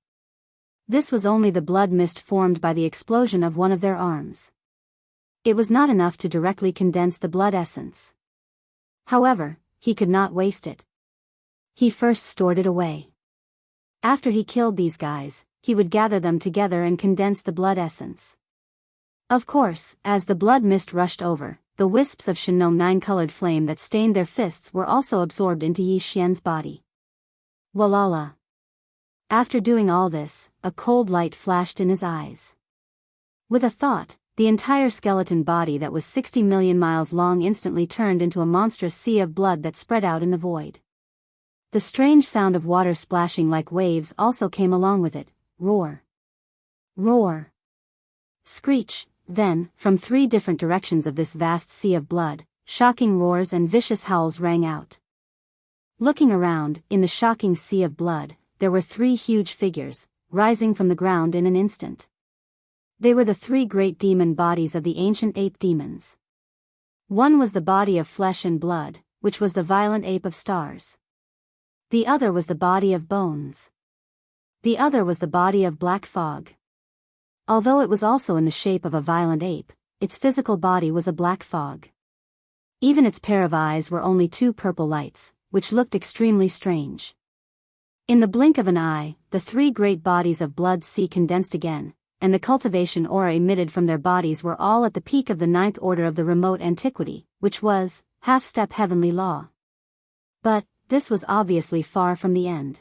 This was only the blood mist formed by the explosion of one of their arms. It was not enough to directly condense the blood essence. However, he could not waste it. He first stored it away. After he killed these guys, he would gather them together and condense the blood essence. Of course, as the blood mist rushed over, the wisps of Shenong 9-colored flame that stained their fists were also absorbed into Yi Xian's body. Walala. After doing all this, a cold light flashed in his eyes. With a thought, the entire skeleton body that was 60 million miles long instantly turned into a monstrous sea of blood that spread out in the void. The strange sound of water splashing like waves also came along with it. Roar. Roar. Screech. Then, from 3 different directions of this vast sea of blood, shocking roars and vicious howls rang out. Looking around, in the shocking sea of blood, there were 3 huge figures, rising from the ground in an instant. They were the 3 great demon bodies of the ancient ape demons. One was the body of flesh and blood, which was the violent ape of stars. The other was the body of bones. The other was the body of black fog. Although it was also in the shape of a violent ape, its physical body was a black fog. Even its pair of eyes were only 2 purple lights, which looked extremely strange. In the blink of an eye, the 3 great bodies of blood sea condensed again, and the cultivation aura emitted from their bodies were all at the peak of the 9th order of the remote antiquity, which was half-step heavenly law. But this was obviously far from the end.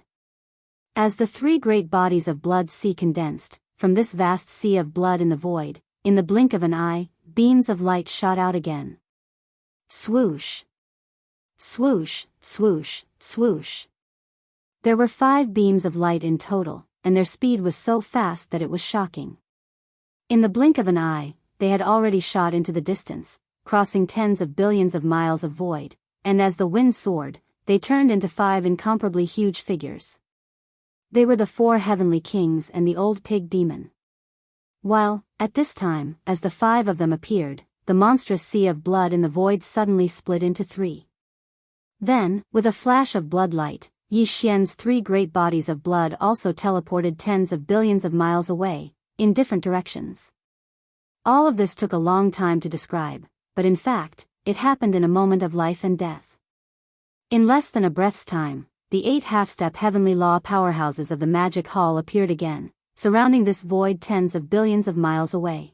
As the 3 great bodies of blood sea condensed, from this vast sea of blood in the void, in the blink of an eye, beams of light shot out again. Swoosh. Swoosh, swoosh, swoosh. There were 5 beams of light in total, and their speed was so fast that it was shocking. In the blink of an eye, they had already shot into the distance, crossing tens of billions of miles of void, and as the wind soared, they turned into 5 incomparably huge figures. They were the 4 heavenly kings and the old pig demon. While, at this time, as the 5 of them appeared, the monstrous sea of blood in the void suddenly split into 3. Then, with a flash of blood light, Yi Xian's 3 great bodies of blood also teleported tens of billions of miles away, in different directions. All of this took a long time to describe, but in fact, it happened in a moment of life and death. In less than a breath's time, the 8 half-step heavenly law powerhouses of the magic hall appeared again, surrounding this void tens of billions of miles away.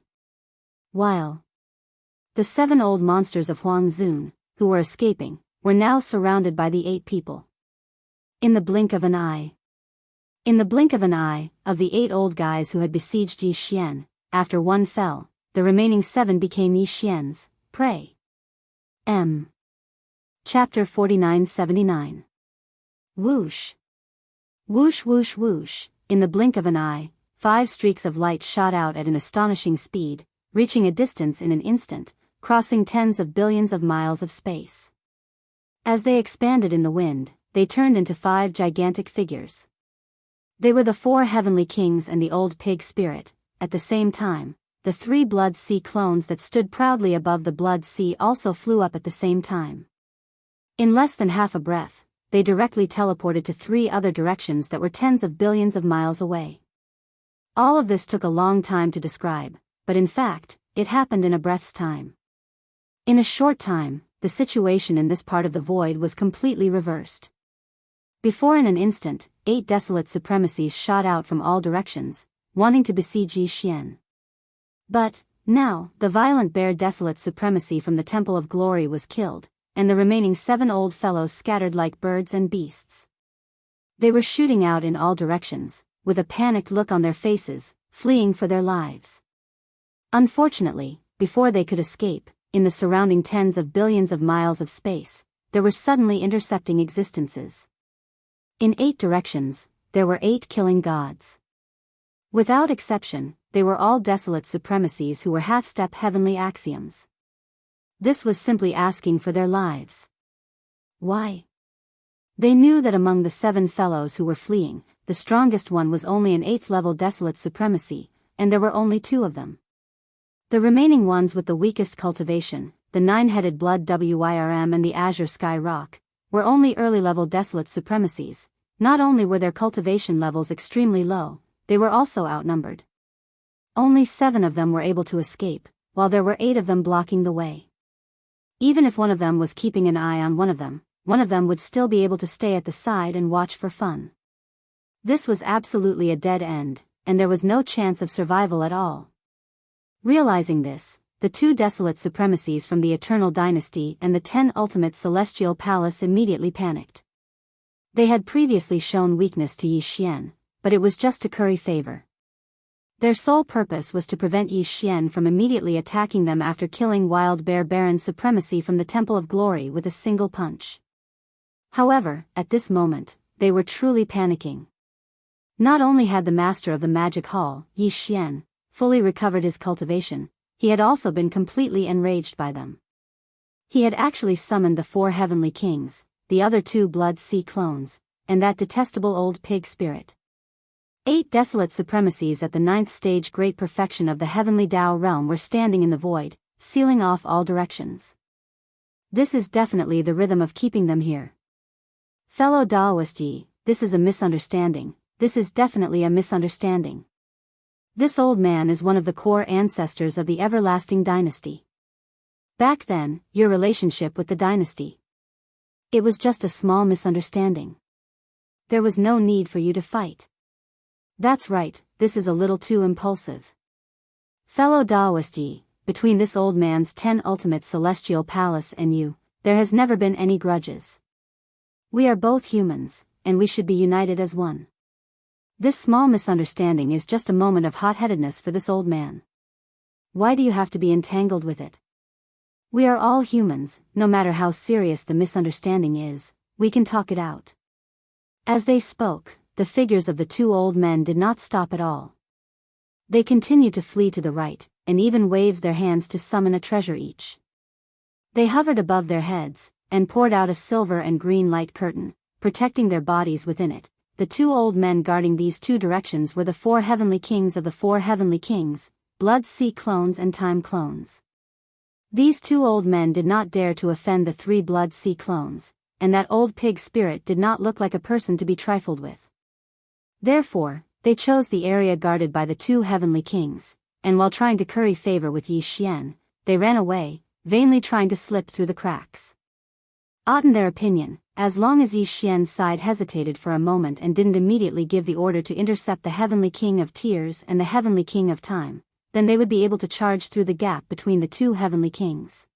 While the 7 old monsters of Huang Zun, who were escaping, were now surrounded by the 8 people. In the blink of an eye. In the blink of an eye, of the 8 old guys who had besieged Yi Xian, after one fell, the remaining 7 became Yi Xian's prey. Chapter 49-79. Whoosh. Whoosh whoosh whoosh, in the blink of an eye, 5 streaks of light shot out at an astonishing speed, reaching a distance in an instant, crossing tens of billions of miles of space. As they expanded in the wind, they turned into 5 gigantic figures. They were the 4 heavenly kings and the old pig spirit. At the same time, the 3 blood sea clones that stood proudly above the blood sea also flew up at the same time. In less than half a breath, they directly teleported to 3 other directions that were tens of billions of miles away. All of this took a long time to describe, but in fact, it happened in a breath's time. In a short time, the situation in this part of the void was completely reversed. Before in an instant, 8 desolate supremacies shot out from all directions, wanting to besiege Yi Xian. But, now, the violent bear desolate supremacy from the Temple of Glory was killed, and the remaining 7 old fellows scattered like birds and beasts. They were shooting out in all directions, with a panicked look on their faces, fleeing for their lives. Unfortunately, before they could escape, in the surrounding tens of billions of miles of space, there were suddenly intercepting existences. In 8 directions, there were 8 killing gods. Without exception, they were all desolate supremacies who were half-step heavenly axioms. This was simply asking for their lives. Why? They knew that among the 7 fellows who were fleeing, the strongest one was only an 8th-level desolate supremacy, and there were only 2 of them. The remaining ones with the weakest cultivation, the 9-headed blood Wirm and the azure sky rock, were only early-level desolate supremacies. Not only were their cultivation levels extremely low, they were also outnumbered. Only 7 of them were able to escape, while there were 8 of them blocking the way. Even if one of them was keeping an eye on one of them would still be able to stay at the side and watch for fun. This was absolutely a dead end, and there was no chance of survival at all. Realizing this, the 2 desolate supremacies from the Eternal Dynasty and the 10 Ultimate Celestial Palace immediately panicked. They had previously shown weakness to Yi Xian, but it was just to curry favor. Their sole purpose was to prevent Yi Xian from immediately attacking them after killing Wild Bear Baron's supremacy from the Temple of Glory with a single punch. However, at this moment, they were truly panicking. Not only had the master of the magic hall, Yi Xian, fully recovered his cultivation, he had also been completely enraged by them. He had actually summoned the 4 heavenly kings, the other 2 blood sea clones, and that detestable old pig spirit. 8 desolate supremacies at the 9th stage great perfection of the heavenly Tao realm were standing in the void, sealing off all directions. This is definitely the rhythm of keeping them here. Fellow Daoist Yi, this is a misunderstanding, this is definitely a misunderstanding. This old man is one of the core ancestors of the everlasting dynasty. Back then, your relationship with the dynasty. It was just a small misunderstanding. There was no need for you to fight. That's right, this is a little too impulsive. Fellow Daoist Yi, between this old man's 10 ultimate celestial palace and you, there has never been any grudges. We are both humans, and we should be united as one. This small misunderstanding is just a moment of hot-headedness for this old man. Why do you have to be entangled with it? We are all humans, no matter how serious the misunderstanding is, we can talk it out. As they spoke, the figures of the 2 old men did not stop at all. They continued to flee to the right, and even waved their hands to summon a treasure each. They hovered above their heads, and poured out a silver and green light curtain, protecting their bodies within it. The 2 old men guarding these 2 directions were the 4 heavenly kings of the 4 heavenly kings, blood sea clones and time clones. These 2 old men did not dare to offend the 3 blood sea clones, and that old pig spirit did not look like a person to be trifled with. Therefore, they chose the area guarded by the 2 heavenly kings, and while trying to curry favor with Yi Xian, they ran away, vainly trying to slip through the cracks. In their opinion, as long as Yi Xian's side hesitated for a moment and didn't immediately give the order to intercept the heavenly king of tears and the heavenly king of time, then they would be able to charge through the gap between the 2 heavenly kings.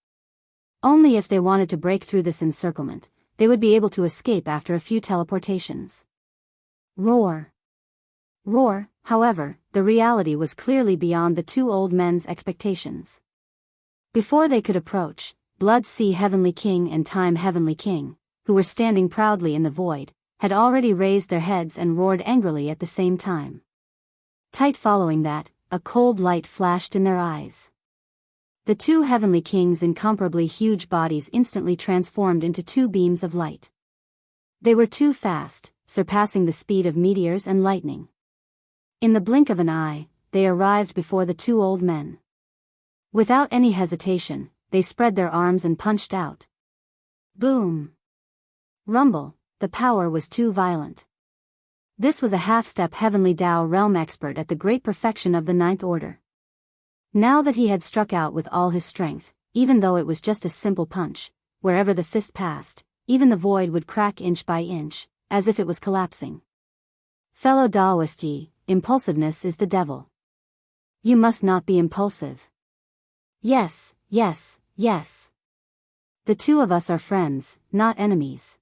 Only if they wanted to break through this encirclement, they would be able to escape after a few teleportations. Roar. Roar, however, the reality was clearly beyond the 2 old men's expectations. Before they could approach, Blood Sea Heavenly King and Time Heavenly King, who were standing proudly in the void, had already raised their heads and roared angrily at the same time. Tight following that, a cold light flashed in their eyes. The 2 heavenly kings' incomparably huge bodies instantly transformed into 2 beams of light. They were too fast, surpassing the speed of meteors and lightning. In the blink of an eye, they arrived before the 2 old men. Without any hesitation, they spread their arms and punched out. Boom! Rumble, the power was too violent. This was a half-step heavenly Tao realm expert at the great perfection of the 9th order. Now that he had struck out with all his strength, even though it was just a simple punch, wherever the fist passed, even the void would crack inch by inch, as if it was collapsing. Fellow Daoist Yi, impulsiveness is the devil. You must not be impulsive. Yes, yes, yes. The 2 of us are friends, not enemies.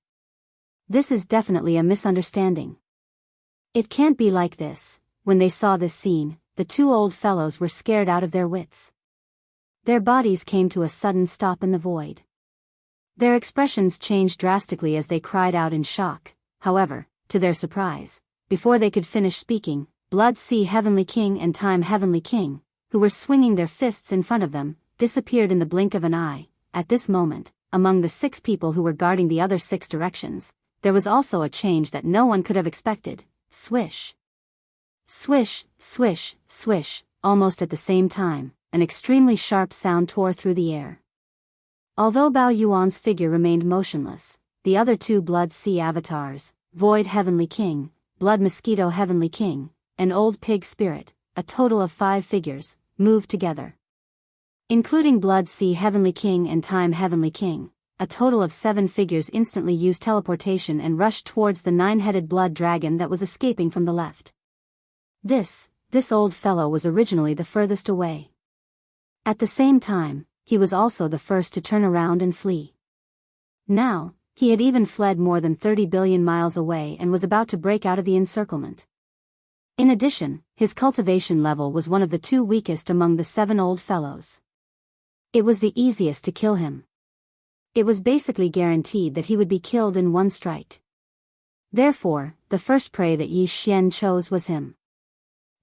This is definitely a misunderstanding. It can't be like this. When they saw this scene, the 2 old fellows were scared out of their wits. Their bodies came to a sudden stop in the void. Their expressions changed drastically as they cried out in shock. However, to their surprise, before they could finish speaking, Blood Sea Heavenly King and Time Heavenly King, who were swinging their fists in front of them, disappeared in the blink of an eye. At this moment, among the 6 people who were guarding the other 6 directions, there was also a change that no one could have expected. Swish. Swish, swish, swish, almost at the same time, an extremely sharp sound tore through the air. Although Bao Yuan's figure remained motionless, the other 2 Blood Sea avatars, Void Heavenly King, Blood Mosquito Heavenly King, and Old Pig Spirit, a total of 5 figures, moved together. Including Blood Sea Heavenly King and Time Heavenly King, a total of 7 figures instantly used teleportation and rushed towards the 9-headed blood dragon that was escaping from the left. This old fellow was originally the furthest away. At the same time, he was also the first to turn around and flee. Now, he had even fled more than 30 billion miles away and was about to break out of the encirclement. In addition, his cultivation level was one of the 2 weakest among the 7 old fellows. It was the easiest to kill him. It was basically guaranteed that he would be killed in one strike. Therefore, the first prey that Yi Xian chose was him.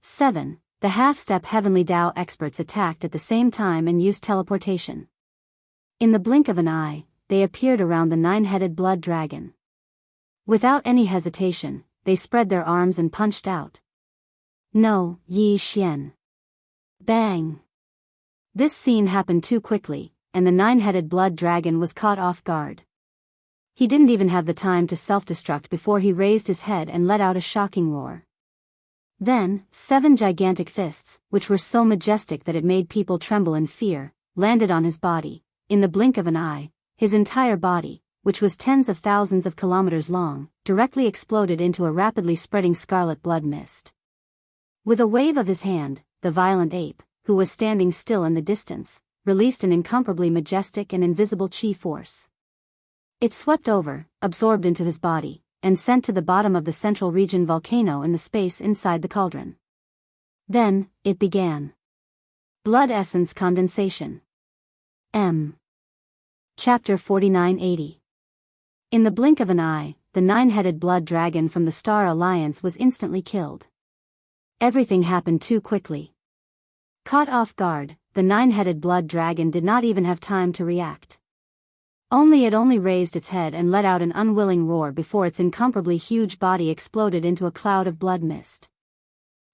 7. The half-step Heavenly Dao experts attacked at the same time and used teleportation. In the blink of an eye, they appeared around the 9-headed blood dragon. Without any hesitation, they spread their arms and punched out. No, Yi Xian. Bang! This scene happened too quickly, and the 9-headed blood dragon was caught off guard. He didn't even have the time to self-destruct before he raised his head and let out a shocking roar. Then, 7 gigantic fists, which were so majestic that it made people tremble in fear, landed on his body. In the blink of an eye, his entire body, which was tens of thousands of kilometers long, directly exploded into a rapidly spreading scarlet blood mist. With a wave of his hand, the violent ape, who was standing still in the distance, released an incomparably majestic and invisible chi force. It swept over, absorbed into his body, and sent to the bottom of the central region volcano in the space inside the cauldron. Then, it began. Blood essence condensation. Chapter 4980. In the blink of an eye, the 9-headed blood dragon from the Star Alliance was instantly killed. Everything happened too quickly. Caught off guard, the 9-headed blood dragon did not even have time to react. It only raised its head and let out an unwilling roar before its incomparably huge body exploded into a cloud of blood mist.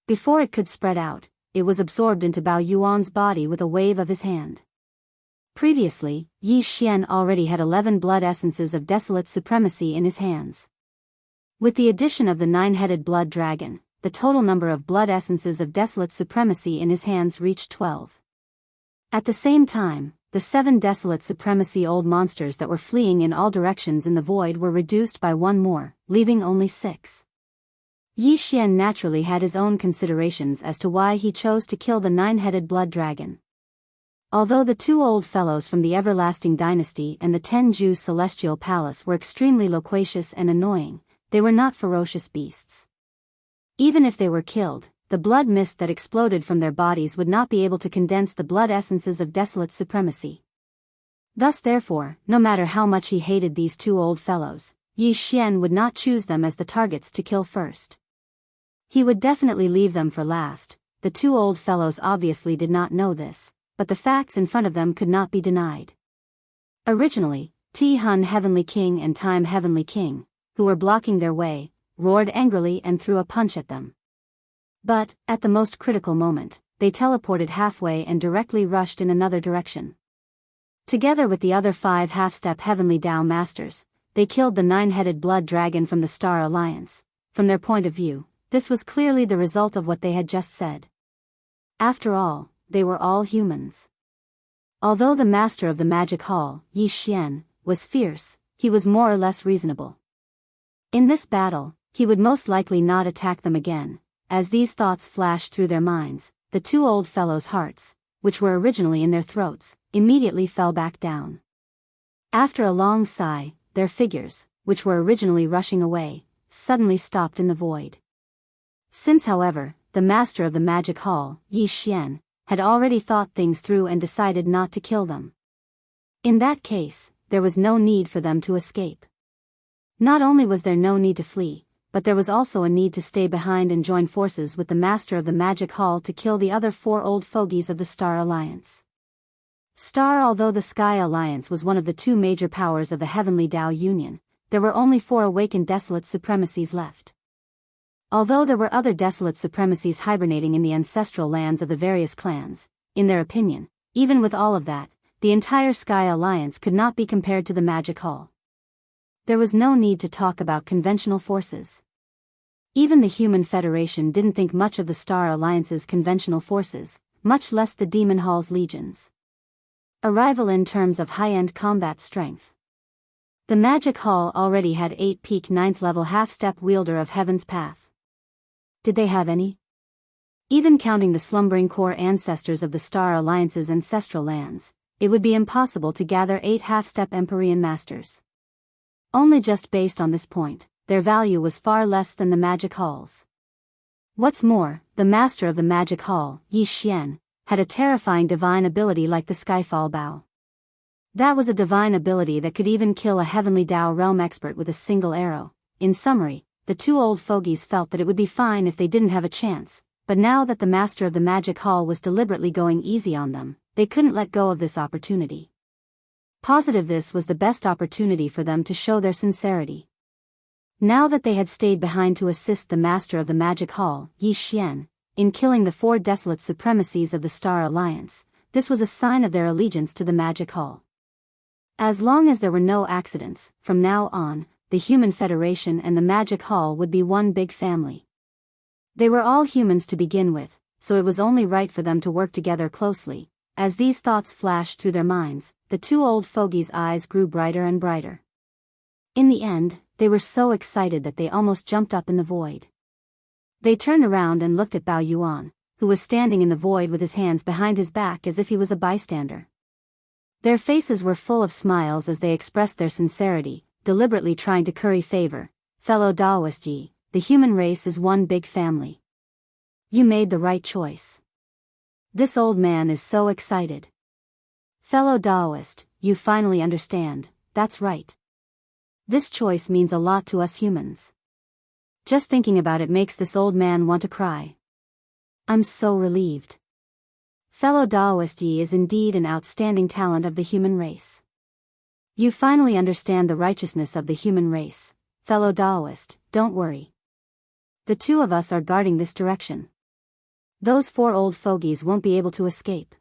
Before it could spread out, it was absorbed into Bao Yuan's body with a wave of his hand. Previously, Yi Xian already had 11 blood essences of desolate supremacy in his hands. With the addition of the 9-headed blood dragon, the total number of blood essences of desolate supremacy in his hands reached 12. At the same time, the 7 desolate supremacy old monsters that were fleeing in all directions in the void were reduced by 1 more, leaving only 6. Yi Xian naturally had his own considerations as to why he chose to kill the 9-headed blood dragon. Although the 2 old fellows from the Everlasting Dynasty and the Tenju Celestial Palace were extremely loquacious and annoying, they were not ferocious beasts. Even if they were killed, the blood mist that exploded from their bodies would not be able to condense the blood essences of desolate supremacy. Thus therefore, no matter how much he hated these 2 old fellows, Yi Xian would not choose them as the targets to kill first. He would definitely leave them for last. The 2 old fellows obviously did not know this, but the facts in front of them could not be denied. Originally, Ti-Hun Heavenly King and Time Heavenly King, who were blocking their way, roared angrily and threw a punch at them. But, at the most critical moment, they teleported halfway and directly rushed in another direction. Together with the other 5 half-step Heavenly Dao Masters, they killed the 9-headed blood dragon from the Star Alliance. From their point of view, this was clearly the result of what they had just said. After all, they were all humans. Although the master of the magic hall, Yi Xian, was fierce, he was more or less reasonable. In this battle, he would most likely not attack them again. As these thoughts flashed through their minds, the 2 old fellows' hearts, which were originally in their throats, immediately fell back down. After a long sigh, their figures, which were originally rushing away, suddenly stopped in the void. Since, however, the master of the magic hall, Yi Xian, had already thought things through and decided not to kill them. In that case, there was no need for them to escape. Not only was there no need to flee, but there was also a need to stay behind and join forces with the Master of the Magic Hall to kill the other 4 old fogies of the Star Alliance. Although the Sky Alliance was one of the 2 major powers of the Heavenly Tao Union, there were only 4 awakened desolate supremacies left. Although there were other desolate supremacies hibernating in the ancestral lands of the various clans, in their opinion, even with all of that, the entire Sky Alliance could not be compared to the Magic Hall. There was no need to talk about conventional forces. Even the Human Federation didn't think much of the Star Alliance's conventional forces, much less the Demon Hall's legions. A rival in terms of high-end combat strength. The Magic Hall already had 8 peak 9th level half-step wielder of Heaven's Path. Did they have any? Even counting the slumbering core ancestors of the Star Alliance's ancestral lands, it would be impossible to gather 8 half-step Empyrean Masters. Only just based on this point, their value was far less than the Magic Hall's. What's more, the Master of the Magic Hall, Yi Xian, had a terrifying divine ability like the Skyfall Bow. That was a divine ability that could even kill a Heavenly Tao realm expert with a single arrow. In summary, the 2 old fogies felt that it would be fine if they didn't have a chance, but now that the Master of the Magic Hall was deliberately going easy on them, they couldn't let go of this opportunity. Positive, this was the best opportunity for them to show their sincerity. Now that they had stayed behind to assist the Master of the Magic Hall, Yi Xian, in killing the 4 desolate supremacies of the Star Alliance, this was a sign of their allegiance to the Magic Hall. As long as there were no accidents, from now on, the Human Federation and the Magic Hall would be one big family. They were all humans to begin with, so it was only right for them to work together closely. As these thoughts flashed through their minds, the 2 old fogies' eyes grew brighter and brighter. In the end, they were so excited that they almost jumped up in the void. They turned around and looked at Bao Yuan, who was standing in the void with his hands behind his back as if he was a bystander. Their faces were full of smiles as they expressed their sincerity, deliberately trying to curry favor. Fellow Daoist Yi, the human race is one big family. You made the right choice. This old man is so excited. Fellow Daoist, you finally understand, that's right. This choice means a lot to us humans. Just thinking about it makes this old man want to cry. I'm so relieved. Fellow Daoist Yi is indeed an outstanding talent of the human race. You finally understand the righteousness of the human race. Fellow Daoist, don't worry. The 2 of us are guarding this direction. Those 4 old fogies won't be able to escape.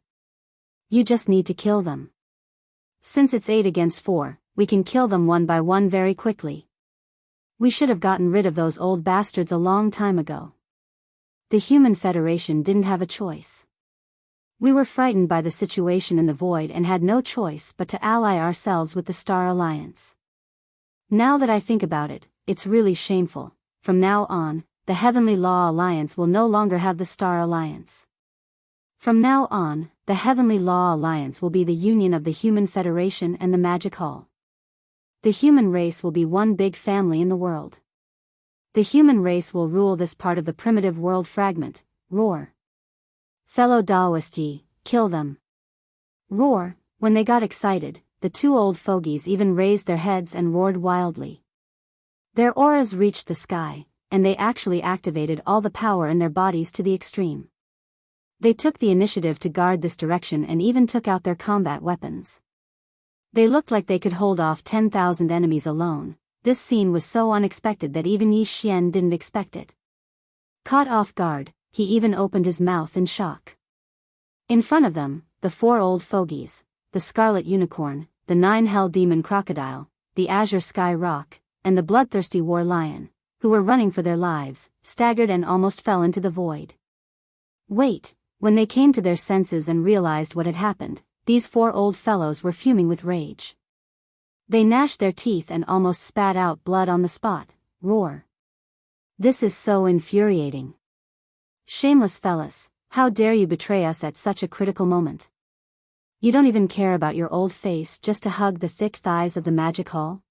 You just need to kill them. Since it's 8 against 4, we can kill them one by one very quickly. We should have gotten rid of those old bastards a long time ago. The Human Federation didn't have a choice. We were frightened by the situation in the void and had no choice but to ally ourselves with the Star Alliance. Now that I think about it, it's really shameful. From now on, the Heavenly Law Alliance will no longer have the Star Alliance. From now on, the Heavenly Law Alliance will be the union of the Human Federation and the Magic Hall. The human race will be one big family in the world. The human race will rule this part of the primitive world fragment. Roar. Fellow Daoist Yi, kill them. Roar. When they got excited, the 2 old fogies even raised their heads and roared wildly. Their auras reached the sky, and they actually activated all the power in their bodies to the extreme. They took the initiative to guard this direction and even took out their combat weapons. They looked like they could hold off 10,000 enemies alone. This scene was so unexpected that even Yi Xian didn't expect it. Caught off guard, he even opened his mouth in shock. In front of them, the 4 old fogies, the Scarlet Unicorn, the 9 Hell Demon Crocodile, the Azure Sky Rock, and the Bloodthirsty War Lion, who were running for their lives, staggered and almost fell into the void. Wait, when they came to their senses and realized what had happened, these 4 old fellows were fuming with rage. They gnashed their teeth and almost spat out blood on the spot. Roar. This is so infuriating. Shameless fellas, how dare you betray us at such a critical moment? You don't even care about your old face just to hug the thick thighs of the Magic Hall?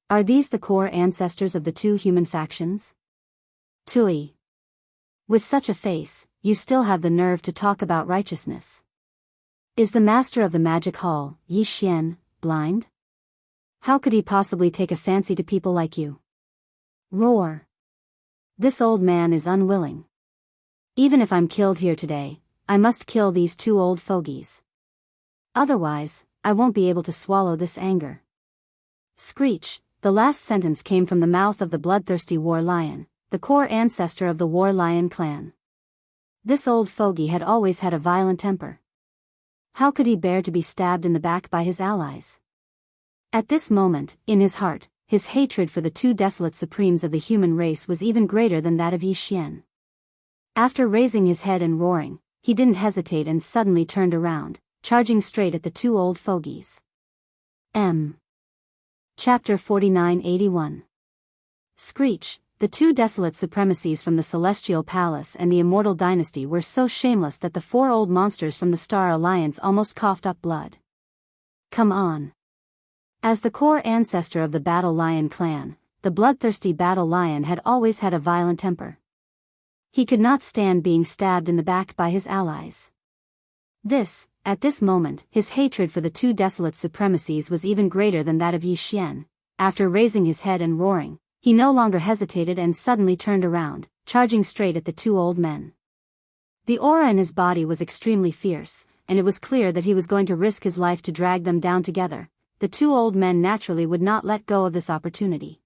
Are these the core ancestors of the 2 human factions? Tui. With such a face, you still have the nerve to talk about righteousness. Is the Master of the Magic Hall, Yi Xian, blind? How could he possibly take a fancy to people like you? Roar. This old man is unwilling. Even if I'm killed here today, I must kill these two old fogies. Otherwise, I won't be able to swallow this anger. Screech. The last sentence came from the mouth of the bloodthirsty war lion, the core ancestor of the war lion clan. This old fogey had always had a violent temper. How could he bear to be stabbed in the back by his allies? At this moment, in his heart, his hatred for the two desolate supremes of the human race was even greater than that of Yi Xian. After raising his head and roaring, he didn't hesitate and suddenly turned around, charging straight at the two old fogies. Chapter 49-81. Screech. The two desolate supremacies from the Celestial Palace and the Immortal Dynasty were so shameless that the four old monsters from the Star Alliance almost coughed up blood. Come on. As the core ancestor of the Battle Lion clan, the bloodthirsty Battle Lion had always had a violent temper. He could not stand being stabbed in the back by his allies. At this moment, his hatred for the two desolate supremacies was even greater than that of Yi Xian. After raising his head and roaring, he no longer hesitated and suddenly turned around, charging straight at the two old men. The aura in his body was extremely fierce, and it was clear that he was going to risk his life to drag them down together. The two old men naturally would not let go of this opportunity.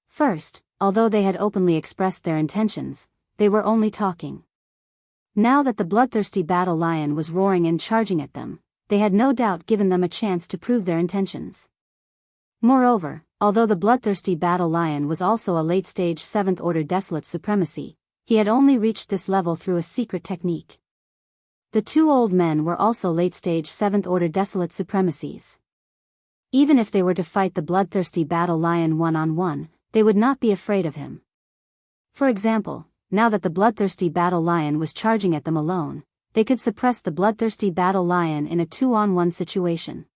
First, although they had openly expressed their intentions, they were only talking. Now that the bloodthirsty battle lion was roaring and charging at them, they had no doubt given them a chance to prove their intentions. Moreover, although the bloodthirsty battle lion was also a late-stage 7th-order desolate supremacy, he had only reached this level through a secret technique. The two old men were also late-stage 7th-order desolate supremacies. Even if they were to fight the bloodthirsty battle lion one-on-one, they would not be afraid of him. For example, now that the bloodthirsty battle lion was charging at them alone, they could suppress the bloodthirsty battle lion in a 2-on-1 situation.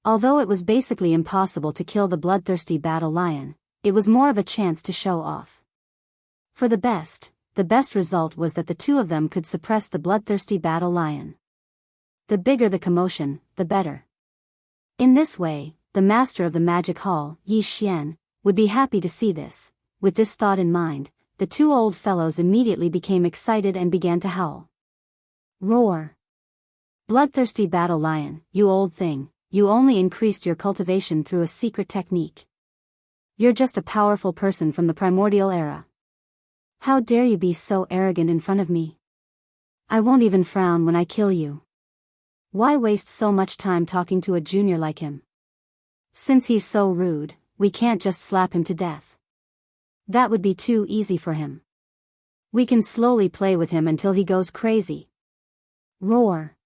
Although it was basically impossible to kill the bloodthirsty battle lion, it was more of a chance to show off. For the best result was that the two of them could suppress the bloodthirsty battle lion. The bigger the commotion, the better. In this way, the master of the magic hall, Yi Xian, would be happy to see this. With this thought in mind, the two old fellows immediately became excited and began to howl. Roar! Bloodthirsty battle lion, you old thing, you only increased your cultivation through a secret technique. You're just a powerful person from the primordial era. How dare you be so arrogant in front of me? I won't even frown when I kill you. Why waste so much time talking to a junior like him? Since he's so rude, we can't just slap him to death. That would be too easy for him. We can slowly play with him until he goes crazy. Roar!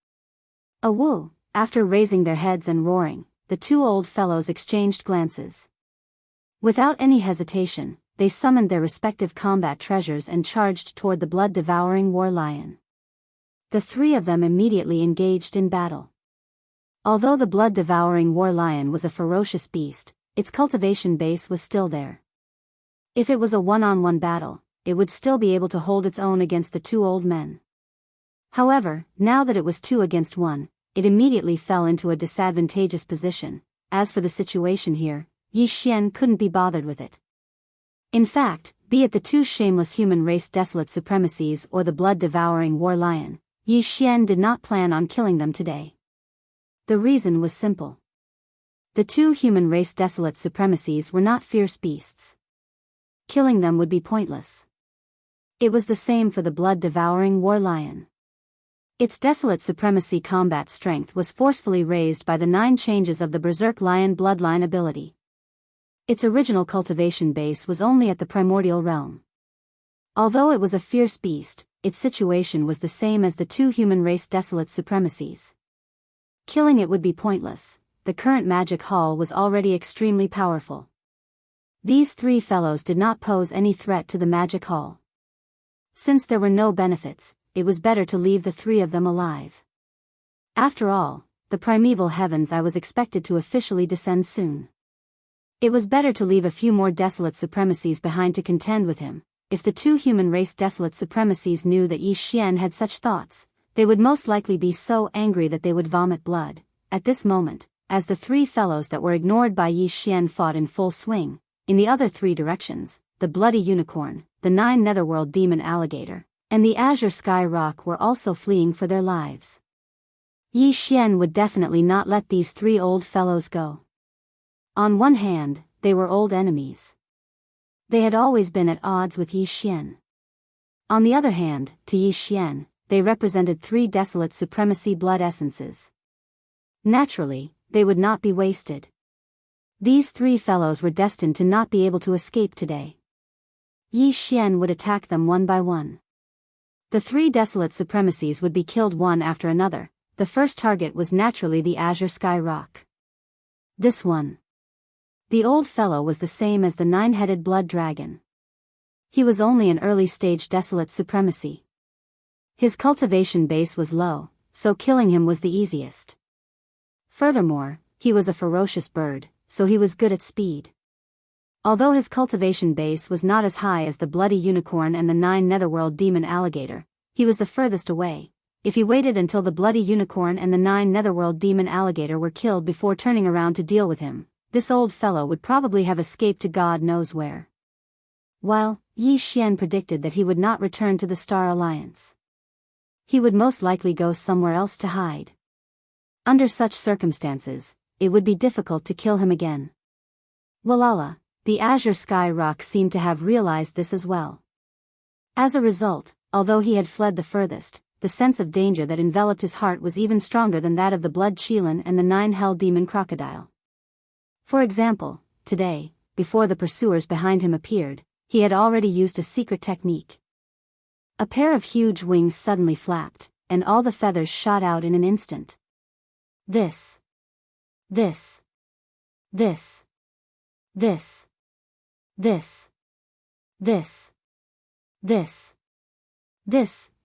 Awoo! After raising their heads and roaring, the two old fellows exchanged glances. Without any hesitation, they summoned their respective combat treasures and charged toward the blood-devouring war lion. The three of them immediately engaged in battle. Although the blood-devouring war lion was a ferocious beast, its cultivation base was still there. If it was a one-on-one battle, it would still be able to hold its own against the two old men. However, now that it was 2 against 1, it immediately fell into a disadvantageous position. As for the situation here, Yi Xian couldn't be bothered with it. In fact, be it the two shameless human race desolate supremacies or the blood-devouring war lion, Yi Xian did not plan on killing them today. The reason was simple. The two human race desolate supremacies were not fierce beasts. Killing them would be pointless. It was the same for the blood-devouring war lion. Its desolate supremacy combat strength was forcefully raised by the 9 changes of the Berserk Lion bloodline ability. Its original cultivation base was only at the primordial realm. Although it was a fierce beast, its situation was the same as the two human race desolate supremacies. Killing it would be pointless. The current magic hall was already extremely powerful. These 3 fellows did not pose any threat to the magic hall. Since there were no benefits, it was better to leave the 3 of them alive. After all, the primeval heavens I was expected to officially descend soon. It was better to leave a few more desolate supremacies behind to contend with him. If the 2 human race desolate supremacies knew that Yi Xian had such thoughts, they would most likely be so angry that they would vomit blood. At this moment, as the three fellows that were ignored by Yi Xian fought in full swing, in the other three directions, the bloody unicorn, the 9 netherworld demon alligator, and the azure sky rock were also fleeing for their lives. Yi Xian would definitely not let these 3 old fellows go. On one hand, they were old enemies. They had always been at odds with Yi Xian. On the other hand, to Yi Xian, they represented 3 desolate supremacy blood essences. Naturally, they would not be wasted. These 3 fellows were destined to not be able to escape today. Yi Xian would attack them one by one. The 3 desolate supremacies would be killed one after another. The first target was naturally the azure sky rock. This one. The old fellow was the same as the 9-headed blood dragon. He was only an early-stage desolate supremacy. His cultivation base was low, so killing him was the easiest. Furthermore, he was a ferocious bird, so he was good at speed. Although his cultivation base was not as high as the bloody unicorn and the 9 netherworld demon alligator, he was the furthest away. If he waited until the bloody unicorn and the 9 netherworld demon alligator were killed before turning around to deal with him, this old fellow would probably have escaped to God knows where. While Yi Xian predicted that he would not return to the Star Alliance. He would most likely go somewhere else to hide. Under such circumstances, it would be difficult to kill him again. Walala, the azure sky rock seemed to have realized this as well. As a result, although he had fled the furthest, the sense of danger that enveloped his heart was even stronger than that of the blood Qilin and the 9 hell demon crocodile. For example, today, before the pursuers behind him appeared, he had already used a secret technique. A pair of huge wings suddenly flapped, and all the feathers shot out in an instant. This.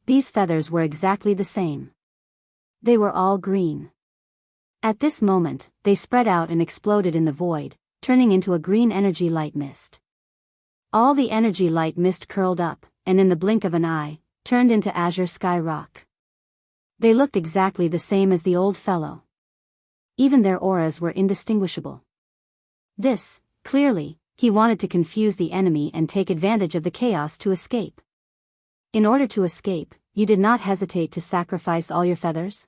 These feathers were exactly the same. They were all green. At this moment, they spread out and exploded in the void, turning into a green energy light mist. All the energy light mist curled up, and in the blink of an eye, turned into azure sky rock. They looked exactly the same as the old fellow. Even their auras were indistinguishable. This, clearly, he wanted to confuse the enemy and take advantage of the chaos to escape. In order to escape, you did not hesitate to sacrifice all your feathers?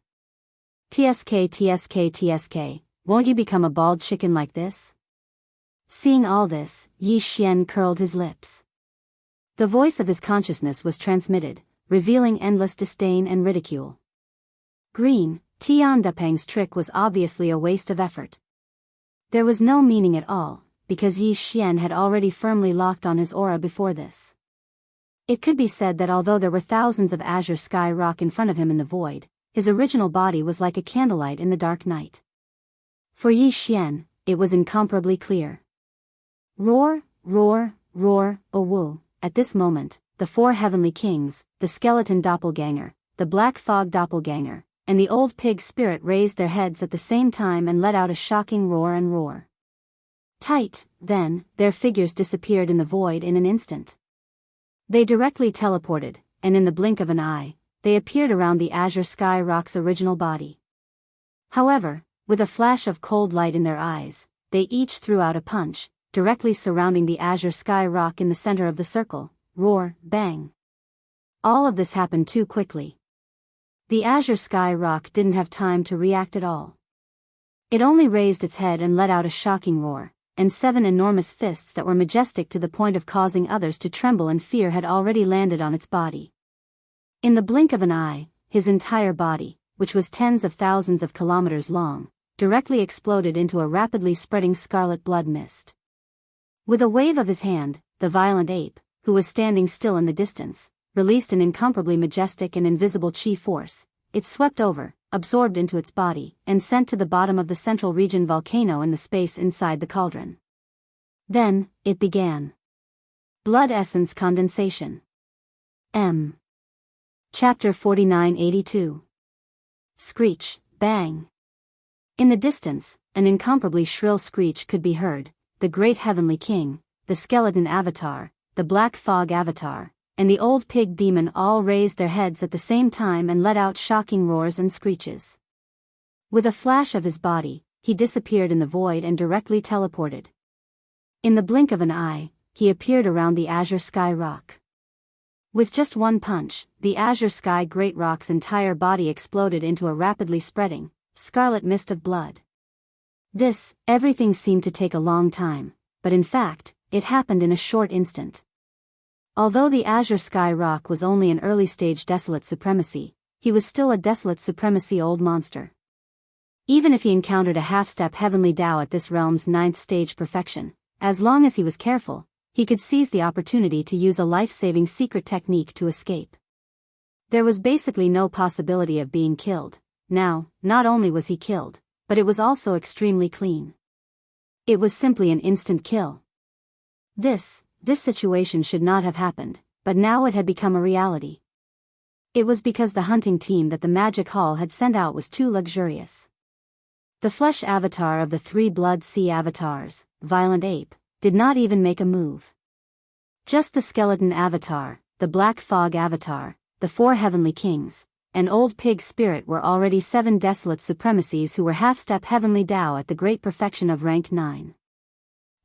TSK, won't you become a bald chicken like this? Seeing all this, Yi Xian curled his lips. The voice of his consciousness was transmitted, revealing endless disdain and ridicule. Green, Tian Depeng's trick was obviously a waste of effort. There was no meaning at all, because Yi Xian had already firmly locked on his aura before this. It could be said that although there were thousands of azure sky rock in front of him in the void, his original body was like a candlelight in the dark night. For Yi Xian, it was incomparably clear. Roar, roar, roar, oh woo. At this moment, the 4 heavenly kings, the skeleton doppelganger, the black fog doppelganger, and the old pig spirit raised their heads at the same time and let out a shocking roar and roar. Tight, then, their figures disappeared in the void in an instant. They directly teleported, and in the blink of an eye, they appeared around the azure sky rock's original body. However, with a flash of cold light in their eyes, they each threw out a punch, directly surrounding the azure sky rock in the center of the circle. Roar, bang. All of this happened too quickly. The azure sky rock didn't have time to react at all. It only raised its head and let out a shocking roar, and 7 enormous fists that were majestic to the point of causing others to tremble in fear had already landed on its body. In the blink of an eye, his entire body, which was tens of thousands of kilometers long, directly exploded into a rapidly spreading scarlet blood mist. With a wave of his hand, the violent ape, who was standing still in the distance, released an incomparably majestic and invisible chi force. It swept over, absorbed into its body, and sent to the bottom of the central region volcano in the space inside the cauldron. Then, it began. Blood essence condensation. M. Chapter 4982. Screech, bang. In the distance, an incomparably shrill screech could be heard. The great heavenly king, the skeleton avatar, the black fog avatar, and the old pig demon all raised their heads at the same time and let out shocking roars and screeches. With a flash of his body, he disappeared in the void and directly teleported. In the blink of an eye, he appeared around the Azure Sky Rock. With just one punch, the Azure Sky Great Rock's entire body exploded into a rapidly spreading, scarlet mist of blood. Everything seemed to take a long time, but in fact, it happened in a short instant. Although the Azure Sky Rock was only an early-stage Desolate Supremacy, he was still a Desolate Supremacy old monster. Even if he encountered a half-step Heavenly Tao at this realm's 9th stage perfection, as long as he was careful, he could seize the opportunity to use a life-saving secret technique to escape. There was basically no possibility of being killed. Now, not only was he killed, but it was also extremely clean. It was simply an instant kill. This situation should not have happened, but now it had become a reality. It was because the hunting team that the Magic Hall had sent out was too luxurious. The flesh avatar of the 3 Blood Sea avatars, Violent Ape, did not even make a move. Just the skeleton avatar, the Black Fog avatar, the 4 Heavenly Kings, and Old Pig Spirit were already 7 Desolate Supremacies who were half-step Heavenly Tao at the great perfection of rank 9.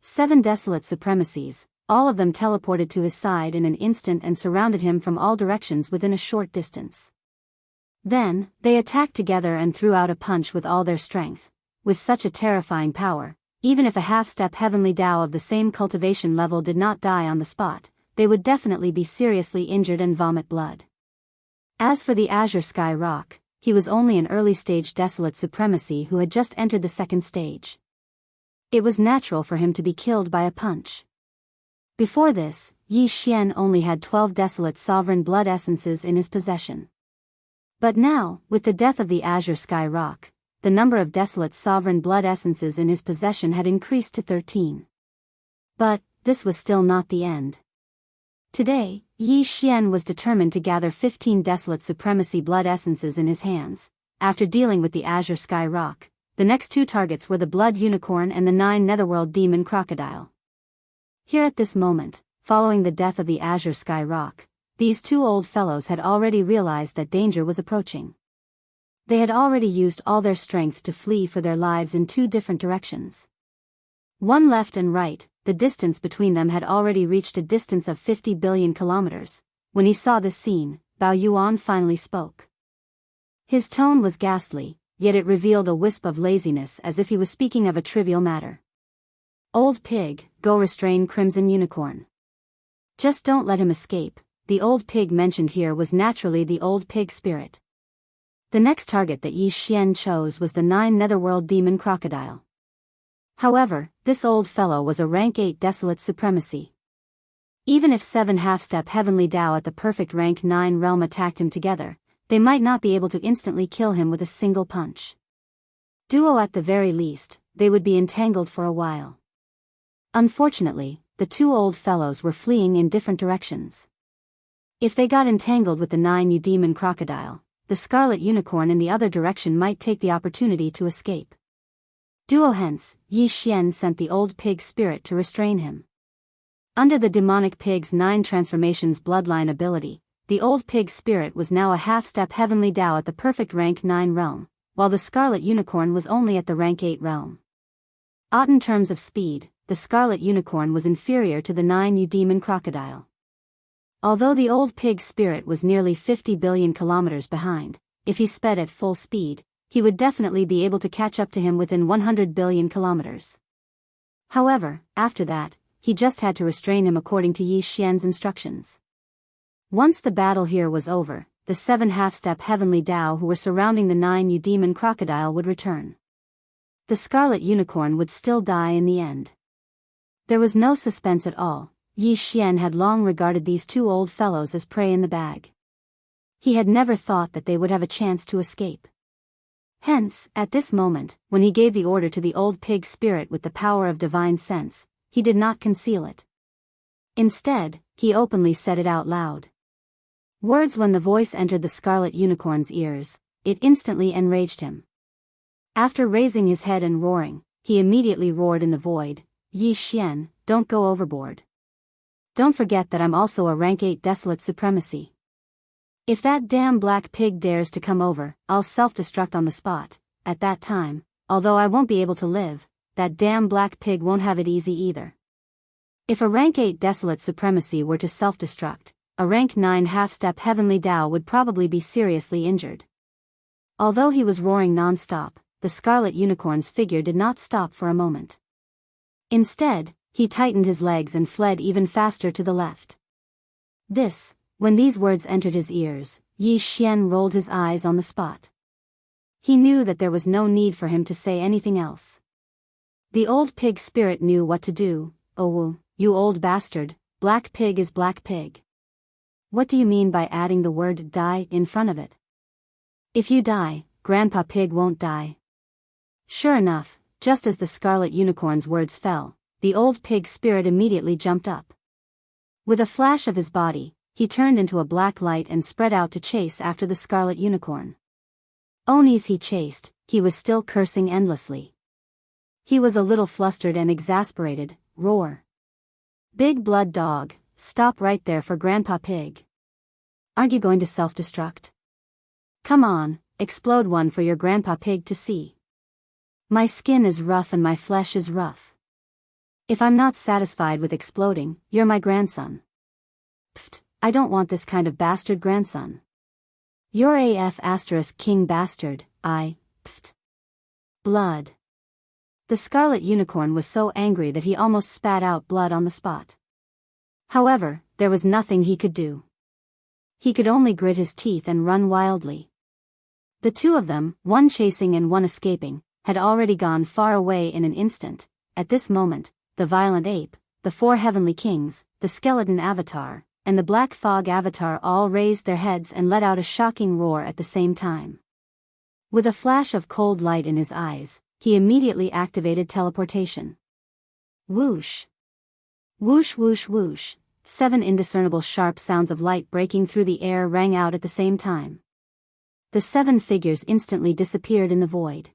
7 Desolate Supremacies, all of them teleported to his side in an instant and surrounded him from all directions within a short distance. Then, they attacked together and threw out a punch with all their strength. With such a terrifying power, even if a half-step Heavenly Tao of the same cultivation level did not die on the spot, they would definitely be seriously injured and vomit blood. As for the Azure Sky Rock, he was only an early-stage Desolate Supremacy who had just entered the 2nd stage. It was natural for him to be killed by a punch. Before this, Yi Xian only had 12 Desolate Sovereign Blood Essences in his possession. But now, with the death of the Azure Sky Rock, the number of Desolate Sovereign Blood Essences in his possession had increased to 13. But, this was still not the end. Today, Yi Xian was determined to gather 15 Desolate Supremacy Blood Essences in his hands. After dealing with the Azure Sky Rock, the next 2 targets were the Blood Unicorn and the 9 Netherworld Demon Crocodile. Here at this moment, following the death of the Azure Sky Rock, these 2 old fellows had already realized that danger was approaching. They had already used all their strength to flee for their lives in 2 different directions. One left and right, the distance between them had already reached a distance of 50 billion kilometers. When he saw this scene, Bao Yuan finally spoke. His tone was ghastly, yet it revealed a wisp of laziness as if he was speaking of a trivial matter. Old Pig, go restrain Crimson Unicorn. Just don't let him escape. The old pig mentioned here was naturally the Old Pig Spirit. The next target that Yi Xian chose was the 9 Netherworld Demon Crocodile. However, this old fellow was a rank 8 Desolate Supremacy. Even if 7 half-step Heavenly Tao at the perfect rank 9 realm attacked him together, they might not be able to instantly kill him with a single punch. Duo at the very least, they would be entangled for a while. Unfortunately, the 2 old fellows were fleeing in different directions. If they got entangled with the 9 Demon Crocodile, the Scarlet Unicorn in the other direction might take the opportunity to escape. Duo hence, Yi Xian sent the Old Pig Spirit to restrain him. Under the Demonic Pig's 9 Transformations bloodline ability, the Old Pig Spirit was now a half-step Heavenly Tao at the perfect rank 9 realm, while the Scarlet Unicorn was only at the rank 8 realm. In terms of speed, the Scarlet Unicorn was inferior to the 9 Demon Crocodile. Although the Old Pig Spirit was nearly 50 billion kilometers behind, if he sped at full speed, he would definitely be able to catch up to him within 100 billion kilometers. However, after that, he just had to restrain him according to Yi Xian's instructions. Once the battle here was over, the 7 half-step Heavenly Tao who were surrounding the 9 Demon Crocodile would return. The Scarlet Unicorn would still die in the end. There was no suspense at all. Yi Xian had long regarded these 2 old fellows as prey in the bag. He had never thought that they would have a chance to escape. Hence, at this moment, when he gave the order to the Old Pig Spirit with the power of divine sense, he did not conceal it. Instead, he openly said it out loud. Words when the voice entered the Scarlet Unicorn's ears, it instantly enraged him. After raising his head and roaring, he immediately roared in the void, Yi Xian, don't go overboard. Don't forget that I'm also a rank 8 Desolate Supremacy. If that damn black pig dares to come over, I'll self-destruct on the spot. At that time, although I won't be able to live, that damn black pig won't have it easy either. If a rank 8 desolate supremacy were to self-destruct, a rank 9 half-step heavenly Tao would probably be seriously injured. Although he was roaring non-stop, the scarlet unicorn's figure did not stop for a moment. Instead, he tightened his legs and fled even faster to the left. When these words entered his ears, Yi Xian rolled his eyes on the spot. He knew that there was no need for him to say anything else. The old pig spirit knew what to do. Oh, you old bastard, black pig is black pig. What do you mean by adding the word die in front of it? If you die, Grandpa Pig won't die. Sure enough, just as the scarlet unicorn's words fell, the old pig spirit immediately jumped up. With a flash of his body, he turned into a black light and spread out to chase after the scarlet unicorn. Onis he chased, he was still cursing endlessly. He was a little flustered and exasperated. Roar. Big blood dog, stop right there for Grandpa Pig. Aren't you going to self-destruct? Come on, explode one for your Grandpa Pig to see. My skin is rough and my flesh is rough. If I'm not satisfied with exploding, you're my grandson. Pfft, I don't want this kind of bastard grandson. You're AF * king bastard, pfft. Blood. The scarlet unicorn was so angry that he almost spat out blood on the spot. However, there was nothing he could do. He could only grit his teeth and run wildly. The two of them, one chasing and one escaping, had already gone far away in an instant. At this moment, the violent ape, the 4 heavenly kings, the skeleton avatar, and the black fog avatar all raised their heads and let out a shocking roar at the same time. With a flash of cold light in his eyes, he immediately activated teleportation. Whoosh! Whoosh whoosh whoosh, 7 indiscernible sharp sounds of light breaking through the air rang out at the same time. The 7 figures instantly disappeared in the void.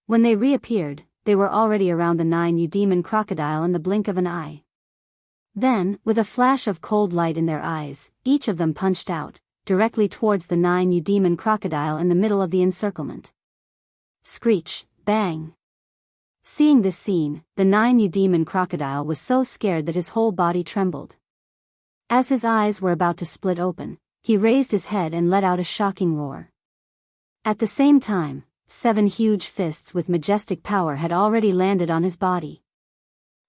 When they reappeared, they were already around the 9 demon crocodile in the blink of an eye. Then, with a flash of cold light in their eyes, each of them punched out, directly towards the 9 demon crocodile in the middle of the encirclement. Screech, bang! Seeing this scene, the 9 demon crocodile was so scared that his whole body trembled. As his eyes were about to split open, he raised his head and let out a shocking roar. At the same time, 7 huge fists with majestic power had already landed on his body.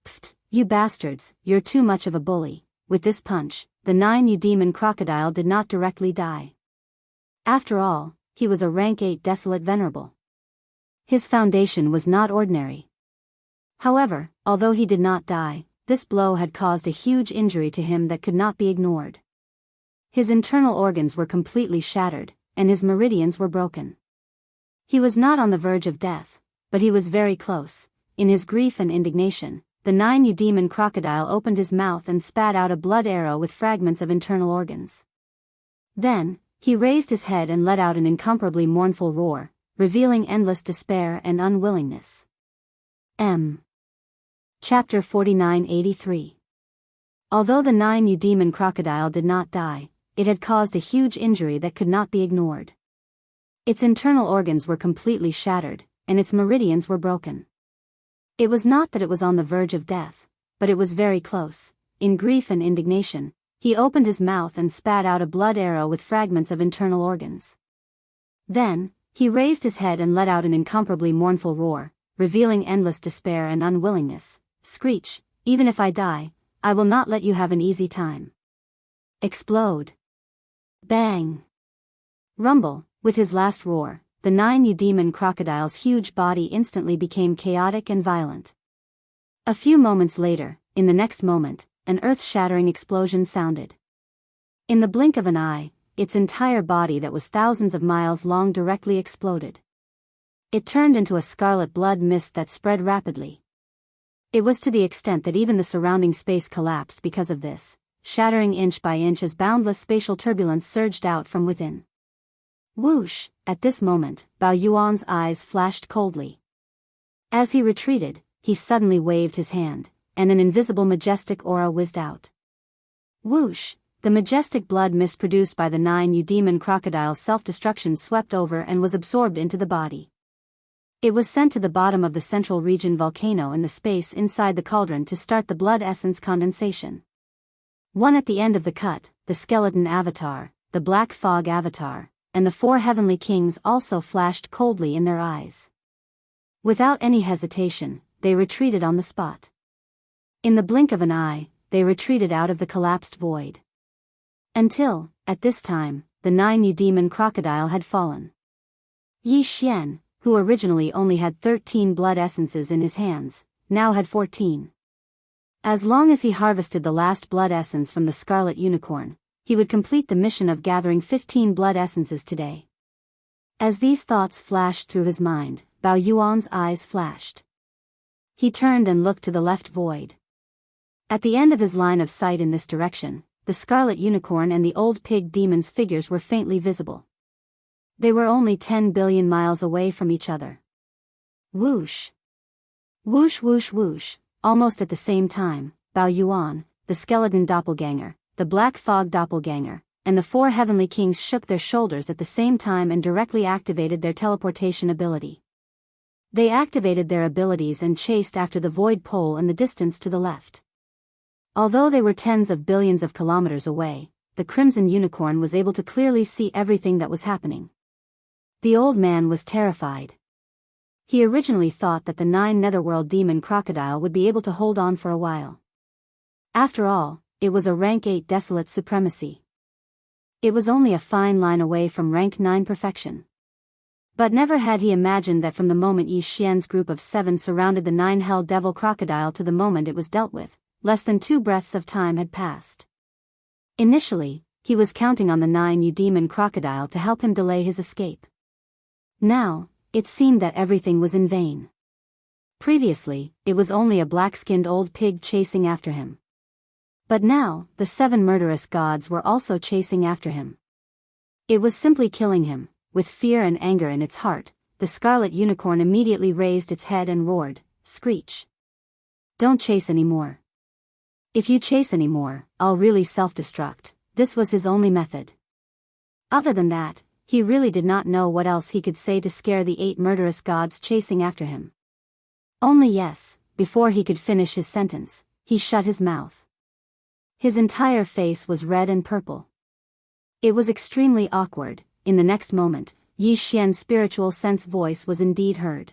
Pfft, you bastards, you're too much of a bully. With this punch, the 9 demon crocodile did not directly die. After all, he was a rank 8 desolate venerable. His foundation was not ordinary. However, although he did not die, this blow had caused a huge injury to him that could not be ignored. His internal organs were completely shattered, and his meridians were broken. He was not on the verge of death, but he was very close. In his grief and indignation, the 9 demon crocodile opened his mouth and spat out a blood arrow with fragments of internal organs. Then, he raised his head and let out an incomparably mournful roar, revealing endless despair and unwillingness. Chapter 4983. Although the 9 demon crocodile did not die, it had caused a huge injury that could not be ignored. Its internal organs were completely shattered, and its meridians were broken. It was not that it was on the verge of death, but it was very close. In grief and indignation, he opened his mouth and spat out a blood arrow with fragments of internal organs. Then, he raised his head and let out an incomparably mournful roar, revealing endless despair and unwillingness. Screech, even if I die, I will not let you have an easy time. Explode. Bang. Rumble. With his last roar, the 9 demon crocodile's huge body instantly became chaotic and violent. A few moments later, in the next moment, an earth-shattering explosion sounded. In the blink of an eye, its entire body that was thousands of miles long directly exploded. It turned into a scarlet blood mist that spread rapidly. It was to the extent that even the surrounding space collapsed because of this, shattering inch by inch as boundless spatial turbulence surged out from within. Whoosh! At this moment, Bao Yuan's eyes flashed coldly. As he retreated, he suddenly waved his hand, and an invisible majestic aura whizzed out. Whoosh! The majestic blood mist produced by the 9 demon crocodile's self-destruction swept over and was absorbed into the body. It was sent to the bottom of the central region volcano in the space inside the cauldron to start the blood essence condensation. One at the end of the cut, the skeleton avatar, the black fog avatar, and the 4 heavenly kings also flashed coldly in their eyes. Without any hesitation, they retreated on the spot. In the blink of an eye, they retreated out of the collapsed void. Until, at this time, the 9 Eudemon crocodile had fallen. Yi Xian, who originally only had 13 blood essences in his hands, now had 14. As long as he harvested the last blood essence from the scarlet unicorn, he would complete the mission of gathering 15 blood essences today. As these thoughts flashed through his mind, Bao Yuan's eyes flashed. He turned and looked to the left void. At the end of his line of sight in this direction, the scarlet unicorn and the old pig demon's figures were faintly visible. They were only 10 billion miles away from each other. Whoosh! Whoosh whoosh whoosh, almost at the same time, Bao Yuan, the skeleton doppelganger, the black fog doppelganger, and the 4 heavenly kings shook their shoulders at the same time and directly activated their teleportation ability. They activated their abilities and chased after the void pole in the distance to the left. Although they were tens of billions of kilometers away, the crimson unicorn was able to clearly see everything that was happening. The old man was terrified. He originally thought that the 9 netherworld demon crocodile would be able to hold on for a while. After all, it was a rank 8 desolate supremacy. It was only a fine line away from rank 9 perfection. But never had he imagined that from the moment Yi Xian's group of 7 surrounded the 9 hell devil crocodile to the moment it was dealt with, less than 2 breaths of time had passed. Initially, he was counting on the 9 Eudemon crocodile to help him delay his escape. Now, it seemed that everything was in vain. Previously, it was only a black-skinned old pig chasing after him. But now, the 7 murderous gods were also chasing after him. It was simply killing him. With fear and anger in its heart, the scarlet unicorn immediately raised its head and roared, "Screech! Don't chase anymore. If you chase anymore, I'll really self-destruct." This was his only method. Other than that, he really did not know what else he could say to scare the 8 murderous gods chasing after him. Only yes, before he could finish his sentence, he shut his mouth. His entire face was red and purple. It was extremely awkward. In the next moment, Yi Xian's spiritual sense voice was indeed heard.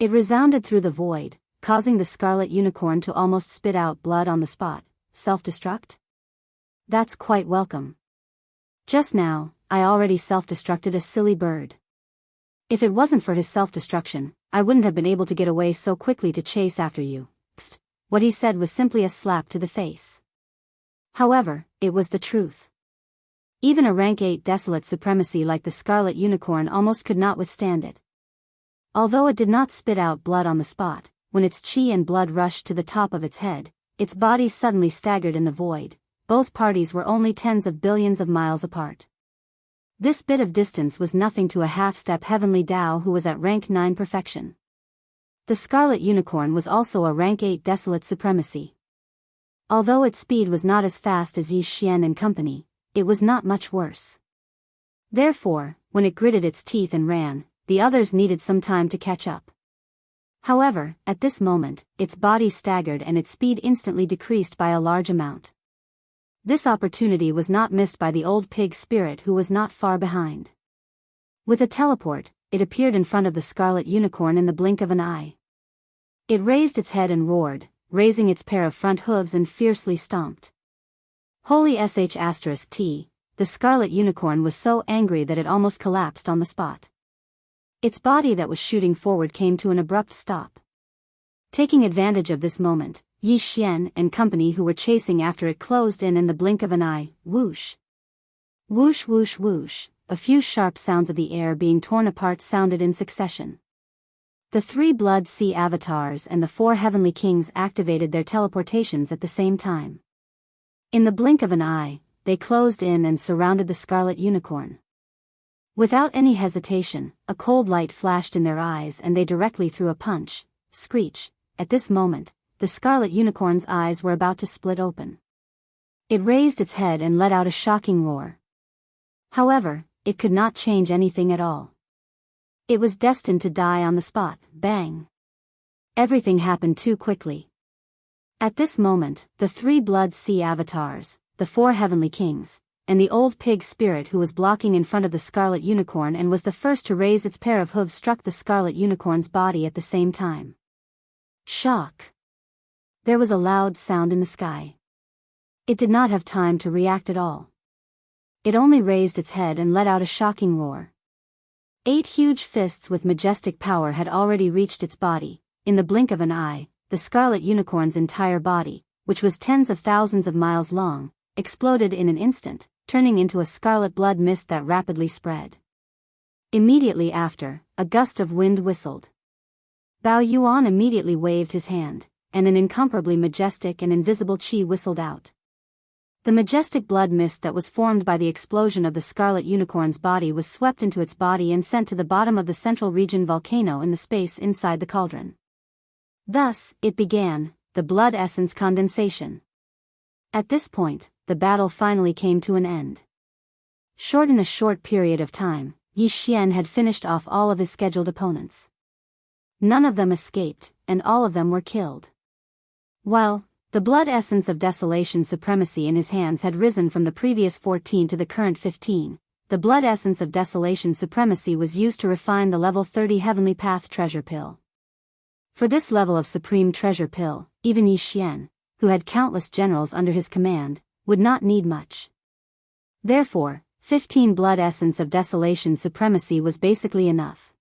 It resounded through the void, causing the scarlet unicorn to almost spit out blood on the spot. Self-destruct? That's quite welcome. Just now, I already self-destructed a silly bird. If it wasn't for his self-destruction, I wouldn't have been able to get away so quickly to chase after you. Pfft. What he said was simply a slap to the face. However, it was the truth. Even a rank 8 desolate supremacy like the scarlet unicorn almost could not withstand it. Although it did not spit out blood on the spot, when its chi and blood rushed to the top of its head, its body suddenly staggered in the void. Both parties were only tens of billions of miles apart. This bit of distance was nothing to a half-step heavenly Dao who was at rank 9 perfection. The scarlet unicorn was also a rank 8 desolate supremacy. Although its speed was not as fast as Yi Xian and company, it was not much worse. Therefore, when it gritted its teeth and ran, the others needed some time to catch up. However, at this moment, its body staggered and its speed instantly decreased by a large amount. This opportunity was not missed by the old pig spirit who was not far behind. With a teleport, it appeared in front of the scarlet unicorn in the blink of an eye. It raised its head and roared, raising its pair of front hooves and fiercely stomped. Holy sh*t, the scarlet unicorn was so angry that it almost collapsed on the spot. Its body that was shooting forward came to an abrupt stop. Taking advantage of this moment, Yi Xian and company who were chasing after it closed in the blink of an eye. Whoosh! Whoosh whoosh whoosh, a few sharp sounds of the air being torn apart sounded in succession. The 3 blood sea avatars and the 4 heavenly kings activated their teleportations at the same time. In the blink of an eye, they closed in and surrounded the scarlet unicorn. Without any hesitation, a cold light flashed in their eyes and they directly threw a punch. Screech! At this moment, the scarlet unicorn's eyes were about to split open. It raised its head and let out a shocking roar. However, it could not change anything at all. It was destined to die on the spot. Bang! Everything happened too quickly. At this moment, the 3 blood sea avatars, the 4 heavenly kings, and the old pig spirit who was blocking in front of the scarlet unicorn and was the first to raise its pair of hooves struck the scarlet unicorn's body at the same time. Shock! There was a loud sound in the sky. It did not have time to react at all. It only raised its head and let out a shocking roar. 8 huge fists with majestic power had already reached its body. In the blink of an eye, the scarlet unicorn's entire body, which was tens of thousands of miles long, exploded in an instant, turning into a scarlet blood mist that rapidly spread. Immediately after, a gust of wind whistled. Bao Yuan immediately waved his hand, and an incomparably majestic and invisible qi whistled out. The majestic blood mist that was formed by the explosion of the scarlet unicorn's body was swept into its body and sent to the bottom of the central region volcano in the space inside the cauldron. Thus, it began, the blood essence condensation. At this point, the battle finally came to an end. In a short period of time, Yi Xian had finished off all of his scheduled opponents. None of them escaped, and all of them were killed. While the blood essence of desolation supremacy in his hands had risen from the previous 14 to the current 15, the blood essence of desolation supremacy was used to refine the level 30 heavenly path treasure pill. For this level of supreme treasure pill, even Yi Xian, who had countless generals under his command, would not need much. Therefore, 15 blood essence of desolation supremacy was basically enough.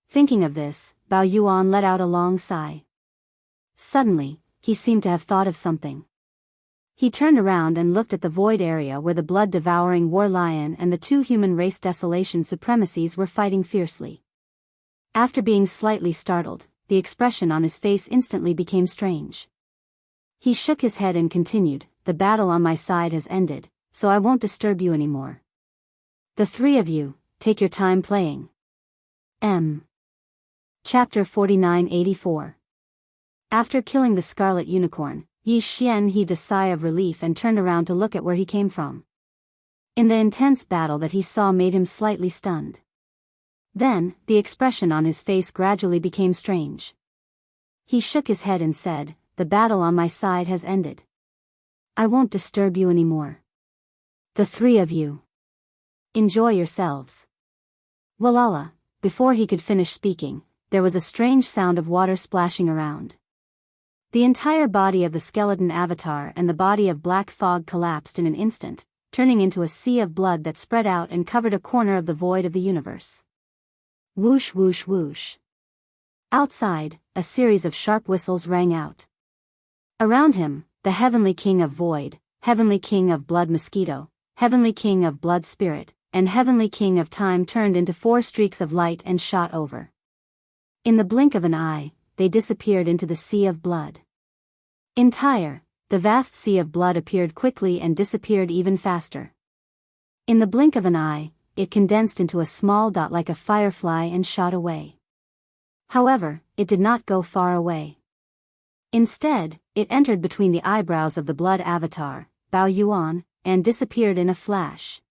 Thinking of this, Bao Yuan let out a long sigh. Suddenly, he seemed to have thought of something. He turned around and looked at the void area where the blood-devouring war lion and the 2 human race desolation supremacies were fighting fiercely. After being slightly startled, the expression on his face instantly became strange. He shook his head and continued, "The battle on my side has ended, so I won't disturb you anymore. The 3 of you, take your time playing." Chapter 4984. After killing the scarlet unicorn, Yi Xian heaved a sigh of relief and turned around to look at where he came from. In the intense battle that he saw made him slightly stunned. Then, the expression on his face gradually became strange. He shook his head and said, "The battle on my side has ended. I won't disturb you anymore. The 3 of you. Enjoy yourselves." Walala, before he could finish speaking, there was a strange sound of water splashing around. The entire body of the skeleton avatar and the body of black fog collapsed in an instant, turning into a sea of blood that spread out and covered a corner of the void of the universe. Whoosh whoosh whoosh. Outside, a series of sharp whistles rang out. Around him, the heavenly king of void, heavenly king of blood mosquito, heavenly king of blood spirit, and heavenly king of time turned into 4 streaks of light and shot over. In the blink of an eye, they disappeared into the sea of blood. Entire, the vast sea of blood appeared quickly and disappeared even faster. In the blink of an eye, it condensed into a small dot like a firefly and shot away. However, it did not go far away. Instead, it entered between the eyebrows of the blood avatar, Bao Yuan, and disappeared in a flash.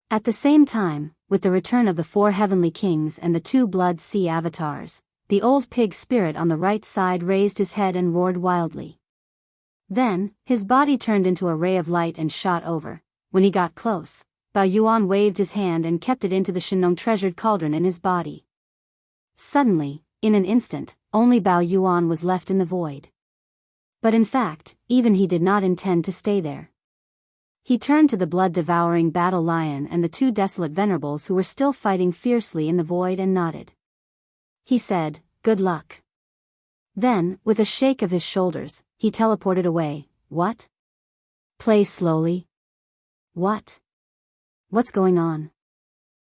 At the same time, with the return of the 4 heavenly kings and the 2 blood sea avatars, the old pig spirit on the right side raised his head and roared wildly. Then, his body turned into a ray of light and shot over. When he got close, Bao Yuan waved his hand and kept it into the Shenong treasured cauldron in his body. Suddenly, in an instant, only Bao Yuan was left in the void. But in fact, even he did not intend to stay there. He turned to the blood-devouring battle lion and the 2 desolate venerables who were still fighting fiercely in the void and nodded. He said, "Good luck." Then, with a shake of his shoulders, he teleported away. "What? Play slowly? What? What's going on?"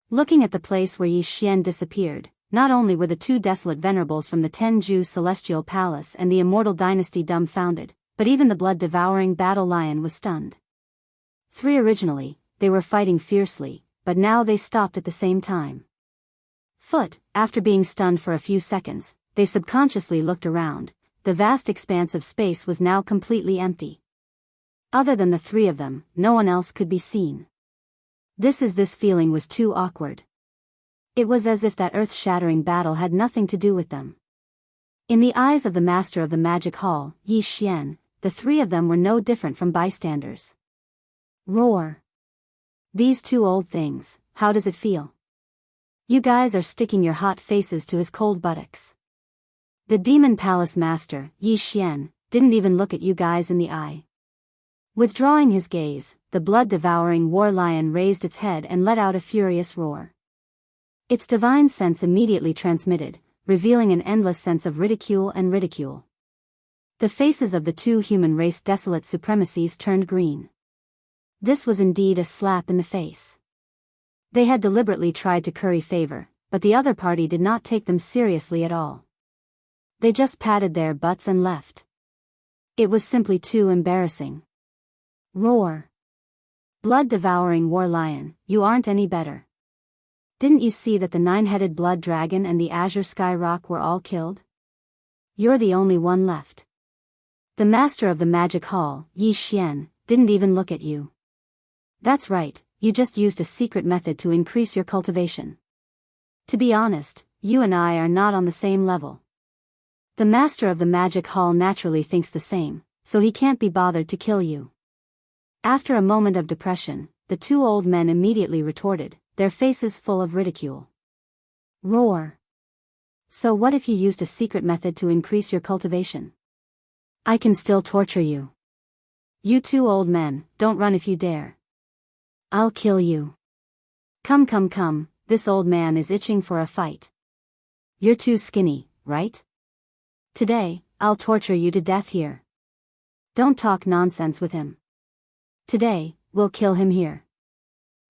Looking at the place where Yi Xian disappeared, not only were the 2 desolate venerables from the Tenju Celestial Palace and the Immortal Dynasty dumbfounded, but even the blood-devouring battle lion was stunned. 3 originally, they were fighting fiercely, but now they stopped at the same time. After being stunned for a few seconds, they subconsciously looked around. The vast expanse of space was now completely empty. Other than the 3 of them, no one else could be seen. This feeling was too awkward. It was as if that earth-shattering battle had nothing to do with them. In the eyes of the master of the magic hall, Yi Xian, the three of them were no different from bystanders. Roar. These two old things, how does it feel? You guys are sticking your hot faces to his cold buttocks. The demon palace master, Yi Xian, didn't even look at you guys in the eye. Withdrawing his gaze, the blood-devouring war lion raised its head and let out a furious roar. Its divine sense immediately transmitted, revealing an endless sense of ridicule and ridicule. The faces of the two human race desolate supremacies turned green. This was indeed a slap in the face. They had deliberately tried to curry favor, but the other party did not take them seriously at all. They just patted their butts and left. It was simply too embarrassing. Roar. Blood-devouring war lion, you aren't any better. Didn't you see that the nine-headed blood dragon and the azure sky rock were all killed? You're the only one left. The master of the magic hall, Yi Xian, didn't even look at you. That's right, you just used a secret method to increase your cultivation. To be honest, you and I are not on the same level. The master of the magic hall naturally thinks the same, so he can't be bothered to kill you. After a moment of depression, the two old men immediately retorted, their faces full of ridicule. Roar. So what if you used a secret method to increase your cultivation? I can still torture you. You two old men, don't run if you dare. I'll kill you. Come, this old man is itching for a fight. You're too skinny, right? Today, I'll torture you to death here. Don't talk nonsense with him. Today, we'll kill him here.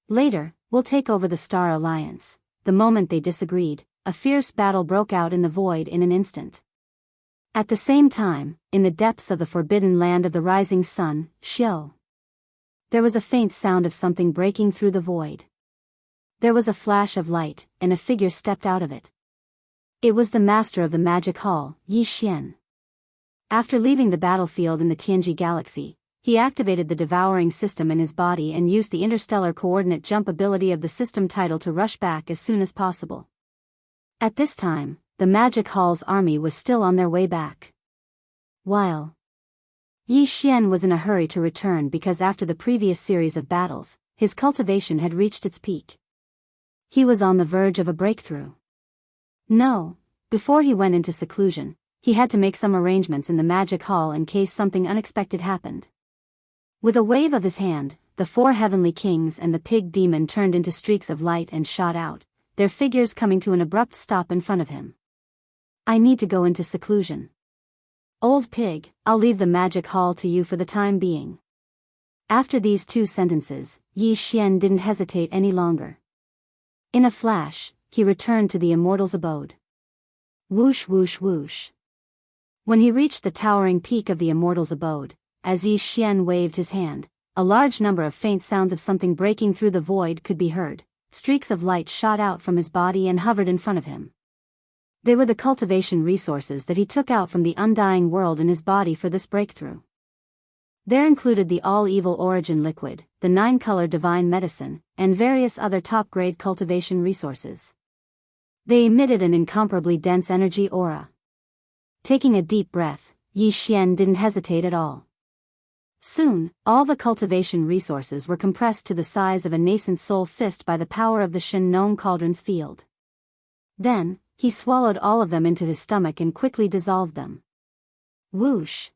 Later, we'll take over the Star Alliance. The moment they disagreed, a fierce battle broke out in the void in an instant. At the same time, in the depths of the forbidden land of the rising sun, Xiao, there was a faint sound of something breaking through the void. There was a flash of light, and a figure stepped out of it. It was the master of the magic hall, Yi Xian. After leaving the battlefield in the Tianji galaxy, he activated the devouring system in his body and used the interstellar coordinate jump ability of the system title to rush back as soon as possible. At this time, the Magic Hall's army was still on their way back. While Yi Xian was in a hurry to return because after the previous series of battles, his cultivation had reached its peak. He was on the verge of a breakthrough. No, before he went into seclusion, he had to make some arrangements in the Magic Hall in case something unexpected happened. With a wave of his hand, the four heavenly kings and the pig demon turned into streaks of light and shot out, their figures coming to an abrupt stop in front of him. I need to go into seclusion. Old pig, I'll leave the magic hall to you for the time being. After these two sentences, Yi Xian didn't hesitate any longer. In a flash, he returned to the immortal's abode. Whoosh whoosh whoosh. When he reached the towering peak of the immortal's abode, as Yi Xian waved his hand, a large number of faint sounds of something breaking through the void could be heard. Streaks of light shot out from his body and hovered in front of him. They were the cultivation resources that he took out from the undying world in his body for this breakthrough. There included the all-evil origin liquid, the 9-color divine medicine, and various other top-grade cultivation resources. They emitted an incomparably dense energy aura. Taking a deep breath, Yi Xian didn't hesitate at all. Soon, all the cultivation resources were compressed to the size of a nascent soul fist by the power of the Shen Nong Cauldron's field. Then, he swallowed all of them into his stomach and quickly dissolved them. Whoosh!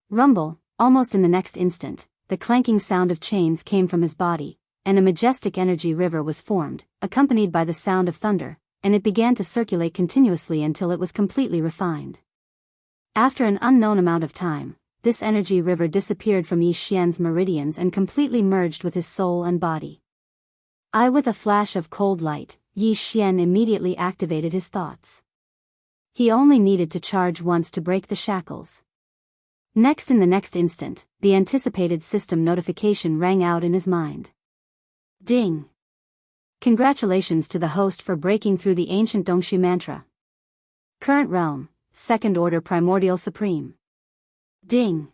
Rumble, almost in the next instant, the clanking sound of chains came from his body, and a majestic energy river was formed, accompanied by the sound of thunder, and it began to circulate continuously until it was completely refined. After an unknown amount of time, this energy river disappeared from Yi Xian's meridians and completely merged with his soul and body. With a flash of cold light, Yi Xian immediately activated his thoughts. He only needed to charge once to break the shackles. Next, in the next instant, the anticipated system notification rang out in his mind. Ding! Congratulations to the host for breaking through the ancient Dongxu mantra. Current realm, Second Order Primordial Supreme. Ding!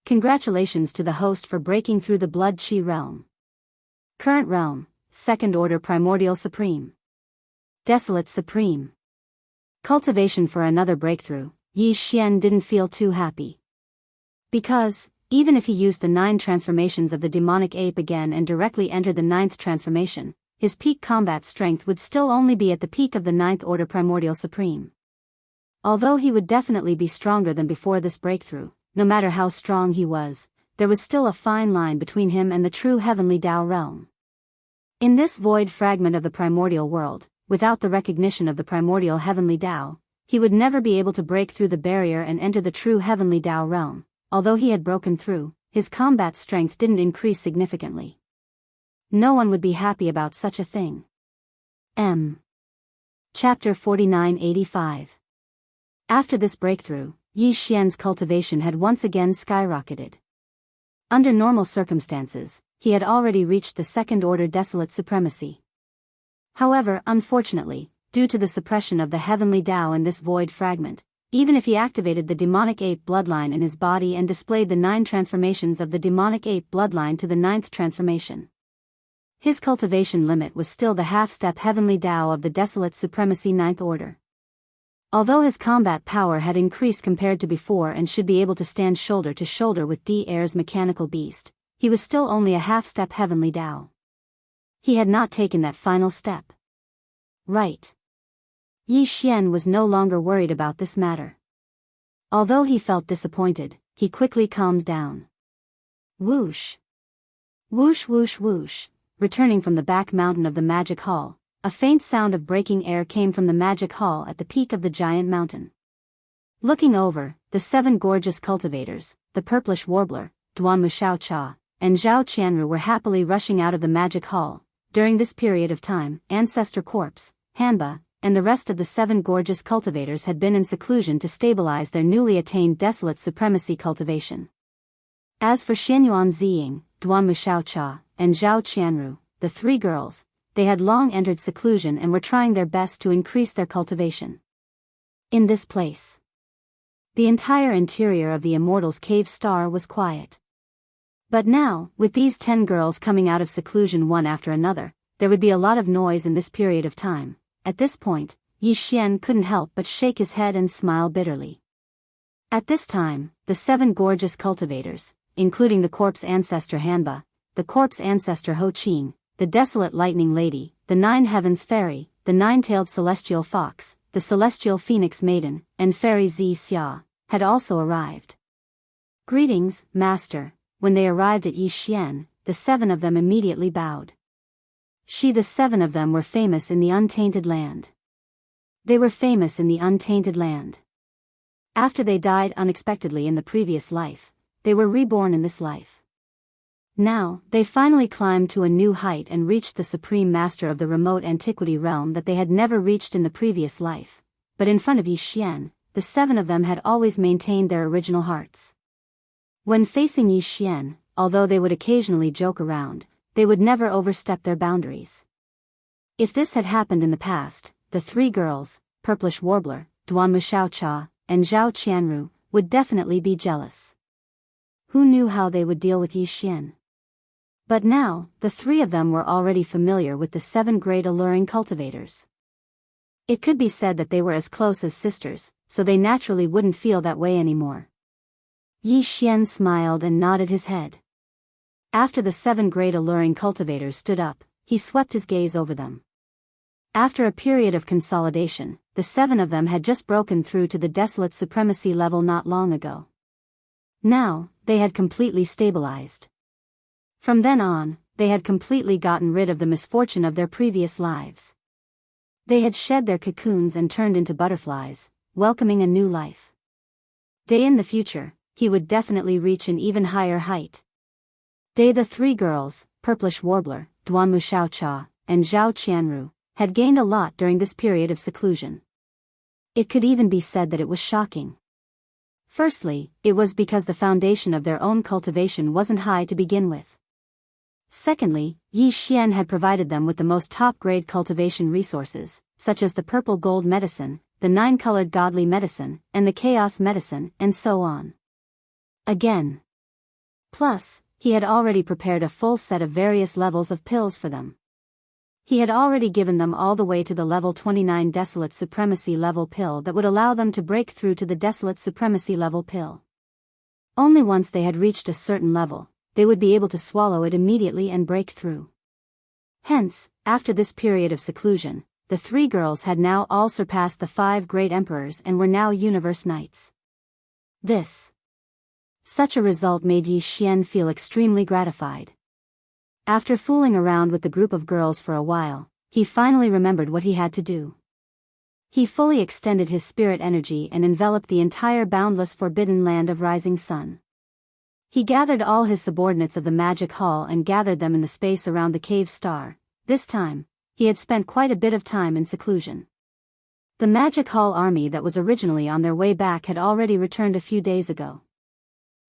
Congratulations to the host for breaking through the Blood Qi realm. Current realm, Second Order Primordial Supreme. Desolate Supreme. Cultivation for another breakthrough. Yi Xian didn't feel too happy. Because, even if he used the 9 transformations of the demonic ape again and directly entered the 9th transformation, his peak combat strength would still only be at the peak of the 9th Order Primordial Supreme. Although he would definitely be stronger than before this breakthrough, no matter how strong he was, there was still a fine line between him and the true heavenly Tao realm. In this void fragment of the primordial world, without the recognition of the primordial heavenly Tao, he would never be able to break through the barrier and enter the true heavenly Tao realm. Although he had broken through, his combat strength didn't increase significantly. No one would be happy about such a thing. Chapter 4985. After this breakthrough, Yi Xian's cultivation had once again skyrocketed. Under normal circumstances, he had already reached the 2nd Order Desolate Supremacy. However, unfortunately, due to the suppression of the heavenly Tao in this void fragment, even if he activated the demonic ape bloodline in his body and displayed the 9 transformations of the demonic ape bloodline to the 9th transformation, his cultivation limit was still the half-step heavenly Tao of the Desolate Supremacy 9th Order. Although his combat power had increased compared to before and should be able to stand shoulder to shoulder with Air's mechanical beast, he was still only a half-step heavenly Tao. He had not taken that final step. Right. Yi Xian was no longer worried about this matter. Although he felt disappointed, he quickly calmed down. Whoosh! Whoosh whoosh whoosh! Returning from the back mountain of the magic hall, a faint sound of breaking air came from the magic hall at the peak of the giant mountain. Looking over, the 7 gorgeous cultivators, the purplish warbler, Duanmu Xiaocha, and Zhao Qianru were happily rushing out of the magic hall. During this period of time, Ancestor Corpse, Hanba, and the rest of the 7 gorgeous cultivators had been in seclusion to stabilize their newly attained Desolate Supremacy cultivation. As for Xianyuan Ziying, Duanmu Xiaocha, and Zhao Qianru, the 3 girls, they had long entered seclusion and were trying their best to increase their cultivation. In this place, the entire interior of the Immortals' Cave Star was quiet. But now, with these 10 girls coming out of seclusion one after another, there would be a lot of noise in this period of time. At this point, Yi Xian couldn't help but shake his head and smile bitterly. At this time, the 7 gorgeous cultivators, including the corpse ancestor Hanba, the corpse ancestor Ho Qing, the desolate lightning lady, the 9 heavens fairy, the 9-tailed celestial fox, the celestial phoenix maiden, and fairy Zi Xia, had also arrived. Greetings, master. When they arrived at Yi Xian, the 7 of them immediately bowed. The 7 of them were famous in the untainted land. They were famous in the untainted land. After they died unexpectedly in the previous life, they were reborn in this life. Now, they finally climbed to a new height and reached the supreme master of the remote antiquity realm that they had never reached in the previous life. But in front of Yi Xian, the 7 of them had always maintained their original hearts. When facing Yi Xian, although they would occasionally joke around, they would never overstep their boundaries. If this had happened in the past, the 3 girls, Purplish Warbler, Duanmu Xiaocha, and Zhao Qianru, would definitely be jealous. Who knew how they would deal with Yi Xian? But now, the 3 of them were already familiar with the 7 great alluring cultivators. It could be said that they were as close as sisters, so they naturally wouldn't feel that way anymore. Yi Xian smiled and nodded his head. After the 7 great alluring cultivators stood up, he swept his gaze over them. After a period of consolidation, the 7 of them had just broken through to the Desolate Supremacy level not long ago. Now, they had completely stabilized. From then on, they had completely gotten rid of the misfortune of their previous lives. They had shed their cocoons and turned into butterflies, welcoming a new life. In the future, he would definitely reach an even higher height. The 3 girls, Purplish Warbler, Duanmu Xiaocha, and Zhao Qianru, had gained a lot during this period of seclusion. It could even be said that it was shocking. Firstly, it was because the foundation of their own cultivation wasn't high to begin with. Secondly, Yi Xian had provided them with the most top-grade cultivation resources, such as the purple gold medicine, the 9-colored godly medicine, and the chaos medicine, and so on. Again. Plus, he had already prepared a full set of various levels of pills for them. He had already given them all the way to the level 29 Desolate Supremacy level pill that would allow them to break through to the Desolate Supremacy level pill. Only once they had reached a certain level, they would be able to swallow it immediately and break through. Hence, after this period of seclusion, the three girls had now all surpassed the 5 great emperors and were now universe knights. Such a result made Yi Xian feel extremely gratified. After fooling around with the group of girls for a while, he finally remembered what he had to do. He fully extended his spirit energy and enveloped the entire boundless forbidden land of rising sun. He gathered all his subordinates of the magic hall and gathered them in the space around the cave star. This time, he had spent quite a bit of time in seclusion. The magic hall army that was originally on their way back had already returned a few days ago.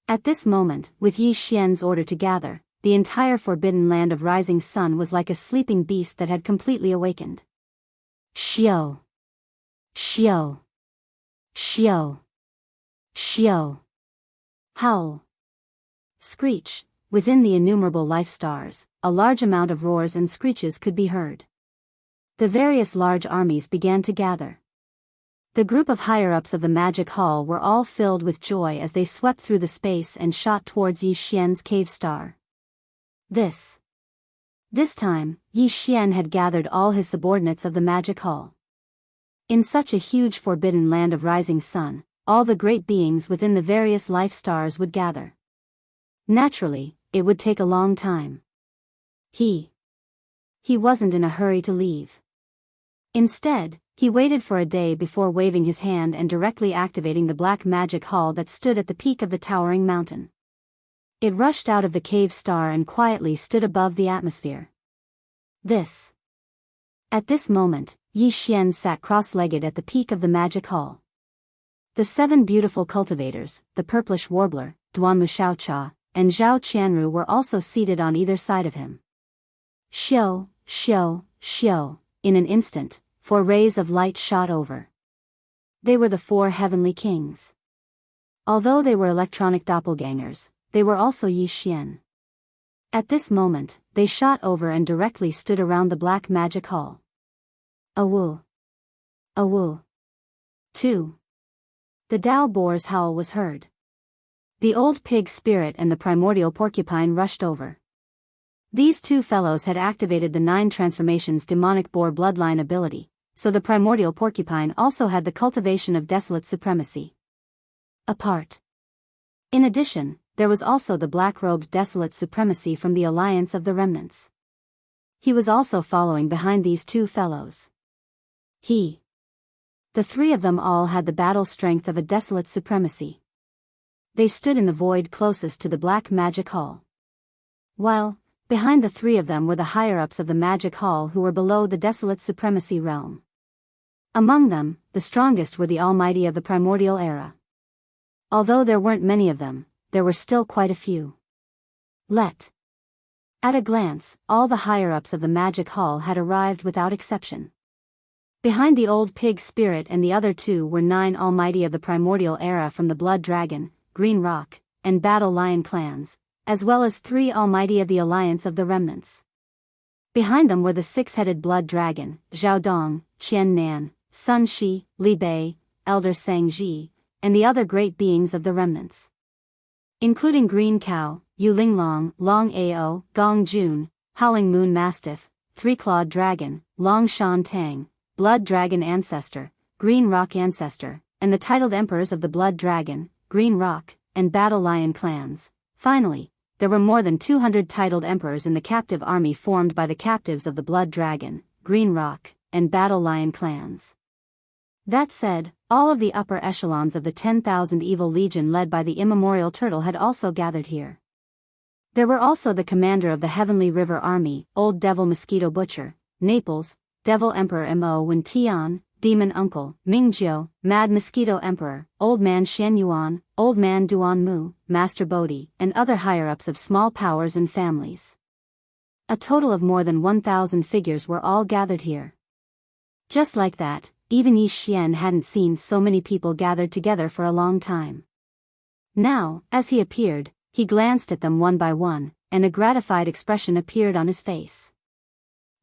At this moment, with Yi Xian's order to gather, the entire forbidden land of rising sun was like a sleeping beast that had completely awakened. Xiao! Xiao! Xiao! Xiao! Howl! Screech! Within the innumerable life stars, a large amount of roars and screeches could be heard. The various large armies began to gather. The group of higher-ups of the magic hall were all filled with joy as they swept through the space and shot towards Yi Xian's cave star. This time, Yi Xian had gathered all his subordinates of the magic hall. In such a huge forbidden land of rising sun, all the great beings within the various life stars would gather. Naturally, it would take a long time. He wasn't in a hurry to leave. Instead, he waited for a day before waving his hand and directly activating the black magic hall that stood at the peak of the towering mountain. It rushed out of the cave star and quietly stood above the atmosphere. At this moment, Yi Xian sat cross-legged at the peak of the magic hall. The 7 beautiful cultivators, the purplish warbler, Duanmu Xiaocha, and Zhao Qianru were also seated on either side of him. Xiao, xiao, xiao, in an instant, 4 rays of light shot over. They were the 4 heavenly kings. Although they were electronic doppelgangers, they were also Yi Xian. At this moment, they shot over and directly stood around the black magic hall. Awu! Awu! 2. The Dao boar's howl was heard. The old pig spirit and the primordial porcupine rushed over. These 2 fellows had activated the 9 transformations demonic boar bloodline ability, so the primordial porcupine also had the cultivation of desolate supremacy. Apart. In addition, there was also the black-robed desolate supremacy from the alliance of the remnants. He was also following behind these 2 fellows. The 3 of them all had the battle strength of a desolate supremacy. They stood in the void closest to the black magic hall. While, behind the 3 of them were the higher-ups of the magic hall who were below the desolate supremacy realm. Among them, the strongest were the almighty of the primordial era. Although there weren't many of them, there were still quite a few. At a glance, all the higher-ups of the magic hall had arrived without exception. Behind the old pig spirit and the other 2 were 9 almighty of the primordial era from the Blood Dragon, Green Rock, and Battle Lion clans, as well as 3 almighty of the alliance of the remnants. Behind them were the 6-headed Blood Dragon, Zhao Dong, Qian Nan, Sun Shi, Li Bei, Elder Sang Ji, and the other great beings of the remnants. Including Green Cow, Yu Linglong, Long Ao, Gong Jun, Howling Moon Mastiff, 3-clawed Dragon, Long Shan Tang, Blood Dragon Ancestor, Green Rock Ancestor, and the titled emperors of the Blood Dragon, Green Rock, and Battle Lion clans. Finally, there were more than 200 titled emperors in the captive army formed by the captives of the Blood Dragon, Green Rock, and Battle Lion clans. That said, all of the upper echelons of the 10,000 Evil Legion led by the immemorial turtle had also gathered here. There were also the commander of the Heavenly River Army, Old Devil Mosquito Butcher, Naples, Devil Emperor Mo Wen Tian, Demon Uncle, Mingjiu, Mad Mosquito Emperor, Old Man Shen Yuan, Old Man Duan Mu, Master Bodhi, and other higher-ups of small powers and families. A total of more than 1,000 figures were all gathered here. Just like that, even Yi Xian hadn't seen so many people gathered together for a long time. Now, as he appeared, he glanced at them one by one, and a gratified expression appeared on his face.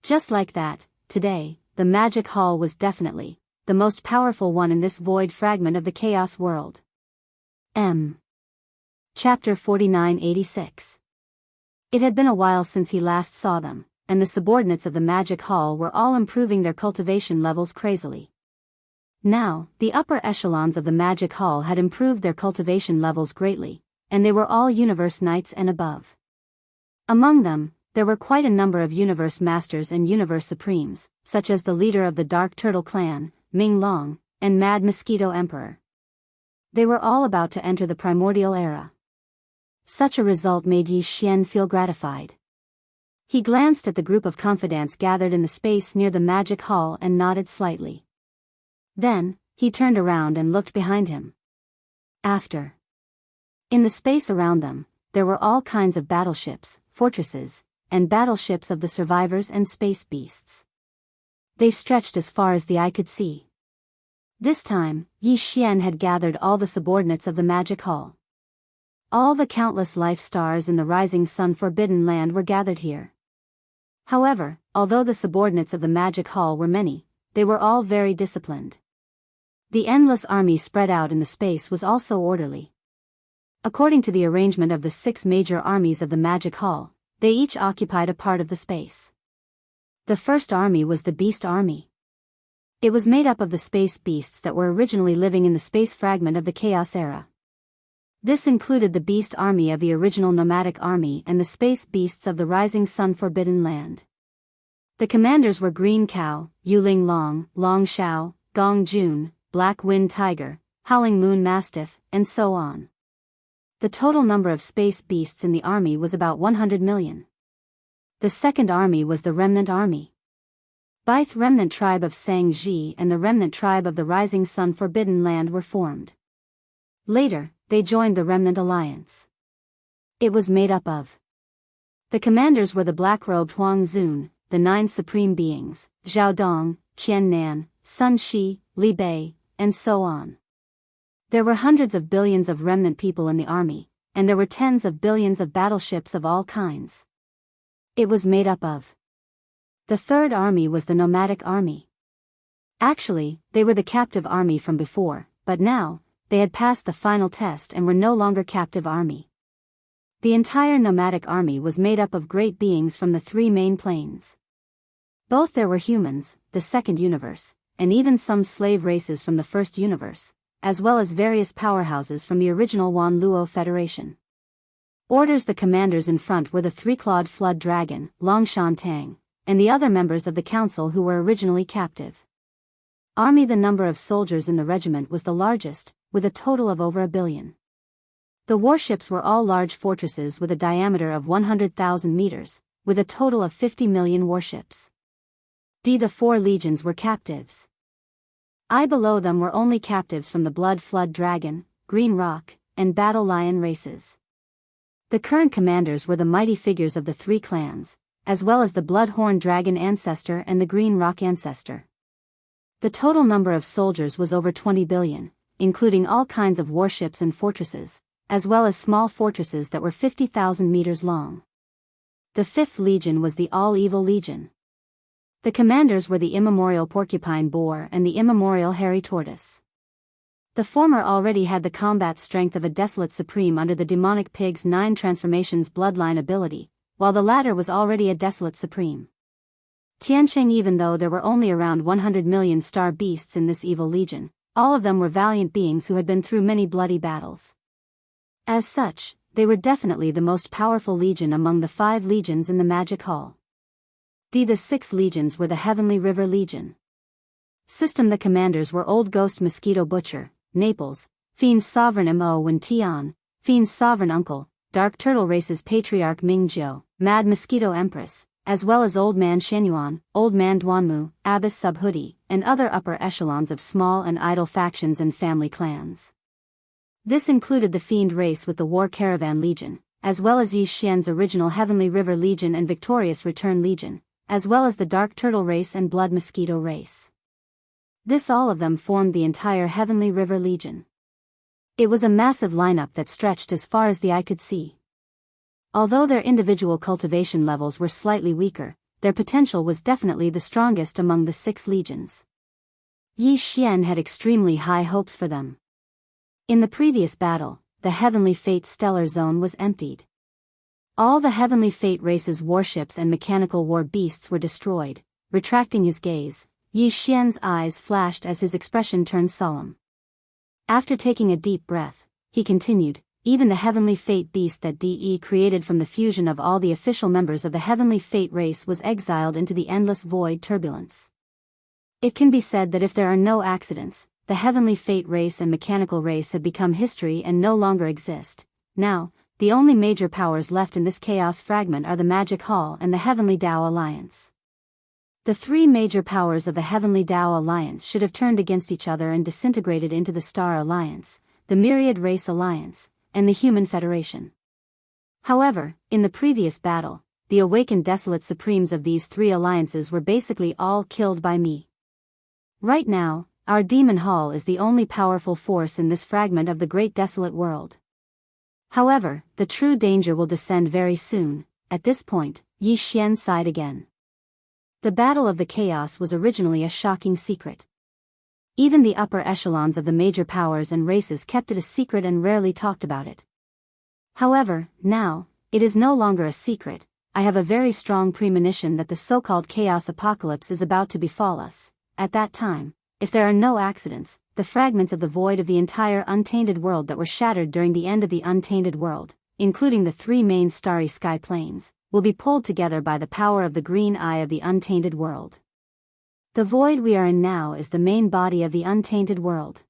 Just like that, today, the magic hall was definitely the most powerful one in this void fragment of the chaos world. Chapter 4986. It had been a while since he last saw them, and the subordinates of the magic hall were all improving their cultivation levels crazily. Now, the upper echelons of the magic hall had improved their cultivation levels greatly, and they were all universe knights and above. Among them, there were quite a number of universe masters and universe supremes, such as the leader of the Dark Turtle clan, Ming Long, and Mad Mosquito Emperor. They were all about to enter the primordial era. Such a result made Yi Xian feel gratified. He glanced at the group of confidants gathered in the space near the magic hall and nodded slightly. Then, he turned around and looked behind him. In the space around them, there were all kinds of battleships, fortresses, and battleships of the survivors and space beasts. They stretched as far as the eye could see. This time, Yi Xian had gathered all the subordinates of the magic hall. All the countless life stars in the rising sun forbidden land were gathered here. However, although the subordinates of the magic hall were many, they were all very disciplined. The endless army spread out in the space was also orderly. According to the arrangement of the 6 major armies of the magic hall, they each occupied a part of the space. The first army was the Beast Army. It was made up of the space beasts that were originally living in the space fragment of the Chaos Era. This included the Beast Army of the original Nomadic Army and the space beasts of the Rising Sun Forbidden Land. The commanders were Green Cow, Yuling Long, Long Xiao, Gong Jun, Black Wind Tiger, Howling Moon Mastiff, and so on. The total number of space beasts in the army was about 100 million. The second army was the Remnant Army. Both Remnant Tribe of Sang-Ji and the Remnant Tribe of the Rising Sun Forbidden Land were formed. Later, they joined the Remnant Alliance. It was made up of. The commanders were the black-robed Huang Zun, the 9 supreme beings, Zhao Dong, Qian Nan, Sun Shi, Li Bei, and so on. There were hundreds of billions of remnant people in the army, and there were tens of billions of battleships of all kinds. It was made up of. The third army was the Nomadic Army. Actually, they were the captive army from before, but now, they had passed the final test and were no longer captive army. The entire Nomadic Army was made up of great beings from the 3 main planes. Both there were humans, the second universe, and even some slave races from the first universe, as well as various powerhouses from the original Wan Luo Federation. The commanders in front were the 3-clawed flood dragon, Long Shan Tang, and the other members of the council who were originally captive. The number of soldiers in the regiment was the largest, with a total of over 1 billion. The warships were all large fortresses with a diameter of 100,000 meters, with a total of 50 million warships. The 4 legions were captives. Below them were only captives from the Blood Flood Dragon, Green Rock, and Battle Lion races. The current commanders were the mighty figures of the 3 clans, as well as the Bloodhorn Dragon Ancestor and the Green Rock Ancestor. The total number of soldiers was over 20 billion, including all kinds of warships and fortresses, as well as small fortresses that were 50,000 meters long. The 5th Legion was the All-Evil Legion. The commanders were the immemorial Porcupine Boar and the immemorial Hairy Tortoise. The former already had the combat strength of a Desolate Supreme under the Demonic Pig's 9 Transformations bloodline ability, while the latter was already a Desolate Supreme. Tiancheng. Even though there were only around 100 million star beasts in this evil legion, all of them were valiant beings who had been through many bloody battles. As such, they were definitely the most powerful legion among the 5 legions in the Magic Hall. The 6 legions were the Heavenly River Legion. The commanders were Old Ghost Mosquito Butcher, Naples, Fiend's Sovereign Mo Wen Tian, Fiend's Sovereign Uncle, Dark Turtle Race's Patriarch Ming Jiu, Mad Mosquito Empress, as well as Old Man Shenyuan, Old Man Duanmu, Abbess Subhoodie, and other upper echelons of small and idle factions and family clans. This included the Fiend race with the War Caravan Legion, as well as Yi Xian's original Heavenly River Legion and Victorious Return Legion, as well as the Dark Turtle race and Blood Mosquito race. All of them formed the entire Heavenly River Legion. It was a massive lineup that stretched as far as the eye could see. Although their individual cultivation levels were slightly weaker, their potential was definitely the strongest among the 6 legions. Yi Xian had extremely high hopes for them. In the previous battle, the Heavenly Fate stellar zone was emptied. All the Heavenly Fate race's warships and mechanical war beasts were destroyed. Retracting his gaze, Yi Xian's eyes flashed as his expression turned solemn. After taking a deep breath, he continued, even the Heavenly Fate beast that DE created from the fusion of all the official members of the Heavenly Fate race was exiled into the endless void turbulence. It can be said that if there are no accidents, the Heavenly Fate race and mechanical race have become history and no longer exist. Now, the only major powers left in this chaos fragment are the Magic Hall and the Heavenly Dao Alliance. The 3 major powers of the Heavenly Dao Alliance should have turned against each other and disintegrated into the Star Alliance, the Myriad Race Alliance, and the Human Federation. However, in the previous battle, the awakened Desolate Supremes of these 3 alliances were basically all killed by me. Right now, our Demon Hall is the only powerful force in this fragment of the Great Desolate World. However, the true danger will descend very soon. At this point, Yi Xian sighed again. The Battle of the Chaos was originally a shocking secret. Even the upper echelons of the major powers and races kept it a secret and rarely talked about it. However, now, it is no longer a secret. I have a very strong premonition that the so-called Chaos Apocalypse is about to befall us. At that time, if there are no accidents, the fragments of the void of the entire untainted world that were shattered during the end of the untainted world, including the 3 main starry sky planes, will be pulled together by the power of the green eye of the untainted world. The void we are in now is the main body of the untainted world.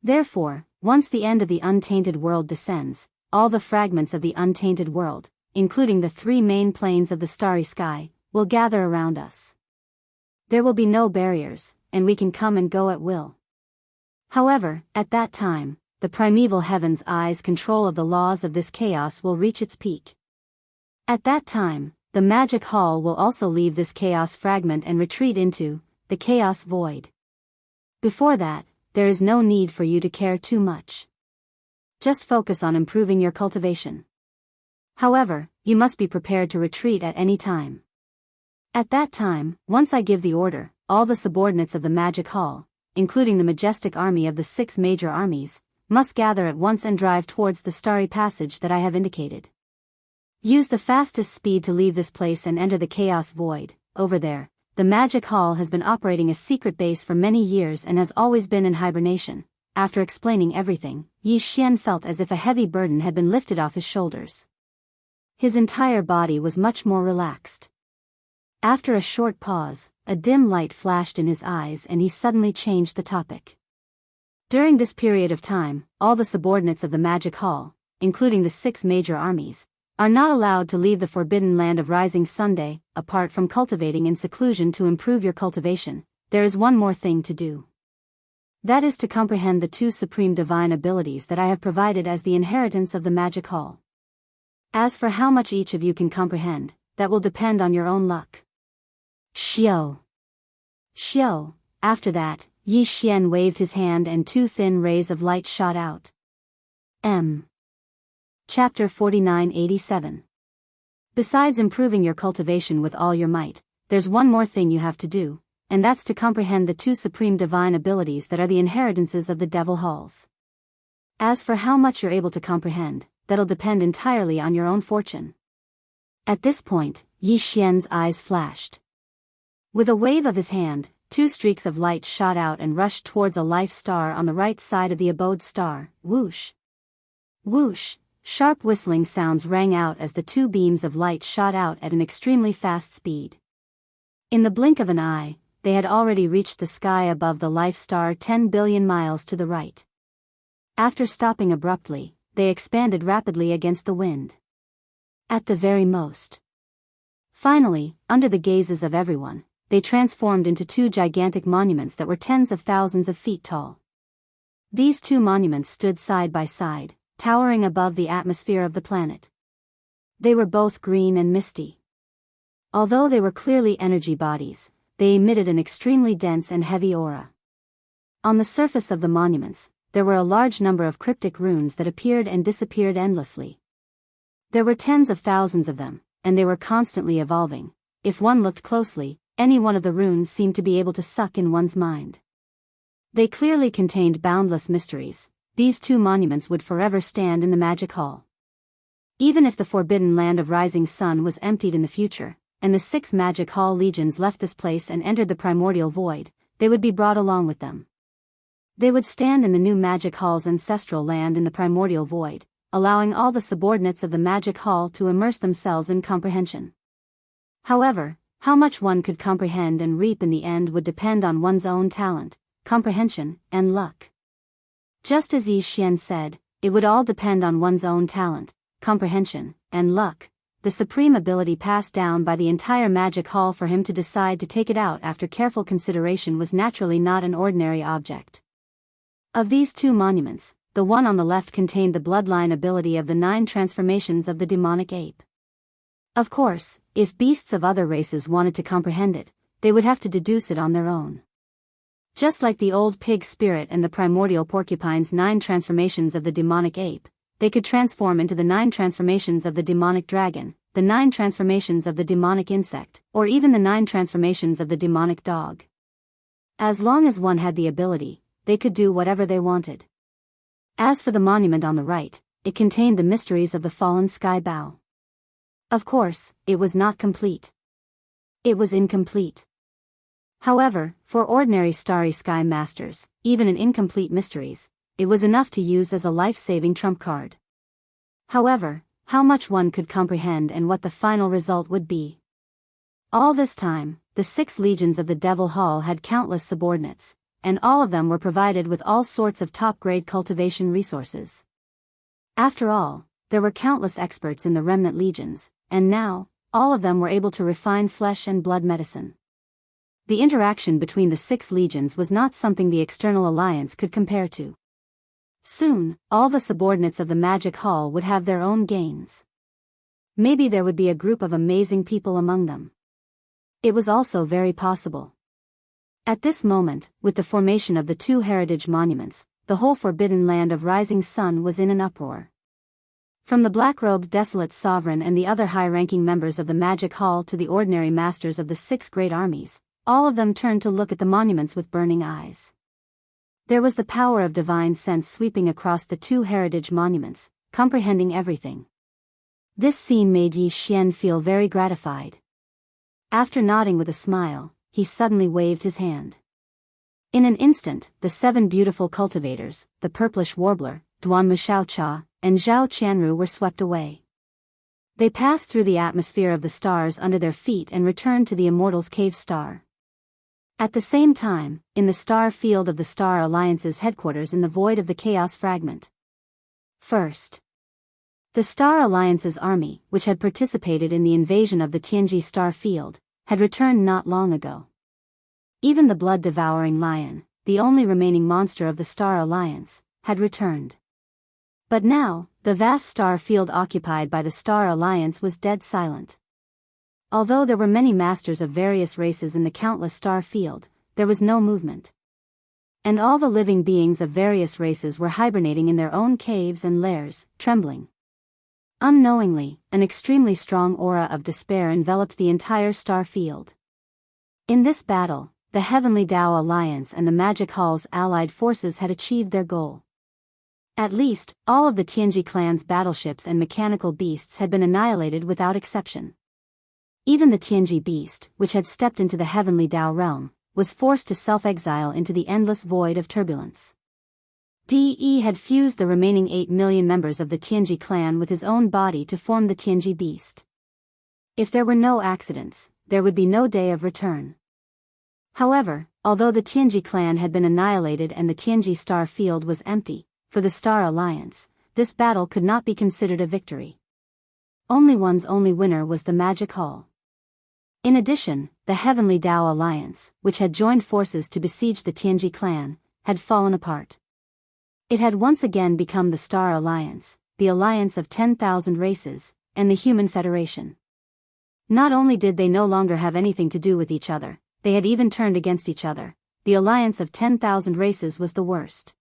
Therefore, once the end of the untainted world descends, all the fragments of the untainted world, including the 3 main planes of the starry sky, will gather around us. There will be no barriers, and we can come and go at will. However, at that time, the primeval heaven's eye's control of the laws of this chaos will reach its peak. At that time, the Magic Hall will also leave this chaos fragment and retreat into the chaos void. Before that, there is no need for you to care too much. Just focus on improving your cultivation. However, you must be prepared to retreat at any time. At that time, once I give the order, all the subordinates of the Magic Hall, including the majestic army of the 6 major armies, must gather at once and drive towards the starry passage that I have indicated. Use the fastest speed to leave this place and enter the chaos void. Over there, the Magic Hall has been operating a secret base for many years and has always been in hibernation. After explaining everything, Yi Xian felt as if a heavy burden had been lifted off his shoulders. His entire body was much more relaxed. After a short pause, a dim light flashed in his eyes and he suddenly changed the topic. During this period of time, all the subordinates of the Magic Hall, including the 6 major armies, are not allowed to leave the forbidden land of Rising Sunday. Apart from cultivating in seclusion to improve your cultivation, there is one more thing to do. That is to comprehend the 2 supreme divine abilities that I have provided as the inheritance of the Magic Hall. As for how much each of you can comprehend, that will depend on your own luck. Xiao. Xiao. After that, Yi Xian waved his hand and 2 thin rays of light shot out. Chapter 4987. Besides improving your cultivation with all your might, there's one more thing you have to do, and that's to comprehend the 2 supreme divine abilities that are the inheritances of the Devil Halls. As for how much you're able to comprehend, that'll depend entirely on your own fortune. At this point, Yi Xian's eyes flashed. With a wave of his hand, 2 streaks of light shot out and rushed towards a life star on the right side of the abode star. Whoosh! Whoosh! Sharp whistling sounds rang out as the 2 beams of light shot out at an extremely fast speed. In the blink of an eye, they had already reached the sky above the life star 10 billion miles to the right. After stopping abruptly, they expanded rapidly against the wind. At the very most. Finally, under the gazes of everyone, they transformed into 2 gigantic monuments that were tens of thousands of feet tall. These 2 monuments stood side by side, towering above the atmosphere of the planet. They were both green and misty. Although they were clearly energy bodies, they emitted an extremely dense and heavy aura. On the surface of the monuments, there were a large number of cryptic runes that appeared and disappeared endlessly. There were tens of thousands of them, and they were constantly evolving. if one looked closely, any one of the runes seemed to be able to suck in one's mind. They clearly contained boundless mysteries. These two monuments would forever stand in the magic hall. Even if the forbidden land of rising sun was emptied in the future, and the 6 magic hall legions left this place and entered the primordial void, they would be brought along with them. They would stand in the new magic hall's ancestral land in the primordial void, allowing all the subordinates of the magic hall to immerse themselves in comprehension. However, how much one could comprehend and reap in the end would depend on one's own talent, comprehension, and luck. Just as Yi Xian said, it would all depend on one's own talent, comprehension, and luck, the supreme ability passed down by the entire magic hall for him to decide to take it out after careful consideration was naturally not an ordinary object. Of these 2 monuments, the one on the left contained the bloodline ability of the 9 transformations of the demonic ape. Of course, if beasts of other races wanted to comprehend it, they would have to deduce it on their own. Just like the old pig spirit and the primordial porcupine's 9 transformations of the demonic ape, they could transform into the 9 transformations of the demonic dragon, the 9 transformations of the demonic insect, or even the 9 transformations of the demonic dog. As long as one had the ability, they could do whatever they wanted. As for the monument on the right, it contained the mysteries of the fallen sky bow. Of course, it was not complete. It was incomplete. However, for ordinary starry sky masters, even in incomplete mysteries, it was enough to use as a life-saving trump card. However, how much one could comprehend and what the final result would be. All this time, the 6 legions of the Devil Hall had countless subordinates, and all of them were provided with all sorts of top-grade cultivation resources. After all, there were countless experts in the remnant legions, and now, all of them were able to refine flesh and blood medicine. The interaction between the 6 legions was not something the external alliance could compare to. Soon, all the subordinates of the magic hall would have their own gains. Maybe there would be a group of amazing people among them. It was also very possible. At this moment, with the formation of the 2 heritage monuments, the whole forbidden land of rising sun was in an uproar. From the black-robed desolate sovereign and the other high-ranking members of the magic hall to the ordinary masters of the 6 great armies, all of them turned to look at the monuments with burning eyes. There was the power of divine sense sweeping across the 2 heritage monuments, comprehending everything. This scene made Yi Xian feel very gratified. After nodding with a smile, he suddenly waved his hand. In an instant, the 7 beautiful cultivators, the purplish warbler, Duan Mushaocha, and Zhao Qianru were swept away. They passed through the atmosphere of the stars under their feet and returned to the Immortals' Cave Star. At the same time, in the star field of the Star Alliance's headquarters in the void of the Chaos Fragment. First, the Star Alliance's army, which had participated in the invasion of the Tianji star field, had returned not long ago. Even the blood-devouring lion, the only remaining monster of the Star Alliance, had returned. But now, the vast star field occupied by the Star Alliance was dead silent. Although there were many masters of various races in the countless star field, there was no movement. And all the living beings of various races were hibernating in their own caves and lairs, trembling. Unknowingly, an extremely strong aura of despair enveloped the entire star field. In this battle, the Heavenly Dao Alliance and the Magic Hall's allied forces had achieved their goal. At least, all of the Tianji clan's battleships and mechanical beasts had been annihilated without exception. Even the Tianji beast, which had stepped into the Heavenly Dao realm, was forced to self-exile into the endless void of turbulence. De had fused the remaining 8 million members of the Tianji clan with his own body to form the Tianji beast. If there were no accidents, there would be no day of return. However, although the Tianji clan had been annihilated and the Tianji star field was empty, for the Star Alliance, this battle could not be considered a victory. Only winner was the Magic Hall. In addition, the Heavenly Dao Alliance, which had joined forces to besiege the Tianji clan, had fallen apart. It had once again become the Star Alliance, the alliance of 10,000 races, and the Human Federation. Not only did they no longer have anything to do with each other, they had even turned against each other. The alliance of 10,000 races was the worst.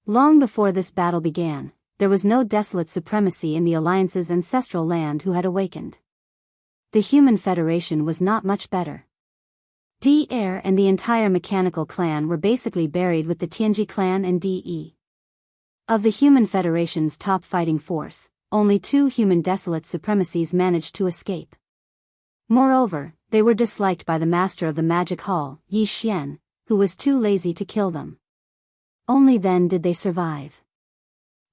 Long before this battle began, there was no desolate supremacy in the alliance's ancestral land who had awakened. the Human Federation was not much better. Devourer and the entire mechanical clan were basically buried with the Tianji clan and De. Of the Human Federation's top fighting force, only 2 human desolate supremacies managed to escape. Moreover, they were disliked by the master of the magic hall, Yi Xian, who was too lazy to kill them. Only then did they survive.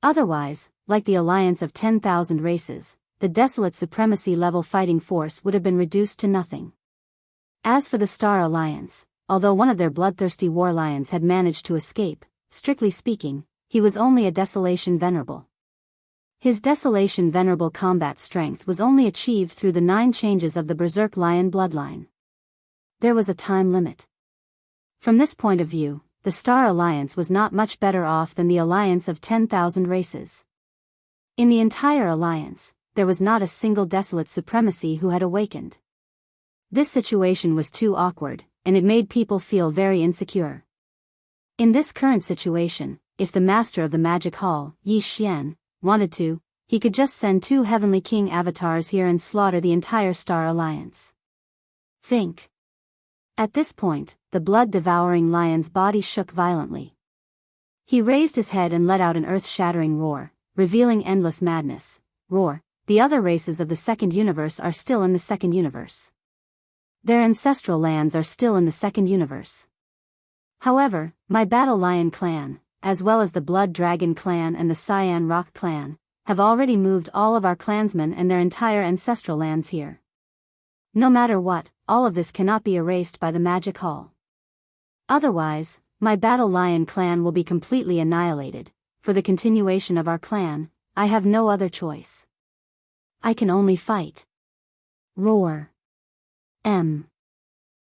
Otherwise, like the alliance of 10,000 races, the desolate supremacy-level fighting force would have been reduced to nothing. As for the Star Alliance, although one of their bloodthirsty war lions had managed to escape, strictly speaking, he was only a Desolation Venerable. His Desolation Venerable combat strength was only achieved through the 9 changes of the Berserk Lion bloodline. There was a time limit. From this point of view, the Star Alliance was not much better off than the alliance of 10,000 races. In the entire alliance, there was not a single desolate supremacy who had awakened. This situation was too awkward, and it made people feel very insecure. In this current situation, if the master of the magic hall, Yi Xian, wanted to, he could just send 2 Heavenly King avatars here and slaughter the entire Star Alliance. Think. At this point, the blood-devouring lion's body shook violently. He raised his head and let out an earth-shattering roar, revealing endless madness. Roar, the other races of the second universe are still in the second universe. Their ancestral lands are still in the second universe. However, my Battle Lion clan, as well as the Blood Dragon clan and the Cyan Rock clan, have already moved all of our clansmen and their entire ancestral lands here. No matter what, all of this cannot be erased by the Magic Hall. Otherwise, my Battle Lion clan will be completely annihilated. For the continuation of our clan, I have no other choice. I can only fight. Roar. M.